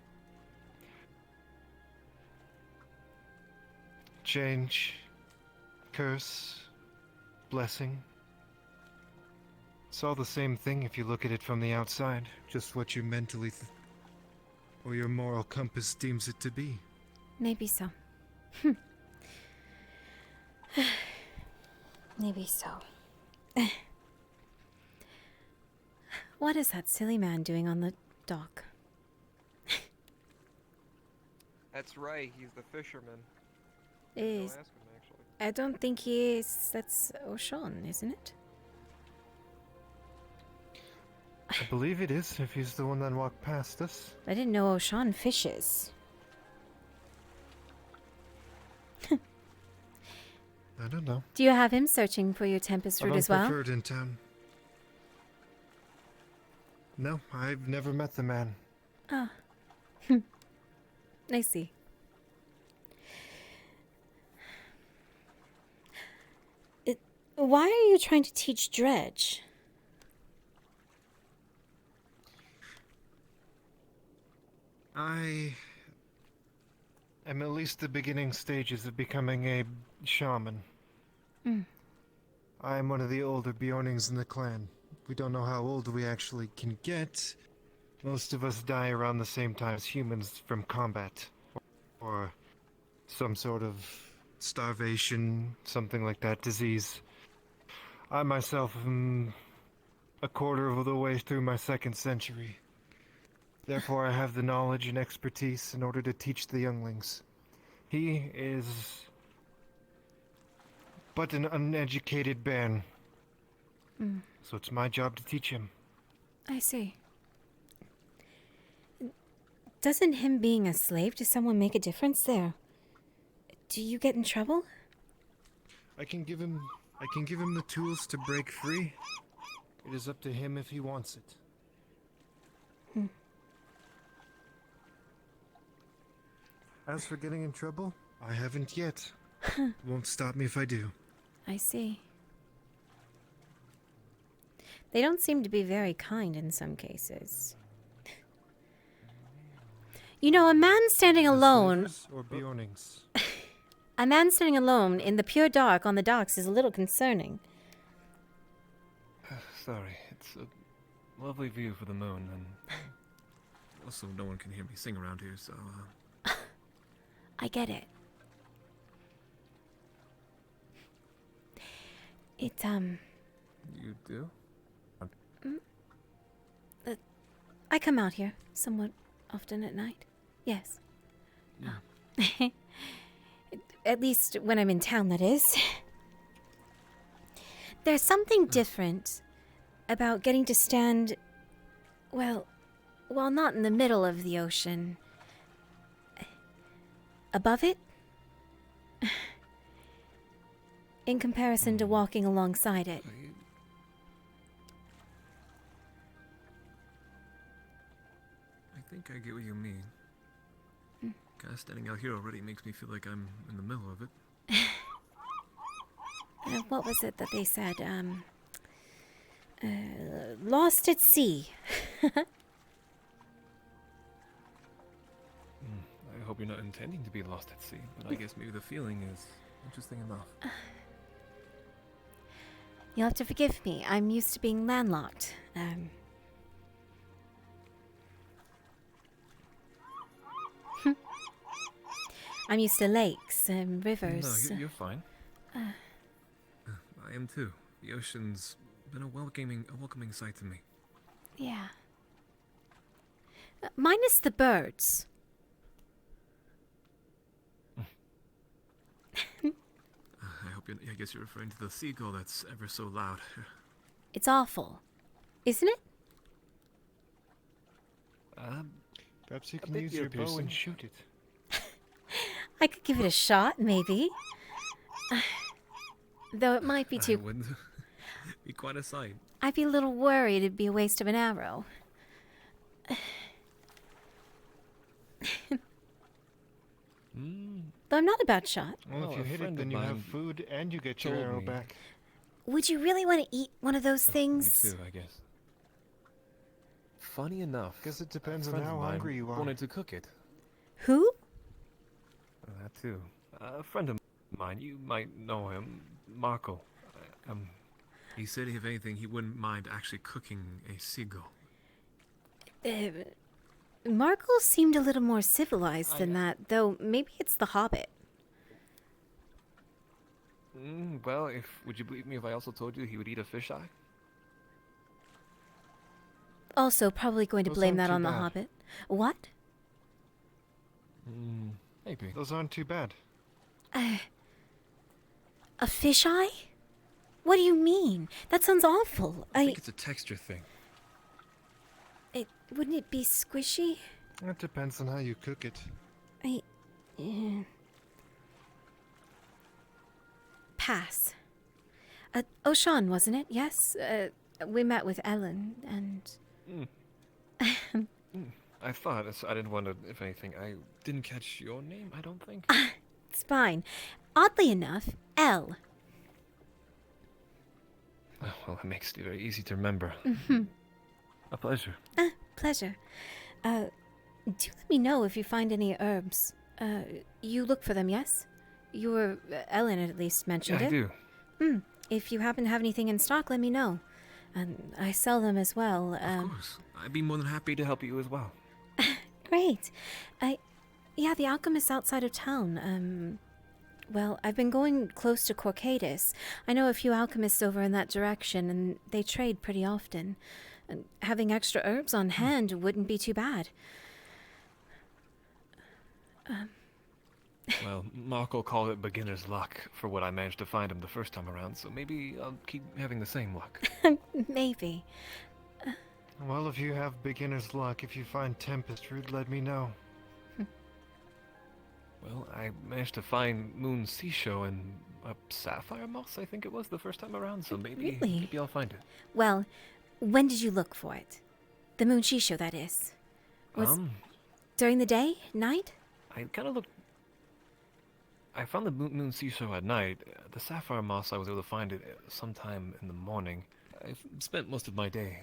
Change, curse, blessing. It's all the same thing if you look at it from the outside, just what you mentally or your moral compass deems it to be. Maybe so. Maybe so. What is that silly man doing on the dock? That's Ray. He's the fisherman. Is Go ask him, actually. I don't think he is. That's O'Shawn, isn't it? I believe it is, if he's the one that walked past us. I didn't know O'Shawn fishes. I don't know. Do you have him searching for your Tempest root as well? Preferred in town. No, I've never met the man. Oh. I see. Why are you trying to teach Dredge? I am at least the beginning stages of becoming a shaman. Mm. I am one of the older Bjornings in the clan. We don't know how old we actually can get. Most of us die around the same time as humans from combat. Or some sort of starvation, something like that, disease. I myself am a quarter of the way through my 2nd century. Therefore, I have the knowledge and expertise in order to teach the younglings. He is but an uneducated bairn. Mm. So it's my job to teach him. I see. Doesn't him being a slave to someone make a difference there? Do you get in trouble? I can give him the tools to break free. It is up to him if he wants it. Hmm. As for getting in trouble, I haven't yet. Won't stop me if I do. I see. They don't seem to be very kind in some cases. You know, a man standing alone... Or Bjornings. A man standing alone in the pure dark on the docks is a little concerning. Sorry, it's a lovely view for the moon, and also no one can hear me sing around here, so... I get it. You do? I come out here somewhat often at night. Yes. Yeah. At least when I'm in town, that is. There's something different about getting to stand, well, not in the middle of the ocean. Above it? In comparison to walking alongside it. I think I get what you mean. Kind of standing out here already makes me feel like I'm in the middle of it. What was it that they said? Lost at sea. I hope you're not intending to be lost at sea, but I guess maybe the feeling is interesting enough. You'll have to forgive me. I'm used to being landlocked. I'm used to lakes and rivers. No, you're fine. I am too. The ocean's been a welcoming sight to me. Yeah. Minus the birds. I guess you're referring to the seagull that's ever so loud. It's awful, isn't it? Perhaps you can use your bow and shoot it. I could give it a shot, maybe. Though it might be too... Wouldn't be quite a sight. I'd be a little worried it'd be a waste of an arrow. Though I'm not a bad shot. Well, if you hit it, then you have food and you get your arrow back. Would you really want to eat one of those things? Me too, I guess. Funny enough, Guess it depends on how hungry you are. Wanted to cook it. Who? That too. A friend of mine, you might know him, Marco. He said if anything, he wouldn't mind actually cooking a seagull. Markle seemed a little more civilized than that, though maybe it's the Hobbit. Well, would you believe me if I also told you he would eat a fisheye? Also, probably going to Those blame aren't that too on the bad. Hobbit. What? Maybe. Those aren't too bad. A fisheye? What do you mean? That sounds awful. I think it's a texture thing. Wouldn't it be squishy? It depends on how you cook it. Pass. Oshan, wasn't it? Yes. We met with Ellen and... I thought, I didn't want to, if anything, I didn't catch your name, I don't think. It's fine. Oddly enough, Elle. Oh, well, it makes it very easy to remember. Mm-hmm. A pleasure. Pleasure. Do let me know if you find any herbs. You look for them, yes? Ellen at least mentioned Yeah, it. I do. If you happen to have anything in stock, let me know. I sell them as well. Of course. I'd be more than happy to help you as well. Great. Yeah, the alchemist's outside of town. Well, I've been going close to Corcadis. I know a few alchemists over in that direction, and they trade pretty often. And having extra herbs on hand wouldn't be too bad. Well, Marco called it beginner's luck for what I managed to find him the first time around, so maybe I'll keep having the same luck. Maybe. Well, if you have beginner's luck, if you find Tempest Root, let me know. Well, I managed to find Moon Seashow and a sapphire moss, I think it was, the first time around, so maybe I'll find it. Well, when did you look for it? The Moon Shisho, that is. Was during the day? Night? I kind of looked... I found the Moon Seashow at night. The sapphire moss, I was able to find it sometime in the morning. I spent most of my day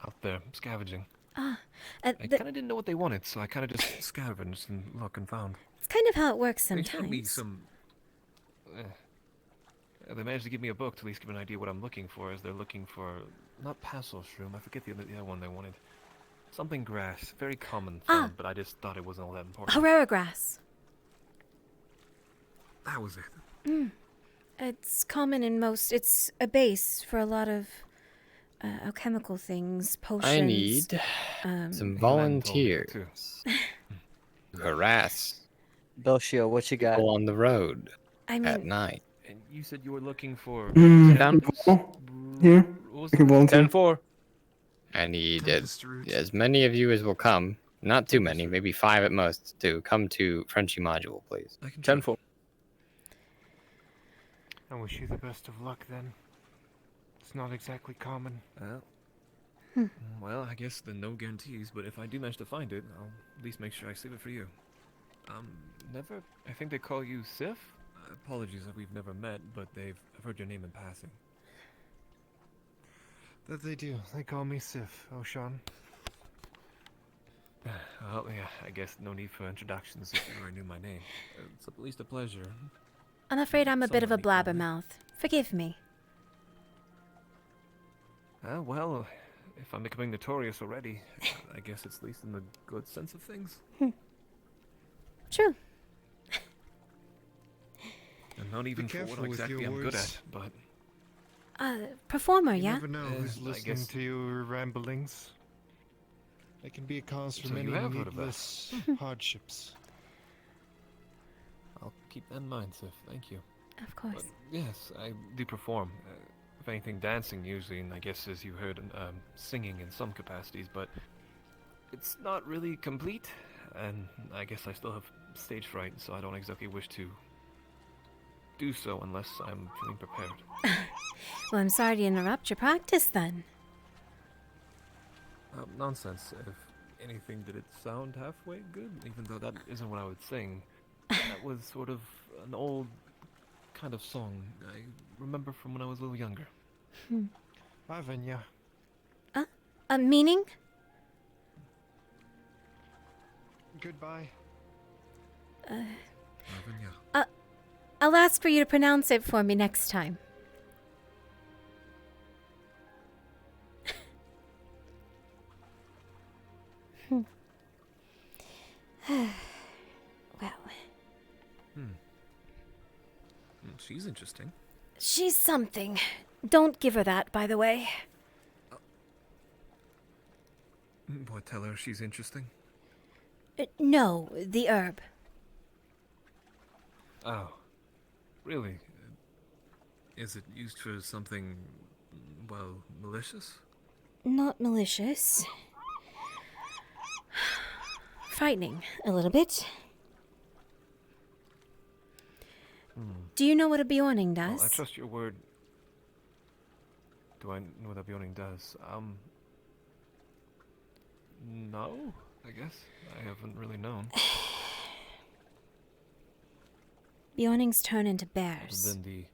out there scavenging. I kind of didn't know what they wanted, so I kind of just scavenged and looked and found. It's kind of how it works They sometimes. showed me some... they managed to give me a book to at least give an idea what I'm looking for, as they're looking for... Not Paso Shroom, I forget the other one they wanted. Something grass, very common thing, but I just thought it wasn't all that important. Herrera grass. That was it. It's common in most. It's a base for a lot of alchemical things, potions. I need some volunteers to harass Belshio, what you got? people on the road I at mean- night. And you said you were looking for... Down Yeah, I can volunteer. 10-4. I need as many of you as will come, not too many, maybe 5 at most, to come to Frenchy Module, please. 10-4. I wish you the best of luck then. It's not exactly common. Well, I guess then no guarantees, but if I do manage to find it, I'll at least make sure I save it for you. Never... I think they call you Sif? Apologies that we've never met, but I've heard your name in passing. That they do. They call me Sif, Oshan. Well, yeah, I guess no need for introductions if you already knew my name. It's at least a pleasure. I'm afraid I'm a bit of a blabbermouth. Forgive me. Well, if I'm becoming notorious already, I guess it's at least in the good sense of things. True. And not even for what exactly I'm good at, but... Performer, You yeah? never know who's listening to your ramblings. They can be a cause for many needless hardships. I'll keep that in mind, Sif. Thank you. Of course. But yes, I do perform. If anything, dancing usually, and I guess as you heard, singing in some capacities, but it's not really complete, and I guess I still have stage fright, so I don't exactly wish to do so unless I'm feeling prepared. Well, I'm sorry to interrupt your practice then. Nonsense. If anything, did it sound halfway good? Even though that isn't what I would sing. That was sort of an old kind of song I remember from when I was a little younger. Ivanya. Meaning? Goodbye. I'll ask for you to pronounce it for me next time. Well. She's interesting. She's something. Don't give her that, by the way. What, tell her she's interesting? No, the herb. Oh. Really? Is it used for something, well, malicious? Not malicious. Frightening, a little bit. Do you know what a Bjorning does? Well, I trust your word. Do I know what a Bjorning does? No? I guess. I haven't really known. Bjornings turn into bears. Other than the...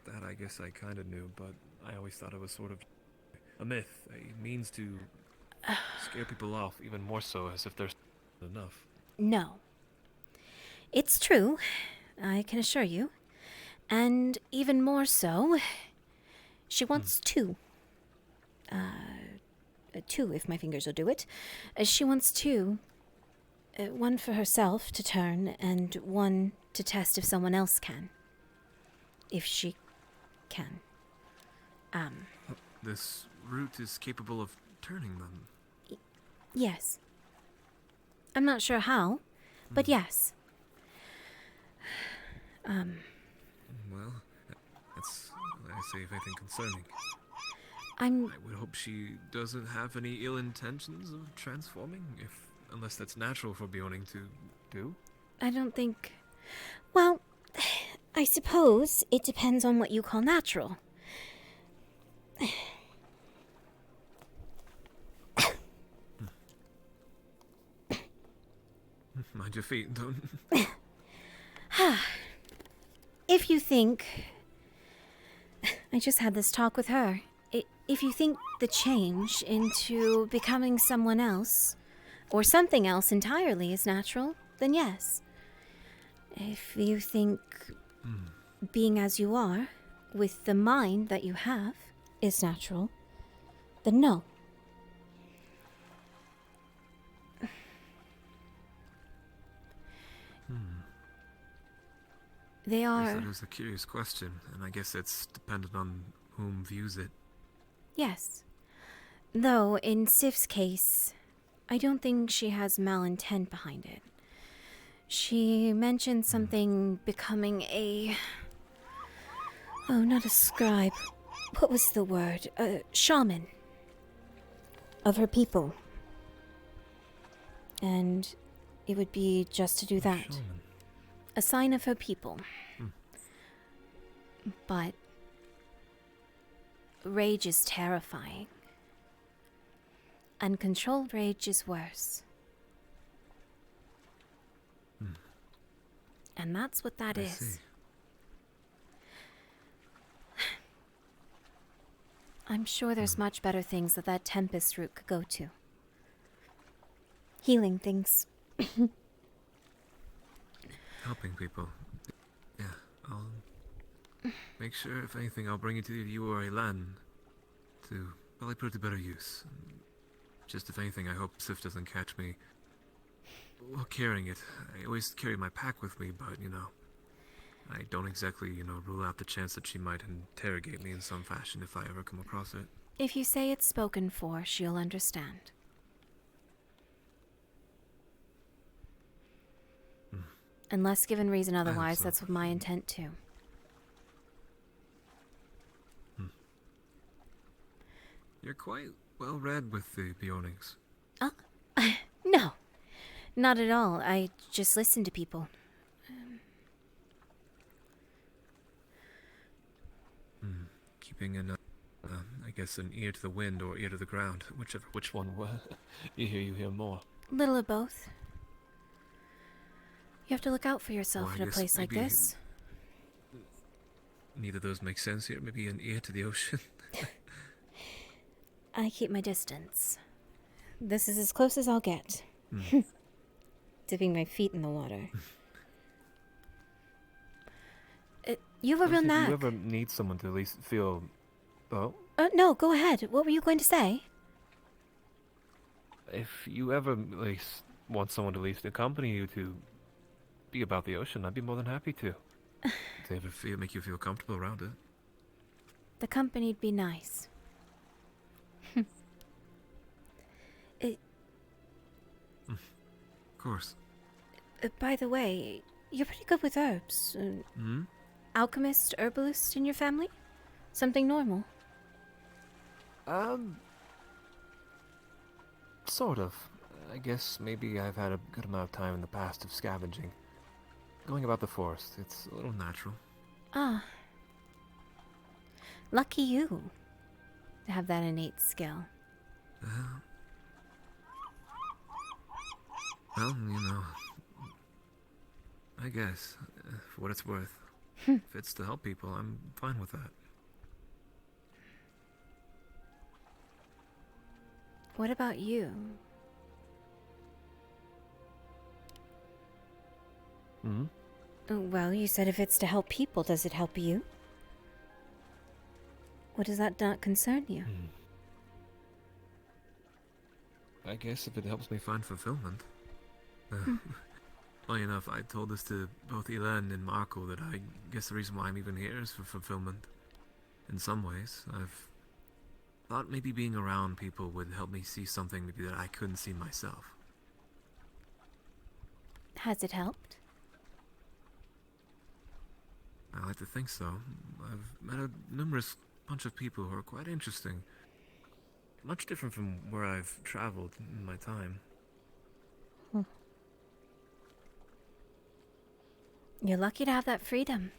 that I guess I kind of knew, but I always thought it was sort of a myth, a means to scare people off, even more so as if there's enough. No. It's true, I can assure you. And even more so, she wants two. Two, if my fingers will do it. She wants two. One for herself to turn, and one to test if someone else can. If she can. This root is capable of turning them. Yes. I'm not sure how, but yes. Well, that's, I say, if anything concerning. I would hope she doesn't have any ill intentions of transforming, unless that's natural for Bjorning to do. I don't think... Well, I suppose it depends on what you call natural. Mind your feet, don't... If you think... I just had this talk with her. If you think the change into becoming someone else, or something else entirely, is natural, then yes. If you think being as you are, with the mind that you have, is natural, then no. They are... That is a curious question, and I guess it's dependent on whom views it. Yes. Though, in Sif's case, I don't think she has malintent behind it. She mentioned something becoming a... Oh, not a scribe. What was the word? A shaman. Of her people. And it would be just to do that. A sign of her people. But rage is terrifying. Uncontrolled rage is worse. And that's what that is. See. I'm sure there's much better things that Tempest root could go to. Healing things. Helping people. Yeah, I'll make sure, if anything, I'll bring it to you or Elan to probably put it to better use. Just if anything, I hope Sif doesn't catch me while carrying it. I always carry my pack with me, but, I don't exactly, rule out the chance that she might interrogate me in some fashion if I ever come across it. If you say it's spoken for, she'll understand. Unless given reason otherwise, so. That's what my intent too. You're quite well read with the Bjornings. No. Not at all. I just listen to people. Keeping an ear to the wind or ear to the ground, which one you hear more. Little of both. You have to look out for yourself Well, in a guess place like maybe this. Neither of those make sense here. Maybe an ear to the ocean. I keep my distance. This is as close as I'll get. Dipping my feet in the water. You have a real knack. If you ever need someone to at least feel... Oh? No, go ahead. What were you going to say? If you ever at least want someone to at least accompany you to be about the ocean, I'd be more than happy to. If they ever make you feel comfortable around it. The company'd be nice. Of course. By the way, you're pretty good with herbs. Alchemist, herbalist in your family? Something normal? Sort of. I guess maybe I've had a good amount of time in the past of scavenging. Going about the forest, it's a little natural. Ah. Lucky you to have that innate skill. Well, I guess, for what it's worth. If it's to help people, I'm fine with that. What about you? Hmm? Well, you said if it's to help people, does it help you? What does that not concern you? I guess if it helps me find fulfillment. Funny enough, I told this to both Elan and Marco that I guess the reason why I'm even here is for fulfillment. In some ways, I've thought maybe being around people would help me see something maybe that I couldn't see myself. Has it helped? I like to think so. I've met a numerous bunch of people who are quite interesting. Much different from where I've traveled in my time. You're lucky to have that freedom.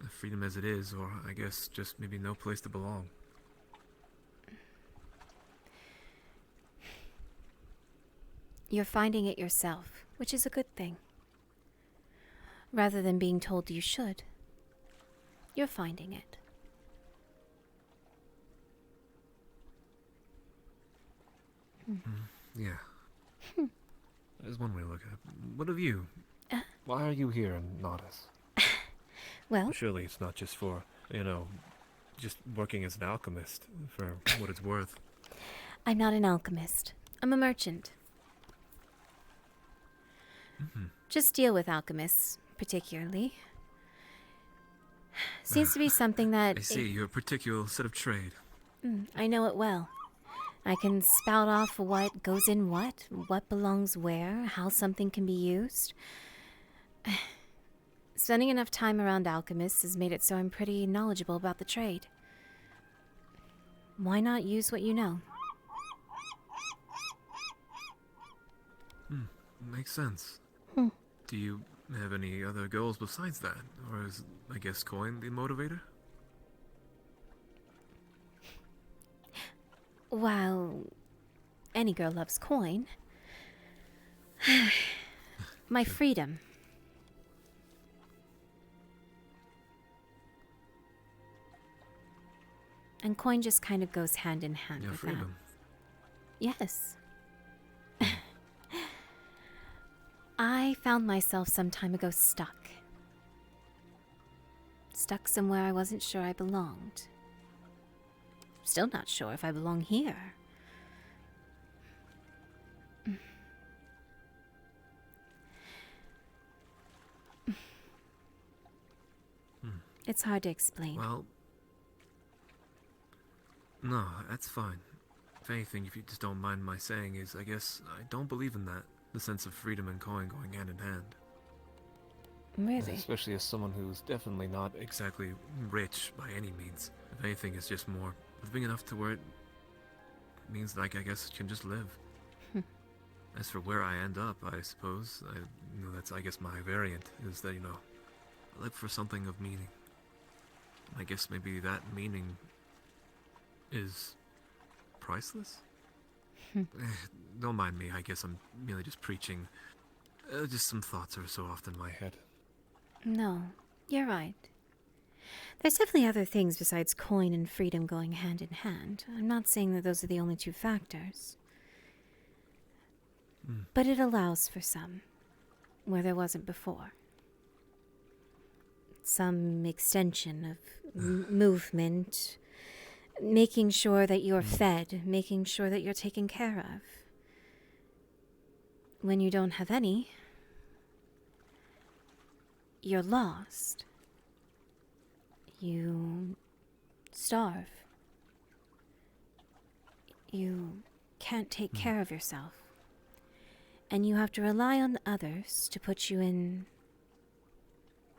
Freedom as it is, or I guess just maybe no place to belong. You're finding it yourself, which is a good thing. Rather than being told you should. You're finding it. Yeah. There's one way to look at it. What of you? Why are you here in Nodus? Well, Surely it's not just for, just working as an alchemist, for what it's worth. I'm not an alchemist. I'm a merchant. Just deal with alchemists, particularly. Seems to be something that... I see, you're a particular set of trade. I know it well. I can spout off what goes in what belongs where, how something can be used. Spending enough time around alchemists has made it so I'm pretty knowledgeable about the trade. Why not use what you know? Makes sense. Do you have any other goals besides that? Or is, I guess, coin the motivator? While any girl loves coin, my freedom. And coin just kind of goes hand in hand Your with freedom. that. Yes. I found myself some time ago stuck. Stuck somewhere I wasn't sure I belonged. Still not sure if I belong here. It's hard to explain. Well, no, that's fine. If anything, if you just don't mind my saying, is I guess I don't believe in that. The sense of freedom and coin going hand in hand. Really? Especially as someone who's definitely not exactly rich by any means. If anything, it's just more living enough to where it means like I guess can just live. As for where I end up, I suppose that's I guess my variant is that I look for something of meaning. I guess maybe that meaning is priceless. Don't mind me, I guess I'm merely just preaching. Just some thoughts are so often in my head. No, you're right. There's definitely other things besides coin and freedom going hand in hand. I'm not saying that those are the only two factors. But it allows for some, where there wasn't before. Some extension of movement, making sure that you're fed, making sure that you're taken care of. When you don't have any, you're lost. You starve. You can't take care of yourself. And you have to rely on others to put you in,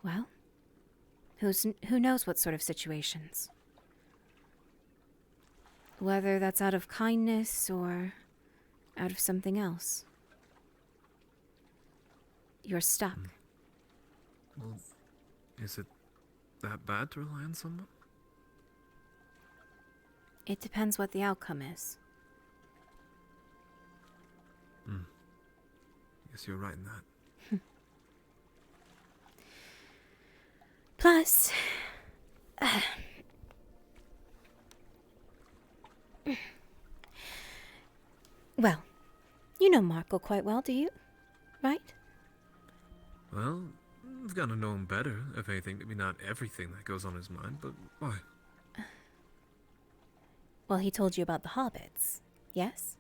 well, who knows what sort of situations. Whether that's out of kindness or out of something else. You're stuck. Well, is it that bad to rely on someone? It depends what the outcome is. Guess you're right in that. Plus, well, you know Marco quite well, do you? Right? Well, I've gotten to know him better, if anything. Maybe not everything that goes on his mind, but why? Well, he told you about the hobbits, yes?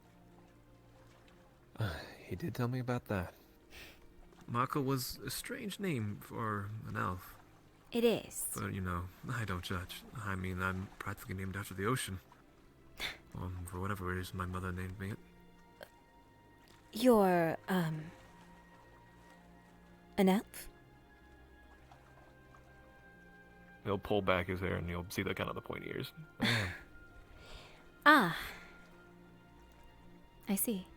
He did tell me about that. Mako was a strange name for an elf. It is. But, you know, I don't judge. I mean, I'm practically named after the ocean. For whatever reason my mother named me it. You're, an elf? He'll pull back his hair and you'll see the kind of the pointy ears. I am. Ah. I see.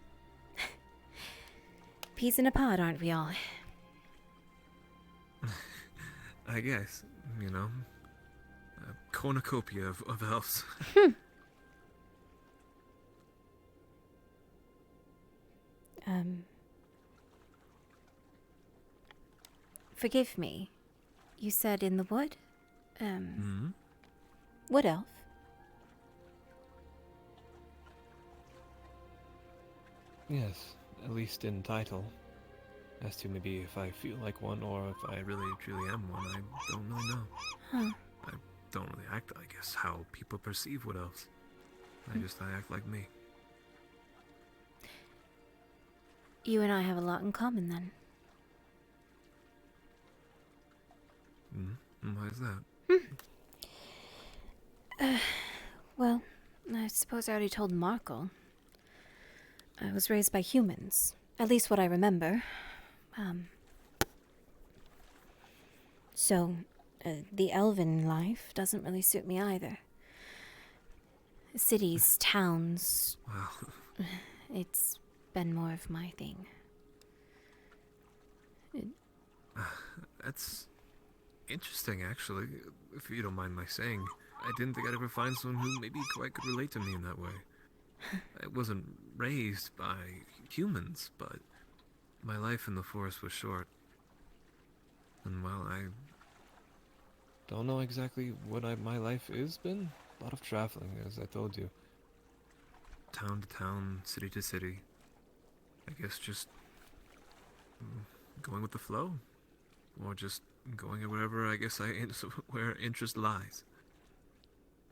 Peas in a pod, aren't we all? I guess, you know, a cornucopia of elves. Forgive me. You said in the wood? Wood elf? Yes, at least in title. As to maybe if I feel like one or if I really truly am one, I don't really know. Huh. I don't really act, I guess, how people perceive wood elves. I act like me. You and I have a lot in common then. Why is that? Well, I suppose I already told Marco. I was raised by humans. At least what I remember. So, the elven life doesn't really suit me either. Cities, towns. Wow. It's been more of my thing. That's interesting, actually, if you don't mind my saying. I didn't think I'd ever find someone who maybe quite could relate to me in that way. I wasn't raised by humans, but my life in the forest was short. And well, I don't know exactly what my life has been. A lot of traveling, as I told you. Town to town, city to city. I guess just going with the flow. Or just going wherever I guess where interest lies.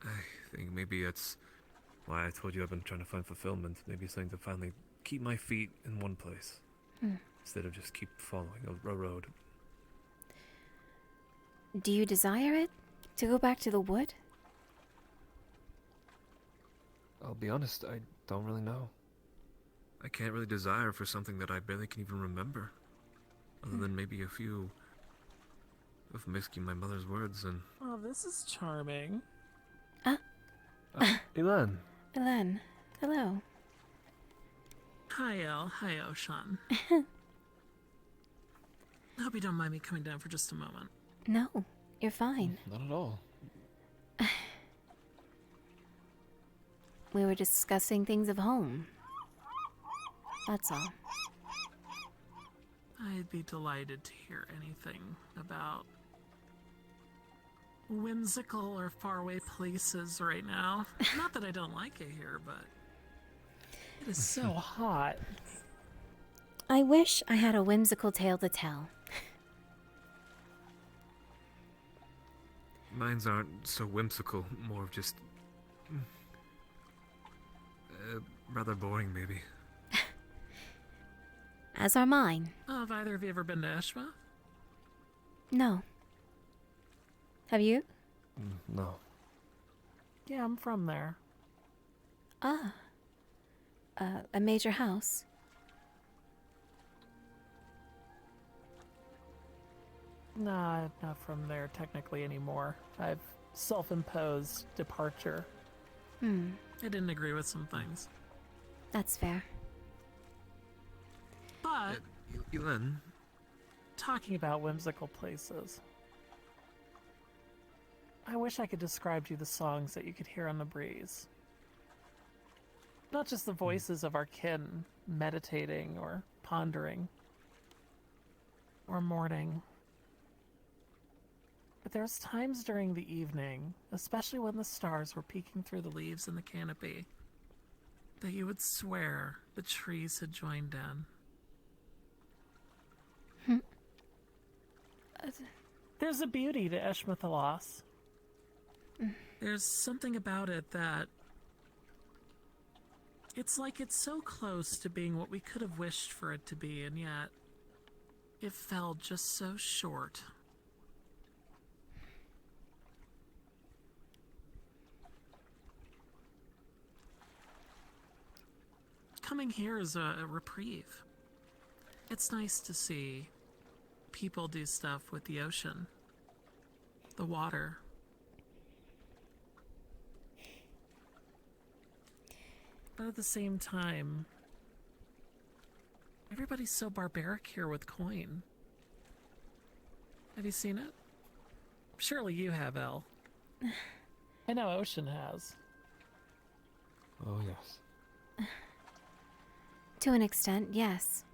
I think maybe it's why I told you I've been trying to find fulfillment. Maybe something to finally keep my feet in one place. Instead of just keep following a road. Do you desire it? To go back to the wood? I'll be honest, I don't really know. I can't really desire for something that I barely can even remember. Other than maybe a few of Misky, my mother's words, and... Oh, this is charming. Elan. Elan, hello. Hi, El. Hi, Oshan. I hope you don't mind me coming down for just a moment. No, you're fine. Not at all. We were discussing things of home. That's all. I'd be delighted to hear anything about whimsical or faraway places right now. Not that I don't like it here, but it is so hot. I wish I had a whimsical tale to tell. Mines aren't so whimsical, more of just... rather boring, maybe. As are mine. Oh, have either of you ever been to Eshma? No. Have you? No. Yeah, I'm from there. Ah. A major house? Nah, I'm not from there technically anymore. I've self-imposed departure. I didn't agree with some things. That's fair. But... Elan? Talking about whimsical places. I wish I could describe to you the songs that you could hear on the breeze. Not just the voices of our kin meditating or pondering or mourning. But there's times during the evening, especially when the stars were peeking through the leaves in the canopy, that you would swear the trees had joined in. There's a beauty to Eshmathalas. There's something about it that... It's like it's so close to being what we could have wished for it to be, and yet it fell just so short. Coming here is a reprieve. It's nice to see people do stuff with the ocean, the water. But at the same time, everybody's so barbaric here with coin. Have you seen it? Surely you have, Elle. I know Ocean has. Oh, yes. To an extent, yes.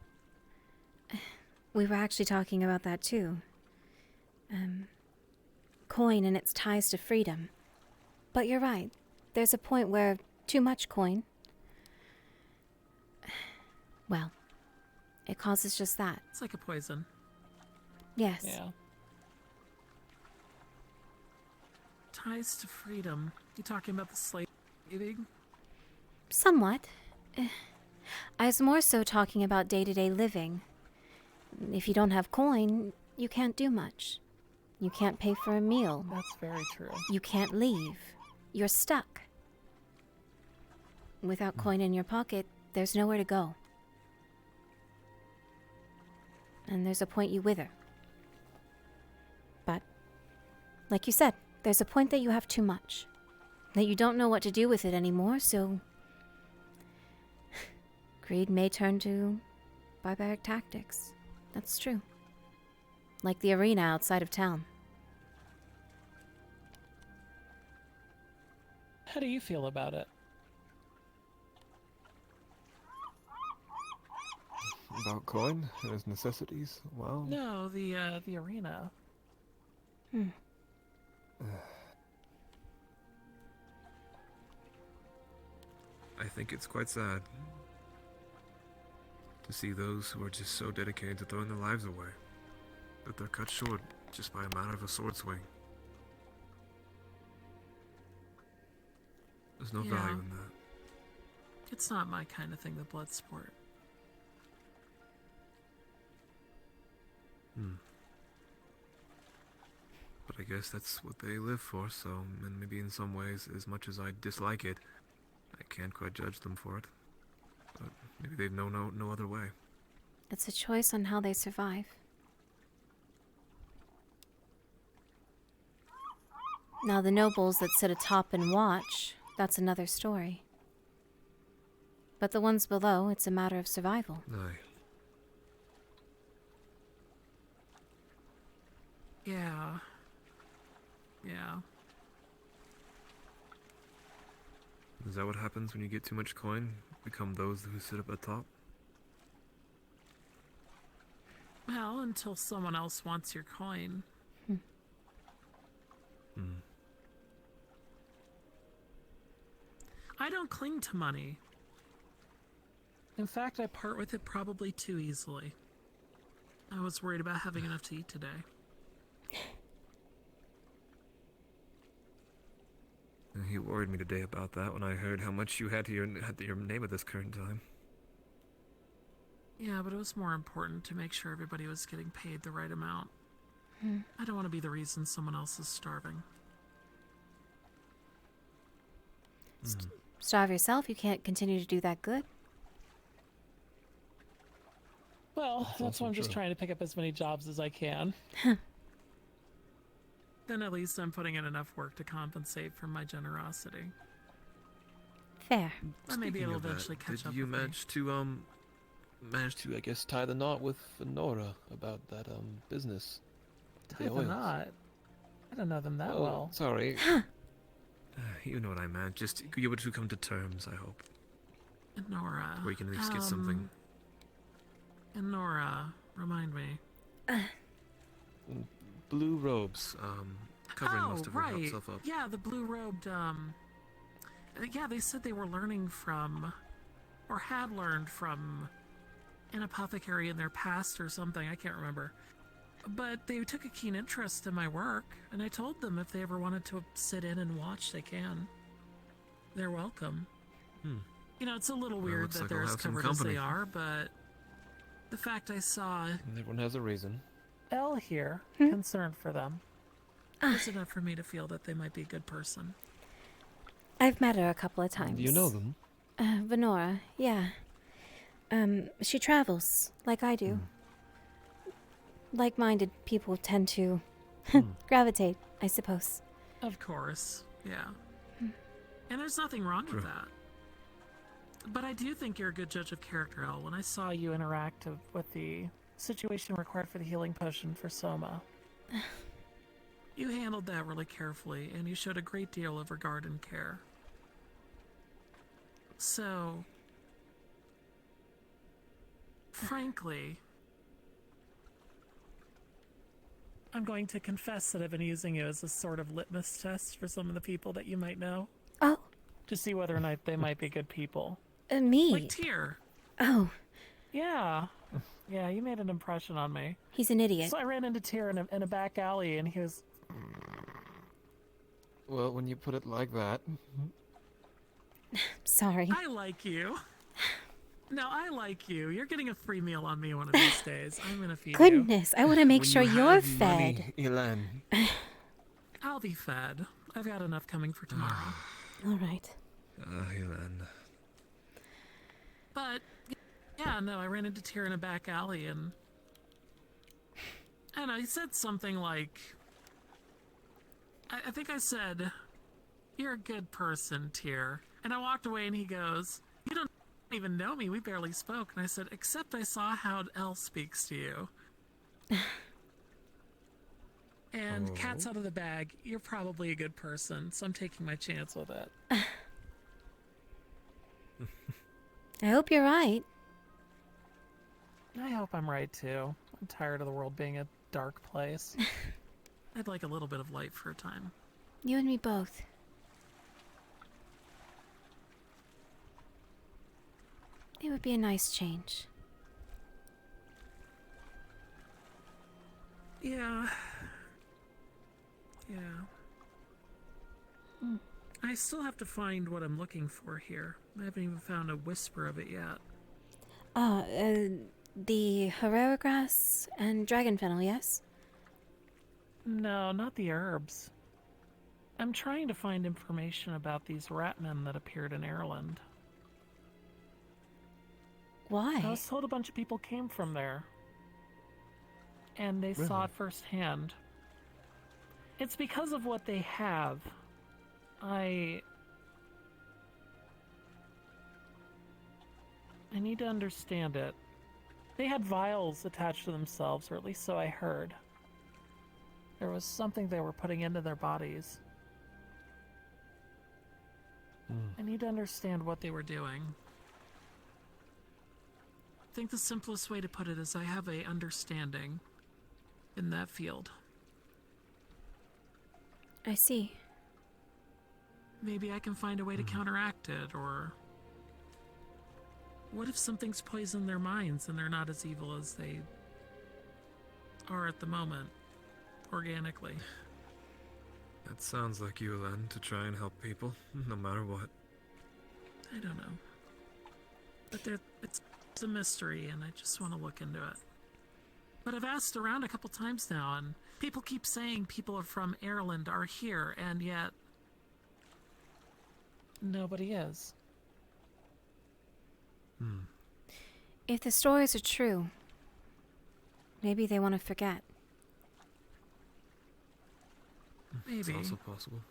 We were actually talking about that too. Coin and its ties to freedom. But you're right. There's a point where too much coin, well, it causes just that. It's like a poison. Yes. Yeah. Ties to freedom. You talking about the slaving? Somewhat. I was more so talking about day-to-day living. If you don't have coin, you can't do much. You can't pay for a meal. That's very true. You can't leave. You're stuck. Without coin in your pocket, there's nowhere to go. And there's a point you wither. But, like you said, there's a point that you have too much. That you don't know what to do with it anymore, so... greed may turn to barbaric tactics. That's true. Like the arena outside of town. How do you feel about it? About coin and its necessities? Well... No, the arena. I think it's quite sad to see those who are just so dedicated to throwing their lives away that they're cut short just by a matter of a sword swing. There's no value in that. It's not my kind of thing, the blood sport. But I guess that's what they live for, so, and maybe in some ways, as much as I dislike it, I can't quite judge them for it. But maybe they've known no other way. It's a choice on how they survive. Now the nobles that sit atop and watch, that's another story. But the ones below, it's a matter of survival. Aye. Yeah. Yeah. Is that what happens when you get too much coin? Become those who sit up at top? Well, until someone else wants your coin. I don't cling to money. In fact, I part with it probably too easily. I was worried about having enough to eat today. He worried me today about that when I heard how much you had to your name at this current time. Yeah, but it was more important to make sure everybody was getting paid the right amount. I don't want to be the reason someone else is starving. Starve yourself, you can't continue to do that good. Well, that's why I'm just trying to pick up as many jobs as I can. Then at least I'm putting in enough work to compensate for my generosity. Fair. Or maybe it'll Speaking of that, eventually catch up Did you with me. manage to, I guess, tie the knot with Nora about that, business? Tie the knot? I don't know them that well. Sorry. You know what I meant. Just you able to come to terms, I hope. Nora. Where you can at least get something. And Nora, remind me. Blue robes. Covering Oh, most of her right. herself up. Yeah, the blue-robed, yeah, they said they were learning from, or had learned from, an apothecary in their past or something. I can't remember. But they took a keen interest in my work, and I told them if they ever wanted to sit in and watch, they can. They're welcome. You know, it's a little Well, weird looks that like they're I'll as have some covered as they company. are, but the fact I saw Everyone has a reason. Elle here, concerned for them, is enough for me to feel that they might be a good person. I've met her a couple of times. Do you know them? Venora, yeah. She travels, like I do. Like-minded people tend to gravitate, I suppose. Of course, yeah. And there's nothing wrong with that. But I do think you're a good judge of character, Elle. When I saw you interact with the situation required for the healing potion for Soma, you handled that really carefully, and you showed a great deal of regard and care. So, frankly, I'm going to confess that I've been using you as a sort of litmus test for some of the people that you might know. Oh. To see whether or not they might be good people. Me? Like Tyr. Oh. Yeah. Yeah, you made an impression on me. He's an idiot. So I ran into Tyr in a back alley, and he was... Well, when you put it like that. Sorry. I like you. No, I like you. You're getting a free meal on me one of these days. I'm gonna feed you. Goodness, I want to make sure you're fed. Elan. I'll be fed. I've got enough coming for tomorrow. All right. Elan. But, yeah, no, I ran into Tyr in a back alley, and he said something like, I think I said, "You're a good person, Tyr." And I walked away, and he goes, "You don't even know me. We barely spoke." And I said, "Except I saw how Elle speaks to you." And cat's out of the bag. You're probably a good person, so I'm taking my chance with it. I hope you're right. I hope I'm right, too. I'm tired of the world being a dark place. I'd like a little bit of light for a time. You and me both. It would be a nice change. Yeah. Yeah. I still have to find what I'm looking for here. I haven't even found a whisper of it yet. The Herrera grass and dragon fennel, yes? No, not the herbs. I'm trying to find information about these ratmen that appeared in Ireland. Why? I was told a bunch of people came from there. And they saw it firsthand. It's because of what they have. I need to understand it. They had vials attached to themselves, or at least so I heard. There was something they were putting into their bodies. I need to understand what they were doing. I think the simplest way to put it is I have a understanding in that field. I see. Maybe I can find a way to counteract it, or... What if something's poisoned their minds and they're not as evil as they are at the moment, organically? That sounds like you, Elan, to try and help people, no matter what. I don't know. But it's a mystery, and I just want to look into it. But I've asked around a couple times now, and people keep saying people from Ireland are here, and yet... nobody is. If the stories are true, maybe they want to forget. Maybe. It's also possible.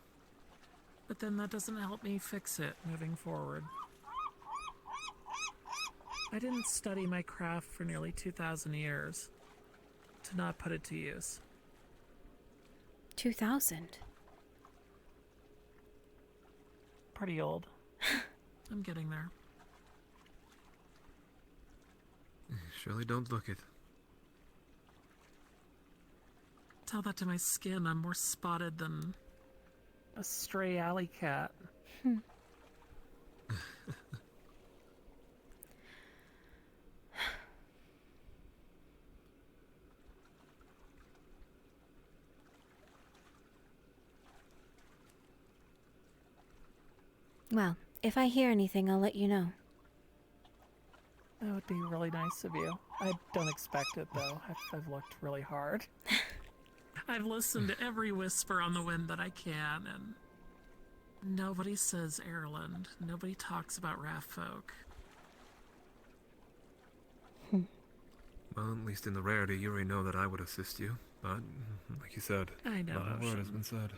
But then that doesn't help me fix it moving forward. I didn't study my craft for nearly 2,000 years to not put it to use. 2,000? Pretty old. I'm getting there. Surely don't look it. Tell that to my skin. I'm more spotted than a stray alley cat. Well, if I hear anything, I'll let you know. That would be really nice of you. I don't expect it, though. I've looked really hard. I've listened to every whisper on the wind that I can, and nobody says Ireland. Nobody talks about Raft folk. Well, at least in the rarity, you already know that I would assist you. But, like you said, I know, not a word has Ocean. been said.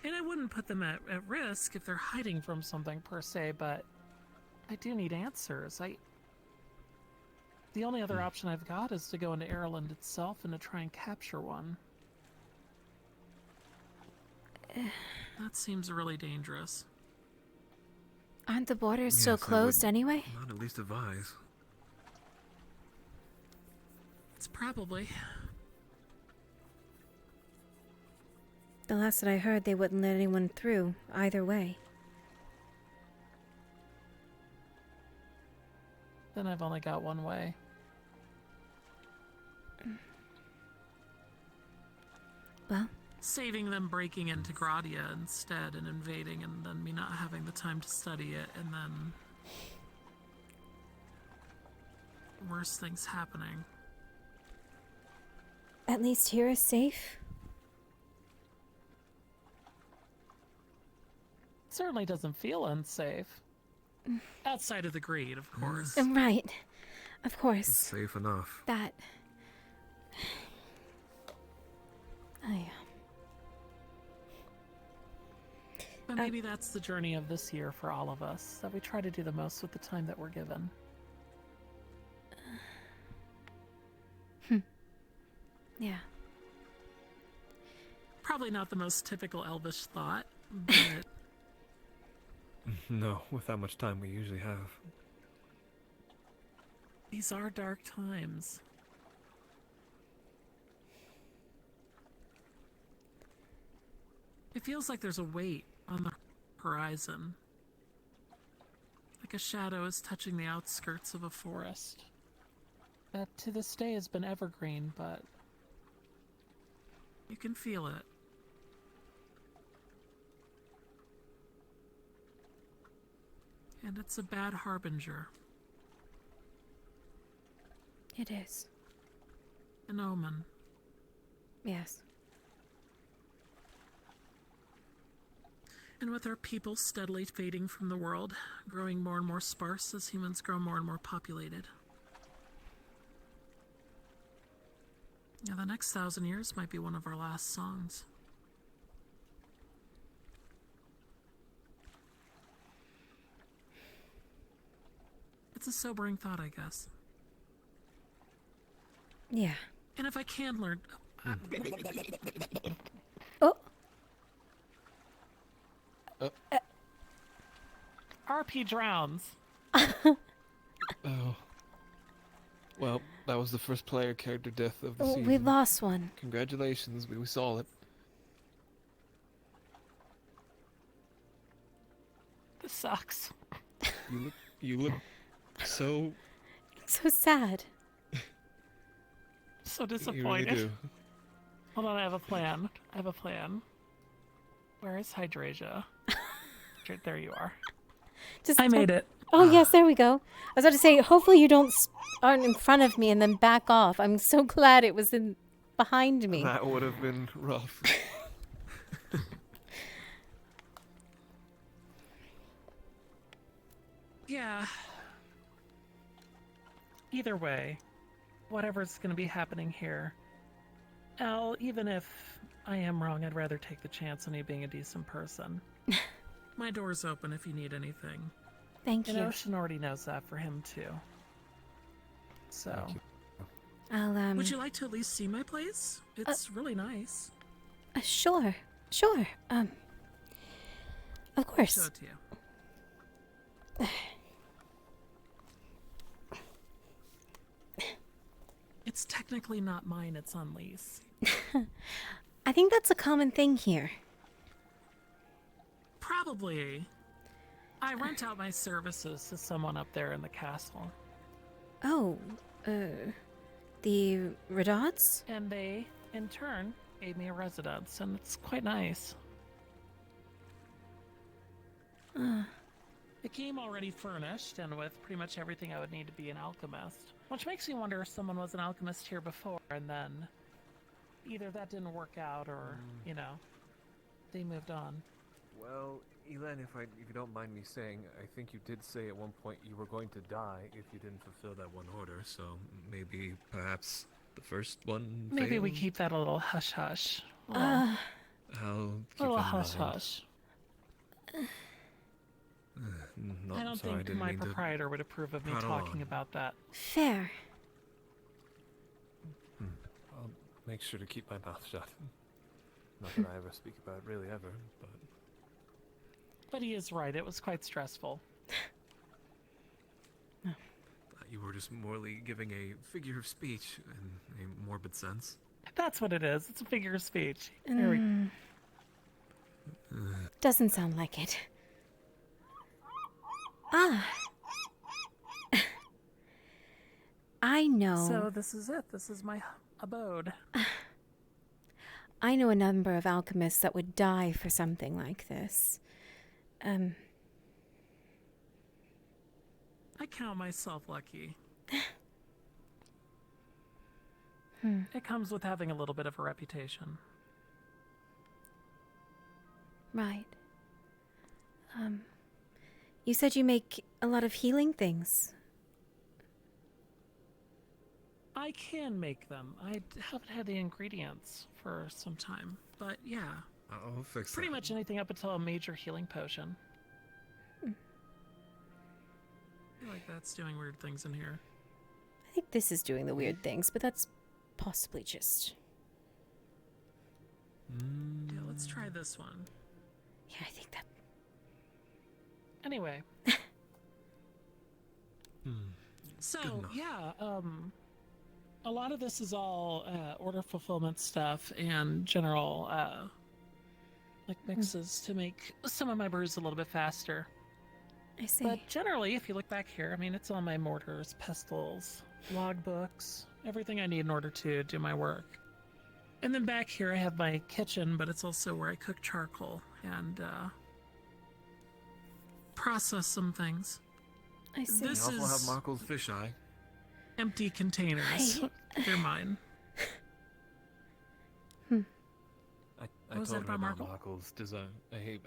And I wouldn't put them at risk if they're hiding from something per se, but I do need answers. The only other option I've got is to go into Ireland itself and to try and capture one. That seems really dangerous. Aren't the borders Yes, still I closed would anyway? Not at least advise. It's probably. The last that I heard, they wouldn't let anyone through, either way. Then I've only got one way. Well? Saving them breaking into Gradia instead and invading, and then me not having the time to study it, and then worse things happening. At least here is safe. Certainly doesn't feel unsafe. Outside of the greed, of course. Right. Of course. It's safe enough. That... But maybe that's the journey of this year for all of us, that we try to do the most with the time that we're given. Yeah. Probably not the most typical elvish thought, but No, with how much time we usually have. these are dark times. It feels like there's a weight on the horizon. Like a shadow is touching the outskirts of a forest. That to this day has been evergreen, but you can feel it. And it's a bad harbinger. It is. An omen. Yes. And with our people steadily fading from the world, growing more and more sparse as humans grow more and more populated. Yeah, the next 1,000 years might be one of our last songs. It's a sobering thought, I guess. Yeah. And if I can learn... Oh! RP drowns. Oh. Well, that was the first player character death of the Oh, season. we lost one. Congratulations, we saw it. This sucks. You look so... So sad. So You disappointed. really do. Hold on, I have a plan. Where is Hydrasia? There you are. I made it. Oh, yes, there we go. I was about to say, hopefully you aren't in front of me and then back off. I'm so glad it was behind me. That would have been rough. Yeah. Either way, whatever's going to be happening here, even if I am wrong, I'd rather take the chance on you being a decent person. My door's open if you need anything. Thank And you. Ocean already knows that for him, too. So... I'll, Would you like to at least see my place? It's really nice. Sure. Sure. Of I'll course. show it to you. It's technically not mine, it's on lease. I think that's a common thing here. Probably. I rent out my services to someone up there in the castle. Oh, the Redauds? And they, in turn, gave me a residence, and it's quite nice. It came already furnished, and with pretty much everything I would need to be an alchemist. Which makes me wonder if someone was an alchemist here before, and then either that didn't work out, or, you know, they moved on. Well, Elan, if you don't mind me saying, I think you did say at one point you were going to die if you didn't fulfill that one order, so maybe, perhaps, the first one Maybe we failed? keep that a little hush-hush. I'll keep A little that in mind. hush-hush. No, I don't sorry, think didn't my mean to proprietor would approve of me prattle talking on. about that. Fair. I'll make sure to keep my mouth shut. Not that I ever speak about it really ever, but... But he is right, it was quite stressful. You were just morally giving a figure of speech in a morbid sense. That's what it is, it's a figure of speech. Here we Doesn't sound like it. Ah. I know. So this is it, this is my abode. I know a number of alchemists that would die for something like this. I count myself lucky. Hmm. It comes with having a little bit of a reputation. Right. You said you make a lot of healing things. I can make them. I haven't had the ingredients for some time, but yeah. I'll fix Pretty that. much anything up until a major healing potion. I feel like that's doing weird things in here. I think this is doing the weird things, but that's possibly just... Yeah, let's try this one. Yeah, I think that... Anyway. So, yeah, a lot of this is all order fulfillment stuff and general, like mixes to make some of my brews a little bit faster. I see. But generally, if you look back here, I mean, it's all my mortars, pestles, logbooks, everything I need in order to do my work. And then back here I have my kitchen, but it's also where I cook charcoal and process some things. I see. This I also is have Marco's fisheye. empty containers. They're mine. I What was told that her about about Markle? Marco's desire,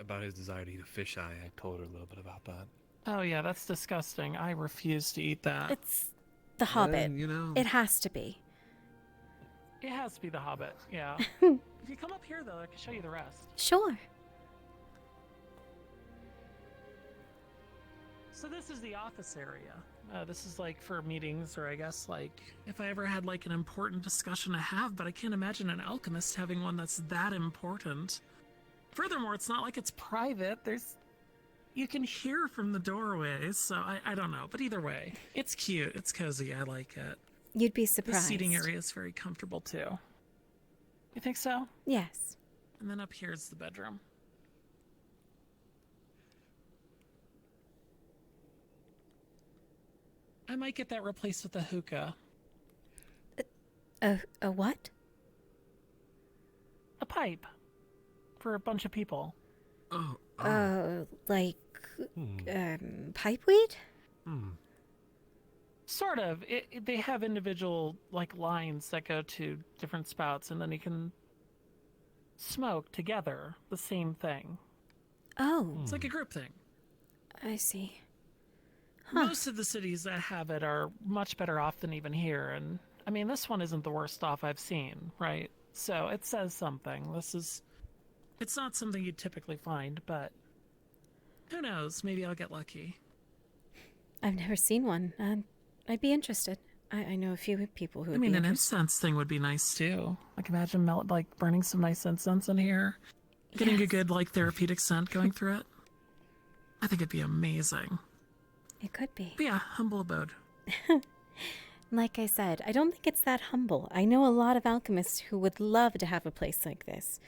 about his desire to eat a fisheye. I told her a little bit about that. Oh yeah, that's disgusting. I refuse to eat that. It's the Hobbit. you know. It has to be. It has to be the Hobbit, yeah. If you come up here though, I can show you the rest. Sure. So this is the office area. This is like for meetings, or I guess like if I ever had like an important discussion to have, but I can't imagine an alchemist having one that's that important. Furthermore, it's not like it's private. You can hear from the doorways, so I don't know. But either way, it's cute, it's cozy, I like it. You'd be The surprised. seating area is very comfortable too. You think so? Yes. And then up here is the bedroom. I might get that replaced with a hookah. A what? A pipe. For a bunch of people. Like, pipeweed? Sort of. They have individual, like, lines that go to different spouts, and then you can smoke together the same thing. Oh. It's like a group thing. I see. Most of the cities that have it are much better off than even here, and I mean, this one isn't the worst off I've seen, right? So it says something. It's not something you'd typically find, but who knows? Maybe I'll get lucky. I've never seen one. I'd be interested. I know a few people who would I mean, be an interested. incense thing would be nice too. Like imagine burning some nice incense in here, getting a good like therapeutic scent going through it. I think it'd be amazing. It could be. But yeah, humble abode. Like I said, I don't think it's that humble. I know a lot of alchemists who would love to have a place like this.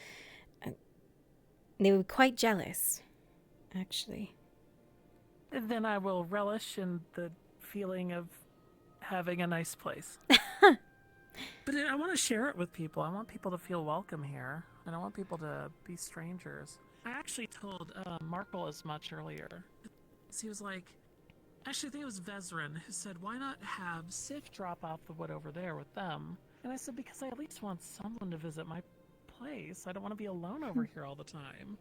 They would be quite jealous, actually. Then I will relish in the feeling of having a nice place. But I want to share it with people. I want people to feel welcome here. I don't want people to be strangers. I actually told Markle as much earlier. He was like, actually I think it was Vezrin who said, why not have Sif drop off the wood over there with them? And I said, because I at least want someone to visit my place. I don't want to be alone over here all the time.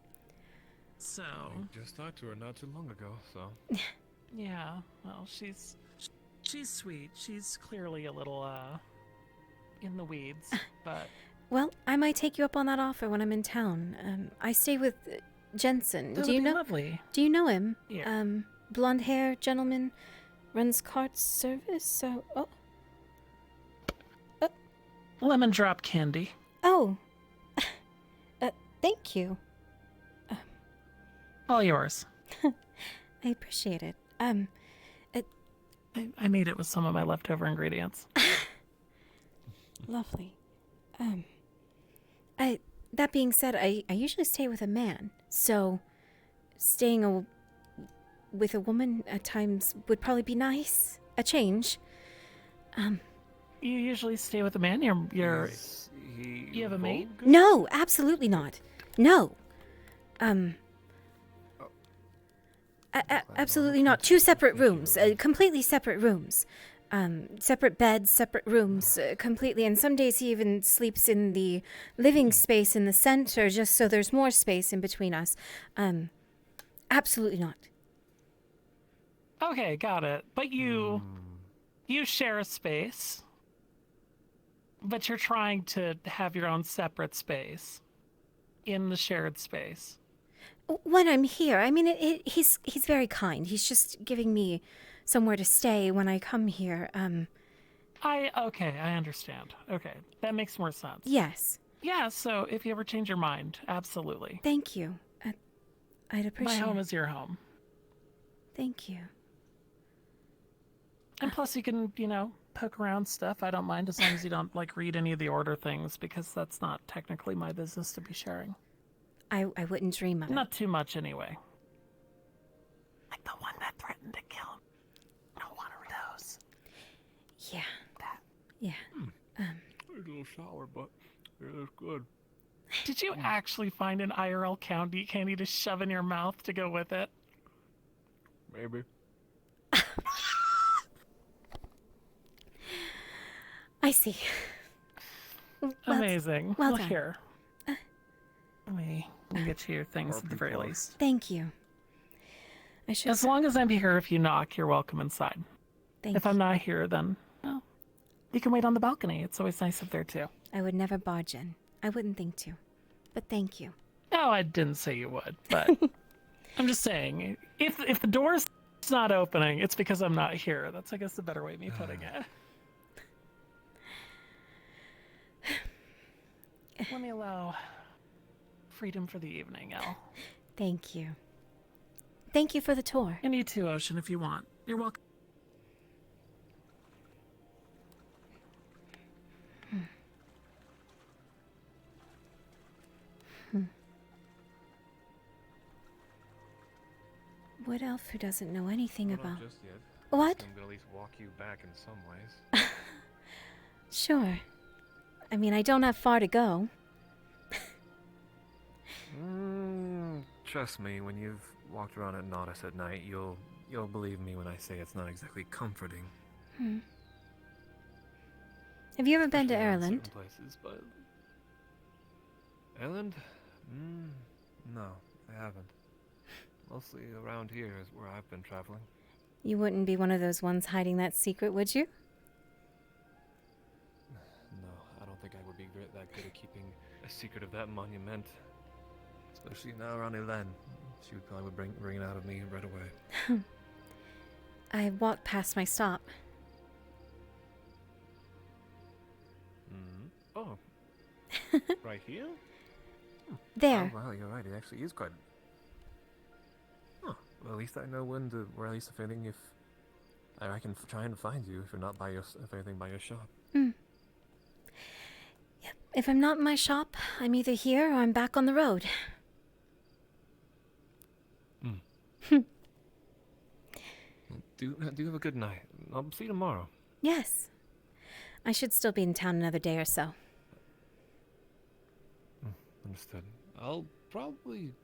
So... I just talked to her not too long ago, so... Yeah, well, she's sweet. She's clearly a little, in the weeds, but... Well, I might take you up on that offer when I'm in town. I stay with Jensen. That Do you would be know? lovely. Do you know him? Yeah. Blonde hair gentleman, runs cart service. So, Lemon drop candy. Oh. Thank you. All yours. I appreciate it. I made it with some of my leftover ingredients. Lovely. That being said, I usually stay with a man, so staying with a woman at times would probably be nice. A change. You usually stay with a man? You have a mate? No, absolutely not. No. Absolutely not. 2 separate rooms, completely separate rooms. Separate beds, separate rooms, completely. And some days he even sleeps in the living space in the center, just so there's more space in between us. Absolutely not. Okay, got it. But you share a space, but you're trying to have your own separate space in the shared space. When I'm here, I mean, he's very kind. He's just giving me somewhere to stay when I come here. I understand. Okay, that makes more sense. Yes. Yeah, so if you ever change your mind, absolutely. Thank you. I'd appreciate My home is your home. Thank you. And plus you can, poke around stuff. I don't mind as long as you don't, read any of the order things, because that's not technically my business to be sharing. I wouldn't dream of it. Not too much, anyway. Like the one that threatened to kill him. I don't want those. Yeah. Yeah. A little sour, but it is good. Did you actually find an IRL candy to shove in your mouth to go with it? Maybe. I see. Amazing. Well done. Here. Let me get you your things at the very least. Thank you. As long as I'm here, if you knock, you're welcome inside. If I'm not here, then, well, you can wait on the balcony. It's always nice up there, too. I would never barge in. I wouldn't think to. But thank you. No, I didn't say you would, but I'm just saying, if the door's not opening, it's because I'm not here. That's, I guess, the better way of me putting it. Let me allow freedom for the evening, Elle. Thank you. Thank you for the tour. And you too, Ocean, if you want. You're welcome. What elf who doesn't know anything about... Not just yet. What? I'm gonna at least walk you back in some ways. Sure. I mean, I don't have far to go. Trust me, when you've walked around at Nodus at night, you'll believe me when I say it's not exactly comforting. Have you ever been to Especially around Ireland? certain places, but... Ireland? No, I haven't. Mostly around here is where I've been traveling. You wouldn't be one of those ones hiding that secret, would you? No, I don't think I would be that good at keeping a secret of that monument. Especially now around Elen. She would probably bring it out of me right away. I walked past my stop. Oh. Right here? There. Oh, wow, you're right. It actually is quite... Huh. Well, at least I know where at least if anything, if I can try and find you if you're not by if anything by your shop. Yep. If I'm not in my shop, I'm either here or I'm back on the road. Do have a good night. I'll see you tomorrow. Yes. I should still be in town another day or so. Understood. I'll probably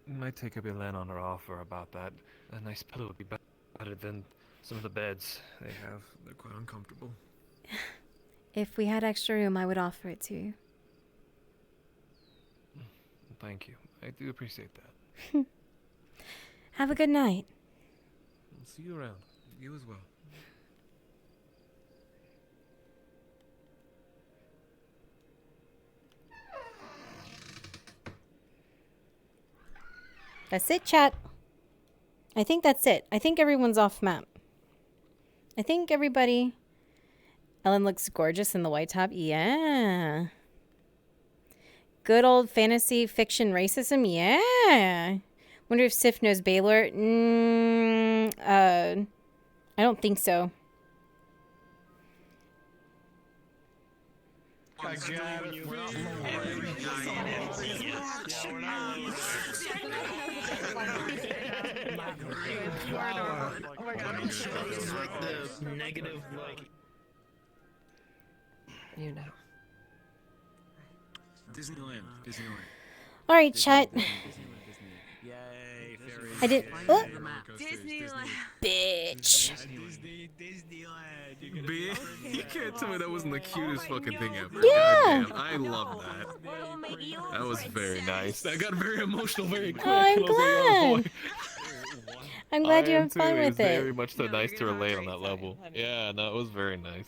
might take up your landowner offer about that. A nice pillow would be better than some of the beds they have. They're quite uncomfortable. If we had extra room, I would offer it to you. Thank you. I do appreciate that. Have a good night. I'll see you around. You as well. That's it, chat. I think that's it. I think everyone's off map. I think everybody... Ellen looks gorgeous in the white top. Yeah. Good old fantasy fiction racism. Yeah. Wonder if Sif knows Baylor. I don't think so. Negative, like. You know. Disneyland. All right, chat. Yay, fairies. I did. Oh. Disneyland. Bitch. You can't tell me that wasn't the cutest fucking thing ever. Yeah. Goddamn, I love that. That was very nice. That got very emotional very quick. Oh, I'm I was like, oh, glad. boy. I'm glad you I am have fun too. with It's it. very much so nice to relate on that level. Yeah, no, it was very nice.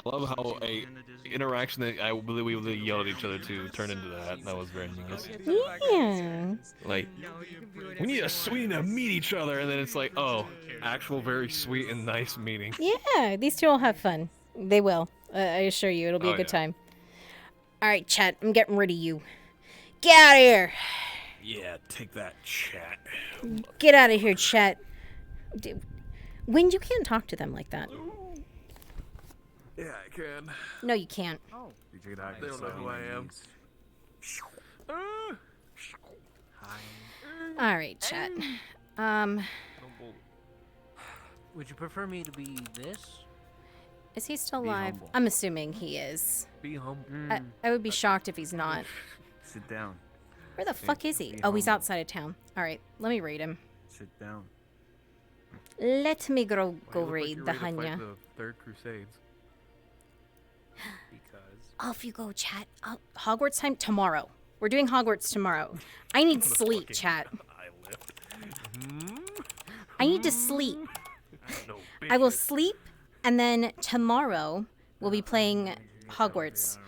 I love how a interaction that I believe we would yell at each other to turn into that. That was very nice. Yeah. Like, we need to meet each other, and then it's like, oh, actual very sweet and nice meeting. Yeah, these two will have fun. They will. I assure you, it'll be Oh, a good yeah. time. All right, chat. I'm getting rid of you. Get out of here. Yeah, take that, chat. Get out of here, chat. When you can't talk to them like that. Yeah, I can. No, you can't. Oh. They don't know who I am. All right, chat. Would you prefer me to be this? Is he still Be alive? humble. I'm assuming he is. Be humble. I would be shocked if he's not. Sit down. Where the fuck is he? Be Oh, he's humble. outside of town. All right, let me raid him. Sit down. Let me go Why you look like raid you're the ready to fight Hanya. the Third Crusades. Off you go, chat. Hogwarts time tomorrow. We're doing Hogwarts tomorrow. I need sleep, chat. I need to sleep. I will sleep, and then tomorrow we'll be playing Hogwarts.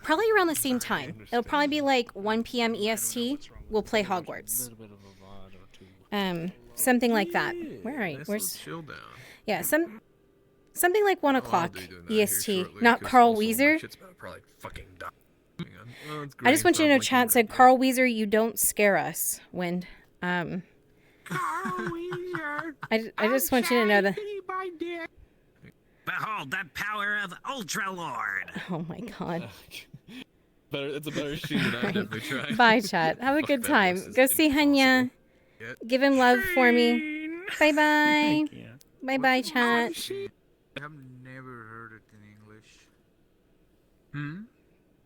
Probably around the same time. It'll probably be like 1 p.m. EST. We'll play Hogwarts. Something like that. Where are you? Where's? Chill down. Yeah, something like 1 o'clock be doing that here EST. shortly, Not 'cause Carl also my Weezer. shit's about to probably fucking die. Hang on. Oh, it's I just great. want you to know, Sounds like chat said Carl Weezer, you don't scare us. Wind. I just want you to know that. Behold the power of Ultra Lord. Oh my god. It's a better sheet than I've definitely tried. Bye, chat. Have a Fuck good that time. voice is Go see Hanya. Yep. Give him love for me. Bye bye. Bye bye, chat. I've never heard it in English. Hmm?